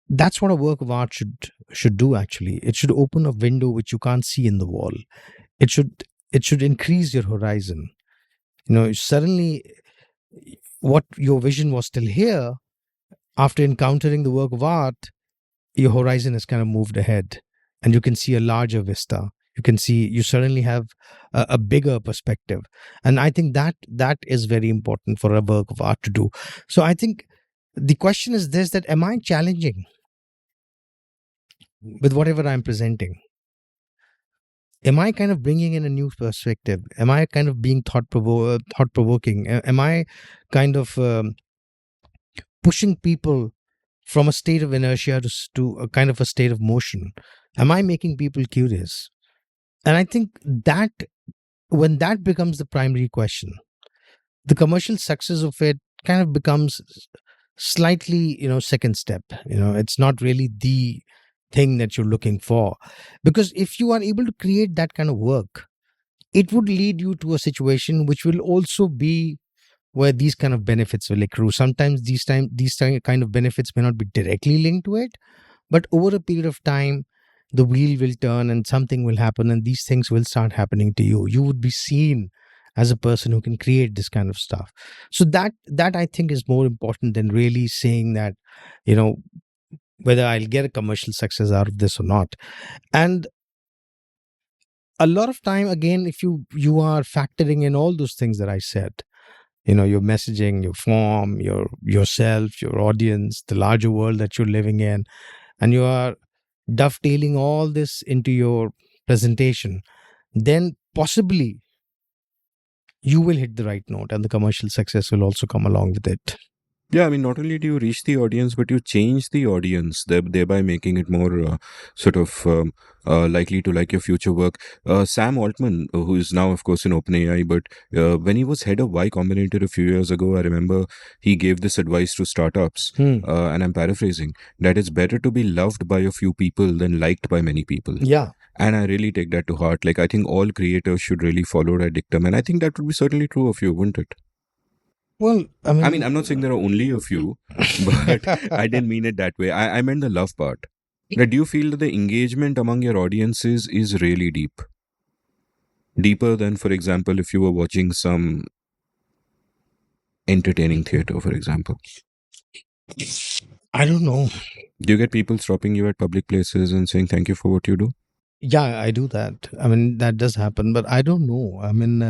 that's what a work of art should do. Actually, it should open a window which you can't see in the wall. It should increase your horizon. Suddenly, what your vision was still here, after encountering the work of art, your horizon has kind of moved ahead, and you can see a larger vista. You suddenly have a bigger perspective. And I think that is very important for a work of art to do. So I think the question is this, that am I challenging with whatever I'm presenting? Am I kind of bringing in a new perspective? Am I kind of being thought provoking? Am I kind of pushing people from a state of inertia to a kind of a state of motion? Am I making people curious? And I think that when that becomes the primary question, the commercial success of it kind of becomes slightly, second step. It's not really the thing that you're looking for. Because if you are able to create that kind of work, it would lead you to a situation which will also be where these kind of benefits will accrue. Sometimes kind of benefits may not be directly linked to it, but over a period of time, the wheel will turn and something will happen, and these things will start happening to you. You would be seen as a person who can create this kind of stuff. So that I think is more important than really saying that, you know, whether I'll get a commercial success out of this or not. And a lot of time, again, if you are factoring in all those things that I said, your messaging, your form, yourself, your audience, the larger world that you're living in, and you are dovetailing all this into your presentation, then possibly you will hit the right note and the commercial success will also come along with it. Yeah, I mean, not only do you reach the audience, but you change the audience, thereby making it more likely to like your future work. Sam Altman, who is now, of course, in OpenAI, but when he was head of Y Combinator a few years ago, I remember he gave this advice to startups, and I'm paraphrasing, that it's better to be loved by a few people than liked by many people. Yeah. And I really take that to heart. Like, I think all creators should really follow that dictum. And I think that would be certainly true of you, wouldn't it? Well, I mean, I'm not saying there are only a few, but I didn't mean it that way. I meant the love part. Now, do you feel that the engagement among your audiences is really deep? Deeper than, for example, if you were watching some entertaining theater, for example? I don't know. Do you get people stopping you at public places and saying thank you for what you do? Yeah, I do that. I mean, that does happen, but I don't know. I mean,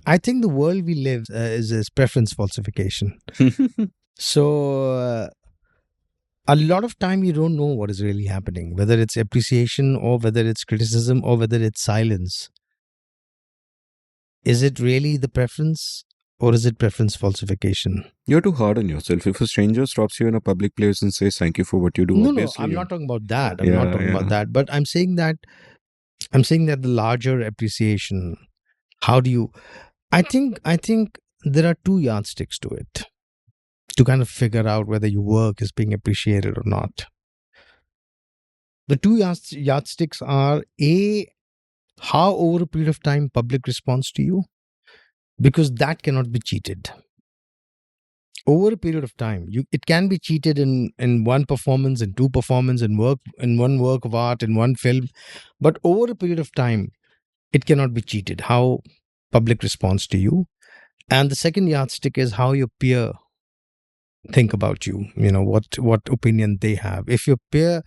I think the world we live is preference falsification. So a lot of time you don't know what is really happening, whether it's appreciation or whether it's criticism or whether it's silence. Is it really the preference or is it preference falsification? You're too hard on yourself. If a stranger stops you in a public place and says thank you for what you do, No, obviously I'm you- not talking about that. I'm Yeah, not talking about yeah. that. But I'm saying that the larger appreciation. How do you? I think there are two yardsticks to it to kind of figure out whether your work is being appreciated or not. The two yardsticks are A, how over a period of time public responds to you, because that cannot be cheated. Over a period of time, it can be cheated in one performance, in two performance, in one work of art, in one film, but over a period of time, it cannot be cheated. How public responds to you. And the second yardstick is how your peer think about you. What opinion they have. If your peer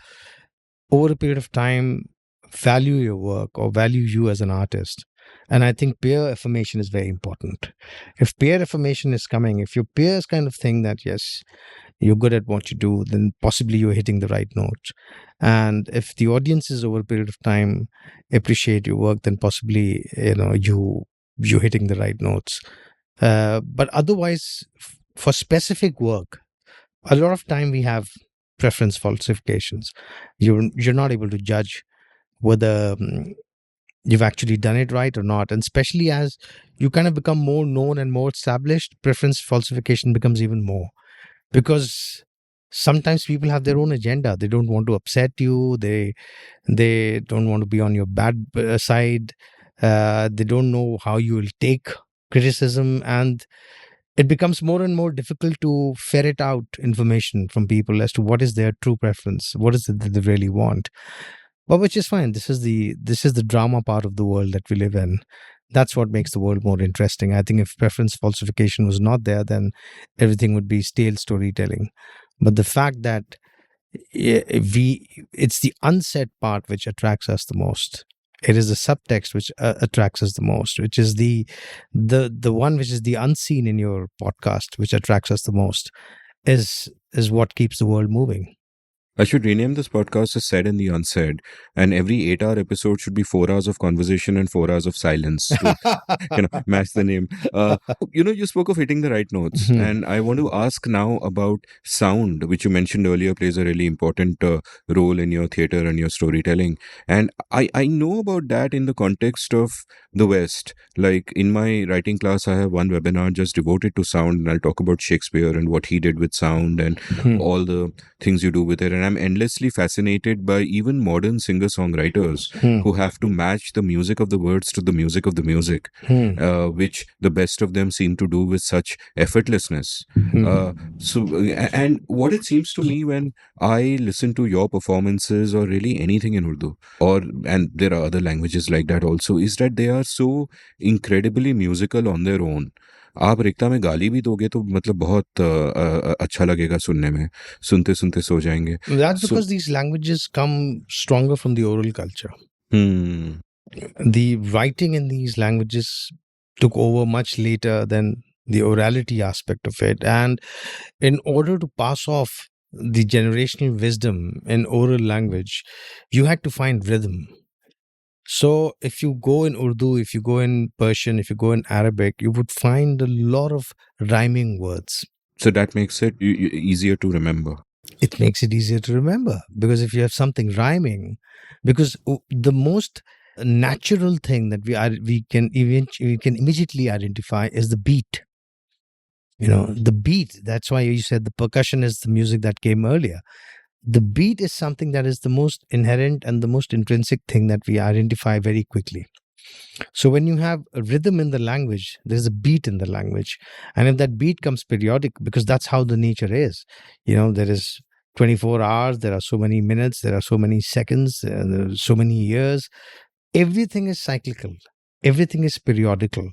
over a period of time value your work or value you as an artist, and I think peer affirmation is very important. If peer affirmation is coming, if your peers kind of think that yes, you're good at what you do, then possibly you're hitting the right notes. And if the audiences over a period of time appreciate your work, then possibly you're hitting the right notes. But otherwise, for specific work, a lot of time we have preference falsifications. You're not able to judge whether you've actually done it right or not. And especially as you kind of become more known and more established, preference falsification becomes even more. Because sometimes people have their own agenda. They don't want to upset you. They don't want to be on your bad side. They don't know how you will take criticism, and it becomes more and more difficult to ferret out information from people as to what is their true preference, what is it that they really want. But which is fine. This is the drama part of the world that we live in. That's what makes the world more interesting. I think if preference falsification was not there, then everything would be stale storytelling. But the fact that it's the unsaid part which attracts us the most. It is the subtext which attracts us the most, which is the one which is the unseen in your podcast, which attracts us the most, is what keeps the world moving. I should rename this podcast as Said and the Unsaid, and every 8-hour episode should be 4 hours of conversation and 4 hours of silence to match the name. You spoke of hitting the right notes, Mhm. and I want to ask now about sound, which you mentioned earlier plays a really important role in your theater and your storytelling. And I know about that in the context of the West. Like in my writing class, I have one webinar just devoted to sound, and I'll talk about Shakespeare and what he did with sound and Hmm. all the things you do with it. And I'm endlessly fascinated by even modern singer songwriters Hmm. who have to match the music of the words to the music of the music, Hmm. which the best of them seem to do with such effortlessness. And what it seems to me when I listen to your performances or really anything in Urdu, and there are other languages like that also, is that they are so incredibly musical on their own. आप रिक्ता में गाली भी दोगे तो मतलब बहुत अच्छा लगेगा सुनने में, सुनते सुनते सो जाएंगे. That's So, because these languages come stronger from the oral culture. hmm, The writing in these languages took over much later than the orality aspect of it. And in order to pass off the generational wisdom in oral language, you had to find rhythm. So if you go in Urdu, if you go in Persian, if you go in Arabic, you would find a lot of rhyming words. so that makes it easier to remember. It makes it easier to remember because if you have something rhyming, because the most natural thing that we can immediately identify is the beat. The beat. That's why you said the percussion is the music that came earlier. The beat is something that is the most inherent and the most intrinsic thing that we identify very quickly. So when you have a rhythm in the language, there's a beat in the language. And if that beat comes periodic, because that's how the nature is, there is 24 hours, there are so many minutes, there are so many seconds, there are so many years. Everything is cyclical, everything is periodical.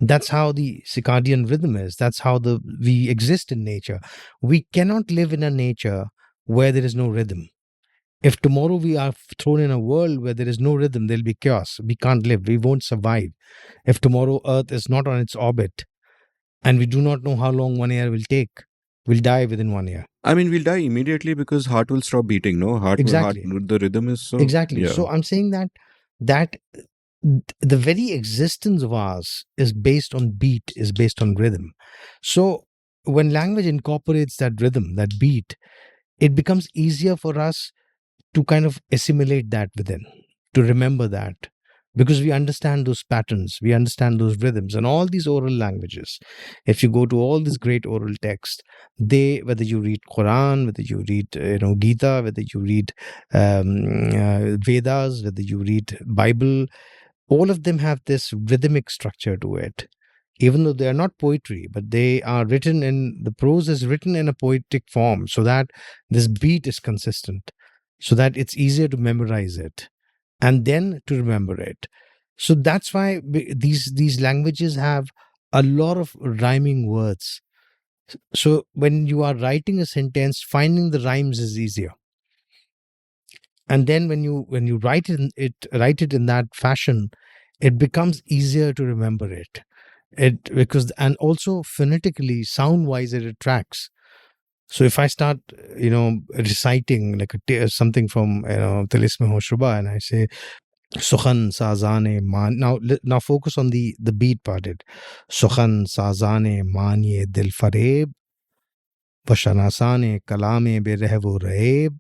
That's how the circadian rhythm is. That's how we exist in nature. We cannot live in a nature where there is no rhythm. If tomorrow we are thrown in a world where there is no rhythm, there'll be chaos. We can't live. We won't survive. If tomorrow Earth is not on its orbit and we do not know how long 1 year will take, we'll die within 1 year. I mean, we'll die immediately because heart will stop beating. No, heart. Exactly. The rhythm is so. Exactly. Yeah. So I'm saying that the very existence of ours is based on beat, is based on rhythm. So when language incorporates that rhythm, that beat, it becomes easier for us to kind of assimilate that within, to remember that, because we understand those patterns, we understand those rhythms, and all these oral languages. If you go to all these great oral texts, whether you read Quran, whether you read Gita, whether you read Vedas, whether you read Bible, all of them have this rhythmic structure to it. Even though they are not poetry, but they are written in the prose is written in a poetic form, so that this beat is consistent, so that it's easier to memorize it and then to remember it. So that's why these languages have a lot of rhyming words. So when you are writing a sentence, finding the rhymes is easier. And then when you write it in that fashion, it becomes easier to remember it. And also phonetically, sound wise, it attracts. So if I start, reciting like something from Tilisme Hoshruba, and I say Sukhan Sazane Man. Now focus on the beat part. It Sukhan Sazane Man ye dil fareb, Vashanasane Kalame be rehvo reeb,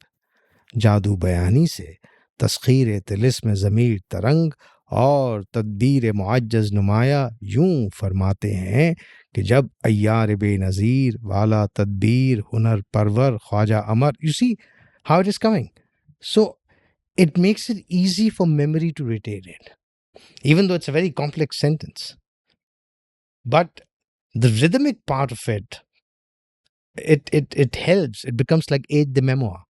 जादू बयानी से तस्खीर तिलिस्म ज़मीर तरंग और तदबीर मुअज्जज़ नुमाया यूं फरमाते हैं कि जब अय्यार बेनज़ीर वाला तदबीर हुनर परवर ख्वाजा अमर. You see how it is coming. So it makes it easy for memory to retain it, even though it's a very complex sentence. But the rhythmic part of it helps. It becomes like aide de memoire,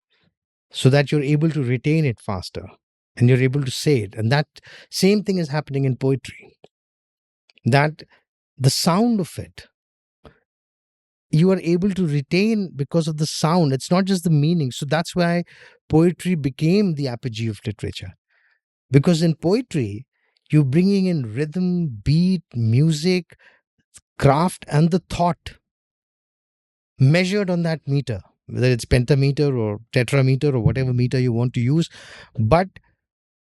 so that you're able to retain it faster and you're able to say it. And that same thing is happening in poetry, that the sound of it, you are able to retain because of the sound. It's not just the meaning. So that's why poetry became the apogee of literature. Because in poetry, you're bringing in rhythm, beat, music, craft, and the thought measured on that meter. whether it's pentameter or tetrameter or whatever meter you want to use, but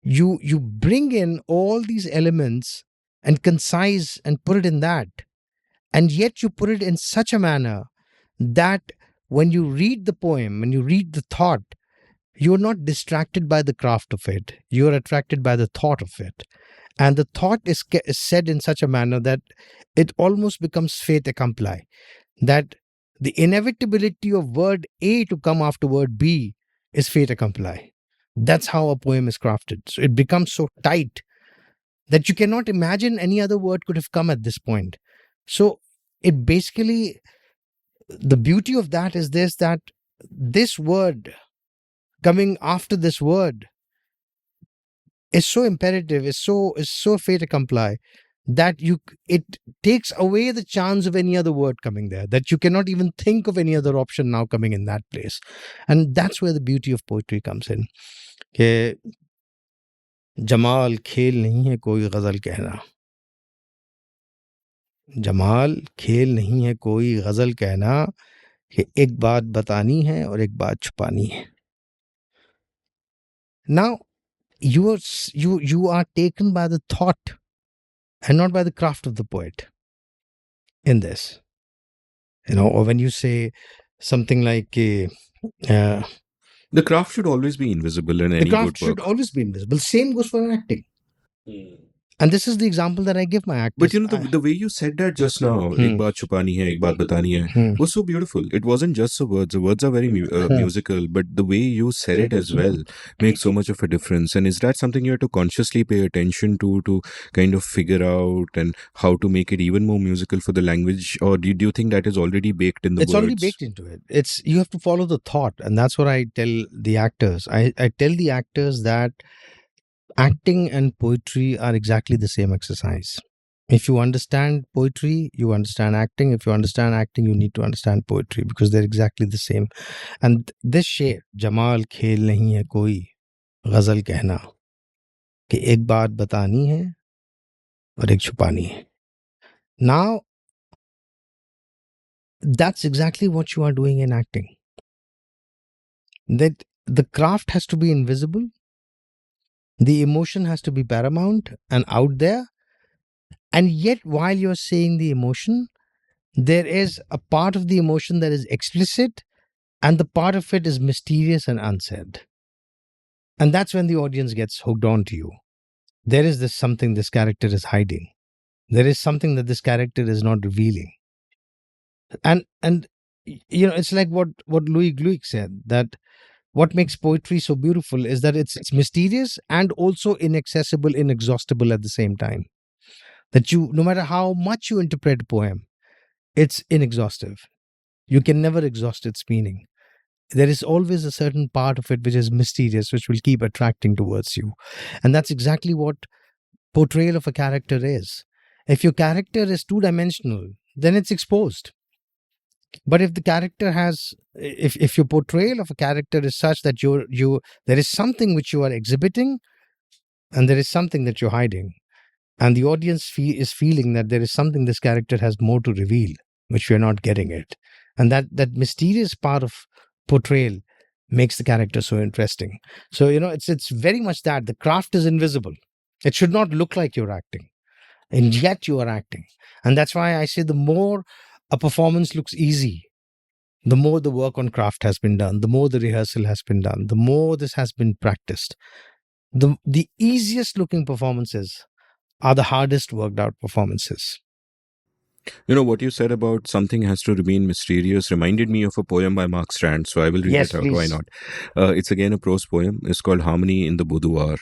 you bring in all these elements and concise and put it in that, and yet you put it in such a manner that when you read the poem, when you read the thought, you're not distracted by the craft of it, you're attracted by the thought of it. And the thought is said in such a manner that it almost becomes fait accompli, that the inevitability of word A to come after word B is fait accompli. That's how a poem is crafted. So it becomes so tight that you cannot imagine any other word could have come at this point. So it basically, the beauty of that is this, that this word coming after this word is so imperative, is so fait accompli, that it takes away the chance of any other word coming there, that you cannot even think of any other option now coming in that place. And that's where the beauty of poetry comes in. कि जमाल खेल नहीं है कोई गजल कहना, जमाल खेल नहीं है कोई गजल कहना, कि एक बात बतानी है और एक बात छुपानी है. Now you are taken by the thought and not by the craft of the poet in this, or when you say something like The craft should always be invisible in the any craft good should work. always be invisible. Same goes for acting. And this is the example that I give my actors. But the way you said that just now, ek baat chupani hai, ek baat batani hai, was so beautiful. It wasn't just the words. The words are very musical, but the way you said it as well makes so much of a difference. And is that something you have to consciously pay attention to kind of figure out, and how to make it even more musical for the language? Or do you think that is already baked in the It's words? already baked into it. You have to follow the thought, and that's what I tell the actors. I tell the actors that acting and poetry are exactly the same exercise. If you understand poetry, you understand acting. If you understand acting, you need to understand poetry, because they're exactly the same. And this शेर, जमाल खेल नहीं है कोई गजल कहना, कि एक बात बतानी है और एक छुपानी है. Now, that's exactly what you are doing in acting. That the craft has to be invisible, the emotion has to be paramount and out there, and yet while you're saying the emotion, there is a part of the emotion that is explicit, and the part of it is mysterious and unsaid. And that's when the audience gets hooked on to you. There is this something this character is hiding. There is something that this character is not revealing. And it's like what Louis Gluck said, that what makes poetry so beautiful is that it's mysterious and also inaccessible, inexhaustible at the same time. That no matter how much you interpret a poem, it's inexhaustive. You can never exhaust its meaning. There is always a certain part of it which is mysterious, which will keep attracting towards you. And that's exactly what portrayal of a character is. If your character is two-dimensional, then it's exposed. But if the character has, if your portrayal of a character is such that there is something which you are exhibiting, and there is something that you're hiding, and the audience is feeling that there is something this character has more to reveal, which we are not getting it, and that mysterious part of portrayal makes the character so interesting. So it's very much that the craft is invisible. It should not look like you're acting, and yet you are acting. And that's why I say the more a performance looks easy, the more the work on craft has been done, the more the rehearsal has been done, the more this has been practiced. The easiest looking performances are the hardest worked out performances. What you said about something has to remain mysterious reminded me of a poem by Mark Strand, so I will read Yes, it out. please. Why not? It's again a prose poem. It's called Harmony in the Boudoir.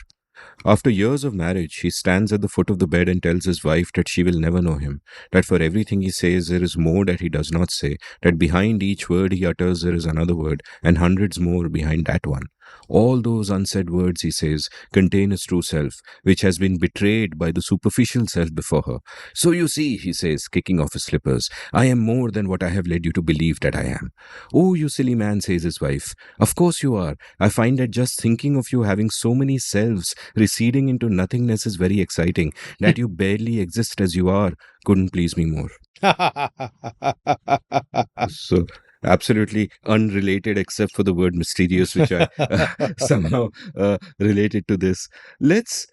After years of marriage, he stands at the foot of the bed and tells his wife that she will never know him, that for everything he says there is more that he does not say, that behind each word he utters there is another word, and hundreds more behind that one. All those unsaid words, he says, contain his true self, which has been betrayed by the superficial self before her. So you see, he says, kicking off his slippers, I am more than what I have led you to believe that I am. Oh, you silly man, says his wife. Of course you are. I find that just thinking of you having so many selves receding into nothingness is very exciting. That you barely exist as you are couldn't please me more. So Absolutely unrelated, except for the word mysterious, which I somehow related to this. Let's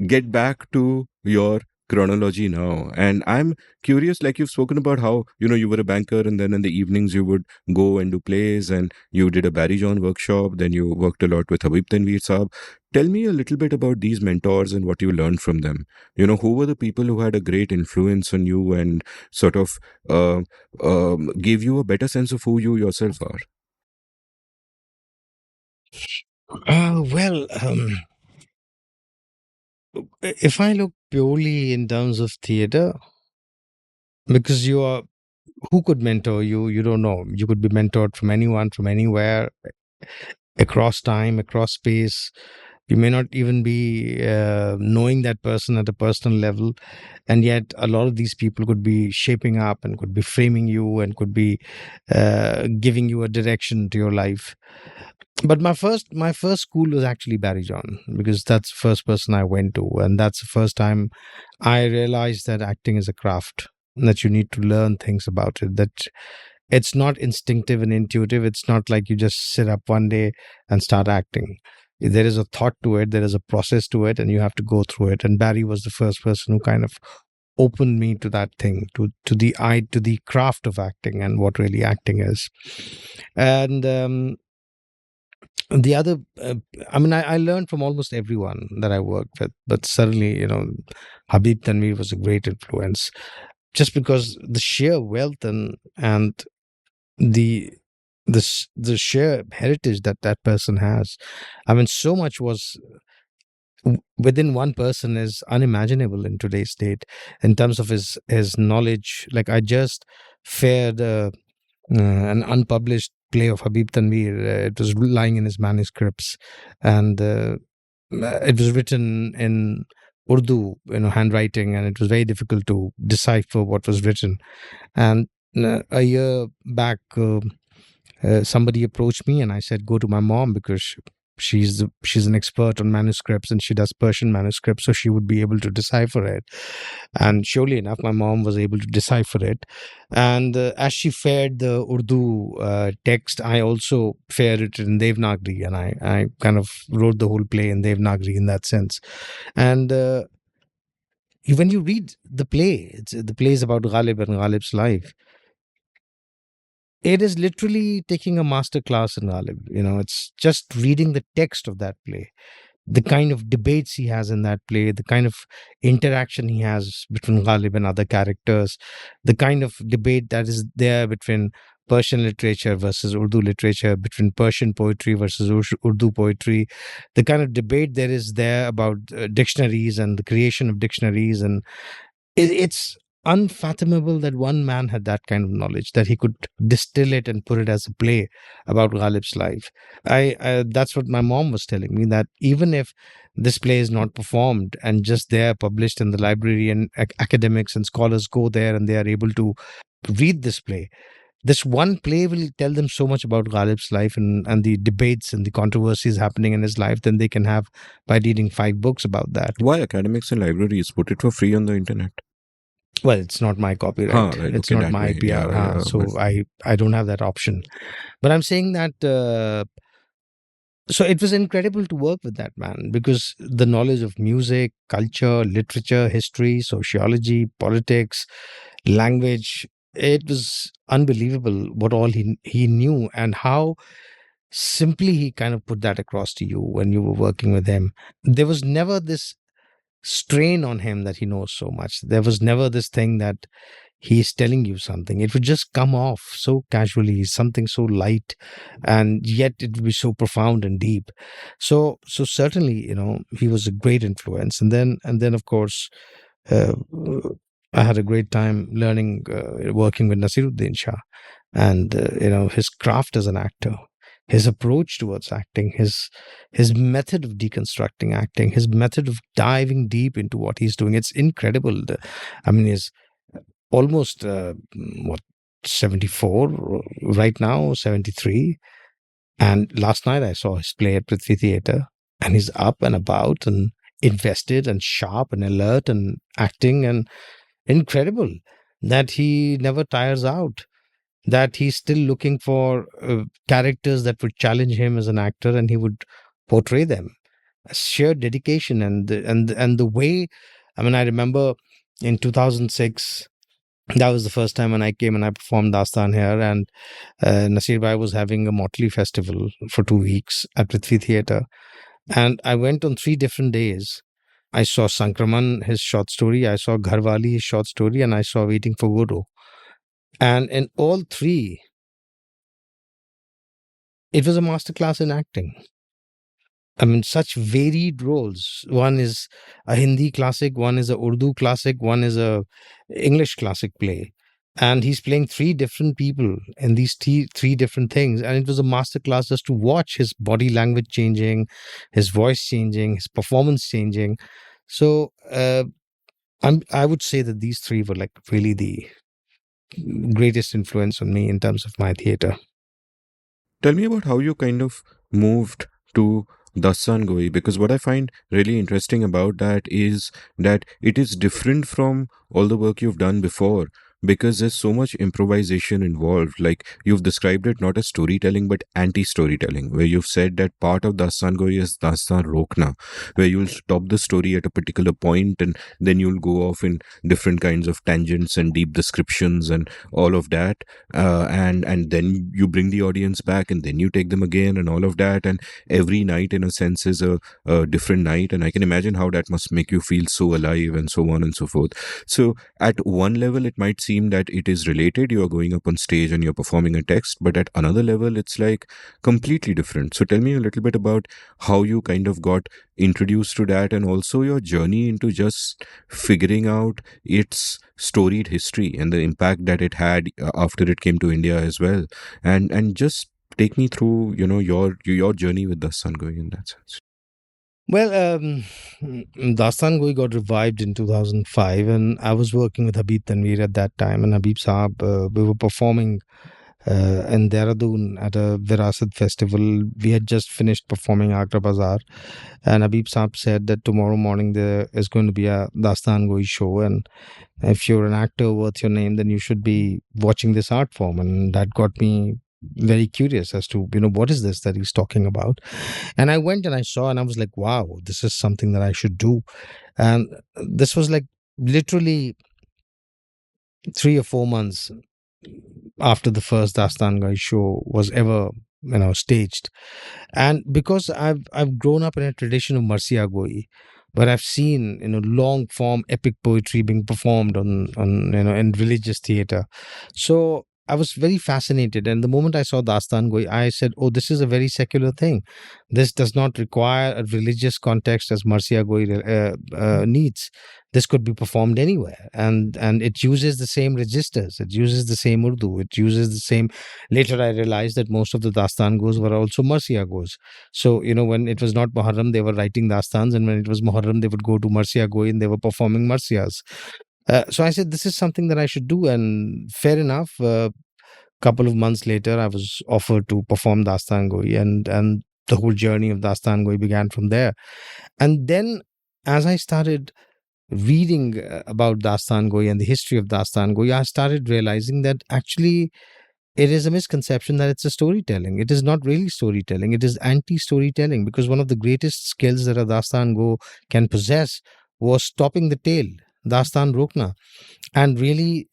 get back to your chronology now. And I'm curious, like you've spoken about how, you were a banker, and then in the evenings you would go and do plays, and you did a Barry John workshop, then you worked a lot with Habib Tanveer Saab. Tell me a little bit about these mentors and what you learned from them. Who were the people who had a great influence on you and sort of uh, gave you a better sense of who you yourself are? Well, if I look purely in terms of theater, because you are, who could mentor you? You don't know. You could be mentored from anyone, from anywhere, across time, across space. You may not even be knowing that person at a personal level, and yet a lot of these people could be shaping up and could be framing you and could be giving you a direction to your life. But my first school was actually Barry John, because that's the first person I went to, and that's the first time I realized that acting is a craft, that you need to learn things about it, that it's not instinctive and intuitive. It's not like you just sit up one day and start acting. There is a thought to it, there is a process to it, and you have to go through it. And Barry was the first person who kind of opened me to that thing, to the craft of acting and what really acting is. And the other, I learned from almost everyone that I worked with, but certainly, Habib Tanveer was a great influence, just because the sheer wealth and the the sheer heritage that that person has. I mean, so much was within one person is unimaginable in today's state in terms of his knowledge. Like, I just fared an unpublished play of Habib Tanveer. It was lying in his manuscripts, and it was written in Urdu, handwriting, and it was very difficult to decipher what was written. And a year back, somebody approached me, and I said, "Go to my mom, because she's an expert on manuscripts, and she does Persian manuscripts, so she would be able to decipher it." And surely enough, my mom was able to decipher it. And as she fared the Urdu text, I also fared it in Devanagari, and I kind of wrote the whole play in Devanagari in that sense. And when you read the play, the play is about Ghalib and Ghalib's life. It is literally taking a master class in Ghalib. It's just reading the text of that play, the kind of debates he has in that play, the kind of interaction he has between Ghalib and other characters, the kind of debate that is there between Persian literature versus Urdu literature, between Persian poetry versus Urdu poetry, the kind of debate there is there about dictionaries and the creation of dictionaries. And it's unfathomable that one man had that kind of knowledge, that he could distill it and put it as a play about Ghalib's life. That's what my mom was telling me, that even if this play is not performed and just there published in the library, and academics and scholars go there and they are able to read this play, this one play will tell them so much about Ghalib's life, and the debates and the controversies happening in his life than they can have by reading 5 books about that. Why academics and libraries put it for free on the internet? Well, it's not my copyright. Right. It's Okay, not that my way. PR. Yeah, So I don't have that option. But I'm saying that so it was incredible to work with that man, because the knowledge of music, culture, literature, history, sociology, politics, language, it was unbelievable what all he knew, and how simply he kind of put that across to you when you were working with him. There was never this strain on him that he knows so much. There was never this thing that he's telling you something. It would just come off so casually, something so light, and yet it would be so profound and deep. So certainly, he was a great influence. And then of course, uh, I had a great time learning, working with Nasiruddin Shah, and his craft as an actor, his approach towards acting, his method of deconstructing acting, his method of diving deep into what he's doing. It's incredible. I mean, he's almost what, 74 right now, 73. And last night I saw his play at Prithvi Theatre, and he's up and about and invested and sharp and alert and acting, and incredible that he never tires out. that he's still looking for characters that would challenge him as an actor, and he would portray them. Sheer dedication and the way. I mean, I remember in 2006. That was the first time when I came and I performed Dastan here, and Nasir Bhai was having a Motley festival for 2 weeks at Prithvi Theatre, and I went on 3 different days. I saw Sankraman, his short story, I saw Gharwali, his short story, and I saw Waiting for Godot. And in all three, it was a masterclass in acting. I mean, such varied roles. One is a Hindi classic, one is a Urdu classic, one is a English classic play. And he's playing 3 different people in these 3 different things. And it was a masterclass just to watch his body language changing, his voice changing, his performance changing. So I would say that these 3 were like really the greatest influence on me in terms of my theater. Tell me about how you kind of moved to Dastan Goi, because what I find really interesting about that is that it is different from all the work you've done before, because there's so much improvisation involved. Like, you've described it not as storytelling but anti-storytelling, where you've said that part of Dastan Goi is Dastan Rokna, where you'll stop the story at a particular point and then you'll go off in different kinds of tangents and deep descriptions and all of that, and then you bring the audience back and then you take them again and all of that, and every night in a sense is a different night, and I can imagine how that must make you feel so alive and so on and so forth. So at one level it might seem that it is related, you are going up on stage and you're performing a text, but at another level it's like completely different. So tell me a little bit about how you kind of got introduced to that, and also your journey into just figuring out its storied history and the impact that it had after it came to India as well, and just take me through your journey with Dastan Goi in that sense. Well, Dastan Goi got revived in 2005, and I was working with Habib Tanveer at that time. And Habib Saab, we were performing in Dehradun at a Virasat festival. We had just finished performing Agra Bazaar, and Habib Saab said that tomorrow morning there is going to be a Dastan Goi show, and if you're an actor worth your name, then you should be watching this art form. And that got me very curious as to what is this that he's talking about. And I went and I saw, and I was like, wow, this is something that I should do. And this was like literally 3 or 4 months after the first Dastan Gai show was ever staged. And because I've grown up in a tradition of Marsiya Goi, where I've seen long form epic poetry being performed on in religious theater, so I was very fascinated. And the moment I saw Dastan Goi, I said, oh, this is a very secular thing. This does not require a religious context as Marsiya Goi needs. This could be performed anywhere, and it uses the same registers, it uses the same Urdu, it uses the same. Later I realized that most of the Dastan goes were also Marsiya goes. So when it was not Muharram, they were writing Dastans, and when it was Muharram, they would go to Marsiya Goi and they were performing Marsiyas. So I said, this is something that I should do, and fair enough. Couple of months later, I was offered to perform Dastan Goi, and the whole journey of Dastan Goi began from there. And then, as I started reading about Dastan Goi and the history of Dastan Goi, I started realizing that actually it is a misconception that it's a storytelling. It is not really storytelling. It is anti-storytelling, because one of the greatest skills that a Dastan Go can possess was stopping the tale, Dastan Rokna, and really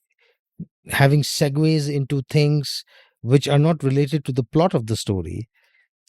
having segues into things which are not related to the plot of the story,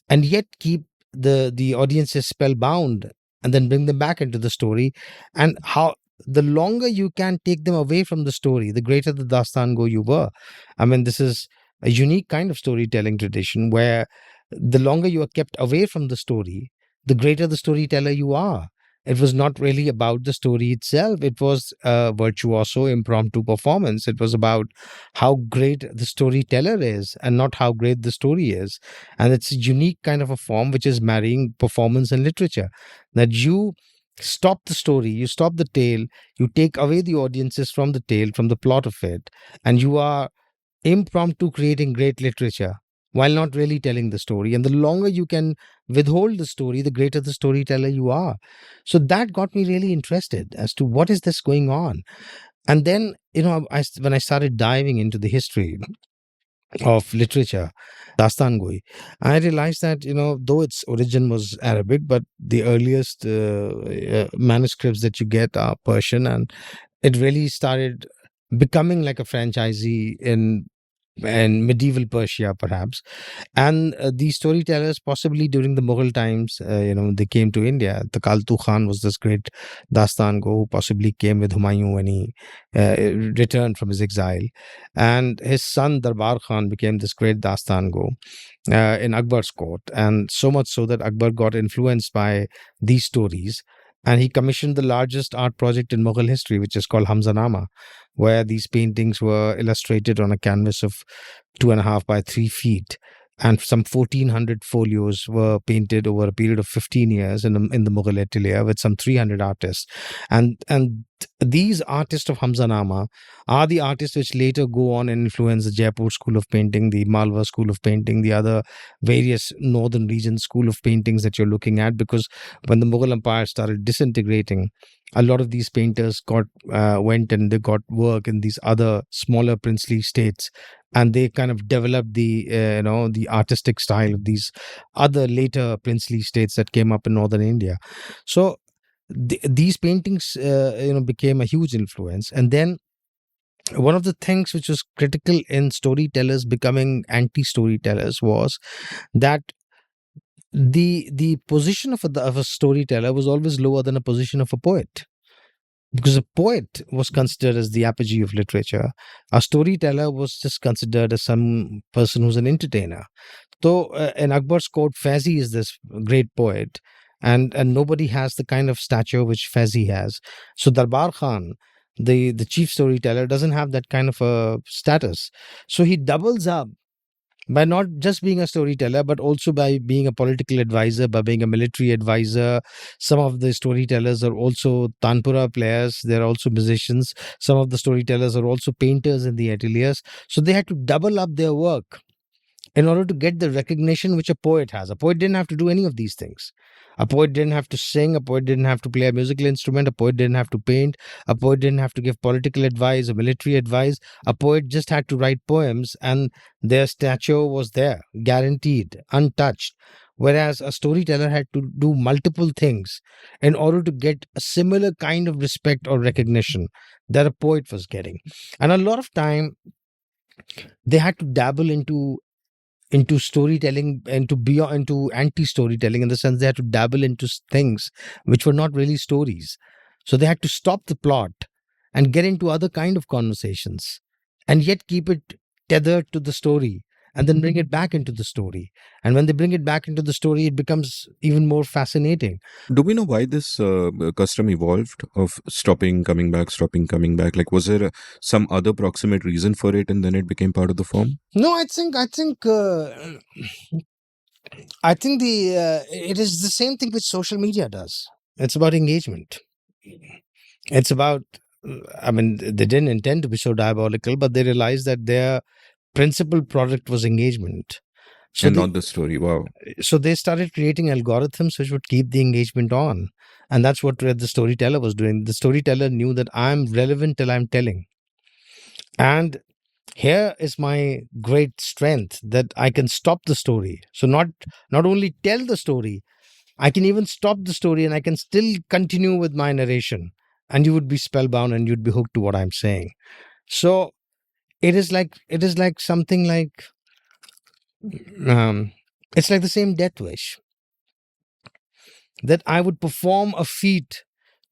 and yet keep the audiences spellbound, and then bring them back into the story. And how the longer you can take them away from the story, the greater the Dastan Go you were. I mean, this is a unique kind of storytelling tradition where the longer you are kept away from the story, the greater the storyteller you are. It was not really about the story itself. It was a virtuoso, impromptu performance. It was about how great the storyteller is and not how great the story is. And it's a unique kind of a form which is marrying performance and literature. That you stop the story, you stop the tale, you take away the audiences from the tale, from the plot of it, and you are impromptu creating great literature while not really telling the story. And the longer you can withhold the story, the greater the storyteller you are. So that got me really interested as to what is this going on. And then, when I started diving into the history, of literature, Dastan Goi. I realized that, though its origin was Arabic, but the earliest manuscripts that you get are Persian, and it really started becoming like a franchisee in medieval Persia, perhaps. And these storytellers, possibly during the Mughal times, they came to India. The Kaltu Khan was this great Dastan Go who possibly came with Humayun when he returned from his exile. And his son, Darbar Khan, became this great Dastan Go in Akbar's court. And so much so that Akbar got influenced by these stories. And he commissioned the largest art project in Mughal history, which is called Hamzanama, where these paintings were illustrated on a canvas of 2.5 by 3 feet, and some 1,400 folios were painted over a period of 15 years in the Mughal atelier with some 300 artists. And these artists of Hamzanama are the artists which later go on and influence the Jaipur school of painting, the Malwa school of painting, the other various northern region school of paintings that you're looking at. Because when the Mughal Empire started disintegrating, a lot of these painters went and they got work in these other smaller princely states, and they kind of developed the artistic style of these other later princely states that came up in northern India. So these paintings became a huge influence. And then one of the things which was critical in storytellers becoming anti-storytellers was that the position of a storyteller was always lower than a position of a poet, because a poet was considered as the apogee of literature. A storyteller was just considered as some person who's an entertainer. So in Akbar's court, Faizi is this great poet, and nobody has the kind of stature which Faizi has. So Darbar Khan, the chief storyteller, doesn't have that kind of a status. So he doubles up by not just being a storyteller, but also by being a political advisor, by being a military advisor. Some of the storytellers are also tanpura players. They're also musicians. Some of the storytellers are also painters in the ateliers. So they had to double up their work in order to get the recognition which a poet has. A poet didn't have to do any of these things. A poet didn't have to sing. A poet didn't have to play a musical instrument. A poet didn't have to paint. A poet didn't have to give political advice or military advice. A poet just had to write poems, and their stature was there, guaranteed, untouched. Whereas a storyteller had to do multiple things in order to get a similar kind of respect or recognition that a poet was getting. And a lot of time, they had to dabble into storytelling and to beyond into anti-storytelling, in the sense they had to dabble into things which were not really stories. So they had to stop the plot and get into other kind of conversations, and yet keep it tethered to the story, and then bring it back into the story. And when they bring it back into the story, it becomes even more fascinating. Do we know why this custom evolved of stopping, coming back, stopping, coming back? Like, was there some other proximate reason for it, and then it became part of the form? No, I think it is the same thing which social media does. It's about engagement. It's about, I mean, they didn't intend to be so diabolical, but they realized that their principal product was engagement. So And they, not the story. Wow. so they started creating algorithms which would keep the engagement on. And that's what the storyteller was doing. The storyteller knew that I'm relevant till I'm telling. And here is my great strength, that I can stop the story. So not only tell the story, I can even stop the story and I can still continue with my narration. And you would be spellbound and you'd be hooked to what I'm saying. So it is like something like um, it's like the same death wish, that I would perform a feat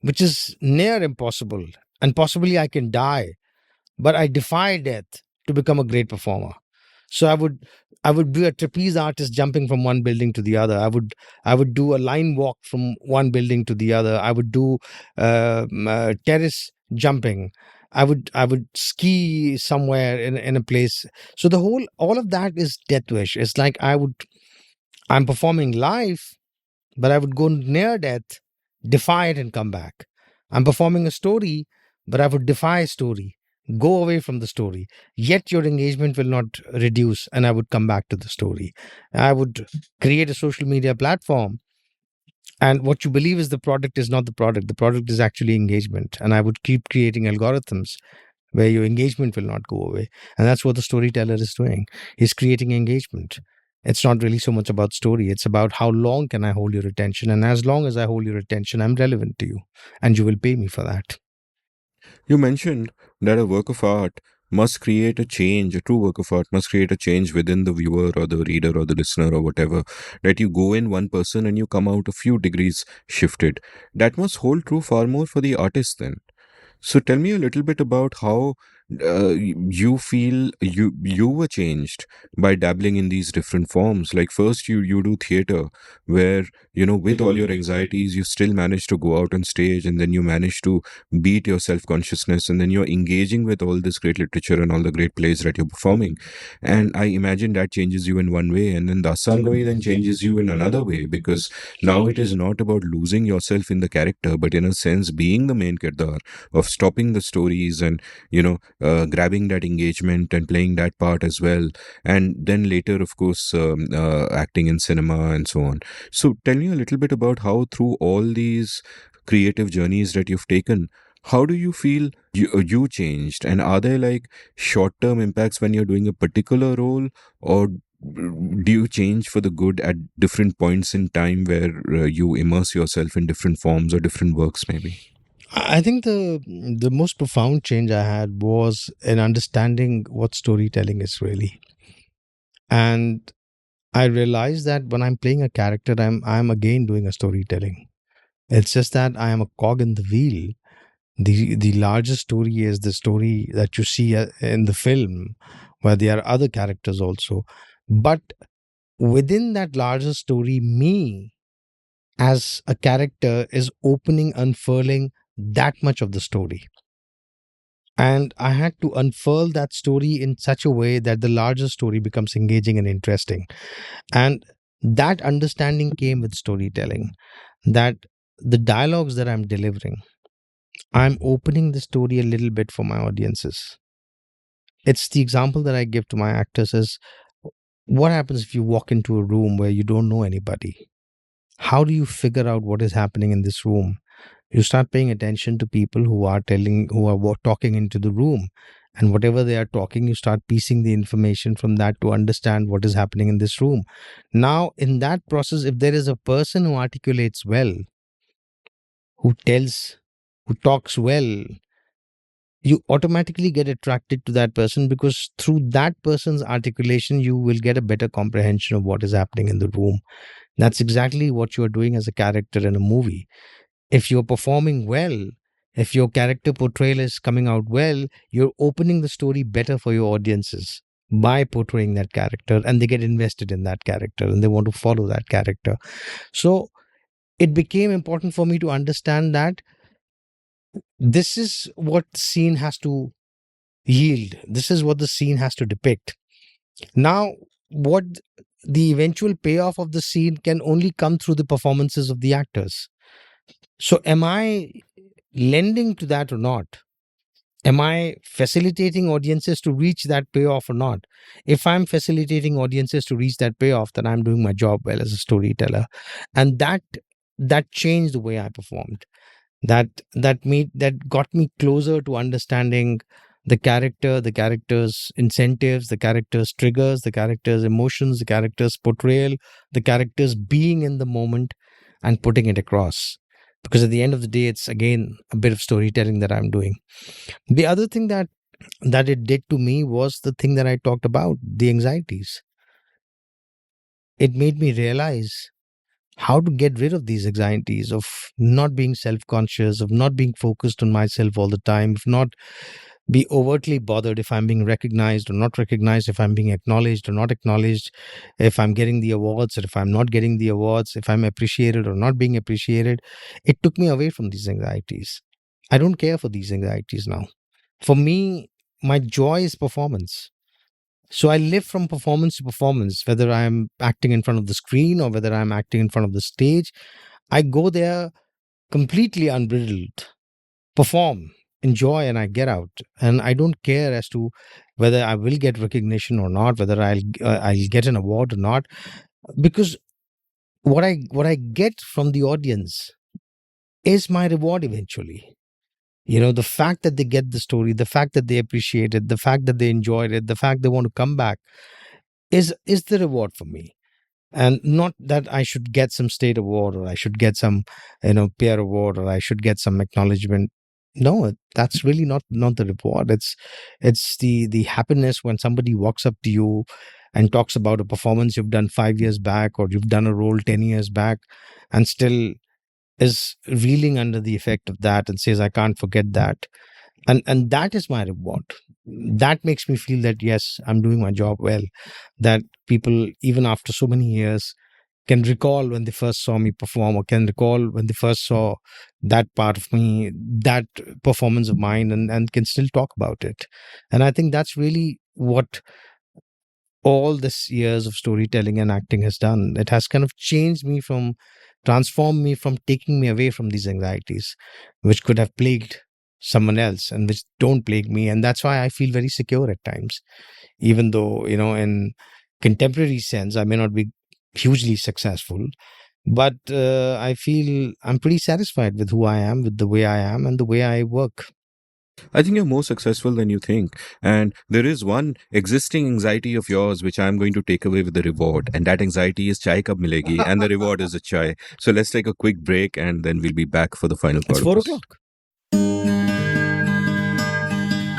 which is near impossible, and possibly I can die, but I defy death to become a great performer. So I would be a trapeze artist jumping from one building to the other. I would do a line walk from one building to the other. I would do terrace jumping. I would ski somewhere in a place. So all of that is death wish. It's like I'm performing live, but I would go near death, defy it, and come back. I'm performing a story, but I would defy a story, go away from the story. Yet your engagement will not reduce, and I would come back to the story. I would create a social media platform, and what you believe is the product is not the product. The product is actually engagement, and I would keep creating algorithms where your engagement will not go away. And that's what the storyteller is doing. He's creating engagement. It's not really so much about story. It's about how long can I hold your attention. And as long as I hold your attention, I'm relevant to you. And you will pay me for that. You mentioned that a work of art must create a change, a true work of art must create a change within the viewer or the reader or the listener or whatever. That you go in one person and you come out a few degrees shifted. That must hold true far more for the artist then. So tell me a little bit about how you feel you were changed by dabbling in these different forms. Like first you do theater where with all your anxieties you still manage to go out on stage, and then you manage to beat your self consciousness, and then you're engaging with all this great literature and all the great plays that you're performing. And I imagine that changes you in one way, and then Dasangoi then changes you in another way, because now it is not about losing yourself in the character, but in a sense being the main kirdar of stopping the stories and grabbing that engagement and playing that part as well, and then later of course acting in cinema and so on. So tell me a little bit about how through all these creative journeys that you've taken, how do you feel you changed, and are there like short term impacts when you're doing a particular role, or do you change for the good at different points in time where you immerse yourself in different forms or different works maybe? I think the most profound change I had was in understanding what storytelling is really. And I realized that when I'm playing a character, I'm again doing a storytelling. It's just that I am a cog in the wheel. The larger story is the story that you see in the film, where there are other characters also. But within that larger story, me as a character is opening, unfurling that much of the story. And I had to unfurl that story in such a way that the larger story becomes engaging and interesting. And that understanding came with storytelling, that the dialogues that I'm delivering, I'm opening the story a little bit for my audiences. It's the example that I give to my actors is, what happens if you walk into a room where you don't know anybody? How do you figure out what is happening in this room? You start paying attention to people who are talking into the room, and whatever they are talking, you start piecing the information from that to understand what is happening in this room. Now, in that process, if there is a person who articulates well, who tells, who talks well, you automatically get attracted to that person, because through that person's articulation, you will get a better comprehension of what is happening in the room. That's exactly what you are doing as a character in a movie. If you're performing well, if your character portrayal is coming out well, you're opening the story better for your audiences by portraying that character, and they get invested in that character and they want to follow that character. So it became important for me to understand that this is what the scene has to yield, this is what the scene has to depict. Now, what the eventual payoff of the scene can only come through the performances of the actors. So, am I lending to that or not? Am I facilitating audiences to reach that payoff or not? If I'm facilitating audiences to reach that payoff, then I'm doing my job well as a storyteller. And that changed the way I performed. That got me closer to understanding the character, the character's incentives, the character's triggers, the character's emotions, the character's portrayal, the character's being in the moment, and putting it across. Because at the end of the day, it's again a bit of storytelling that I'm doing. The other thing that it did to me was the thing that I talked about, the anxieties. It made me realize how to get rid of these anxieties of not being self-conscious, of not being focused on myself all the time, of not be overtly bothered if I'm being recognized or not recognized, if I'm being acknowledged or not acknowledged, if I'm getting the awards or if I'm not getting the awards, if I'm appreciated or not being appreciated. It took me away from these anxieties. I don't care for these anxieties now. For me, my joy is performance. So I live from performance to performance, whether I'm acting in front of the screen or whether I'm acting in front of the stage. I go there completely unbridled, perform, enjoy, and I get out. And I don't care as to whether I will get recognition or not, whether I'll get an award or not, because what I get from the audience is my reward eventually. The fact that they get the story, the fact that they appreciate it, the fact that they enjoyed it, the fact they want to come back is the reward for me. And not that I should get some state award, or I should get some peer award, or I should get some acknowledgement. No, that's really not the reward. It's the happiness when somebody walks up to you and talks about a performance you've done 5 years back, or you've done a role 10 years back, and still is reeling under the effect of that and says, I can't forget that. And that is my reward. That makes me feel that yes, I'm doing my job well, that people, even after so many years, can recall when they first saw me perform, or can recall when they first saw that part of me, that performance of mine, and can still talk about it. And I think that's really what all this years of storytelling and acting has done. It has kind of transformed me from taking me away from these anxieties, which could have plagued someone else and which don't plague me. And that's why I feel very secure at times, even though, in contemporary sense, I may not be hugely successful, but I feel I'm pretty satisfied with who I am, with the way I am, and the way I work. I think you're more successful than you think. And there is one existing anxiety of yours which I'm going to take away with the reward. And that anxiety is chai kab milegi, and the reward is a chai. So let's take a quick break and then we'll be back for the final part It's of 4 this. o'clock.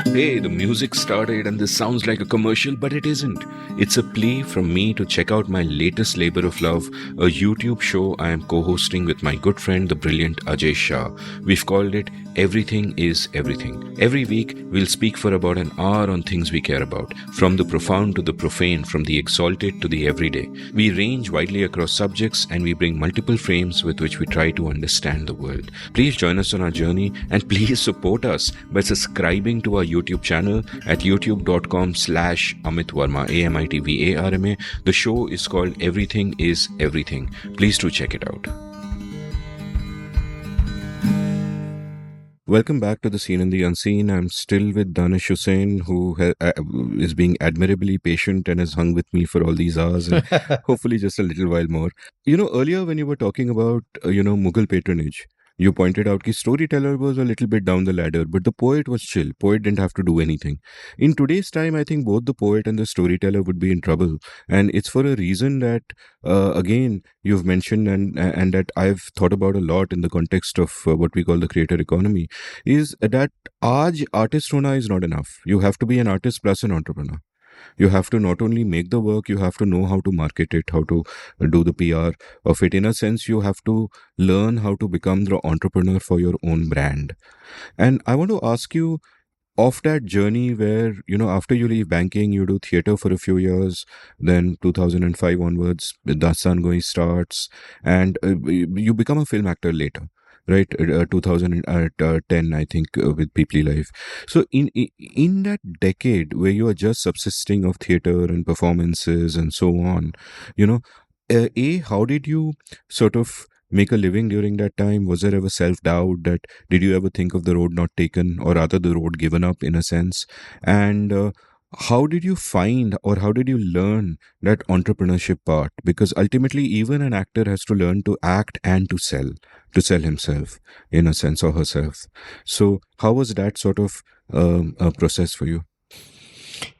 Hey, the music started and this sounds like a commercial, but it isn't. It's a plea from me to check out my latest labor of love, a YouTube show I am co-hosting with my good friend, the brilliant Ajay Shah. We've called it Everything is Everything. Every week, we'll speak for about an hour on things we care about, from the profound to the profane, from the exalted to the everyday. We range widely across subjects and we bring multiple frames with which we try to understand the world. Please join us on our journey and please support us by subscribing to our YouTube channel at youtube.com/Amit Varma, AMITVARMA. The show is called Everything is Everything. Please do check it out. Welcome back to The Seen and the Unseen. I'm still with Danish Husain, who is being admirably patient and has hung with me for all these hours and hopefully just a little while more. Earlier when you were talking about, Mughal patronage, you pointed out that storyteller was a little bit down the ladder, but the poet was chill. Poet didn't have to do anything. In today's time, I think both the poet and the storyteller would be in trouble. And it's for a reason that, again, you've mentioned and that I've thought about a lot in the context of what we call the creator economy, is that aaj artist hona is not enough. You have to be an artist plus an entrepreneur. You have to not only make the work, you have to know how to market it, how to do the PR of it. In a sense, you have to learn how to become the entrepreneur for your own brand. And I want to ask you, of that journey where, after you leave banking, you do theater for a few years, then 2005 onwards, Dastan Goi starts, and you become a film actor later. Right, 2010, I think, with Peoply Life. So in that decade where you are just subsisting of theater and performances and so on, how did you sort of make a living during that time? Was there ever self-doubt that, did you ever think of the road not taken, or rather the road given up in a sense? And how did you find, or how did you learn that entrepreneurship part? Because ultimately, even an actor has to learn to act and to sell himself, in a sense, or herself. So how was that sort of a process for you?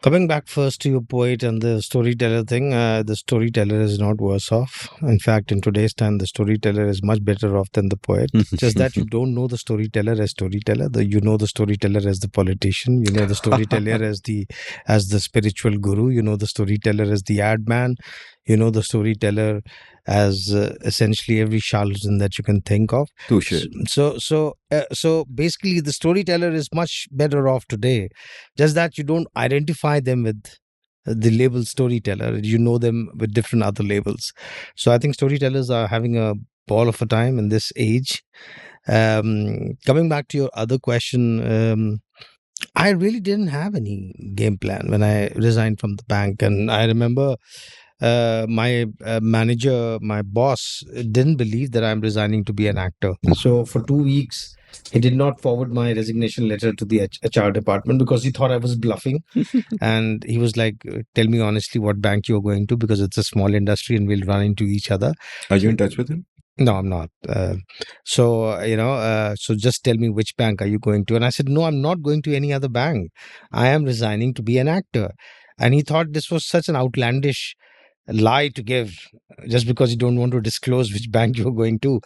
Coming back first to your poet and the storyteller thing, the storyteller is not worse off. In fact, in today's time, the storyteller is much better off than the poet. Just that you don't know the storyteller as storyteller. You know the storyteller as the politician. You know the storyteller as the spiritual guru. You know the storyteller as the ad man. You know the storyteller as essentially every charlatan that you can think of. So basically, the storyteller is much better off today. Just that you don't identify them with the label storyteller. You know them with different other labels. So I think storytellers are having a ball of a time in this age. Coming back to your other question, I really didn't have any game plan when I resigned from the bank. And I remember my manager, my boss, didn't believe that I'm resigning to be an actor. So for 2 weeks, he did not forward my resignation letter to the HR department because he thought I was bluffing. And he was like, tell me honestly what bank you're going to, because it's a small industry and we'll run into each other. Are you in touch with him? No, I'm not. So just tell me, which bank are you going to? And I said, no, I'm not going to any other bank. I am resigning to be an actor. And he thought this was such an outlandish lie to give, just because you don't want to disclose which bank you're going to.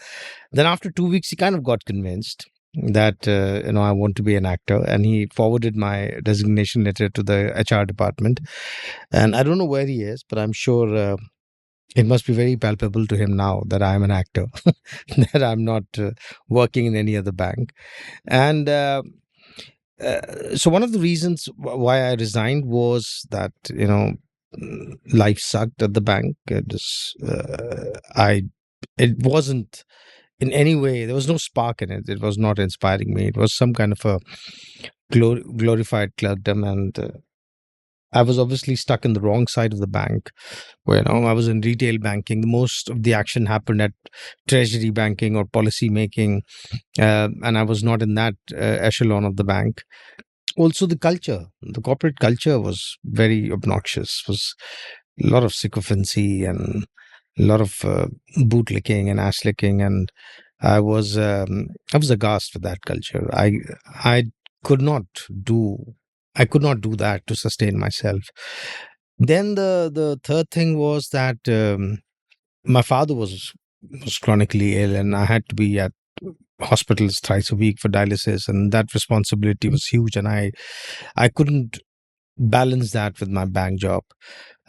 Then after 2 weeks, he kind of got convinced that I want to be an actor, and he forwarded my resignation letter to the HR department. And I don't know where he is, but I'm sure it must be very palpable to him now that I'm an actor, that I'm not working in any other bank. And so one of the reasons why I resigned was that life sucked at the bank. It wasn't in any way, there was no spark in it. It was not inspiring me. It was some kind of a glorified clerkdom, and I was obviously stuck in the wrong side of the bank. Where I was in retail banking. The most of the action happened at treasury banking or policy making, and I was not in that echelon of the bank. Also, the corporate culture was very obnoxious. Was a lot of sycophancy and a lot of boot licking and ass licking, and I was aghast with that culture. I could not do I could not do that to sustain myself. Then the third thing was that my father was chronically ill, and I had to be at hospitals thrice a week for dialysis, and that responsibility was huge, and I couldn't balance that with my bank job.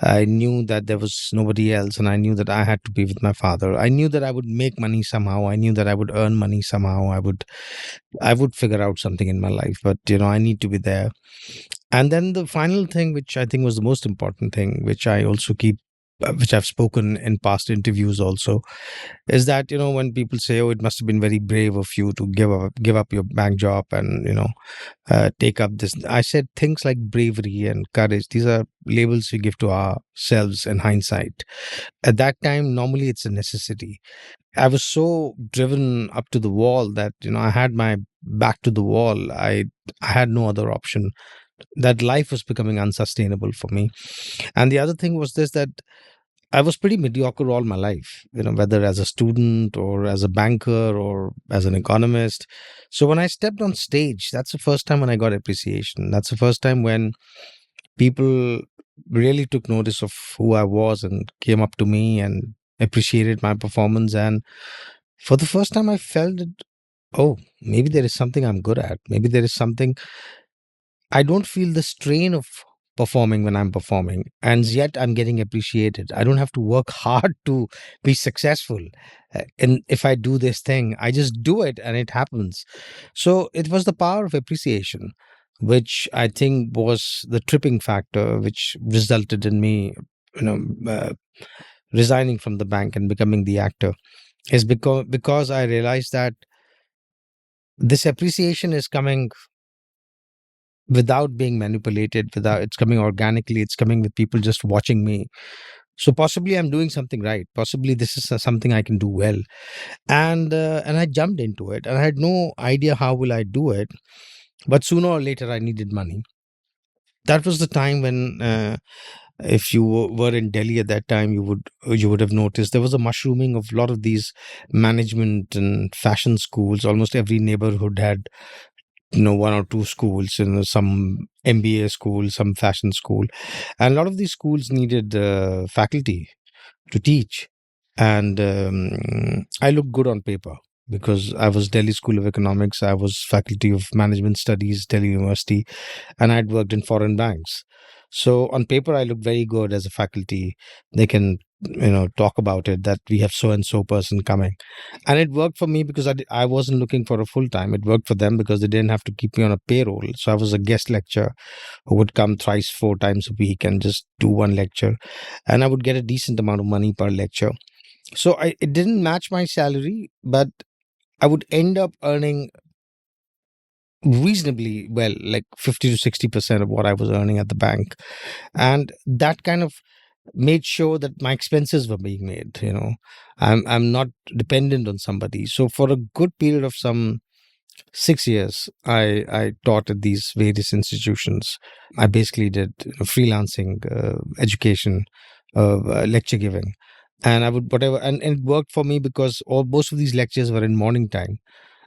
I knew that there was nobody else, and I knew that I had to be with my father. I knew that I would make money somehow. I knew that I would earn money somehow. I would figure out something in my life, but I need to be there. And then the final thing, which I think was the most important thing, which I also keep, which I've spoken in past interviews also, is that when people say, "Oh, it must have been very brave of you to give up your bank job and take up this," I said things like bravery and courage. These are labels we give to ourselves in hindsight. At that time, normally it's a necessity. I was so driven up to the wall that I had my back to the wall. I had no other option. That life was becoming unsustainable for me. And the other thing was this, that I was pretty mediocre all my life, whether as a student or as a banker or as an economist. So when I stepped on stage, that's the first time when I got appreciation. That's the first time when people really took notice of who I was and came up to me and appreciated my performance. And for the first time, I felt that, oh, maybe there is something I'm good at. Maybe there is something. I don't feel the strain of performing when I'm performing, and yet I'm getting appreciated. I don't have to work hard to be successful. And if I do this thing, I just do it and it happens. So it was the power of appreciation, which I think was the tripping factor, which resulted in me, you know, uh, resigning from the bank and becoming the actor. Is because I realized that this appreciation is coming without being manipulated, without it's coming organically, it's coming with people just watching me. So possibly I'm doing something right, possibly this is something I can do well. And I jumped into it, and I had no idea how will I do it, but sooner or later I needed money. That was the time when if you were in Delhi at that time, you would have noticed there was a mushrooming of a lot of these management and fashion schools. Almost every neighborhood had one or two schools, some MBA school, some fashion school, and a lot of these schools needed faculty to teach. And I looked good on paper because I was Delhi School of Economics, I was faculty of Management Studies, Delhi University, and I'd worked in foreign banks. So on paper, I looked very good as a faculty. They can talk about it, that we have so and so person coming, and it worked for me because I wasn't looking for a full time. It worked for them because they didn't have to keep me on a payroll. So I was a guest lecturer who would come thrice, 4 times a week and just do one lecture, and I would get a decent amount of money per lecture. So it didn't match my salary, but I would end up earning reasonably well, like 50 to 60% of what I was earning at the bank. And that kind of made sure that my expenses were being made. I'm not dependent on somebody. So for a good period of some 6 years, I taught at these various institutions. I basically did freelancing, education, lecture giving. and I would whatever, and it worked for me because all most of these lectures were in morning time,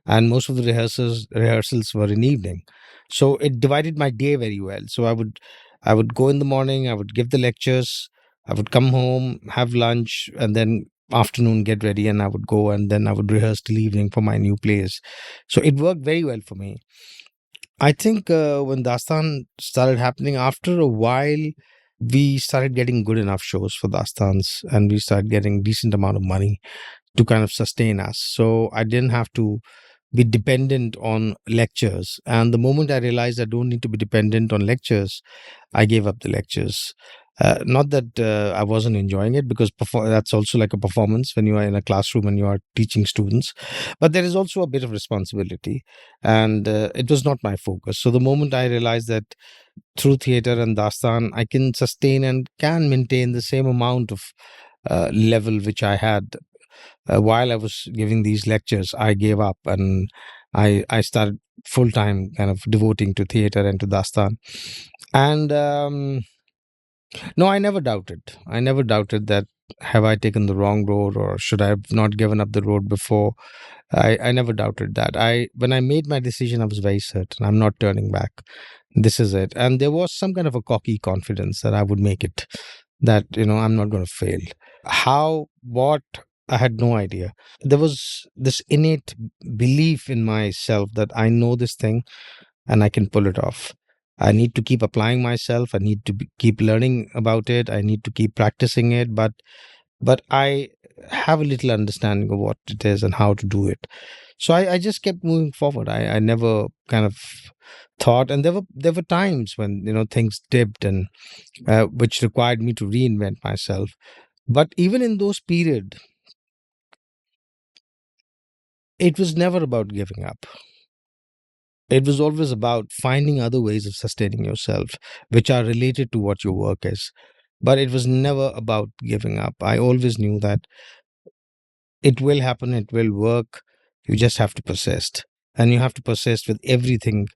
and most of the rehearsals were in evening, so it divided my day very well. So I would go in the morning, I would give the lectures, I would come home, have lunch, and then afternoon get ready, and I would go, and then I would rehearse till evening for my new plays. So it worked very well for me. I think when Dastan started happening, after a while, we started getting good enough shows for Dastans, and we started getting decent amount of money to kind of sustain us. So I didn't have to be dependent on lectures. And the moment I realized I don't need to be dependent on lectures, I gave up the lectures. Not that I wasn't enjoying it, because that's also like a performance when you are in a classroom and you are teaching students. But there is also a bit of responsibility, and it was not my focus. So the moment I realized that through theater and Dastan, I can sustain and can maintain the same amount of level which I had while I was giving these lectures, I gave up, and I started full time kind of devoting to theater and to Dastan. And no, I never doubted. I never doubted that have I taken the wrong road, or should I have not given up the road before. I never doubted that. When I made my decision, I was very certain. I'm not turning back. This is it. And there was some kind of a cocky confidence that I would make it, that, I'm not going to fail. How, what, I had no idea. There was this innate belief in myself that I know this thing and I can pull it off. I need to keep applying myself. I need to keep learning about it. I need to keep practicing it. But I have a little understanding of what it is and how to do it. So I just kept moving forward. I never kind of thought, and there were times when things dipped, and which required me to reinvent myself. But even in those periods, it was never about giving up. It was always about finding other ways of sustaining yourself, which are related to what your work is. But it was never about giving up. I always knew that it will happen, it will work. You just have to persist. And you have to persist with everything,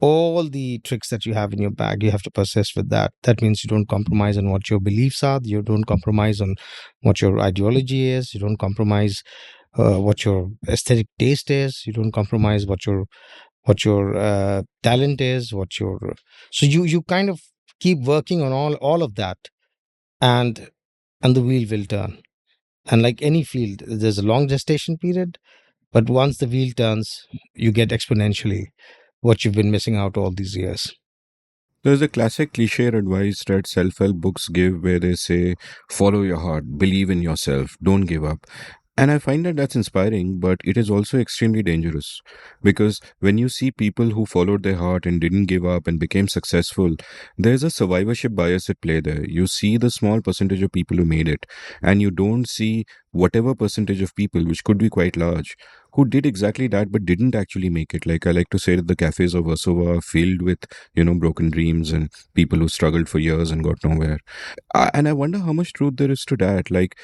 all the tricks that you have in your bag. You have to persist with that. That means you don't compromise on what your beliefs are. You don't compromise on what your ideology is. You don't compromise what your aesthetic taste is. You don't compromise what your talent is, so you kind of keep working on all of that, and the wheel will turn. And like any field, there's a long gestation period, but once the wheel turns, you get exponentially what you've been missing out all these years. There's a classic cliche advice that self help books give where they say, follow your heart, believe in yourself, don't give up. And I find that that's inspiring, but it is also extremely dangerous. Because when you see people who followed their heart and didn't give up and became successful, there's a survivorship bias at play there. You see the small percentage of people who made it, and you don't see whatever percentage of people, which could be quite large, who did exactly that but didn't actually make it. Like I like to say that the cafes of Warsaw are filled with, broken dreams and people who struggled for years and got nowhere. And I wonder how much truth there is to that. Like,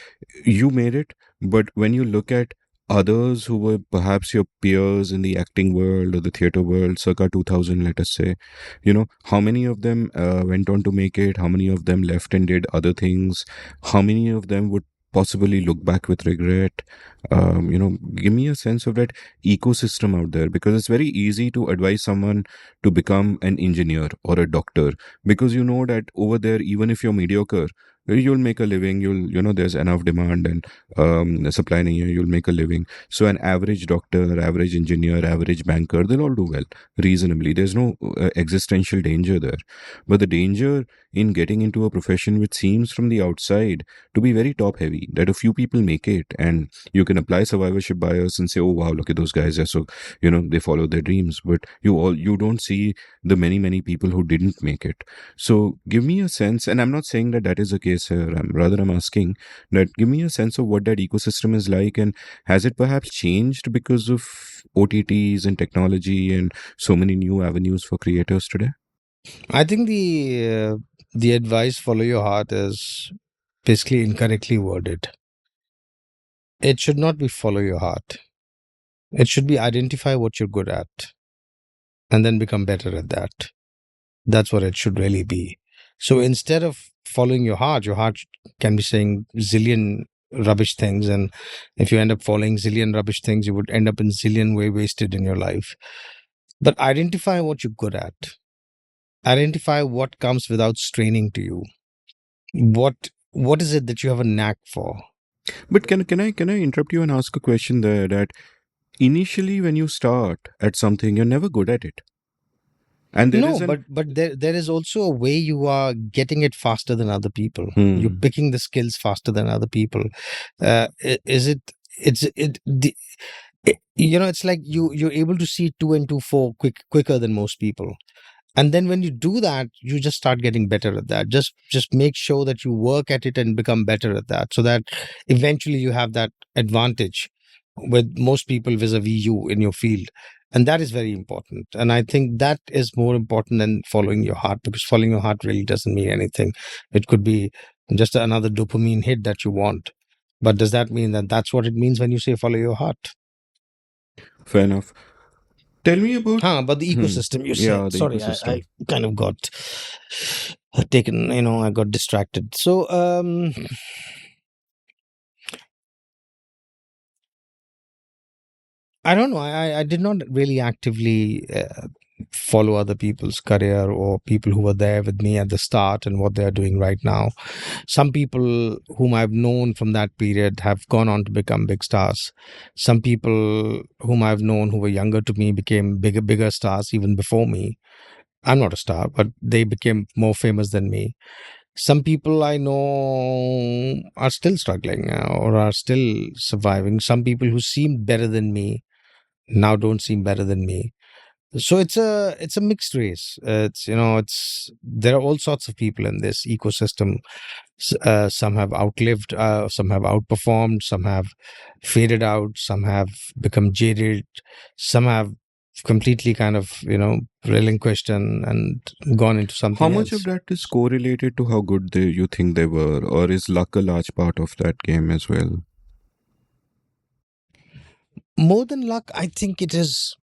you made it, but when you look at others who were perhaps your peers in the acting world or the theater world circa 2000, let us say, how many of them went on to make it, how many of them left and did other things, how many of them would possibly look back with regret. Give me a sense of that ecosystem out there, because it's very easy to advise someone to become an engineer or a doctor, because you know that over there, even if you're mediocre, you'll make a living. There's enough demand and supply nahi hai, you'll make a living. So an average doctor, average engineer, average banker, they'll all do well reasonably. There's no existential danger there. But the danger in getting into a profession which seems from the outside to be very top heavy, that a few people make it, and you can apply survivorship bias and say, oh wow, look at those guys, they're so, they follow their dreams, but you don't see the many people who didn't make it. So give me a sense, and I'm not saying that that is the case here. I'm asking that give me a sense of what that ecosystem is like, and has it perhaps changed because of OTTs and technology and so many new avenues for creators today? I think the advice, follow your heart, is basically incorrectly worded. It should not be follow your heart. It should be identify what you're good at and then become better at that. That's what it should really be. So instead of following your heart can be saying zillion rubbish things, and if you end up following zillion rubbish things, you would end up in zillion way wasted in your life. But identify what you're good at. Identify what comes without straining to you. What is it that you have a knack for? But can I interrupt you and ask a question there? That initially, when you start at something, you're never good at it, and there No, is an but there is also a way you are getting it faster than other people. You're hmm. picking the skills faster than other people. Is it? It's it. It's like you're able to see two and two four quicker than most people. And then when you do that, you just start getting better at that. Just make sure that you work at it and become better at that, so that eventually you have that advantage with most people vis-a-vis you in your field. And that is very important, and I think that is more important than following your heart, because following your heart really doesn't mean anything. It could be just another dopamine hit that you want, but does that mean that that's what it means when you say follow your heart? Fair enough. Tell me about But the hmm. ecosystem, you said. Yeah, the Sorry, I ecosystem. kind of got taken, I got distracted. So, I don't know. I did not really actively follow other people's career or people who were there with me at the start and what they are doing right now. Some people whom I've known from that period have gone on to become big stars. Some people whom I've known who were younger to me became bigger stars even before me. I'm not a star, but they became more famous than me. Some people I know are still struggling or are still surviving. Some people who seemed better than me now don't seem better than me. So it's a mixed race. It's there are all sorts of people in this ecosystem. Some have outlived, some have outperformed, some have faded out, some have become jaded, some have completely kind of relinquished and gone into How something much of else. that is correlated to how good you think they were, or is luck a large part of that game as well? More than luck, I think it is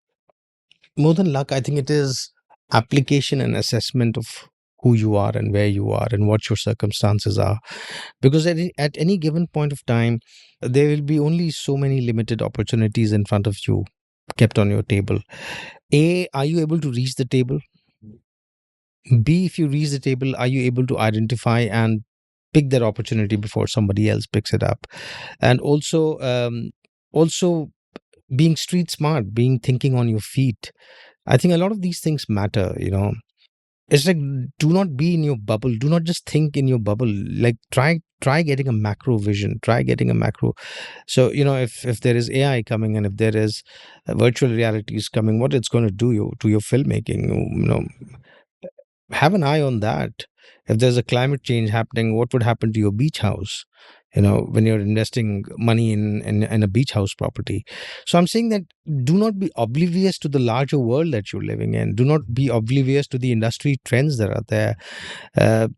more than luck. I think it is application and assessment of who you are and where you are and what your circumstances are, because at any given point of time there will be only so many limited opportunities in front of you kept on your table. A, are you able to reach the table? B, if you reach the table, are you able to identify and pick that opportunity before somebody else picks it up? And also being street smart, being thinking on your feet. I think a lot of these things matter. It's like, do not be in your bubble. Do not just think in your bubble. Like try getting a macro vision. Try getting a macro. So if there is AI coming and if there is virtual reality is coming, what it's going to do to your filmmaking. Have an eye on that. If there's a climate change happening, what would happen to your beach house? When you're investing money in a beach house property. So I'm saying that do not be oblivious to the larger world that you're living in. Do not be oblivious to the industry trends that are there. Uh,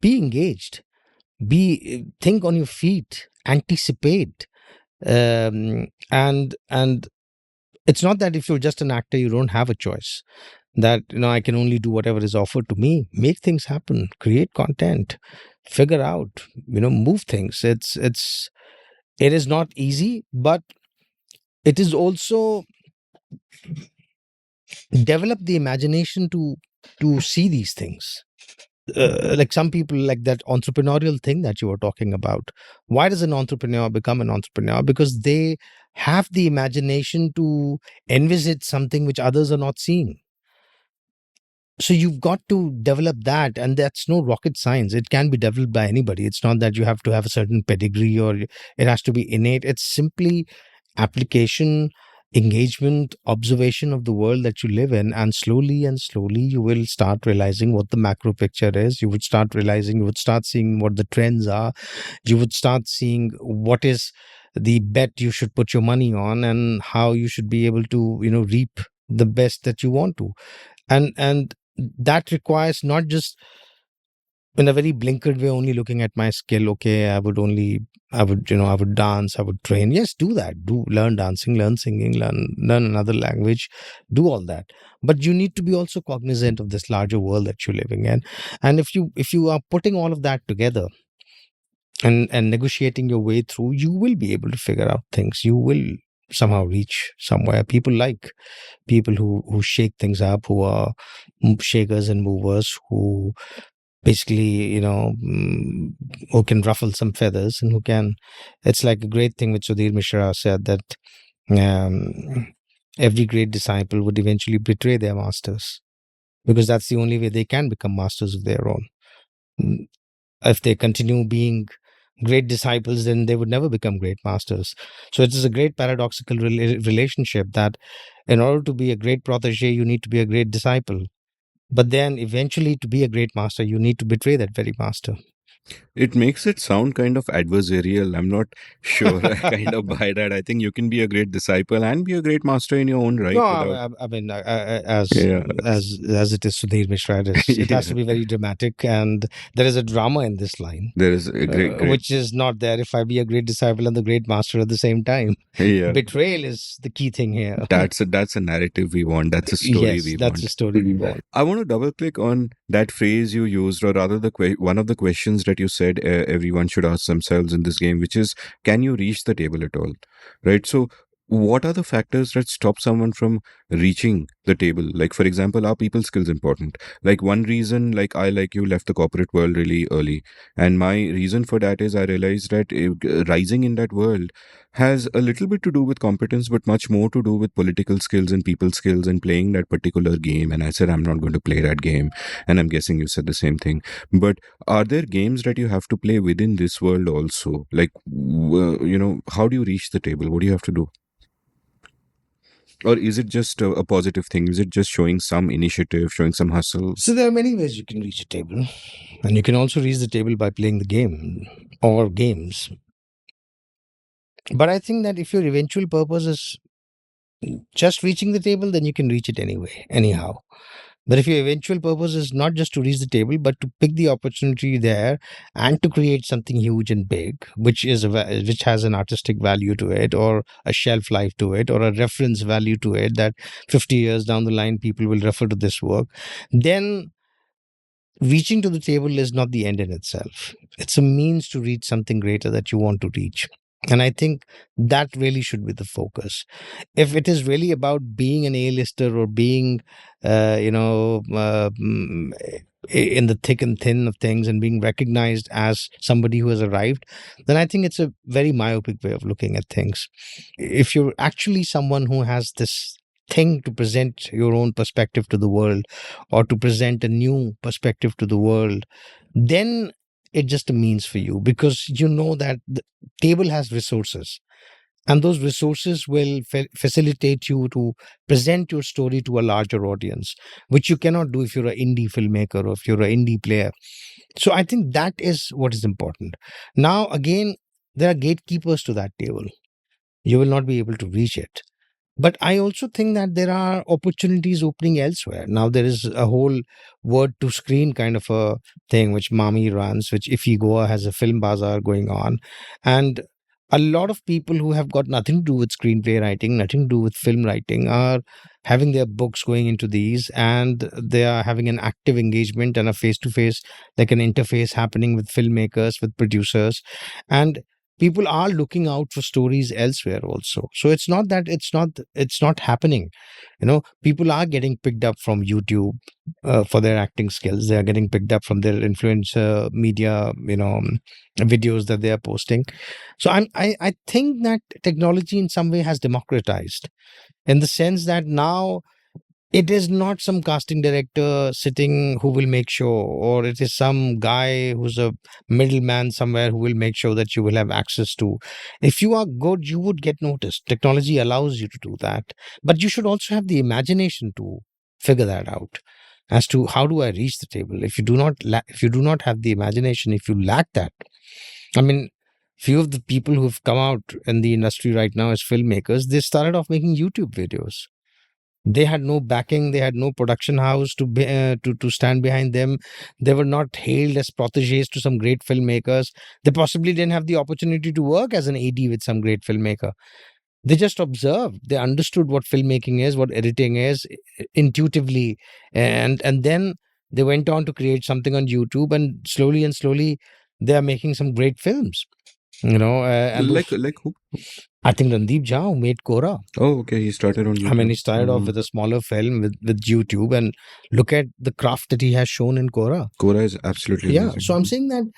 be engaged. Think on your feet. Anticipate. And it's not that if you're just an actor, you don't have a choice. That I can only do whatever is offered to me. Make things happen. Create content. Figure out. Move things. It is not easy, but it is also develop the imagination to see these things. Like some people, like that entrepreneurial thing that you were talking about. Why does an entrepreneur become an entrepreneur? Because they have the imagination to envisage something which others are not seeing. So you've got to develop that, and that's no rocket science. It can be developed by anybody. It's not that you have to have a certain pedigree or it has to be innate. It's simply application, engagement, observation of the world that you live in, and slowly you will start realizing what the macro picture is. You would start seeing what the trends are. You would start seeing what is the bet you should put your money on and how you should be able to reap the best that you want to. And that requires not just in a very blinkered way only looking at my skill. Okay, I would dance, I would train. Yes, do that. Do learn dancing, learn singing, learn another language, do all that. But you need to be also cognizant of this larger world that you're living in. And if you are putting all of that together, and negotiating your way through, you will be able to figure out things. You will somehow reach somewhere. People like people who shake things up, who are shakers and movers, who basically, who can ruffle some feathers and who can. It's like a great thing which Sudhir Mishra said, that every great disciple would eventually betray their masters, because that's the only way they can become masters of their own. If they continue being great disciples, then they would never become great masters. So it is a great paradoxical relationship, that in order to be a great protege, you need to be a great disciple. But then eventually, to be a great master, you need to betray that very master. It makes it sound kind of adversarial. I'm not sure I kind of buy that. I think you can be a great disciple and be a great master in your own right. No, Without, I mean, as yeah, as it is Sudhir Mishra, it has to be very dramatic, and there is a drama in this line, there is a great. which is not there if I be a great disciple and the great master at the same time. Yeah, Betrayal is the key thing here. that's a narrative we want. That's a story Yes, we that's want. the story we want. I want to double click on that phrase you used, or rather, one of the questions that you said everyone should ask themselves in this game, which is, can you reach the table at all? Right. So, what are the factors that stop someone from reaching the table? Like, for example, are people skills important? Like, one reason, like I, like you, left the corporate world really early, and my reason for that is I realized that rising in that world has a little bit to do with competence, but much more to do with political skills and people skills and playing that particular game. And I said, I'm not going to play that game. And I'm guessing you said the same thing. But are there games that you have to play within this world also? Like, how do you reach the table? What do you have to do? Or is it just a positive thing? Is it just showing some initiative, showing some hustle? So there are many ways you can reach a table, and you can also reach the table by playing the game or games. But I think that if your eventual purpose is just reaching the table, then you can reach it anyway, anyhow. But if your eventual purpose is not just to reach the table, but to pick the opportunity there and to create something huge and big, which has an artistic value to it, or a shelf life to it, or a reference value to it, that 50 years down the line people will refer to this work, then reaching to the table is not the end in itself. It's a means to reach something greater that you want to reach. And I think that really should be the focus. If it is really about being an A-lister or being, in the thick and thin of things and being recognized as somebody who has arrived, then I think it's a very myopic way of looking at things. If you're actually someone who has this thing to present your own perspective to the world, or to present a new perspective to the world, then it's just a means for you, because you know that the table has resources, and those resources will facilitate you to present your story to a larger audience, which you cannot do if you're an indie filmmaker or if you're an indie player. So I think that is what is important. Now again, there are gatekeepers to that table. You will not be able to reach it. But I also think that there are opportunities opening elsewhere. Now there is a whole word to screen kind of a thing which Mami runs, which Ifi Goa has a film bazaar going on. And a lot of people who have got nothing to do with screenplay writing, nothing to do with film writing, are having their books going into these, and they are having an active engagement and a face-to-face, like an interface happening with filmmakers, with producers. And people are looking out for stories elsewhere also. So it's not that it's not happening. People are getting picked up from YouTube for their acting skills. They are getting picked up from their influencer media, videos that they are posting. So I think that technology in some way has democratized, in the sense that now it is not some casting director sitting who will make sure, or it is some guy who's a middleman somewhere who will make sure that you will have access to. If you are good, you would get noticed. Technology allows you to do that. But you should also have the imagination to figure that out, as to how do I reach the table. If you do not have the imagination, if you lack that, I mean, few of the people who've come out in the industry right now as filmmakers, they started off making YouTube videos. They had no backing. They had no production house to stand behind them. They were not hailed as proteges to some great filmmakers. They possibly didn't have the opportunity to work as an AD with some great filmmaker. They just observed. They understood what filmmaking is, what editing is, intuitively, and then they went on to create something on YouTube, and slowly they are making some great films. And those, Like who? I think Randeep Jha who made Kora. Oh, okay. He started on I mean, YouTube. he started off with a smaller film with YouTube, and look at the craft that he has shown in Kora. Kora is absolutely Yeah, so I'm amazing. saying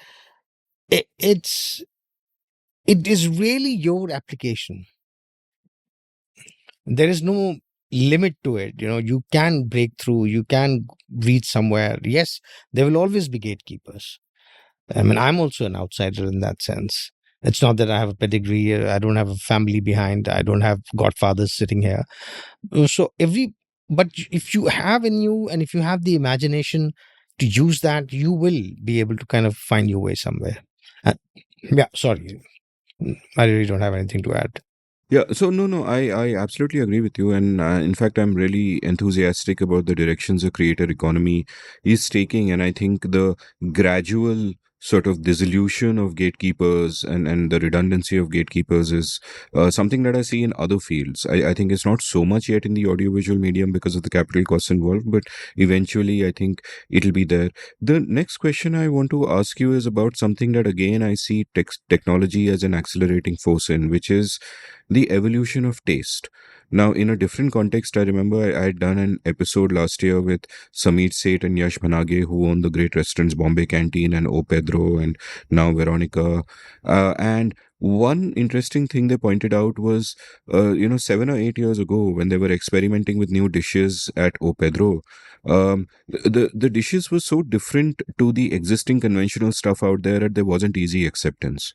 that it is really your application. There is no limit to it. You can break through, you can reach somewhere. Yes, there will always be gatekeepers. I mean, I'm also an outsider in that sense. It's not that I have a pedigree, I don't have a family behind, I don't have godfathers sitting here. So but if you have in you, and if you have the imagination to use that, you will be able to kind of find your way somewhere. Uh, yeah, sorry, I really don't have anything to add. Yeah, so no, I absolutely agree with you. And in fact, I'm really enthusiastic about the directions the creator economy is taking. And I think the gradual sort of dissolution of gatekeepers and the redundancy of gatekeepers is something that I see in other fields. I think it's not so much yet in the audiovisual medium because of the capital costs involved, but eventually I think it'll be there. The next question I want to ask you is about something that, again, I see technology as an accelerating force in, which is the evolution of taste. Now, in a different context, I remember I had done an episode last year with Sameer Seth and Yash Bhanage, who own the great restaurants Bombay Canteen and O Pedro and now Veronica. And one interesting thing they pointed out was, 7 or 8 years ago, when they were experimenting with new dishes at O Pedro, the dishes were so different to the existing conventional stuff out there that there wasn't easy acceptance.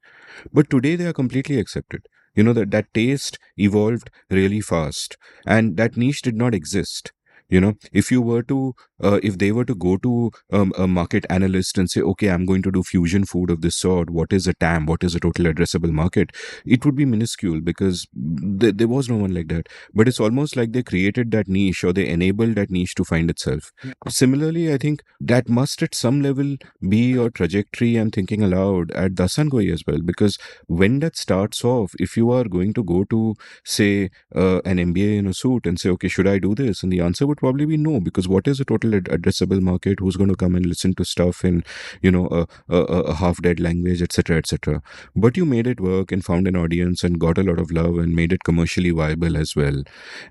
But today they are completely accepted. That taste evolved really fast, and that niche did not exist. If they were to go to a market analyst and say, okay, I'm going to do fusion food of this sort, what is a TAM, what is a total addressable market, it would be minuscule because there was no one like that. But it's almost like they created that niche, or they enabled that niche to find itself. Similarly, I think that must at some level be your trajectory. I'm thinking aloud at Dasangoi as well, because when that starts off, if you are going to go to, say, an MBA in a suit and say, okay, should I do this? And the answer would probably be no, because what is a total addressable market? Who's going to come and listen to stuff in, a half-dead language, etc., etc. But you made it work and found an audience and got a lot of love and made it commercially viable as well.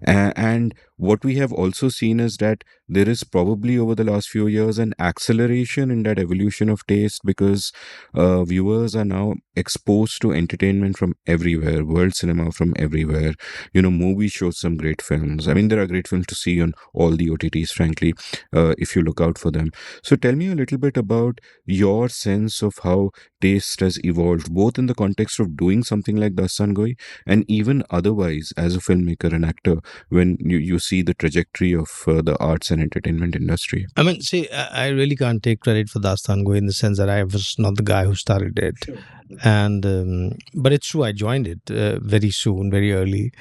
And what we have also seen is that there is probably over the last few years an acceleration in that evolution of taste, because viewers are now exposed to entertainment from everywhere, world cinema from everywhere. Movies show some great films. I mean, there are great films to see on all the OTTs, frankly, if you look out for them. So tell me a little bit about your sense of how taste has evolved, both in the context of doing something like Dastan Goi and even otherwise as a filmmaker and actor, when you see the trajectory of the arts and entertainment industry. I mean, see, I really can't take credit for Dastango in the sense that I was not the guy who started it. Sure. And but it's true, I joined it very soon, very early,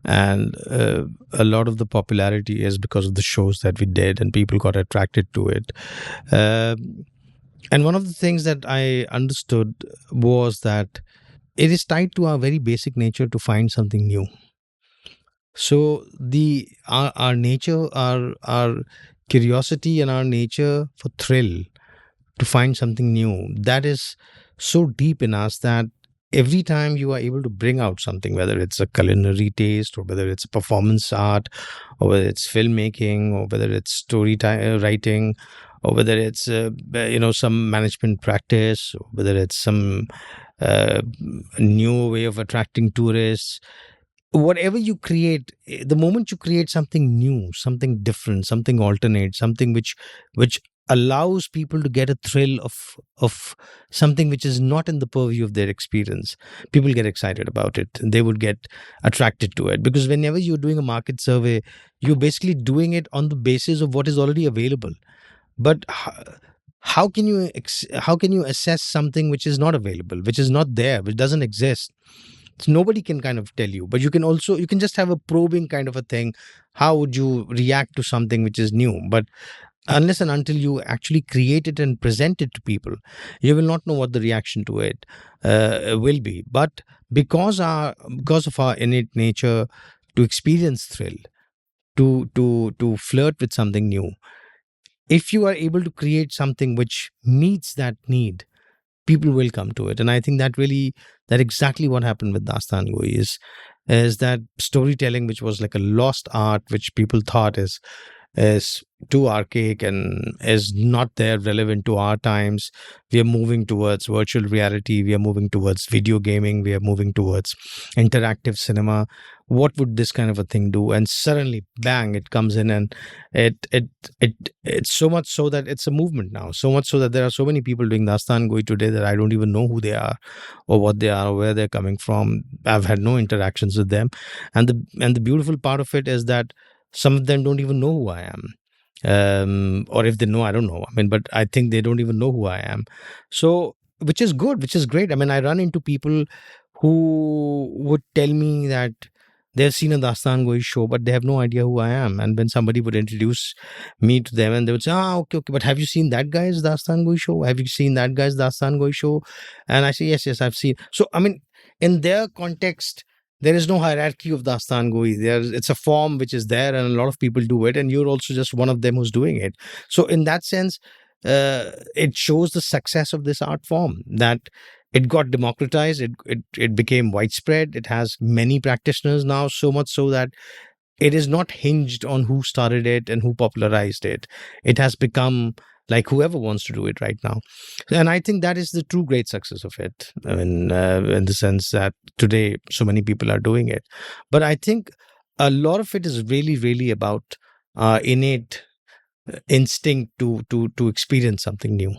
and a lot of the popularity is because of the shows that we did, and people got attracted to it. And one of the things that I understood was that it is tied to our very basic nature to find something new. So our nature, our curiosity, and our nature for thrill to find something new, that is so deep in us that every time you are able to bring out something, whether it's a culinary taste, or whether it's performance art, or whether it's filmmaking, or whether it's story writing, or whether it's some management practice, or whether it's some new way of attracting tourists, whatever you create, the moment you create something new, something different, something alternate, something which allows people to get a thrill of something which is not in the purview of their experience, people get excited about it. They would get attracted to it, because whenever you're doing a market survey, you're basically doing it on the basis of what is already available. But how can you assess something which is not available, which is not there, which doesn't exist? So nobody can kind of tell you, but you can just have a probing kind of a thing. How would you react to something which is new? But unless and until you actually create it and present it to people, you will not know what the reaction to it will be. But because of our innate nature to experience thrill, to flirt with something new, if you are able to create something which meets that need, people will come to it. And I think that exactly what happened with Dastan Goi is that storytelling, which was like a lost art, which people thought is too archaic and is not there relevant to our times. We are moving towards virtual reality. We are moving towards video gaming. We are moving towards interactive cinema. What would this kind of a thing do? And suddenly, bang! It comes in, and it's so much so that it's a movement now. So much so that there are so many people doing Dastan Goi today that I don't even know who they are, or what they are, or where they're coming from. I've had no interactions with them, and the beautiful part of it is that some of them don't even know who I am. Or if they know, I don't know. I mean, but I think they don't even know who I am. So, which is good, which is great. I mean, I run into people who would tell me that they've seen a Dastan Goi show, but they have no idea who I am. And when somebody would introduce me to them, and they would say, okay, but have you seen that guy's Dastan Goi show? Have you seen that guy's Dastan Goi show? And I say, yes, I've seen. So, I mean, in their context, there is no hierarchy of Dastan Goi. It's a form which is there, and a lot of people do it, and you're also just one of them who's doing it. So, in that sense, it shows the success of this art form, that it got democratized, it became widespread, it has many practitioners now, so much so that it is not hinged on who started it and who popularized it. It has become like whoever wants to do it right now. And I think that is the true great success of it. I mean, in the sense that today so many people are doing it. But I think a lot of it is really, really about innate instinct to experience something new.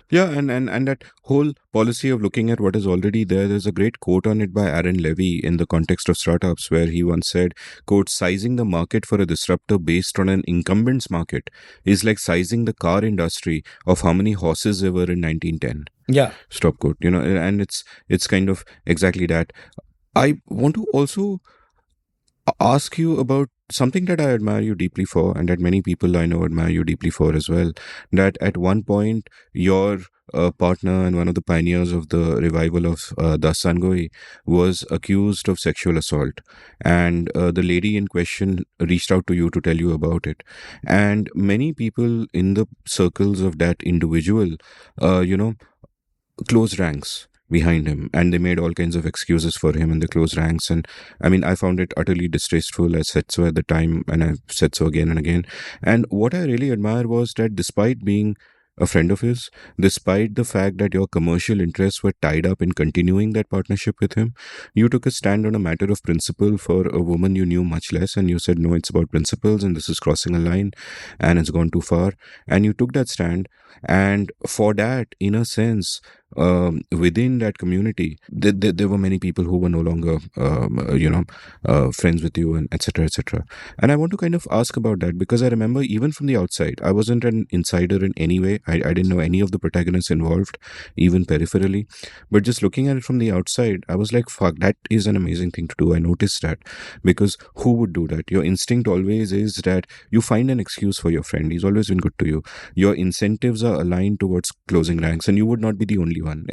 Yeah, and that whole policy of looking at what is already there, there's a great quote on it by Aaron Levy in the context of startups, where he once said, quote, sizing the market for a disruptor based on an incumbent's market is like sizing the car industry of how many horses there were in 1910. Yeah. Stop quote. And it's kind of exactly that. I want to also ask you about something that I admire you deeply for, and that many people I know admire you deeply for as well. That at one point, your partner and one of the pioneers of the revival of Dastan Goi was accused of sexual assault, and the lady in question reached out to you to tell you about it. And many people in the circles of that individual, closed ranks behind him, and they made all kinds of excuses for him in the close ranks. And I mean, I found it utterly distasteful. I said so at the time, and I've said so again and again. And what I really admire was that despite being a friend of his, despite the fact that your commercial interests were tied up in continuing that partnership with him, you took a stand on a matter of principle for a woman you knew much less, and you said, no, it's about principles, and this is crossing a line, and it's gone too far. And you took that stand, and for that, in a sense, within that community, there were many people who were no longer, friends with you, and etc., etc. And I want to kind of ask about that, because I remember even from the outside, I wasn't an insider in any way. I didn't know any of the protagonists involved, even peripherally. But just looking at it from the outside, I was like, fuck, that is an amazing thing to do. I noticed that, because who would do that? Your instinct always is that you find an excuse for your friend. He's always been good to you. Your incentives are aligned towards closing ranks, and you would not be the only one.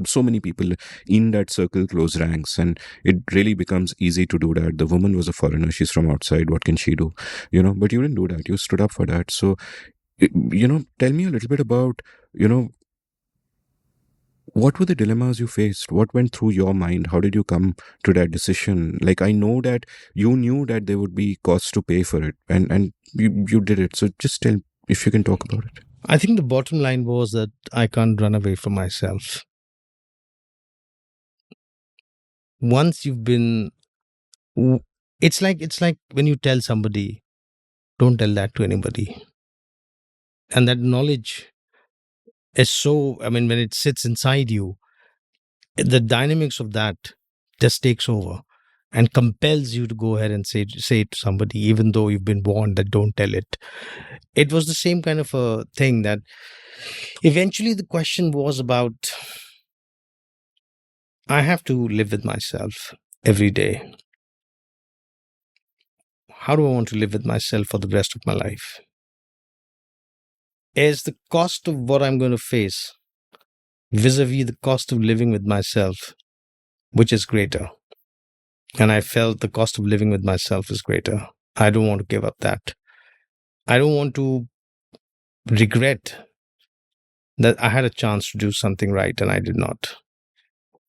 So many people in that circle close ranks, and it really becomes easy to do that. The woman was a foreigner, she's from outside, what can she do? But you didn't do that. You stood up for that. So tell me a little bit about what were the dilemmas you faced? What went through your mind? How did you come to that decision? Like, I know that you knew that there would be costs to pay for it, and you did it. So just tell, if you can talk about it. I think the bottom line was that I can't run away from myself. Once you've been, it's like when you tell somebody, don't tell that to anybody. And that knowledge is so, I mean, when it sits inside you, the dynamics of that just takes over and compels you to go ahead and say it to somebody, even though you've been warned that don't tell it. It was the same kind of a thing that eventually the question was about, I have to live with myself every day. How do I want to live with myself for the rest of my life? Is the cost of what I'm going to face vis-a-vis the cost of living with myself, which is greater? And I felt the cost of living with myself is greater. I don't want to give up that. I don't want to regret that I had a chance to do something right and I did not.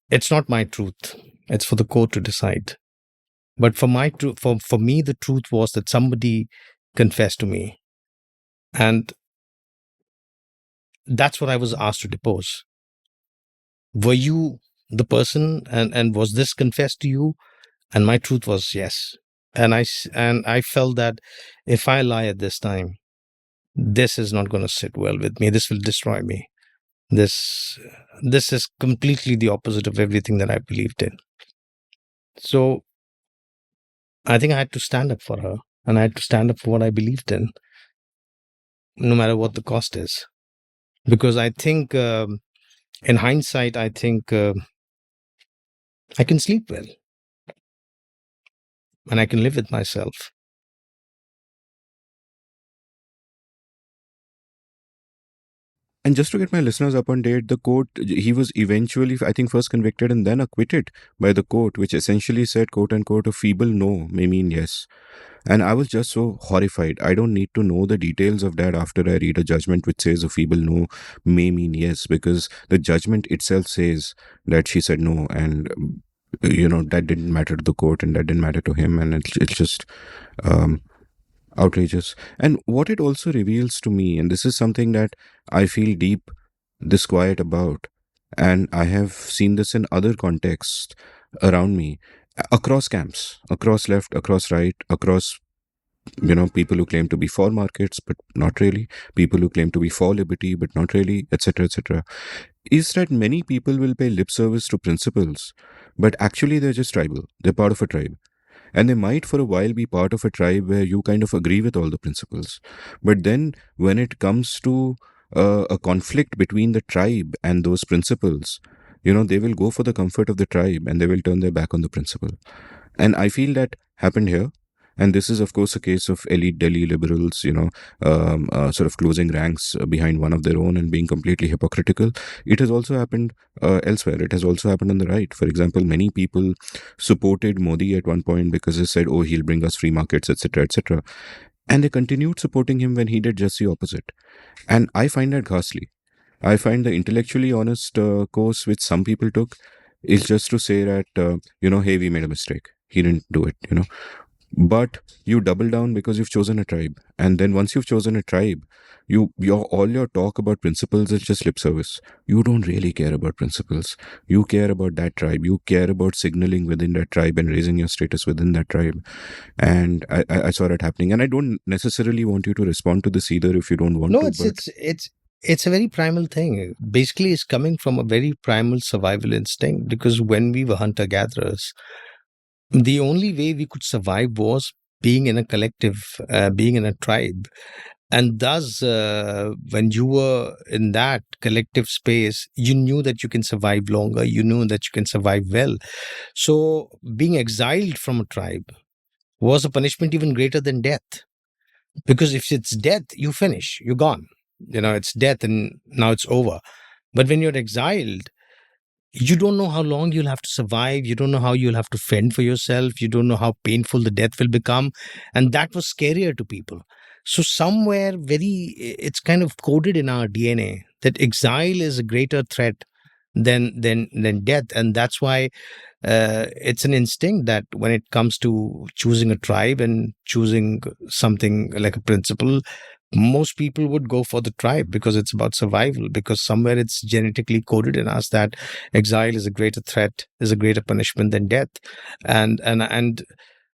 It's not my truth. It's for the court to decide. But for me, the truth was that somebody confessed to me, and that's what I was asked to depose. Were you the person, and was this confessed to you? And my truth was yes. And I felt that if I lie at this time, this is not going to sit well with me. This will destroy me. This this is completely the opposite of everything that I believed in. So I think I had to stand up for her, and I had to stand up for what I believed in, no matter what the cost is. Because I think, in hindsight, I think I can sleep well and I can live with myself. And just to get my listeners up on date, the court, he was eventually, I think, first convicted and then acquitted by the court, which essentially said, quote unquote, a feeble no may mean yes. And I was just so horrified. I don't need to know the details of that after I read a judgment which says a feeble no may mean yes, because the judgment itself says that she said no. And, that didn't matter to the court and that didn't matter to him. And it's just um, outrageous. And what it also reveals to me, and this is something that I feel deep disquiet about, and I have seen this in other contexts around me, across camps, across left, across right, across people who claim to be for markets but not really, people who claim to be for liberty but not really, etc., etc., is that many people will pay lip service to principles, but actually they're just tribal. They're part of a tribe. And they might for a while be part of a tribe where you kind of agree with all the principles. But then when it comes to a conflict between the tribe and those principles, they will go for the comfort of the tribe and they will turn their back on the principle. And I feel that happened here. And this is, of course, a case of elite Delhi liberals, sort of closing ranks behind one of their own and being completely hypocritical. It has also happened elsewhere. It has also happened on the right. For example, many people supported Modi at one point because they said, oh, he'll bring us free markets, etc., etc. And they continued supporting him when he did just the opposite. And I find that ghastly. I find the intellectually honest course which some people took is just to say that, hey, we made a mistake. He didn't do it. But you double down because you've chosen a tribe. And then once you've chosen a tribe, all your talk about principles is just lip service. You don't really care about principles. You care about that tribe. You care about signaling within that tribe and raising your status within that tribe. And I saw that happening. And I don't necessarily want you to respond to this either if you don't want No, to. it's a very primal thing. Basically, it's coming from a very primal survival instinct, because when we were hunter gatherers, the only way we could survive was being in a collective, being in a tribe. And thus, when you were in that collective space, you knew that you can survive longer. You knew that you can survive well. So being exiled from a tribe was a punishment even greater than death. Because if it's death, you finish, you're gone. It's death and now it's over. But when you're exiled, you don't know how long you'll have to survive. You don't know how you'll have to fend for yourself. You don't know how painful the death will become. And that was scarier to people. So somewhere it's kind of coded in our DNA that exile is a greater threat than death. And that's why it's an instinct that when it comes to choosing a tribe and choosing something like a principle, most people would go for the tribe because it's about survival, because somewhere it's genetically coded in us that exile is a greater threat, is a greater punishment than death. And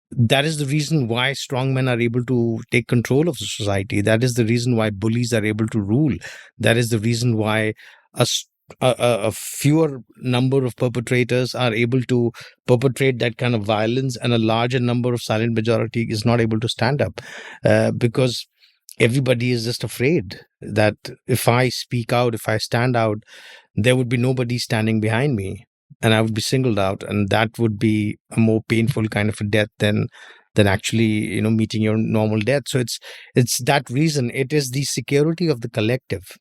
that is the reason why strong men are able to take control of the society. That is the reason why bullies are able to rule. That is the reason why a fewer number of perpetrators are able to perpetrate that kind of violence, and a larger number of silent majority is not able to stand up, because everybody is just afraid that if I speak out, if I stand out, there would be nobody standing behind me and I would be singled out. And that would be a more painful kind of a death than actually, meeting your normal death. So it's that reason. It is the security of the collective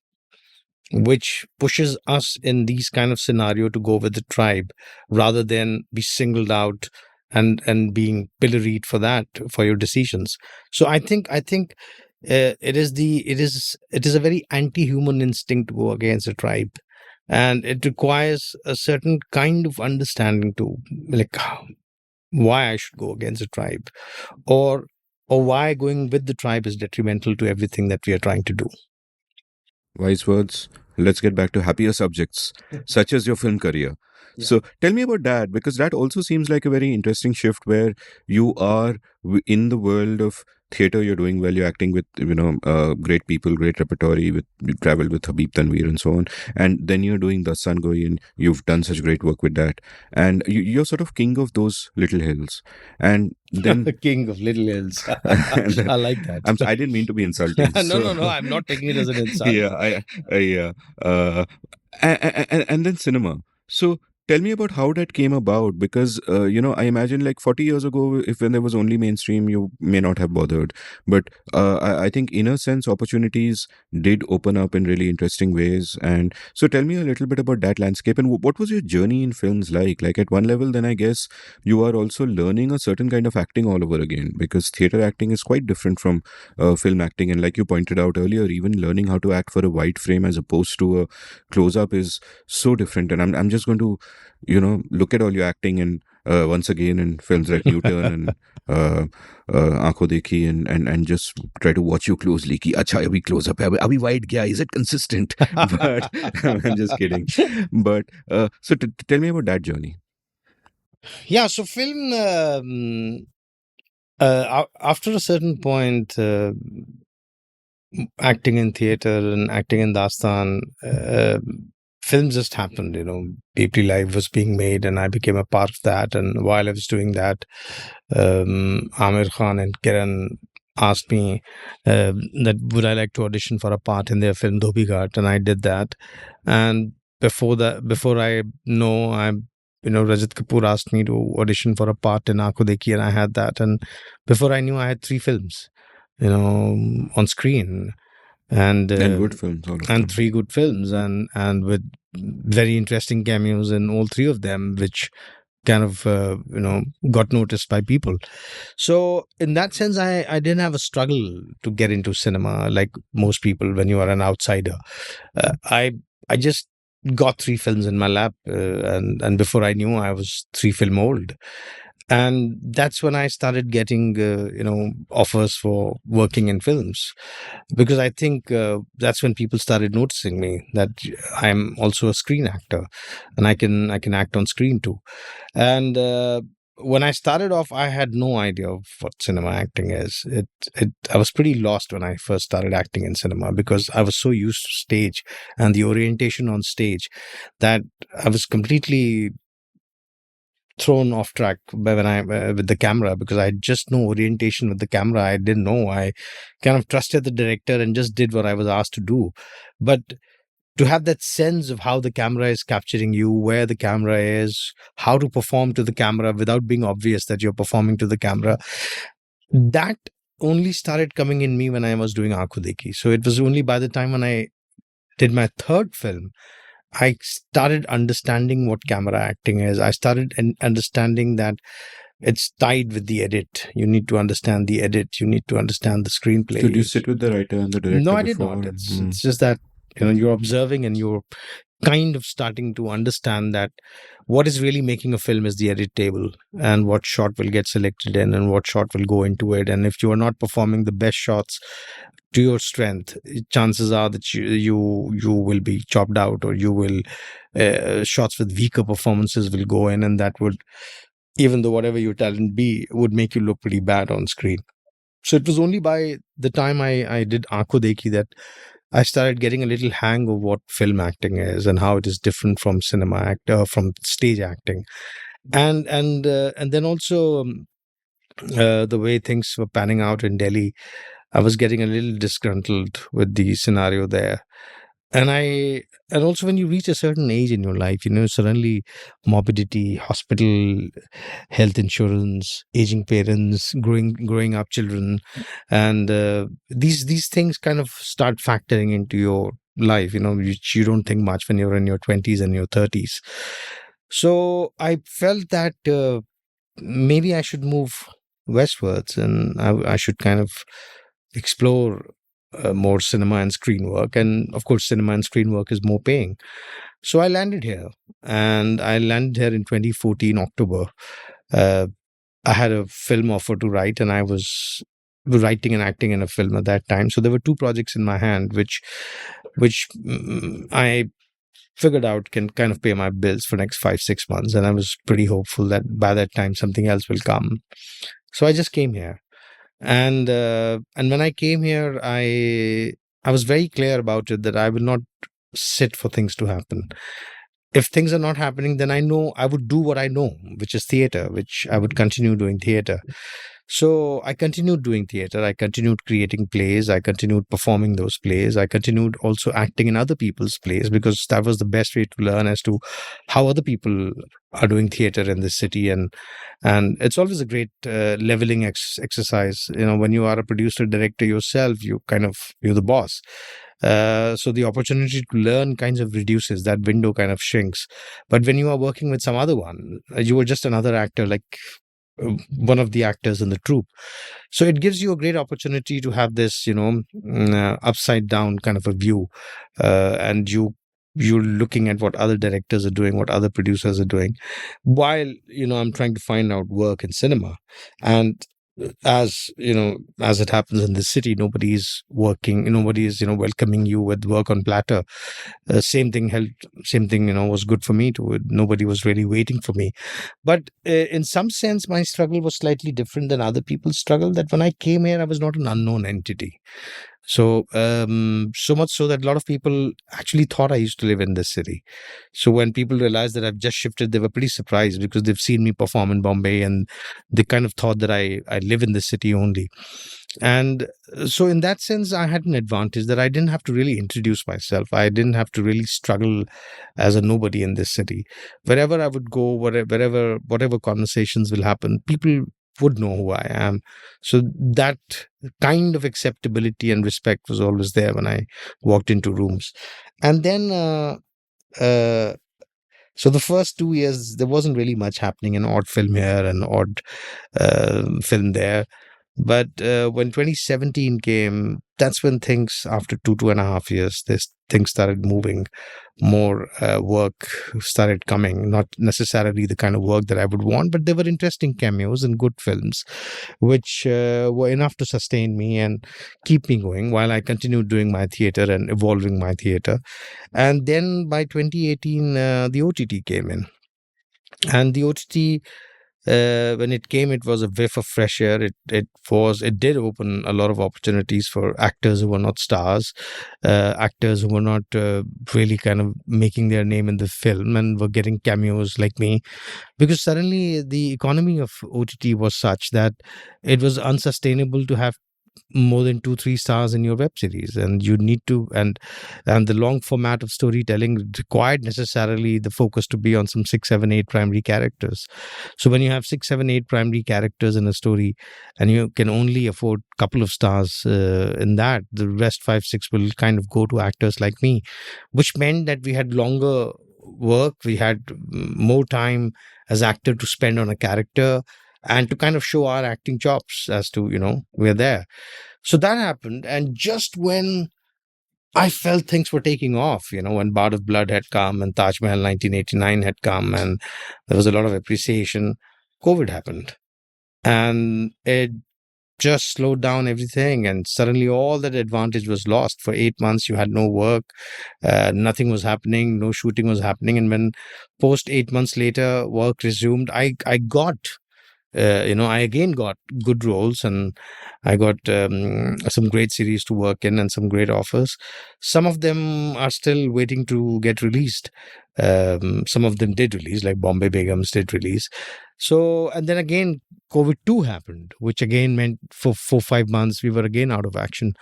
which pushes us in these kind of scenario to go with the tribe rather than be singled out and being pilloried for your decisions. So I think it is a very anti-human instinct to go against a tribe, and it requires a certain kind of understanding to, like, why I should go against a tribe, or why going with the tribe is detrimental to everything that we are trying to do. Wise words. Let's get back to happier subjects, such as your film career. Yeah. So tell me about that, because that also seems like a very interesting shift where you are in the world of theater. You're doing well. You're acting with great people, great repertoire. You traveled with Habib Tanveer and so on, and then you're doing Dastan Goi, and you've done such great work with that. And you're sort of king of those little hills. And then The king of little hills. and then, I like that. I didn't mean to be insulting. No. I'm not taking it as an insult. Yeah, yeah. And then cinema. So tell me about how that came about, because I imagine like 40 years ago, if when there was only mainstream, you may not have bothered. But I think in a sense, opportunities did open up in really interesting ways. And so tell me a little bit about that landscape, and what was your journey in films like? Like at one level, then I guess you are also learning a certain kind of acting all over again, because theater acting is quite different from film acting. And like you pointed out earlier, even learning how to act for a wide frame as opposed to a close up is so different. And I'm just going to look at all your acting and once again in films like Newton and Aankho Dekhi, and just try to watch you closely ki acha abhi close up hai, abhi wide gaya, is it consistent? But I'm just kidding. But so tell me about that journey. Yeah, so film, after a certain point, acting in theater and acting in Dastan, films just happened. Deeply Live was being made, and I became a part of that. And while I was doing that, Amir Khan and Kiran asked me that would I like to audition for a part in their film Dhobi Ghat, and I did that. And before I know, Rajat Kapoor asked me to audition for a part in Aankho Dekhi, and I had that. And before I knew, I had 3 films, on screen, and good films, all of them. 3 good films, and with very interesting cameos in all 3 of them, which kind of got noticed by people. So in that sense, I didn't have a struggle to get into cinema like most people when you are an outsider. I just got 3 films in my lap, and before I knew, I was 3 film old. And that's when I started getting offers for working in films, because I think that's when people started noticing me, that I'm also a screen actor, and I can act on screen too. And when I started off, I had no idea of what cinema acting is. I was pretty lost when I first started acting in cinema, because I was so used to stage and the orientation on stage that I was completely thrown off track when I with the camera, because I had just no orientation with the camera. I didn't know. I kind of trusted the director and just did what I was asked to do. But to have that sense of how the camera is capturing you, where the camera is, how to perform to the camera without being obvious that you're performing to the camera, that only started coming in me when I was doing Aankho Dekhi. So it was only by the time when I did my 3rd film, I started understanding what camera acting is. I started understanding that it's tied with the edit. You need to understand the edit. You need to understand the screenplay. Did you sit with the writer and the director? No, I did not. It's just that you're observing and you're kind of starting to understand that what is really making a film is the edit table, and what shot will get selected in and what shot will go into it. And if you are not performing the best shots to your strength, chances are that you will be chopped out, or you will shots with weaker performances will go in, and that would, even though whatever your talent be, would make you look pretty bad on screen. So it was only by the time I did Aankho Dekhi that I started getting a little hang of what film acting is and how it is different from from stage acting, and then also the way things were panning out in Delhi. I was getting a little disgruntled with the scenario there. And also when you reach a certain age in your life, suddenly morbidity, hospital, health insurance, aging parents, growing up children, and these things kind of start factoring into your life, which you don't think much when you're in your 20s and your 30s. So I felt that maybe I should move westwards, and I should kind of explore more cinema and screen work. And of course, cinema and screen work is more paying. So I landed here, and I landed here in 2014 October. Uh, I had a film offer to write, and I was writing and acting in a film at that time. So there were two projects in my hand, which I figured out can kind of pay my bills for next 5 6 months, and I was pretty hopeful that by that time something else will come. So I just came here, and when I came here, I was very clear about it that I will not sit for things to happen. If things are not happening, then I know I would do what I know, which is theater, which I would continue doing theater. So I continued doing theater. I continued creating plays. I continued performing those plays. I continued also acting in other people's plays, because that was the best way to learn as to how other people are doing theater in this city. And it's always a great leveling exercise. When you are a producer director yourself, you're the boss. So the opportunity to learn kinds of reduces, that window kind of shrinks. But when you are working with some other one, you are just another actor, like one of the actors in the troupe. So it gives you a great opportunity to have this, upside down kind of a view, and you're looking at what other directors are doing, what other producers are doing, while I'm trying to find out work in cinema. And as it happens in the city, nobody's working, nobody's welcoming you with work on platter. Same thing was good for me too. Nobody was really waiting for me. But in some sense, my struggle was slightly different than other people's struggle. That when I came here, I was not an unknown entity. So so much so that a lot of people actually thought I used to live in this city. So when people realized that I've just shifted, they were pretty surprised, because they've seen me perform in Bombay, and they kind of thought that I live in this city only. And so in that sense, I had an advantage that I didn't have to really introduce myself. I didn't have to really struggle as a nobody in this city. Wherever I would go, whatever conversations will happen, people would know who I am. So that kind of acceptability and respect was always there when I walked into rooms. And then uh, so the first 2 years, there wasn't really much happening. An odd film here, an odd film there. But when 2017 came, that's when things, after 2.5 years, things started moving. More work started coming, not necessarily the kind of work that I would want, but there were interesting cameos and good films, which were enough to sustain me and keep me going while I continued doing my theater and evolving my theater. And then by 2018, the OTT came in. And the OTT, when it came, it was a whiff of fresh air. It did open a lot of opportunities for actors who were not stars, actors who were not really kind of making their name in the film and were getting cameos like me, because suddenly the economy of OTT was such that it was unsustainable to have more than 2 3 stars in your web series, and you need to and the long format of storytelling required necessarily the focus to be on some 6 7 8 primary characters. So when you have 6 7 8 primary characters in a story, and you can only afford a couple of stars in that, the rest 5 6 will kind of go to actors like me, which meant that we had longer work, we had more time as actor to spend on a character, and to kind of show our acting chops as to, we're there. So that happened. And just when I felt things were taking off, when Bard of Blood had come and Taj Mahal 1989 had come, and there was a lot of appreciation, COVID happened. And it just slowed down everything. And suddenly all that advantage was lost. For 8 months, you had no work, nothing was happening, no shooting was happening. And when post 8 months later, work resumed, I got I again got good roles, and I got some great series to work in and some great offers. Some of them are still waiting to get released. Some of them did release, like Bombay Begums did release. So, and then again, COVID 2 happened, which again meant for 4 5 months, we were again out of action.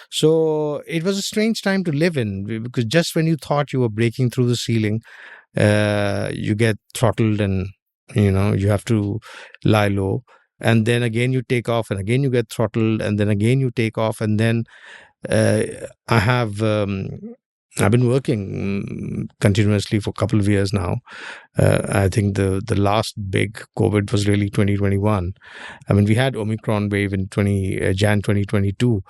So it was a strange time to live in, because just when you thought you were breaking through the ceiling, you get throttled, and you have to lie low, and then again you take off, and again you get throttled, and then again you take off. And then I have I've been working continuously for a couple of years now. I think the last big COVID was really 2021. I mean, we had Omicron wave in 2022,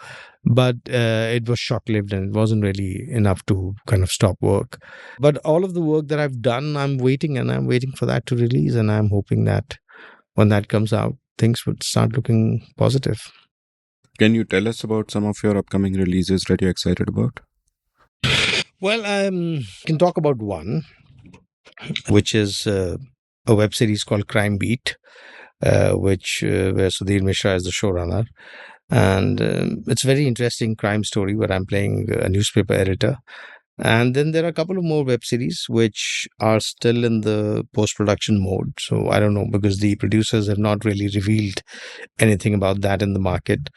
but it was short lived and it wasn't really enough to kind of stop work. But all of the work that I've done, I'm waiting for that to release, and I'm hoping that when that comes out, things would start looking positive. Can you tell us about some of your upcoming releases that you're excited about? Well, I can talk about one, which is a web series called Crime Beat, which where Sudhir Mishra is the showrunner, and it's a very interesting crime story where I'm playing a newspaper editor. And then there are a couple of more web series which are still in the post production mode. So I don't know, because the producers have not really revealed anything about that in the market.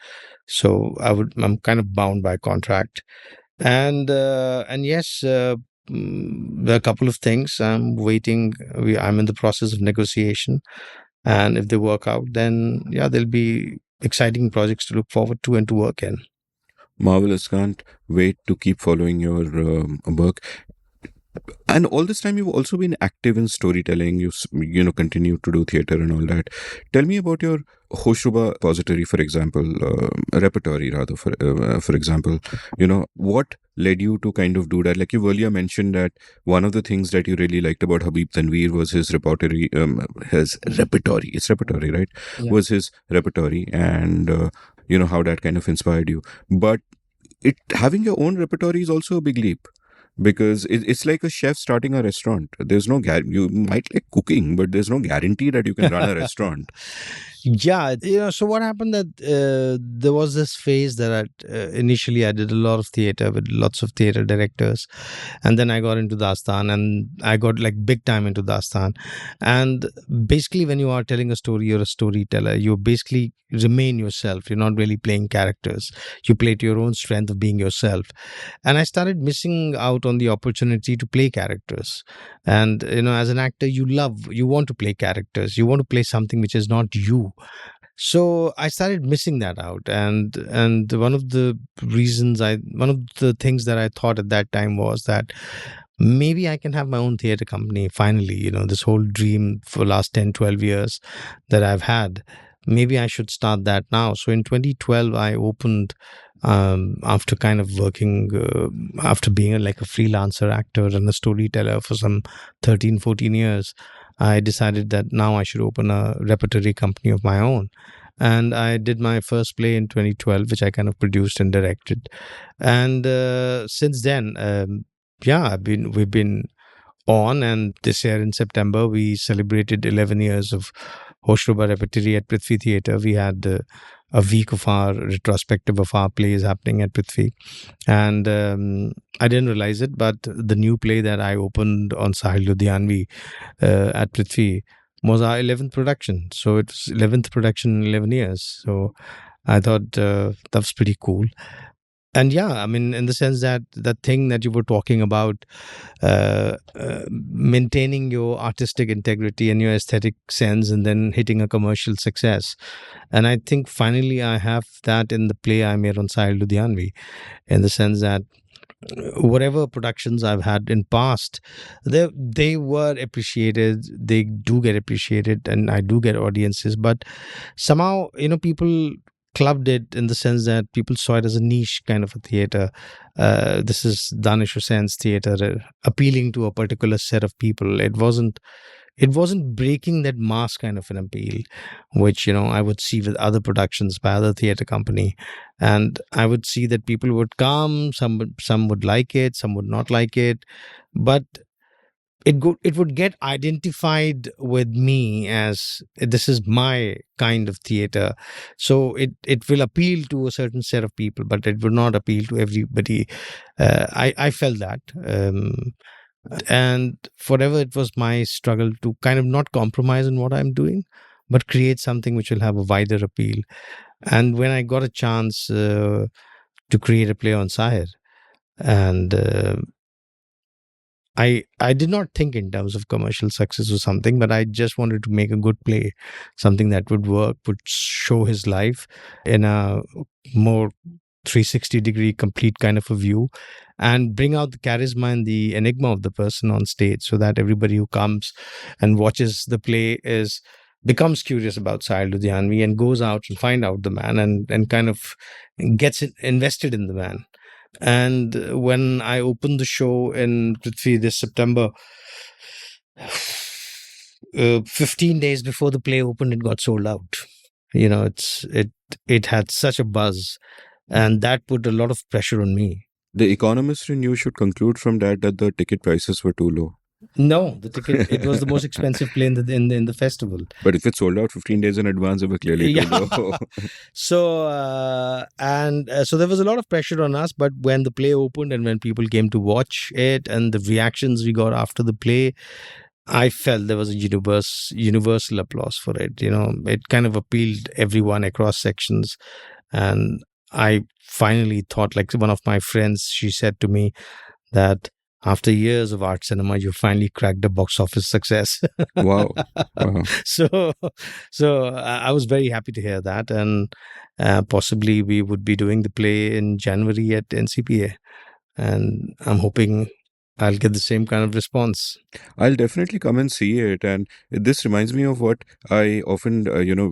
So I'm kind of bound by contract. And yes, there are a couple of things I'm waiting. I'm in the process of negotiation, and if they work out, then yeah, there'll be exciting projects to look forward to and to work in. Marvelous. Can't wait to keep following your work. And all this time, you've also been active in storytelling. Continue to do theater and all that. Tell me about your Hoshruba repository, for example, repertory rather. For example, what led you to kind of do that? Like you earlier mentioned that one of the things that you really liked about Habib Tanveer was his repertory, his repertory. It's repertory, right? Yeah. Was his repertory, and how that kind of inspired you. But having your own repertory is also a big leap, because it's like a chef starting a restaurant. There's no you might like cooking, but there's no guarantee that you can run a restaurant. Yeah, so what happened that there was this phase that initially I did a lot of theater with lots of theater directors, and then I got into Dastan, and I got like big time into Dastan. And basically, when you are telling a story, you're a storyteller. You basically remain yourself. You're not really playing characters. You play to your own strength of being yourself. And I started missing out on the opportunity to play characters. And as an actor, you want to play characters. You want to play something which is not you. So I started missing that out, and one of the things that I thought at that time was that maybe I can have my own theater company finally. This whole dream for last 10, 12 years that I've had, maybe I should start that now. So in 2012 I opened, after kind of working, after being like a freelancer actor and a storyteller for some 13, 14 years, I decided that now I should open a repertory company of my own. And I did my first play in 2012, which I kind of produced and directed. And since then, we've been on. And this year in September, we celebrated 11 years of Hoshruba Repertory at Prithvi Theatre. We had a week of our retrospective of our plays happening at Prithvi. And I didn't realize it, but the new play that I opened on Sahil Ludhianvi at Prithvi was our 11th production. So it was 11th production in 11 years. So I thought that was pretty cool. And yeah, I mean, in the sense that thing that you were talking about, maintaining your artistic integrity and your aesthetic sense and then hitting a commercial success. And I think finally I have that in the play I made on Sahil Ludhianvi, in the sense that whatever productions I've had in past, they were appreciated. They do get appreciated, and I do get audiences. But somehow, people clubbed it in the sense that people saw it as a niche kind of a theater. This is Danish Husain's theater, appealing to a particular set of people. It wasn't breaking that mass kind of an appeal, which I would see with other productions by other theater company. And I would see that people would come, some would like it, some would not like it, but it would get identified with me as this is my kind of theater. So it will appeal to a certain set of people, but it would not appeal to everybody. I felt that. And forever it was my struggle to kind of not compromise on what I'm doing, but create something which will have a wider appeal. And when I got a chance to create a play on Sahir, and I did not think in terms of commercial success or something, but I just wanted to make a good play, something that would work, would show his life in a more 360-degree complete kind of a view, and bring out the charisma and the enigma of the person on stage, so that everybody who comes and watches the play is becomes curious about Sahil Ludhianvi and goes out and find out the man, and kind of gets invested in the man. And when I opened the show in Prithvi this September, 15 days before the play opened, it got sold out. It had such a buzz, and that put a lot of pressure on me. The Economist in you should conclude from that the ticket prices were too low. No, the ticket, it was the most expensive play in the festival. But if it sold out 15 days in advance, it was clearly too low. So so there was a lot of pressure on us. But when the play opened and when people came to watch it and the reactions we got after the play, I felt there was a universal applause for it. It kind of appealed everyone across sections. And I finally thought, like one of my friends, she said to me that after years of art cinema, you finally cracked a box office success. Wow. Wow. So I was very happy to hear that. And possibly we would be doing the play in January at NCPA. And I'm hoping I'll get the same kind of response. I'll definitely come and see it. And this reminds me of what I often,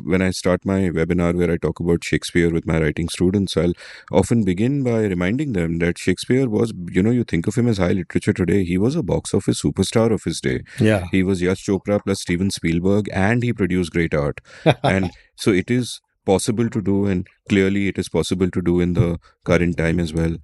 when I start my webinar where I talk about Shakespeare with my writing students, I'll often begin by reminding them that Shakespeare was, you think of him as high literature today. He was a box office superstar of his day. Yeah. He was Yash Chopra plus Steven Spielberg, and he produced great art. And so it is possible to do, and clearly it is possible to do in the current time as well.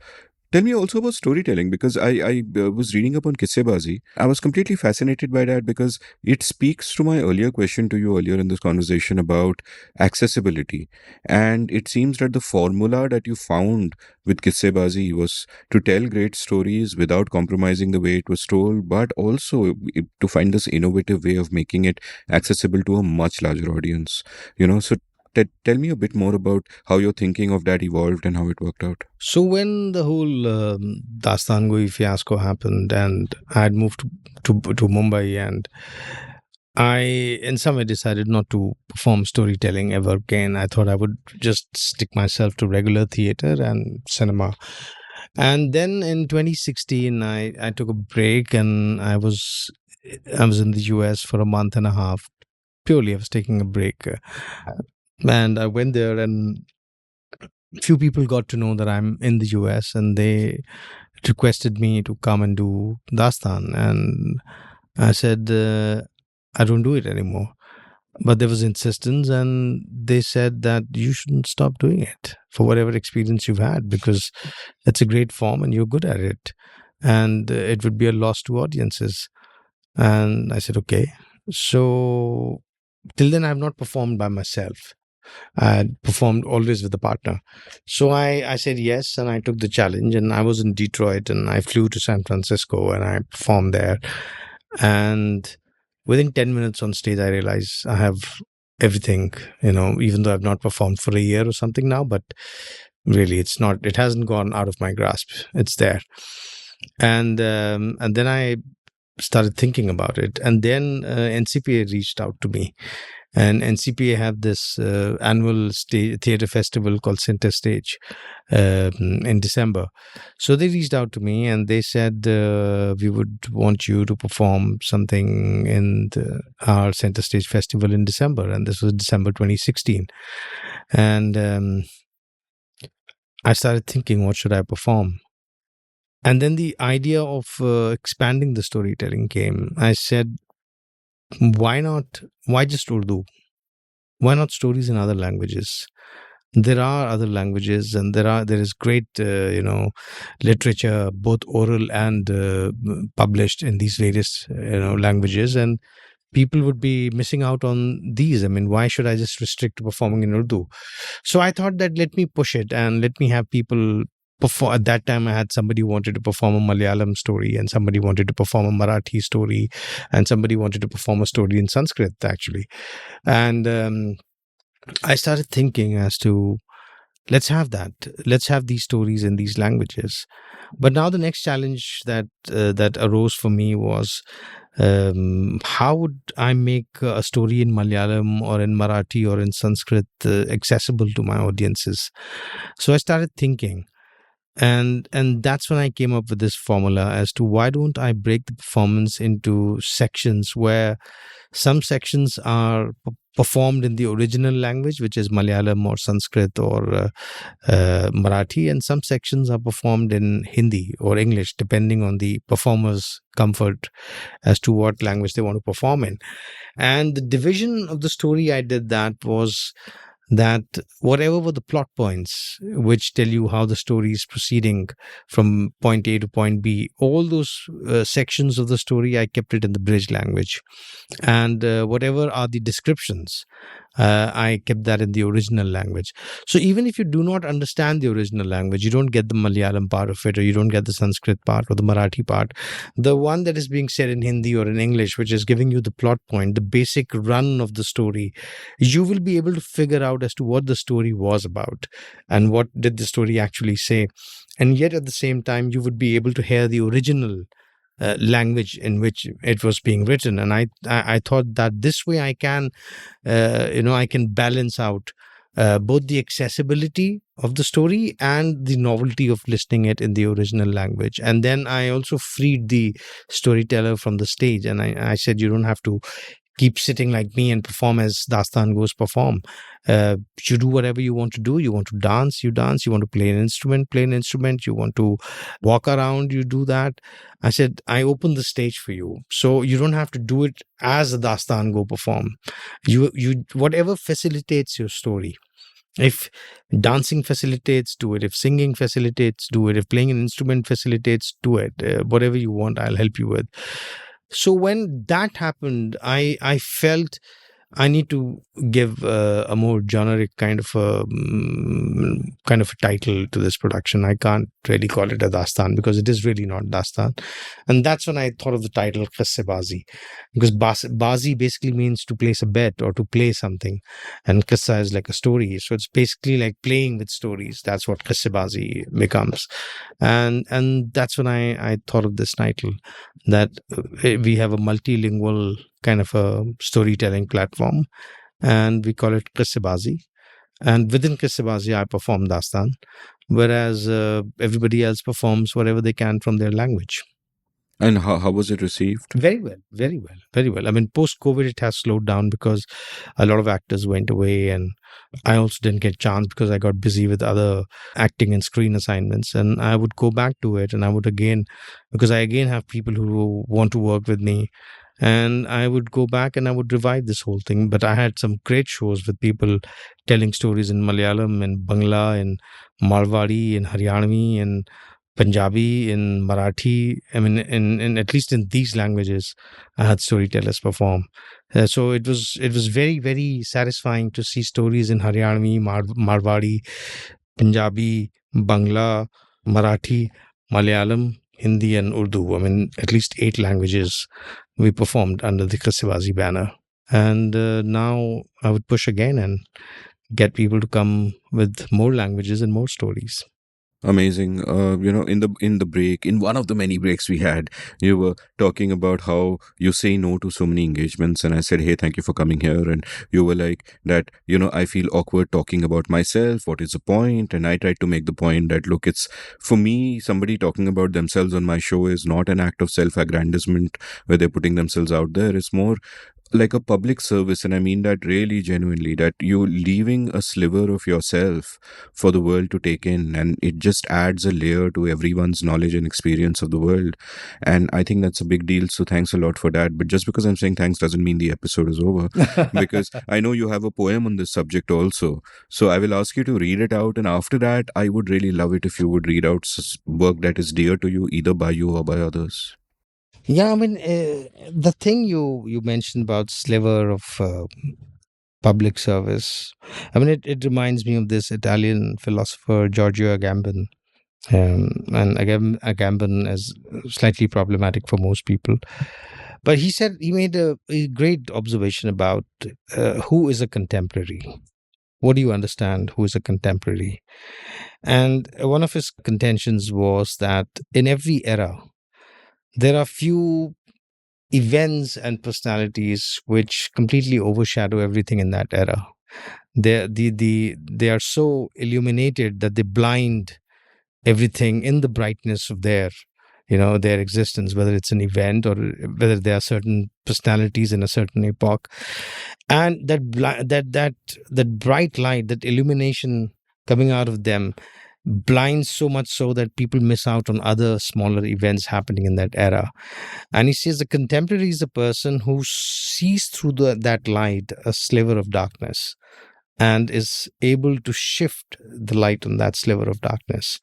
Tell me also about storytelling, because I was reading up on Kissebazi. I was completely fascinated by that because it speaks to my earlier question to you earlier in this conversation about accessibility. And it seems that the formula that you found with Kissebazi was to tell great stories without compromising the way it was told, but also to find this innovative way of making it accessible to a much larger audience. So tell me a bit more about how your thinking of that evolved and how it worked out. So when the whole Dastan Goi fiasco happened, and I had moved to Mumbai, and I, in some way, decided not to perform storytelling ever again. I thought I would just stick myself to regular theatre and cinema. And then in 2016, I took a break, and I was in the US for a month and a half. Purely, I was taking a break. And I went there, and few people got to know that I'm in the US, and they requested me to come and do Dastan. And I said, I don't do it anymore. But there was insistence, and they said that you shouldn't stop doing it for whatever experience you've had, because it's a great form and you're good at it. And it would be a loss to audiences. And I said, okay. So till then, I've not performed by myself. I had performed always with a partner. So I said yes, and I took the challenge, and I was in Detroit, and I flew to San Francisco, and I performed there. And within 10 minutes on stage, I realized I have everything, even though I've not performed for a year or something now, but really it hasn't gone out of my grasp. It's there. And then I started thinking about it. And then NCPA reached out to me. And NCPA have this annual theatre festival called Center Stage in December. So they reached out to me, and they said, we would want you to perform something in our Center Stage festival in December. And this was December 2016. And I started thinking, what should I perform? And then the idea of expanding the storytelling came. I said, why just Urdu? Why not stories in other languages? There are other languages, and there is great literature, both oral and published in these various languages, and people would be missing out on these. I mean, why should I just restrict to performing in Urdu? So I thought that let me push it and let me have people perform. At that time, I had somebody who wanted to perform a Malayalam story, and somebody wanted to perform a Marathi story, and somebody wanted to perform a story in Sanskrit, actually. And I started thinking as to let's have that. Let's have these stories in these languages. But now the next challenge that arose for me was, how would I make a story in Malayalam or in Marathi or in Sanskrit accessible to my audiences? So I started thinking, and that's when I came up with this formula as to why don't I break the performance into sections where some sections are performed in the original language, which is Malayalam or Sanskrit or Marathi, and some sections are performed in Hindi or English, depending on the performer's comfort as to what language they want to perform in. And the division of the story I did that was that whatever were the plot points which tell you how the story is proceeding from point A to point B, all those sections of the story, I kept it in the bridge language. And whatever are the descriptions, I kept that in the original language. So even if you do not understand the original language, you don't get the Malayalam part of it, or you don't get the Sanskrit part or the Marathi part, the one that is being said in Hindi or in English, which is giving you the plot point, the basic run of the story, you will be able to figure out as to what the story was about and what did the story actually say. And yet at the same time, you would be able to hear the original language in which it was being written. And I thought that this way I can I can balance out both the accessibility of the story and the novelty of listening it in the original language. And then I also freed the storyteller from the stage, and I said, you don't have to keep sitting like me and perform as Dastan goes perform. You do whatever you want to do. You want to dance, you dance. You want to play an instrument. You want to walk around, you do that. I said, I open the stage for you. So you don't have to do it as a Dastan go perform. You whatever facilitates your story. If dancing facilitates, do it. If singing facilitates, do it. If playing an instrument facilitates, do it. Whatever you want, I'll help you with. So when that happened, I felt I need to give a more generic kind of a title to this production. I can't really call it a Dastan because it is really not Dastan. And that's when I thought of the title Qisse Bazi, because Bazi basically means to place a bet or to play something, and Qissa is like a story. So it's basically like playing with stories. That's what Qisse Bazi becomes. And that's when I thought of this title, that we have a multilingual kind of a storytelling platform, and we call it Qisse Bazi. And within Qisse Bazi, I perform Dastan, whereas everybody else performs whatever they can from their language. And how was it received? Very well, very well, very well. I mean, post-COVID, it has slowed down because a lot of actors went away, and I also didn't get a chance because I got busy with other acting and screen assignments. And I would go back to it, and I would again, because I again have people who want to work with me, and I would go back and I would revive this whole thing. But I had some great shows with people telling stories in Malayalam and Bangla and Marwari and Haryanvi and Punjabi, in Marathi. I mean, in at least in these languages, I had storytellers perform. So it was very, very satisfying to see stories in Haryanvi, Marwari, Punjabi, Bangla, Marathi, Malayalam, Hindi, and Urdu. I mean, at least 8 languages we performed under the Qisse Bazi banner. And now I would push again and get people to come with more languages and more stories. Amazing. In the break, in one of the many breaks we had, you were talking about how you say no to so many engagements, and I said, "Hey, thank you for coming here." And you were like that. I feel awkward talking about myself. What is the point? And I tried to make the point that, look, it's for me, somebody talking about themselves on my show is not an act of self-aggrandizement where they're putting themselves out there. It's more like a public service, and I mean that really genuinely, that you're leaving a sliver of yourself for the world to take in, and it just adds a layer to everyone's knowledge and experience of the world. And I think that's a big deal, so thanks a lot for that. But just because I'm saying thanks doesn't mean the episode is over, because I know you have a poem on this subject also, so I will ask you to read it out, and after that I would really love it if you would read out work that is dear to you, either by you or by others. Yeah, I mean, the thing you mentioned about sliver of public service, I mean, it reminds me of this Italian philosopher Giorgio Agamben. And Agamben is slightly problematic for most people. But he made a great observation about who is a contemporary. What do you understand? Who is a contemporary? And one of his contentions was that in every era, there are few events and personalities which completely overshadow everything in that era. They are so illuminated that they blind everything in the brightness of their existence, whether it's an event or whether there are certain personalities in a certain epoch. And that bright light, that illumination coming out of them, blinds so much so that people miss out on other smaller events happening in that era. And he says the contemporary is a person who sees through that light a sliver of darkness and is able to shift the light on that sliver of darkness.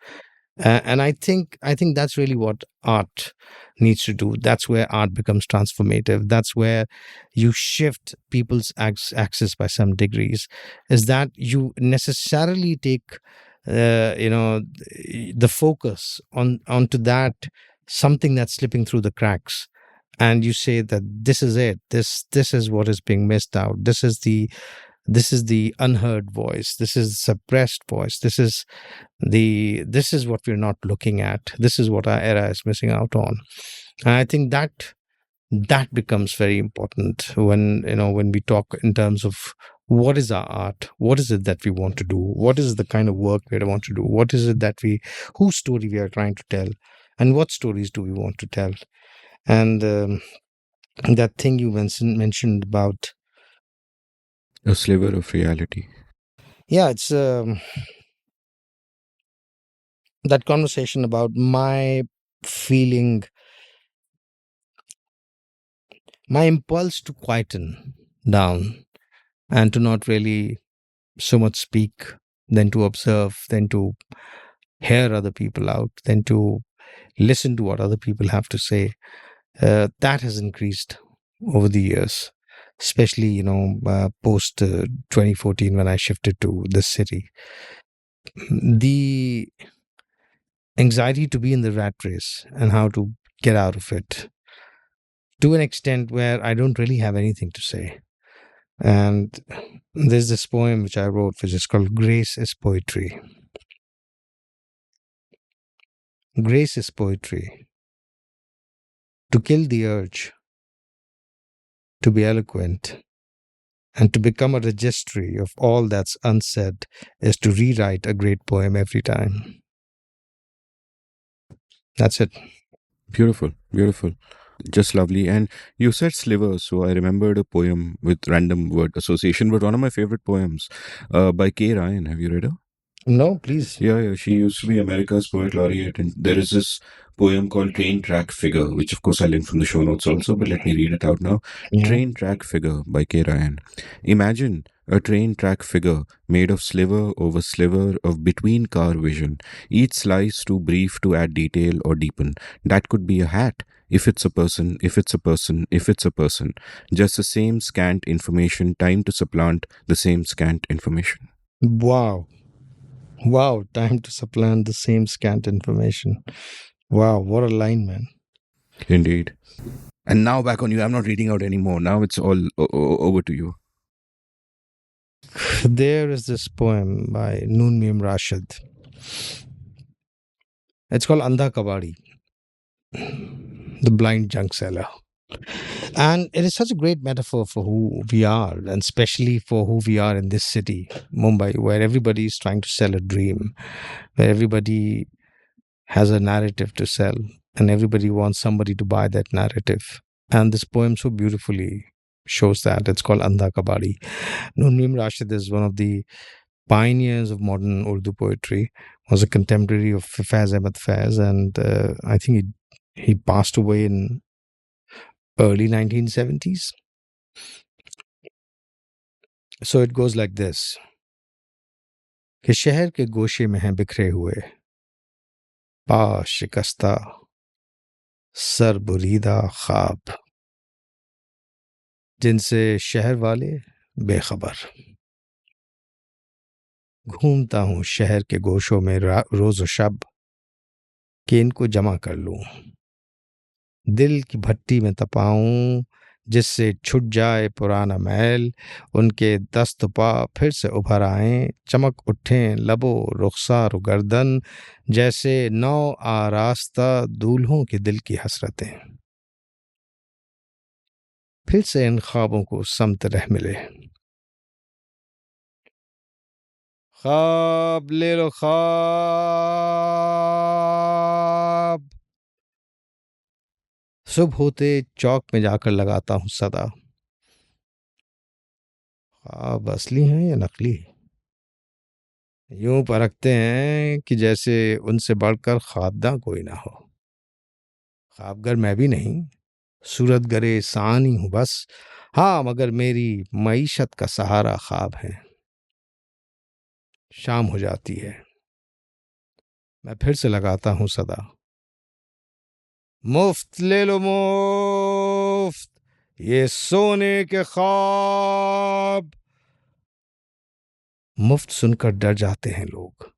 And I think that's really what art needs to do. That's where art becomes transformative. That's where you shift people's axis by some degrees. Is that you necessarily take the focus onto that something that's slipping through the cracks, and you say that this is it. This is what is being missed out. This is the unheard voice. This is suppressed voice. This is what we're not looking at. This is what our era is missing out on. And I think that becomes very important when we talk in terms of what is our art, what is it that we want to do, what is the kind of work we want to do, what is it whose story we are trying to tell, and what stories do we want to tell. And that thing you mentioned about, A sliver of reality. yeah, it's that conversation about my feeling, my impulse to quieten down and to not really so much speak, then to observe, then to hear other people out, then to listen to what other people have to say. That has increased over the years, especially post 2014 when I shifted to this city. The anxiety to be in the rat race and how to get out of it, to an extent where I don't really have anything to say. And there's this poem which I wrote, which is called Grace is Poetry. Grace is poetry. To kill the urge, to be eloquent, and to become a registry of all that's unsaid is to rewrite a great poem every time. That's it. Beautiful, beautiful. Just lovely. And you said sliver, so I remembered a poem with random word association, but one of my favorite poems by K. Ryan. Have you read her? No, please. Yeah. She used to be America's poet laureate, and there is this poem called Train Track Figure, which of course I'll link from the show notes also, but let me read it out now. Mhm. Train Track Figure by K. Ryan. Imagine a train track figure made of sliver over sliver of between car vision, each slice too brief to add detail or deepen. That could be a hat. If it's a person, if it's a person, if it's a person. Just the same scant information, time to supplant the same scant information. Wow. Wow. Time to supplant the same scant information. Wow. What a line, man. Indeed. And now back on you. I'm not reading out anymore. Now it's all over to you. There is this poem by Noon Mim Rashid. It's called Andha Kabadi, the blind junk seller. And it is such a great metaphor for who we are, and especially for who we are in this city, Mumbai, where everybody is trying to sell a dream, where everybody has a narrative to sell, and everybody wants somebody to buy that narrative. And this poem so beautifully shows that. It's called Andha Kabadi. Noon Rashid is one of the pioneers of modern Urdu poetry, was a contemporary of Faiz Ahmed Faiz, and I think he passed away in early 1970s. So it goes like this. कि शहर के गोशे में हैं बिखरे हुए, पा शिकस्ता, sir बुरीदा ख्वाब, जिनसे शहर वाले बेखबर. घूमता हूँ शहर के गोशों में रोज व शब, कि इनको जमा कर लूं. दिल की भट्टी में तपाऊं, जिससे छूट जाए पुराना महल, उनके दस्त पा फिर से उभर आए, चमक उठें लबो रुखसार गर्दन, जैसे नौ आरास्ता दूल्हों के दिल की हसरतें। फिर से इन ख्वाबों को समत रह मिले। ख्वाब ले लो ख्वाब, सुबह होते चौक में जाकर लगाता हूँ सदा। ख्वाब असली हैं या नकली? यूं परखते हैं कि जैसे उनसे बढ़कर ख्वाबदा कोई ना हो। ख्वाबगर मैं भी नहीं, सूरत गरे सानी हूँ बस। हाँ, मगर मेरी मईशत का सहारा ख्वाब है। शाम हो जाती है, मैं फिर से लगाता हूँ सदा। मुफ्त ले लो मुफ्त ये सोने के ख्वाब। मुफ्त सुनकर डर जाते हैं लोग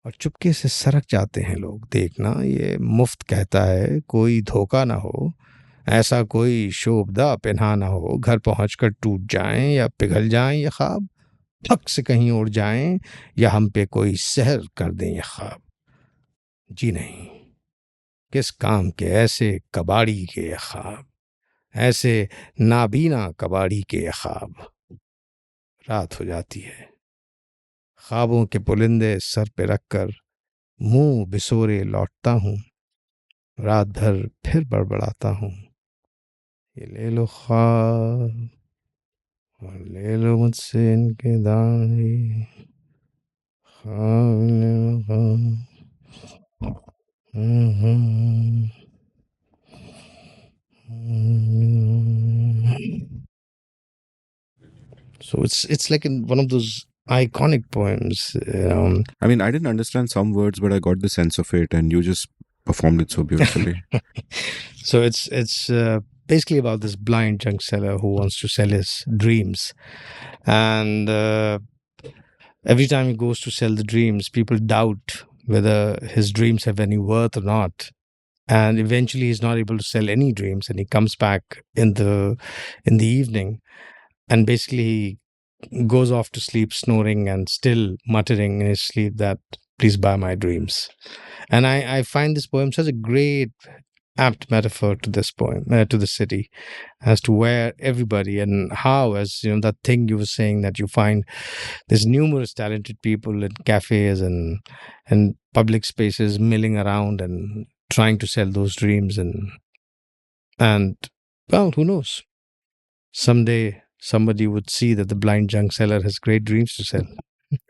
और चुपके से सरक जाते हैं लोग। देखना, ये मुफ्त कहता है, कोई धोखा ना हो, ऐसा कोई शोभदा पिन्हा ना हो, घर पहुंचकर टूट जाएं या पिघल जाएं ये ख्वाब, फक से कहीं उड़ जाएं या हम पे कोई सहर कर दें ये ख्वाब। जी नहीं, किस काम के ऐसे कबाड़ी के ये ख्वाब, ऐसे नाबीना कबाड़ी के ये ख्वाब। रात हो जाती है, ख्वाबों के पुलिंदे सर पे रखकर मुंह बिसोरे लौटता हूँ। रात भर फिर बड़बड़ाता हूँ, ये ले लो ख्वाब और ले लो मुझसे इनके दाने। ख्वाब ले लो ख्वाब। So it's like in one of those iconic poems. I mean, I didn't understand some words, but I got the sense of it, and you just performed it so beautifully. So it's basically about this blind junk seller who wants to sell his dreams, and every time he goes to sell the dreams, people doubt whether his dreams have any worth or not. And eventually, he's not able to sell any dreams, and he comes back in the evening, and basically he goes off to sleep snoring and still muttering in his sleep that please buy my dreams. And I find this poem such a great apt metaphor to this poem, to the city, as to where everybody and how, as you know, that thing you were saying, that you find there's numerous talented people in cafes and public spaces milling around and trying to sell those dreams, and well, who knows, someday somebody would see that the blind junk seller has great dreams to sell.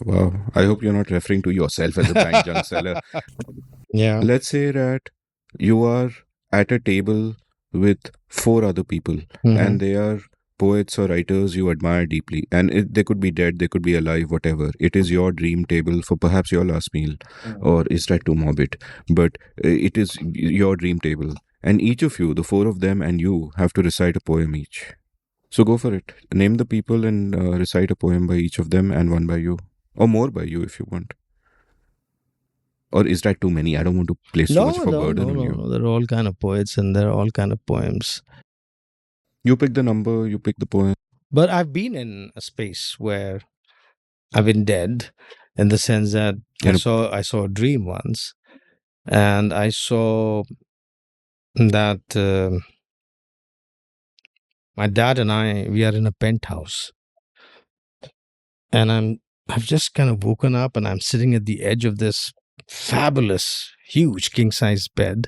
Wow. I hope you're not referring to yourself as a blind junk seller. Yeah. Let's say that you are at a table with 4 other people, Mhm. and they are poets or writers you admire deeply, and they could be dead, they could be alive, whatever. It is your dream table for perhaps your last meal, or is that too morbid? But it is your dream table, and each of you, the 4 of them and you, have to recite a poem each. So go for it. Name the people and recite a poem by each of them and one by you, or more by you if you want. Or is that too many? I don't want to place too much of a burden on you. No. They're all kind of poets and they're all kind of poems. You pick the number, you pick the poem. But I've been in a space where I've been dead, in the sense that Yeah. I saw a dream once, and I saw that my dad and we are in a penthouse, and I've just kind of woken up and I'm sitting at the edge of this fabulous, huge king size bed.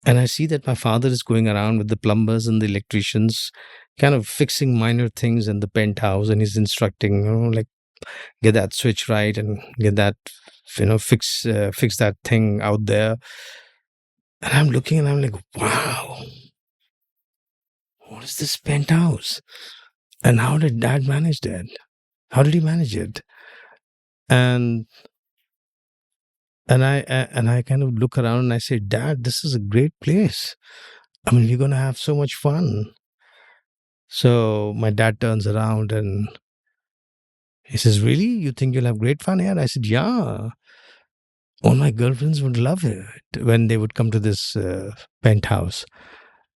And I see that my father is going around with the plumbers and the electricians, kind of fixing minor things in the penthouse, and he's instructing, like, get that switch right and get that, fix that thing out there. And I'm looking and I'm like, wow, what is this penthouse? And how did Dad manage that? How did he manage it? And I kind of look around and I say, Dad, this is a great place. I mean, we're going to have so much fun. So my dad turns around and he says, really? You think you'll have great fun here? I said, yeah. All my girlfriends would love it when they would come to this penthouse.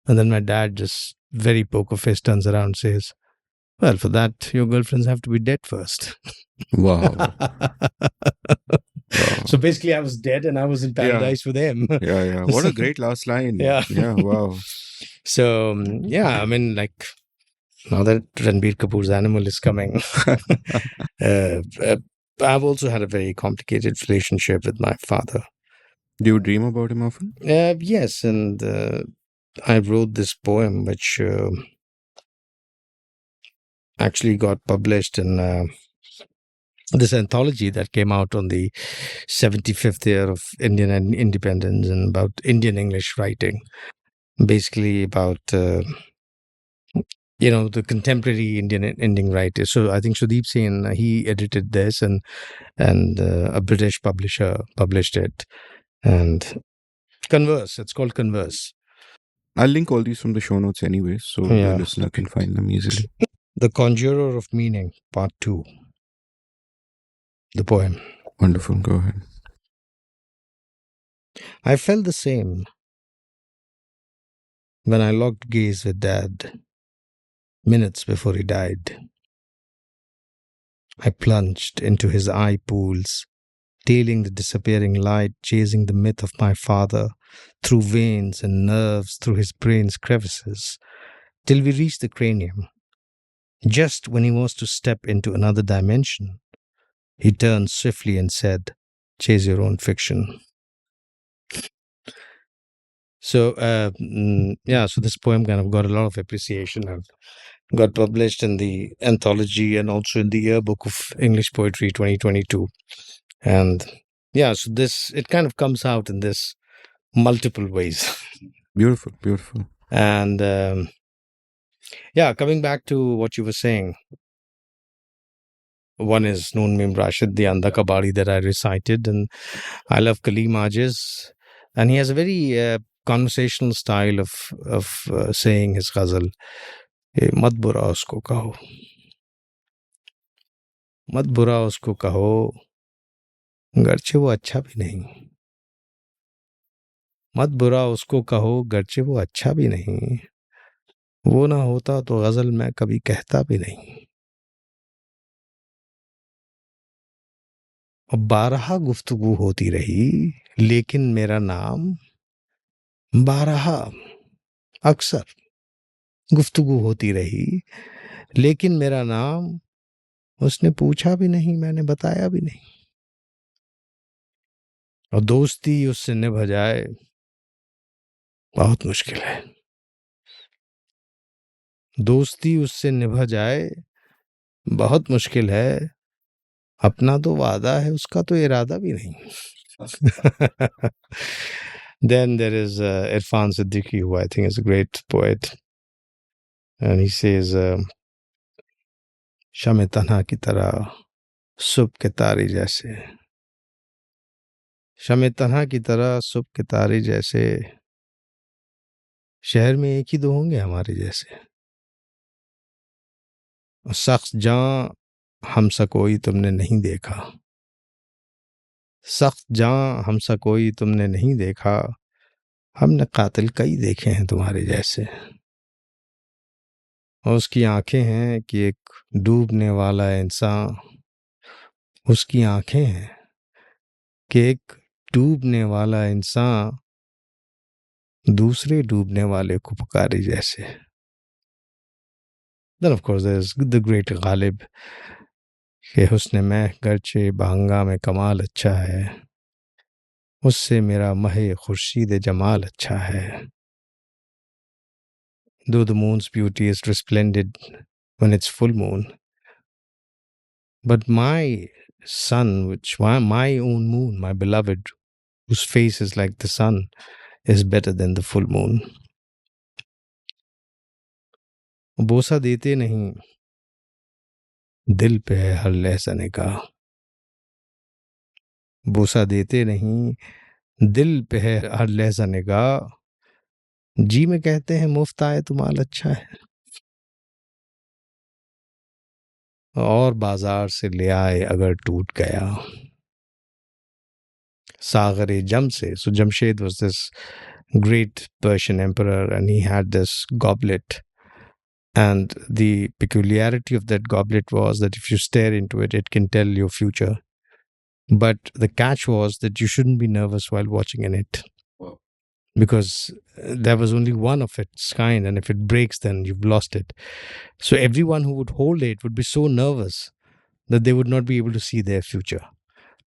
And then my dad just very poker face turns around and says, well, for that, your girlfriends have to be dead first. Wow. Wow. So basically, I was dead and I was in paradise with him. Yeah. What a great last line. Yeah. Yeah, wow. So, yeah, I mean, like, now that Ranbir Kapoor's Animal is coming, I've also had a very complicated relationship with my father. Do you dream about him often? Yes, and I wrote this poem which actually got published in this anthology that came out on the 75th year of Indian independence, and about Indian English writing, basically about the contemporary Indian writers. So I think Sudeep Sen, he edited this, and a British publisher published it. And Converse, it's called Converse. I'll link all these from the show notes anyway, so Yeah. the listener can find them easily. The Conjurer of Meaning, Part 2. The poem. Wonderful. Go ahead. I felt the same when I locked gaze with Dad minutes before he died. I plunged into his eye pools, tailing the disappearing light, chasing the myth of my father through veins and nerves, through his brain's crevices, till we reached the cranium. Just when he was to step into another dimension, he turned swiftly and said, "Chase your own fiction." So, so this poem kind of got a lot of appreciation and got published in the anthology and also in the yearbook of English Poetry 2022. And so it kind of comes out in this multiple ways. Beautiful, beautiful. And coming back to what you were saying, one is Noon Mim Rashid, the Anda Kabadi that I recited, and I love Kaleem Ajiz, and he has a very conversational style of saying his ghazal. मत बुरा उसको कहो, मत बुरा उसको कहो, गरचे वो अच्छा भी नहीं, मत बुरा उसको कहो, गरचे वो अच्छा भी नहीं, वो ना होता तो गजल मैं कभी कहता भी नहीं। और 12 गुफ्तगू होती रही, लेकिन मेरा नाम 12 अक्सर गुफ्तगू होती रही, लेकिन मेरा नाम उसने पूछा भी नहीं, मैंने बताया भी नहीं। और दोस्ती उससे निभ जाए बहुत मुश्किल है, दोस्ती उससे निभ जाए बहुत मुश्किल है, अपना तो वादा है, उसका तो इरादा भी नहीं। Then there is Irfan Siddiqui, who I think is a great poet, and he says, शम तन्हा की तरह सुबह के तारे जैसे, शम तन्हा की तरह सुबह के तारे जैसे, शहर में एक ही दो होंगे हमारे जैसे, सख्त जान हमसा कोई तुमने नहीं देखा, सख्त जान हमसा कोई तुमने नहीं देखा, हमने कातिल कई देखे हैं तुम्हारे जैसे। और उसकी आंखें हैं कि एक डूबने वाला इंसान, उसकी आंखें हैं कि एक डूबने वाला इंसान दूसरे डूबने वाले को पुकारे जैसे। Then of course there's the great Ghalib, कि हुस्न में गर्चे बहंगा में कमाल अच्छा है, उससे मेरा महे खुर्शीद जमाल अच्छा है। Though the moon's beauty is resplendent when it's full moon, but my sun, my own moon, my beloved, whose face is like the sun, is better than the full moon. बोसा देते नहीं, दिल पे है हर लहज़ा निगाह, बोसा देते नहीं, दिल पे है हर लहज़ा निगाह, जी में कहते हैं मुफ्त आए तो माल अच्छा है, और बाजार से ले आए अगर टूट गया। सागरे जम से, so Jamshed was this great Persian emperor, and he had this goblet And the peculiarity of that goblet was that if you stare into it, it can tell your future. But the catch was that you shouldn't be nervous while watching in it, because there was only one of its kind, and if it breaks, then you've lost it. So everyone who would hold it would be so nervous that they would not be able to see their future.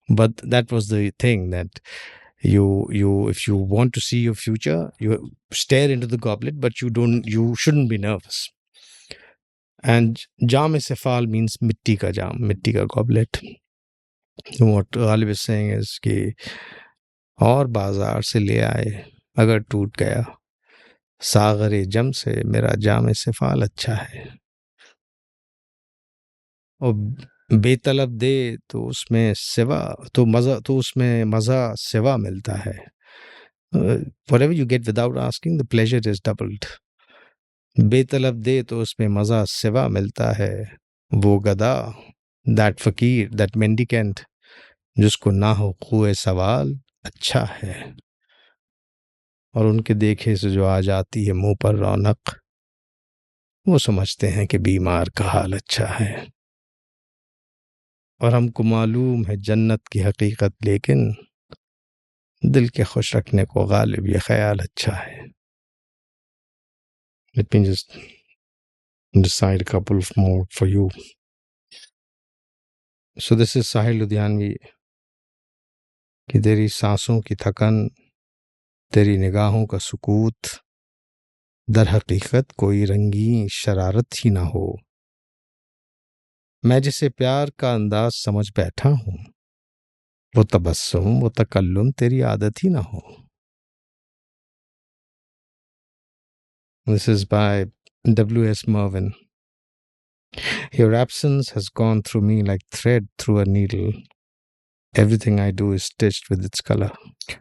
But that was the thing, that you if you want to see your future, you stare into the goblet, but you shouldn't be nervous. And jam sefal means mitti ka jam, mitti ka goblet. What Ghalib is saying is कि और बाजार से ले आए अगर टूट गया, सागरे जम से मेरा जाम सफाल अच्छा है. और बेतलब दे तो उसमें सिवा तो उसमें मजा सिवा मिलता है. Whatever you get without asking, the pleasure is doubled. बेतलब दे तो उसमें मजा सिवा मिलता है. वो गदा, that फकीर, that mendicant, जिसको ना हो खुए सवाल अच्छा है. और उनके देखे से जो आ जाती है मुंह पर रौनक, वो समझते हैं कि बीमार का हाल अच्छा है. और हमको मालूम है जन्नत की हकीकत, लेकिन दिल के खुश रखने को गालिब ये ख्याल अच्छा है. Let me just decide a couple of more for you. So this is साहिल लुधियानवी कि तेरी सांसों की थकन, तेरी निगाहों का सुकूत, दर हकीकत कोई रंगीन शरारत ही ना हो. मैं जिसे प्यार का अंदाज समझ बैठा हूँ, वो तबस्सुम, वो तकल्लुम तेरी आदत ही ना हो. This is by W.S. Mervyn. Your absence has gone through me like thread through a needle. Everything I do is stitched with its color.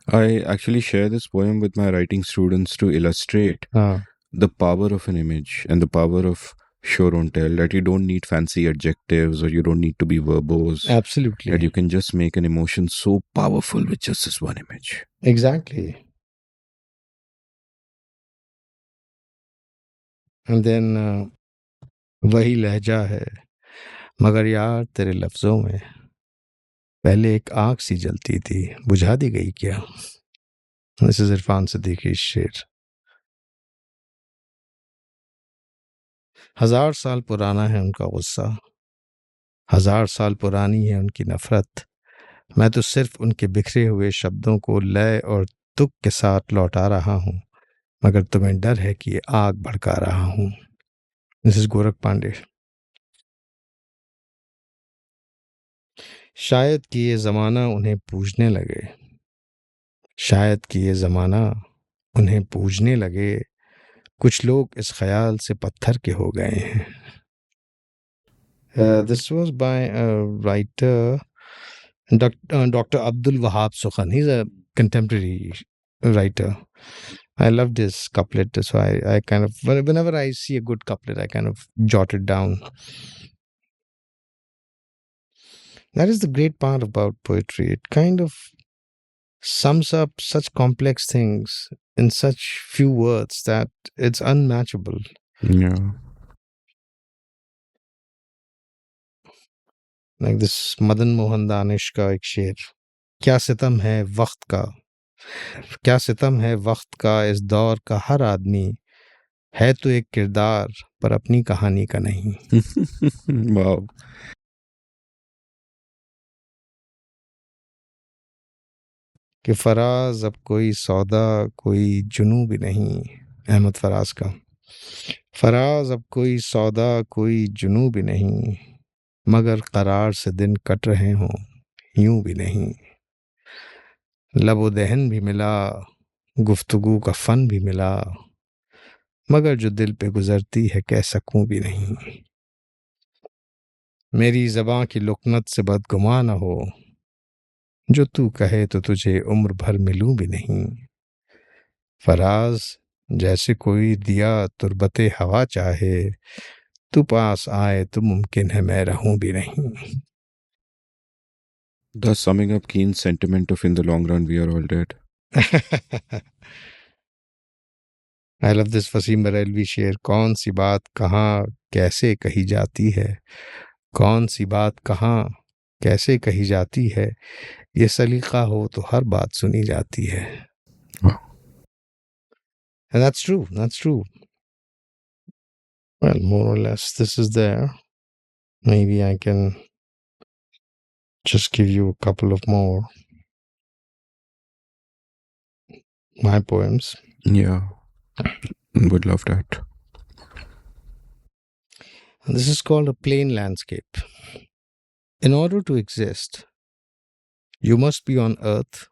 I actually share this poem with my writing students to illustrate the power of an image and the power of show don't tell, that you don't need fancy adjectives or you don't need to be verbose. Absolutely. That you can just make an emotion so powerful with just this one image. Exactly. And then वही लहजा है मगर यार तेरे लफ्जों में पहले एक आँख सी जलती थी, बुझा दी गई क्या. This is इरफान सिद्दीकी शेर. 1000 साल पुराना है उनका गुस्सा, 1000 साल पुरानी है उनकी नफरत. मैं तो सिर्फ उनके बिखरे हुए शब्दों को लय और तुक के साथ लौटा रहा हूँ, मगर तुम्हें डर है कि ये आग भड़का रहा हूँ. This is Gorakh Pandey. शायद कि ये ज़माना उन्हें पूजने लगे, शायद कि ये ज़माना उन्हें पूजने लगे. कुछ लोग इस ख्याल से पत्थर के हो गए हैं. This was by a writer, Dr. Abdul Wahab Sukhan. He's a contemporary writer. I loved his couplet, so I kind of, whenever I see a good couplet, I kind of jot it down. That is the great part about poetry. It kind of sums up such complex things in such few words that it's unmatchable. Yeah. Like this Madan Mohan Danish का एक शेर. क्या सितम है वक्त का, क्या सितम है वक्त का, इस दौर का हर आदमी है तो एक किरदार पर अपनी कहानी का नहीं. Wow. कि फराज अब कोई सौदा कोई जुनू भी नहीं. अहमद फराज का. फराज अब कोई सौदा कोई जुनू भी नहीं, मगर करार से दिन कट रहे हों यूं भी नहीं. लबो दहन भी मिला, गुफ्तगू का फन भी मिला, मगर जो दिल पे गुजरती है कह सकूं भी नहीं. मेरी ज़बां की लुकनत से बदगुमान न हो, जो तू कहे तो तुझे उम्र भर मिलूं भी नहीं. फराज जैसे कोई दिया तुरबते हवा चाहे, तू पास आए तो मुमकिन है मैं रहूं भी नहीं. Thus summing up Keen's sentiment of in the long run we are all dead. I love this Wasim Barelvi शेर. कौन सी बात कहाँ कैसे कही जाती है, कौन सी बात कहाँ कैसे कही जाती है, ये सलीका हो तो हर बात सुनी जाती है. Wow. And that's true. That's true. Well, more or less, this is there. Maybe I can just give you a couple of more my poems. Yeah, would love that. This is called a plain landscape. In order to exist, you must be on earth,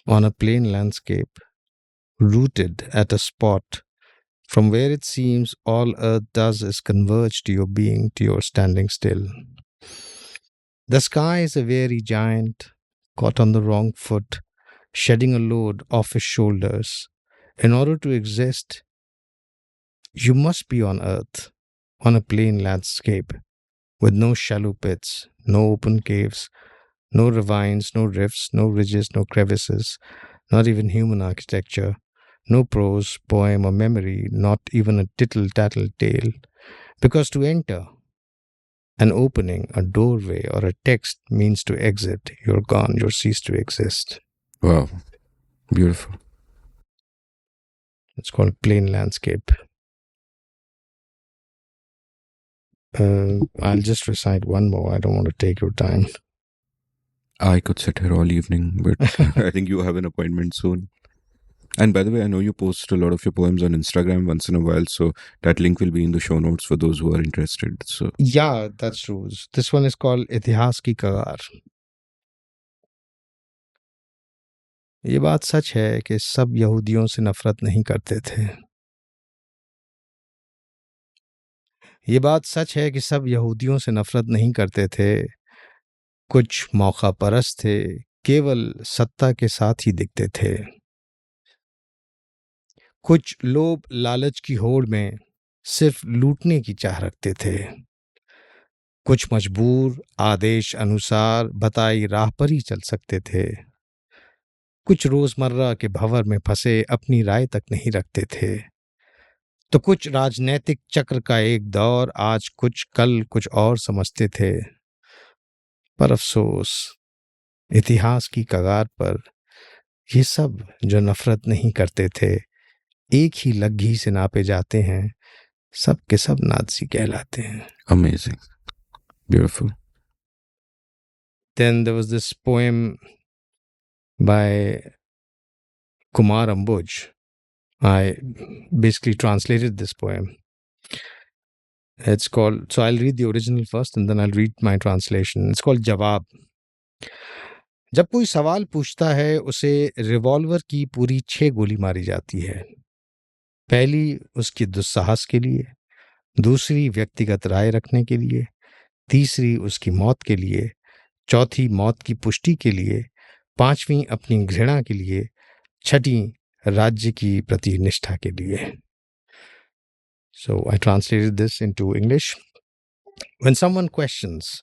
on a plain landscape, rooted at a spot from where it seems all earth does is converge to your being, to your standing still. The sky is a weary giant, caught on the wrong foot, shedding a load off his shoulders. In order to exist, you must be on earth, on a plain landscape, with no shallow pits, no open caves, no ravines, no rifts, no ridges, no crevices, not even human architecture, no prose, poem, or memory, not even a tittle tattle tale. Because to enter, an opening, a doorway, or a text means to exit. You're gone, you're ceased to exist. Wow, beautiful. It's called plain landscape. I'll just recite one more. I don't want to take your time. I could sit here all evening, but I think you have an appointment soon. And by the way, I know you post a lot of your poems on Instagram once in a while, so that link will be in the show notes for those who are interested. So, Yeah, that's true. This one is called इतिहास की कगार. ये बात सच है कि सब यहूदियों से नफरत नहीं करते थे. ये बात सच है कि सब यहूदियों से नफरत नहीं करते थे. कुछ मौका परस्त थे, केवल सत्ता के साथ ही दिखते थे. कुछ लोभ लालच की होड़ में सिर्फ लूटने की चाह रखते थे. कुछ मजबूर आदेश अनुसार बताई राह पर ही चल सकते थे. कुछ रोजमर्रा के भंवर में फंसे अपनी राय तक नहीं रखते थे. तो कुछ राजनैतिक चक्र का एक दौर, आज कुछ कल कुछ और समझते थे. पर अफसोस, इतिहास की कगार पर ये सब जो नफरत नहीं करते थे, एक ही लग्घी से नापे जाते हैं. सब के सब नाज़ी कहलाते हैं. amazing. Beautiful. Then there was this poem by Kumar Ambuj. I basically translated this poem. It's called, so I'll read the original first and then I'll read my translation. It's called जवाब. जब कोई सवाल पूछता है, उसे revolver की पूरी 6 गोली मारी जाती है. पहली उसकी दुस्साहस के लिए, दूसरी व्यक्तिगत राय रखने के लिए, तीसरी उसकी मौत के लिए, चौथी मौत की पुष्टि के लिए, पांचवी अपनी घृणा के लिए, छठी राज्य की प्रति निष्ठा के लिए. So I translated this into English. When someone questions,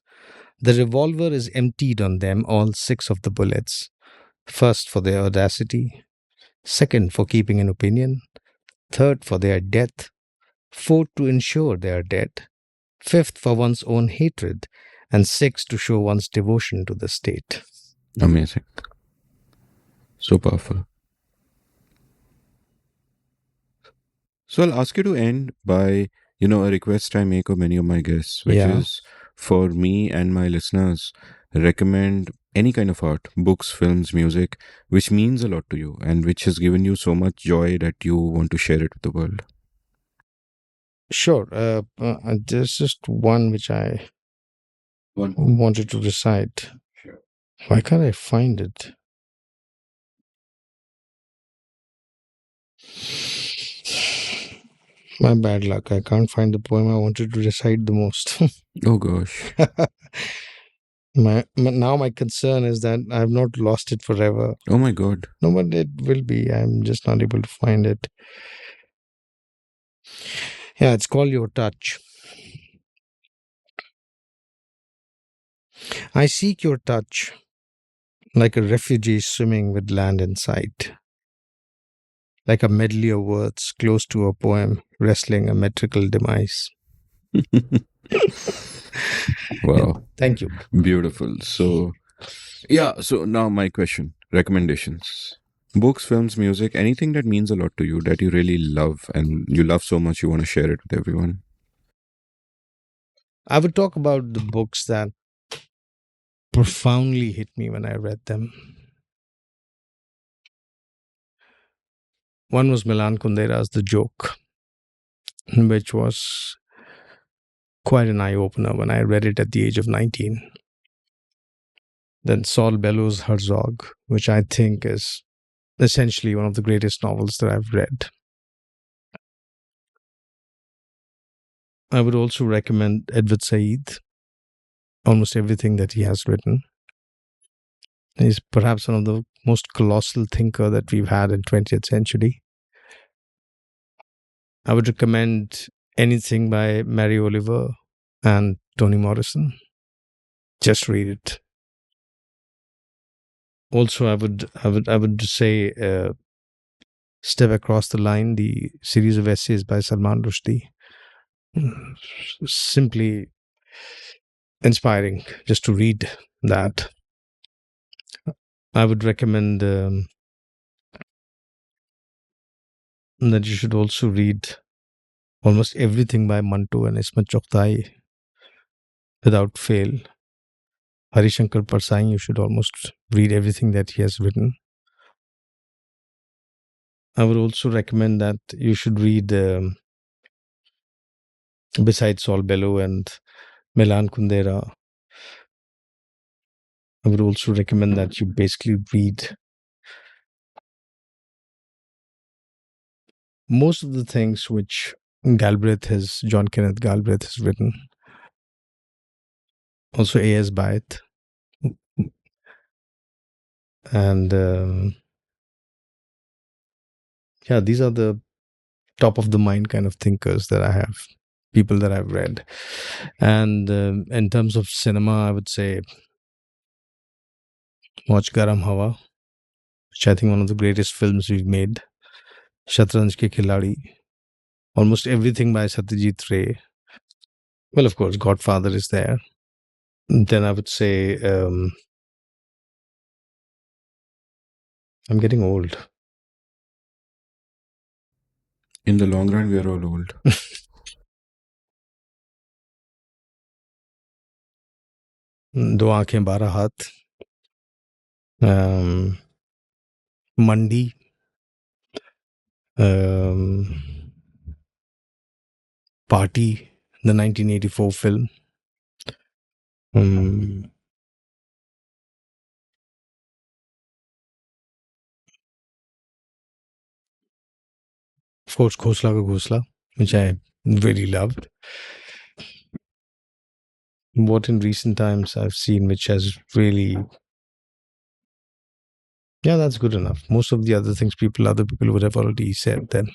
the revolver is emptied on them, all 6 of the bullets. First, for their audacity. Second, for keeping an opinion. Third, for their death. Fourth, to ensure they are dead. Fifth, for one's own hatred. And sixth, to show one's devotion to the state. Amazing. So powerful. So I'll ask you to end by, a request I make of many of my guests, which Yeah. is for me and my listeners, recommend any kind of art, books, films, music, which means a lot to you and which has given you so much joy that you want to share it with the world. Sure. There's just one which I wanted to recite. Sure. Why can't I find it? My bad luck. I can't find the poem I wanted to recite the most. Oh gosh. Now my concern is that I've not lost it forever. Oh my God. No, but it will be. I'm just not able to find it. Yeah, it's called Your Touch. I seek your touch like a refugee swimming with land in sight. like a medley of words close to a poem wrestling a metrical demise. Wow. Thank you. Beautiful. So, yeah. So now my question: recommendations. Books, films, music, anything that means a lot to you that you really love and you love so much you want to share it with everyone. I would talk about the books that profoundly hit me when I read them. One was Milan Kundera's The Joke, which was quite an eye opener when I read it at the age of 19. Then Saul Bellows' Herzog, which I think is essentially one of the greatest novels that I've read. I would also recommend Edward Said, almost everything that he has written. He's perhaps one of the most colossal thinker that we've had in 20th century. I would recommend anything by Mary Oliver and Toni Morrison. Just read it. Also, I would say Step Across the Line, the series of essays by Salman Rushdie. Simply inspiring just to read that. I would recommend that you should also read almost everything by Manto and Ismat Choktai without fail. Harishankar Parsai, you should almost read everything that he has written. I would also recommend that you should read, besides Saul Bellow and Milan Kundera, I would also recommend that you basically read most of the things which John Kenneth Galbraith has written. Also A.S. Byatt. And these are the top of the mind kind of thinkers that I have, people that I've read. And in terms of cinema, I would say watch Garam Hawa, which I think one of the greatest films we've made. Shatranj Ke Khiladi. Almost everything by Satyajit Ray. Well, of course, Godfather is there. Then I would say I'm getting old. In the long run, we are all old. दो आंखें 12 हाथ, मंडी, Party, the 1984 film. Of course, Khosla Ka Ghosla, which I really loved. What in recent times I've seen, which has really, that's good enough. Most of the other things other people would have already said then.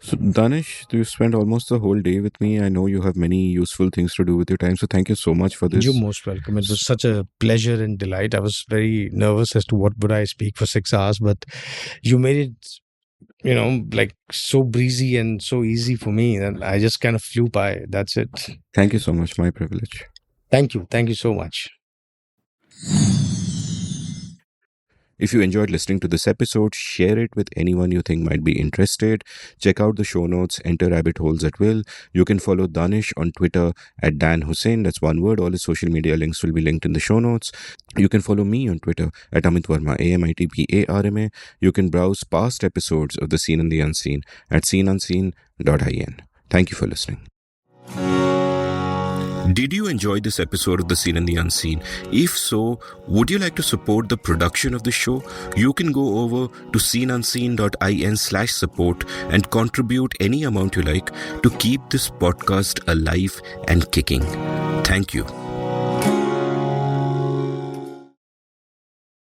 So, Danish, you spent almost the whole day with me. I know you have many useful things to do with your time. So, thank you so much for this. You're most welcome. It was such a pleasure and delight. I was very nervous as to what would I speak for 6 hours, but you made it, like so breezy and so easy for me. And I just kind of flew by. That's it. Thank you so much. My privilege. Thank you. Thank you so much. If you enjoyed listening to this episode, share it with anyone you think might be interested. Check out the show notes, enter rabbit holes at will. You can follow Danish on Twitter at Dan Husain. That's one word. All his social media links will be linked in the show notes. You can follow me on Twitter at Amit Verma, AMITPARMA. You can browse past episodes of The Seen and the Unseen at seenunseen.in. Thank you for listening. Did you enjoy this episode of The Seen and the Unseen? If so, would you like to support the production of the show? You can go over to seenunseen.in/support and contribute any amount you like to keep this podcast alive and kicking. Thank you.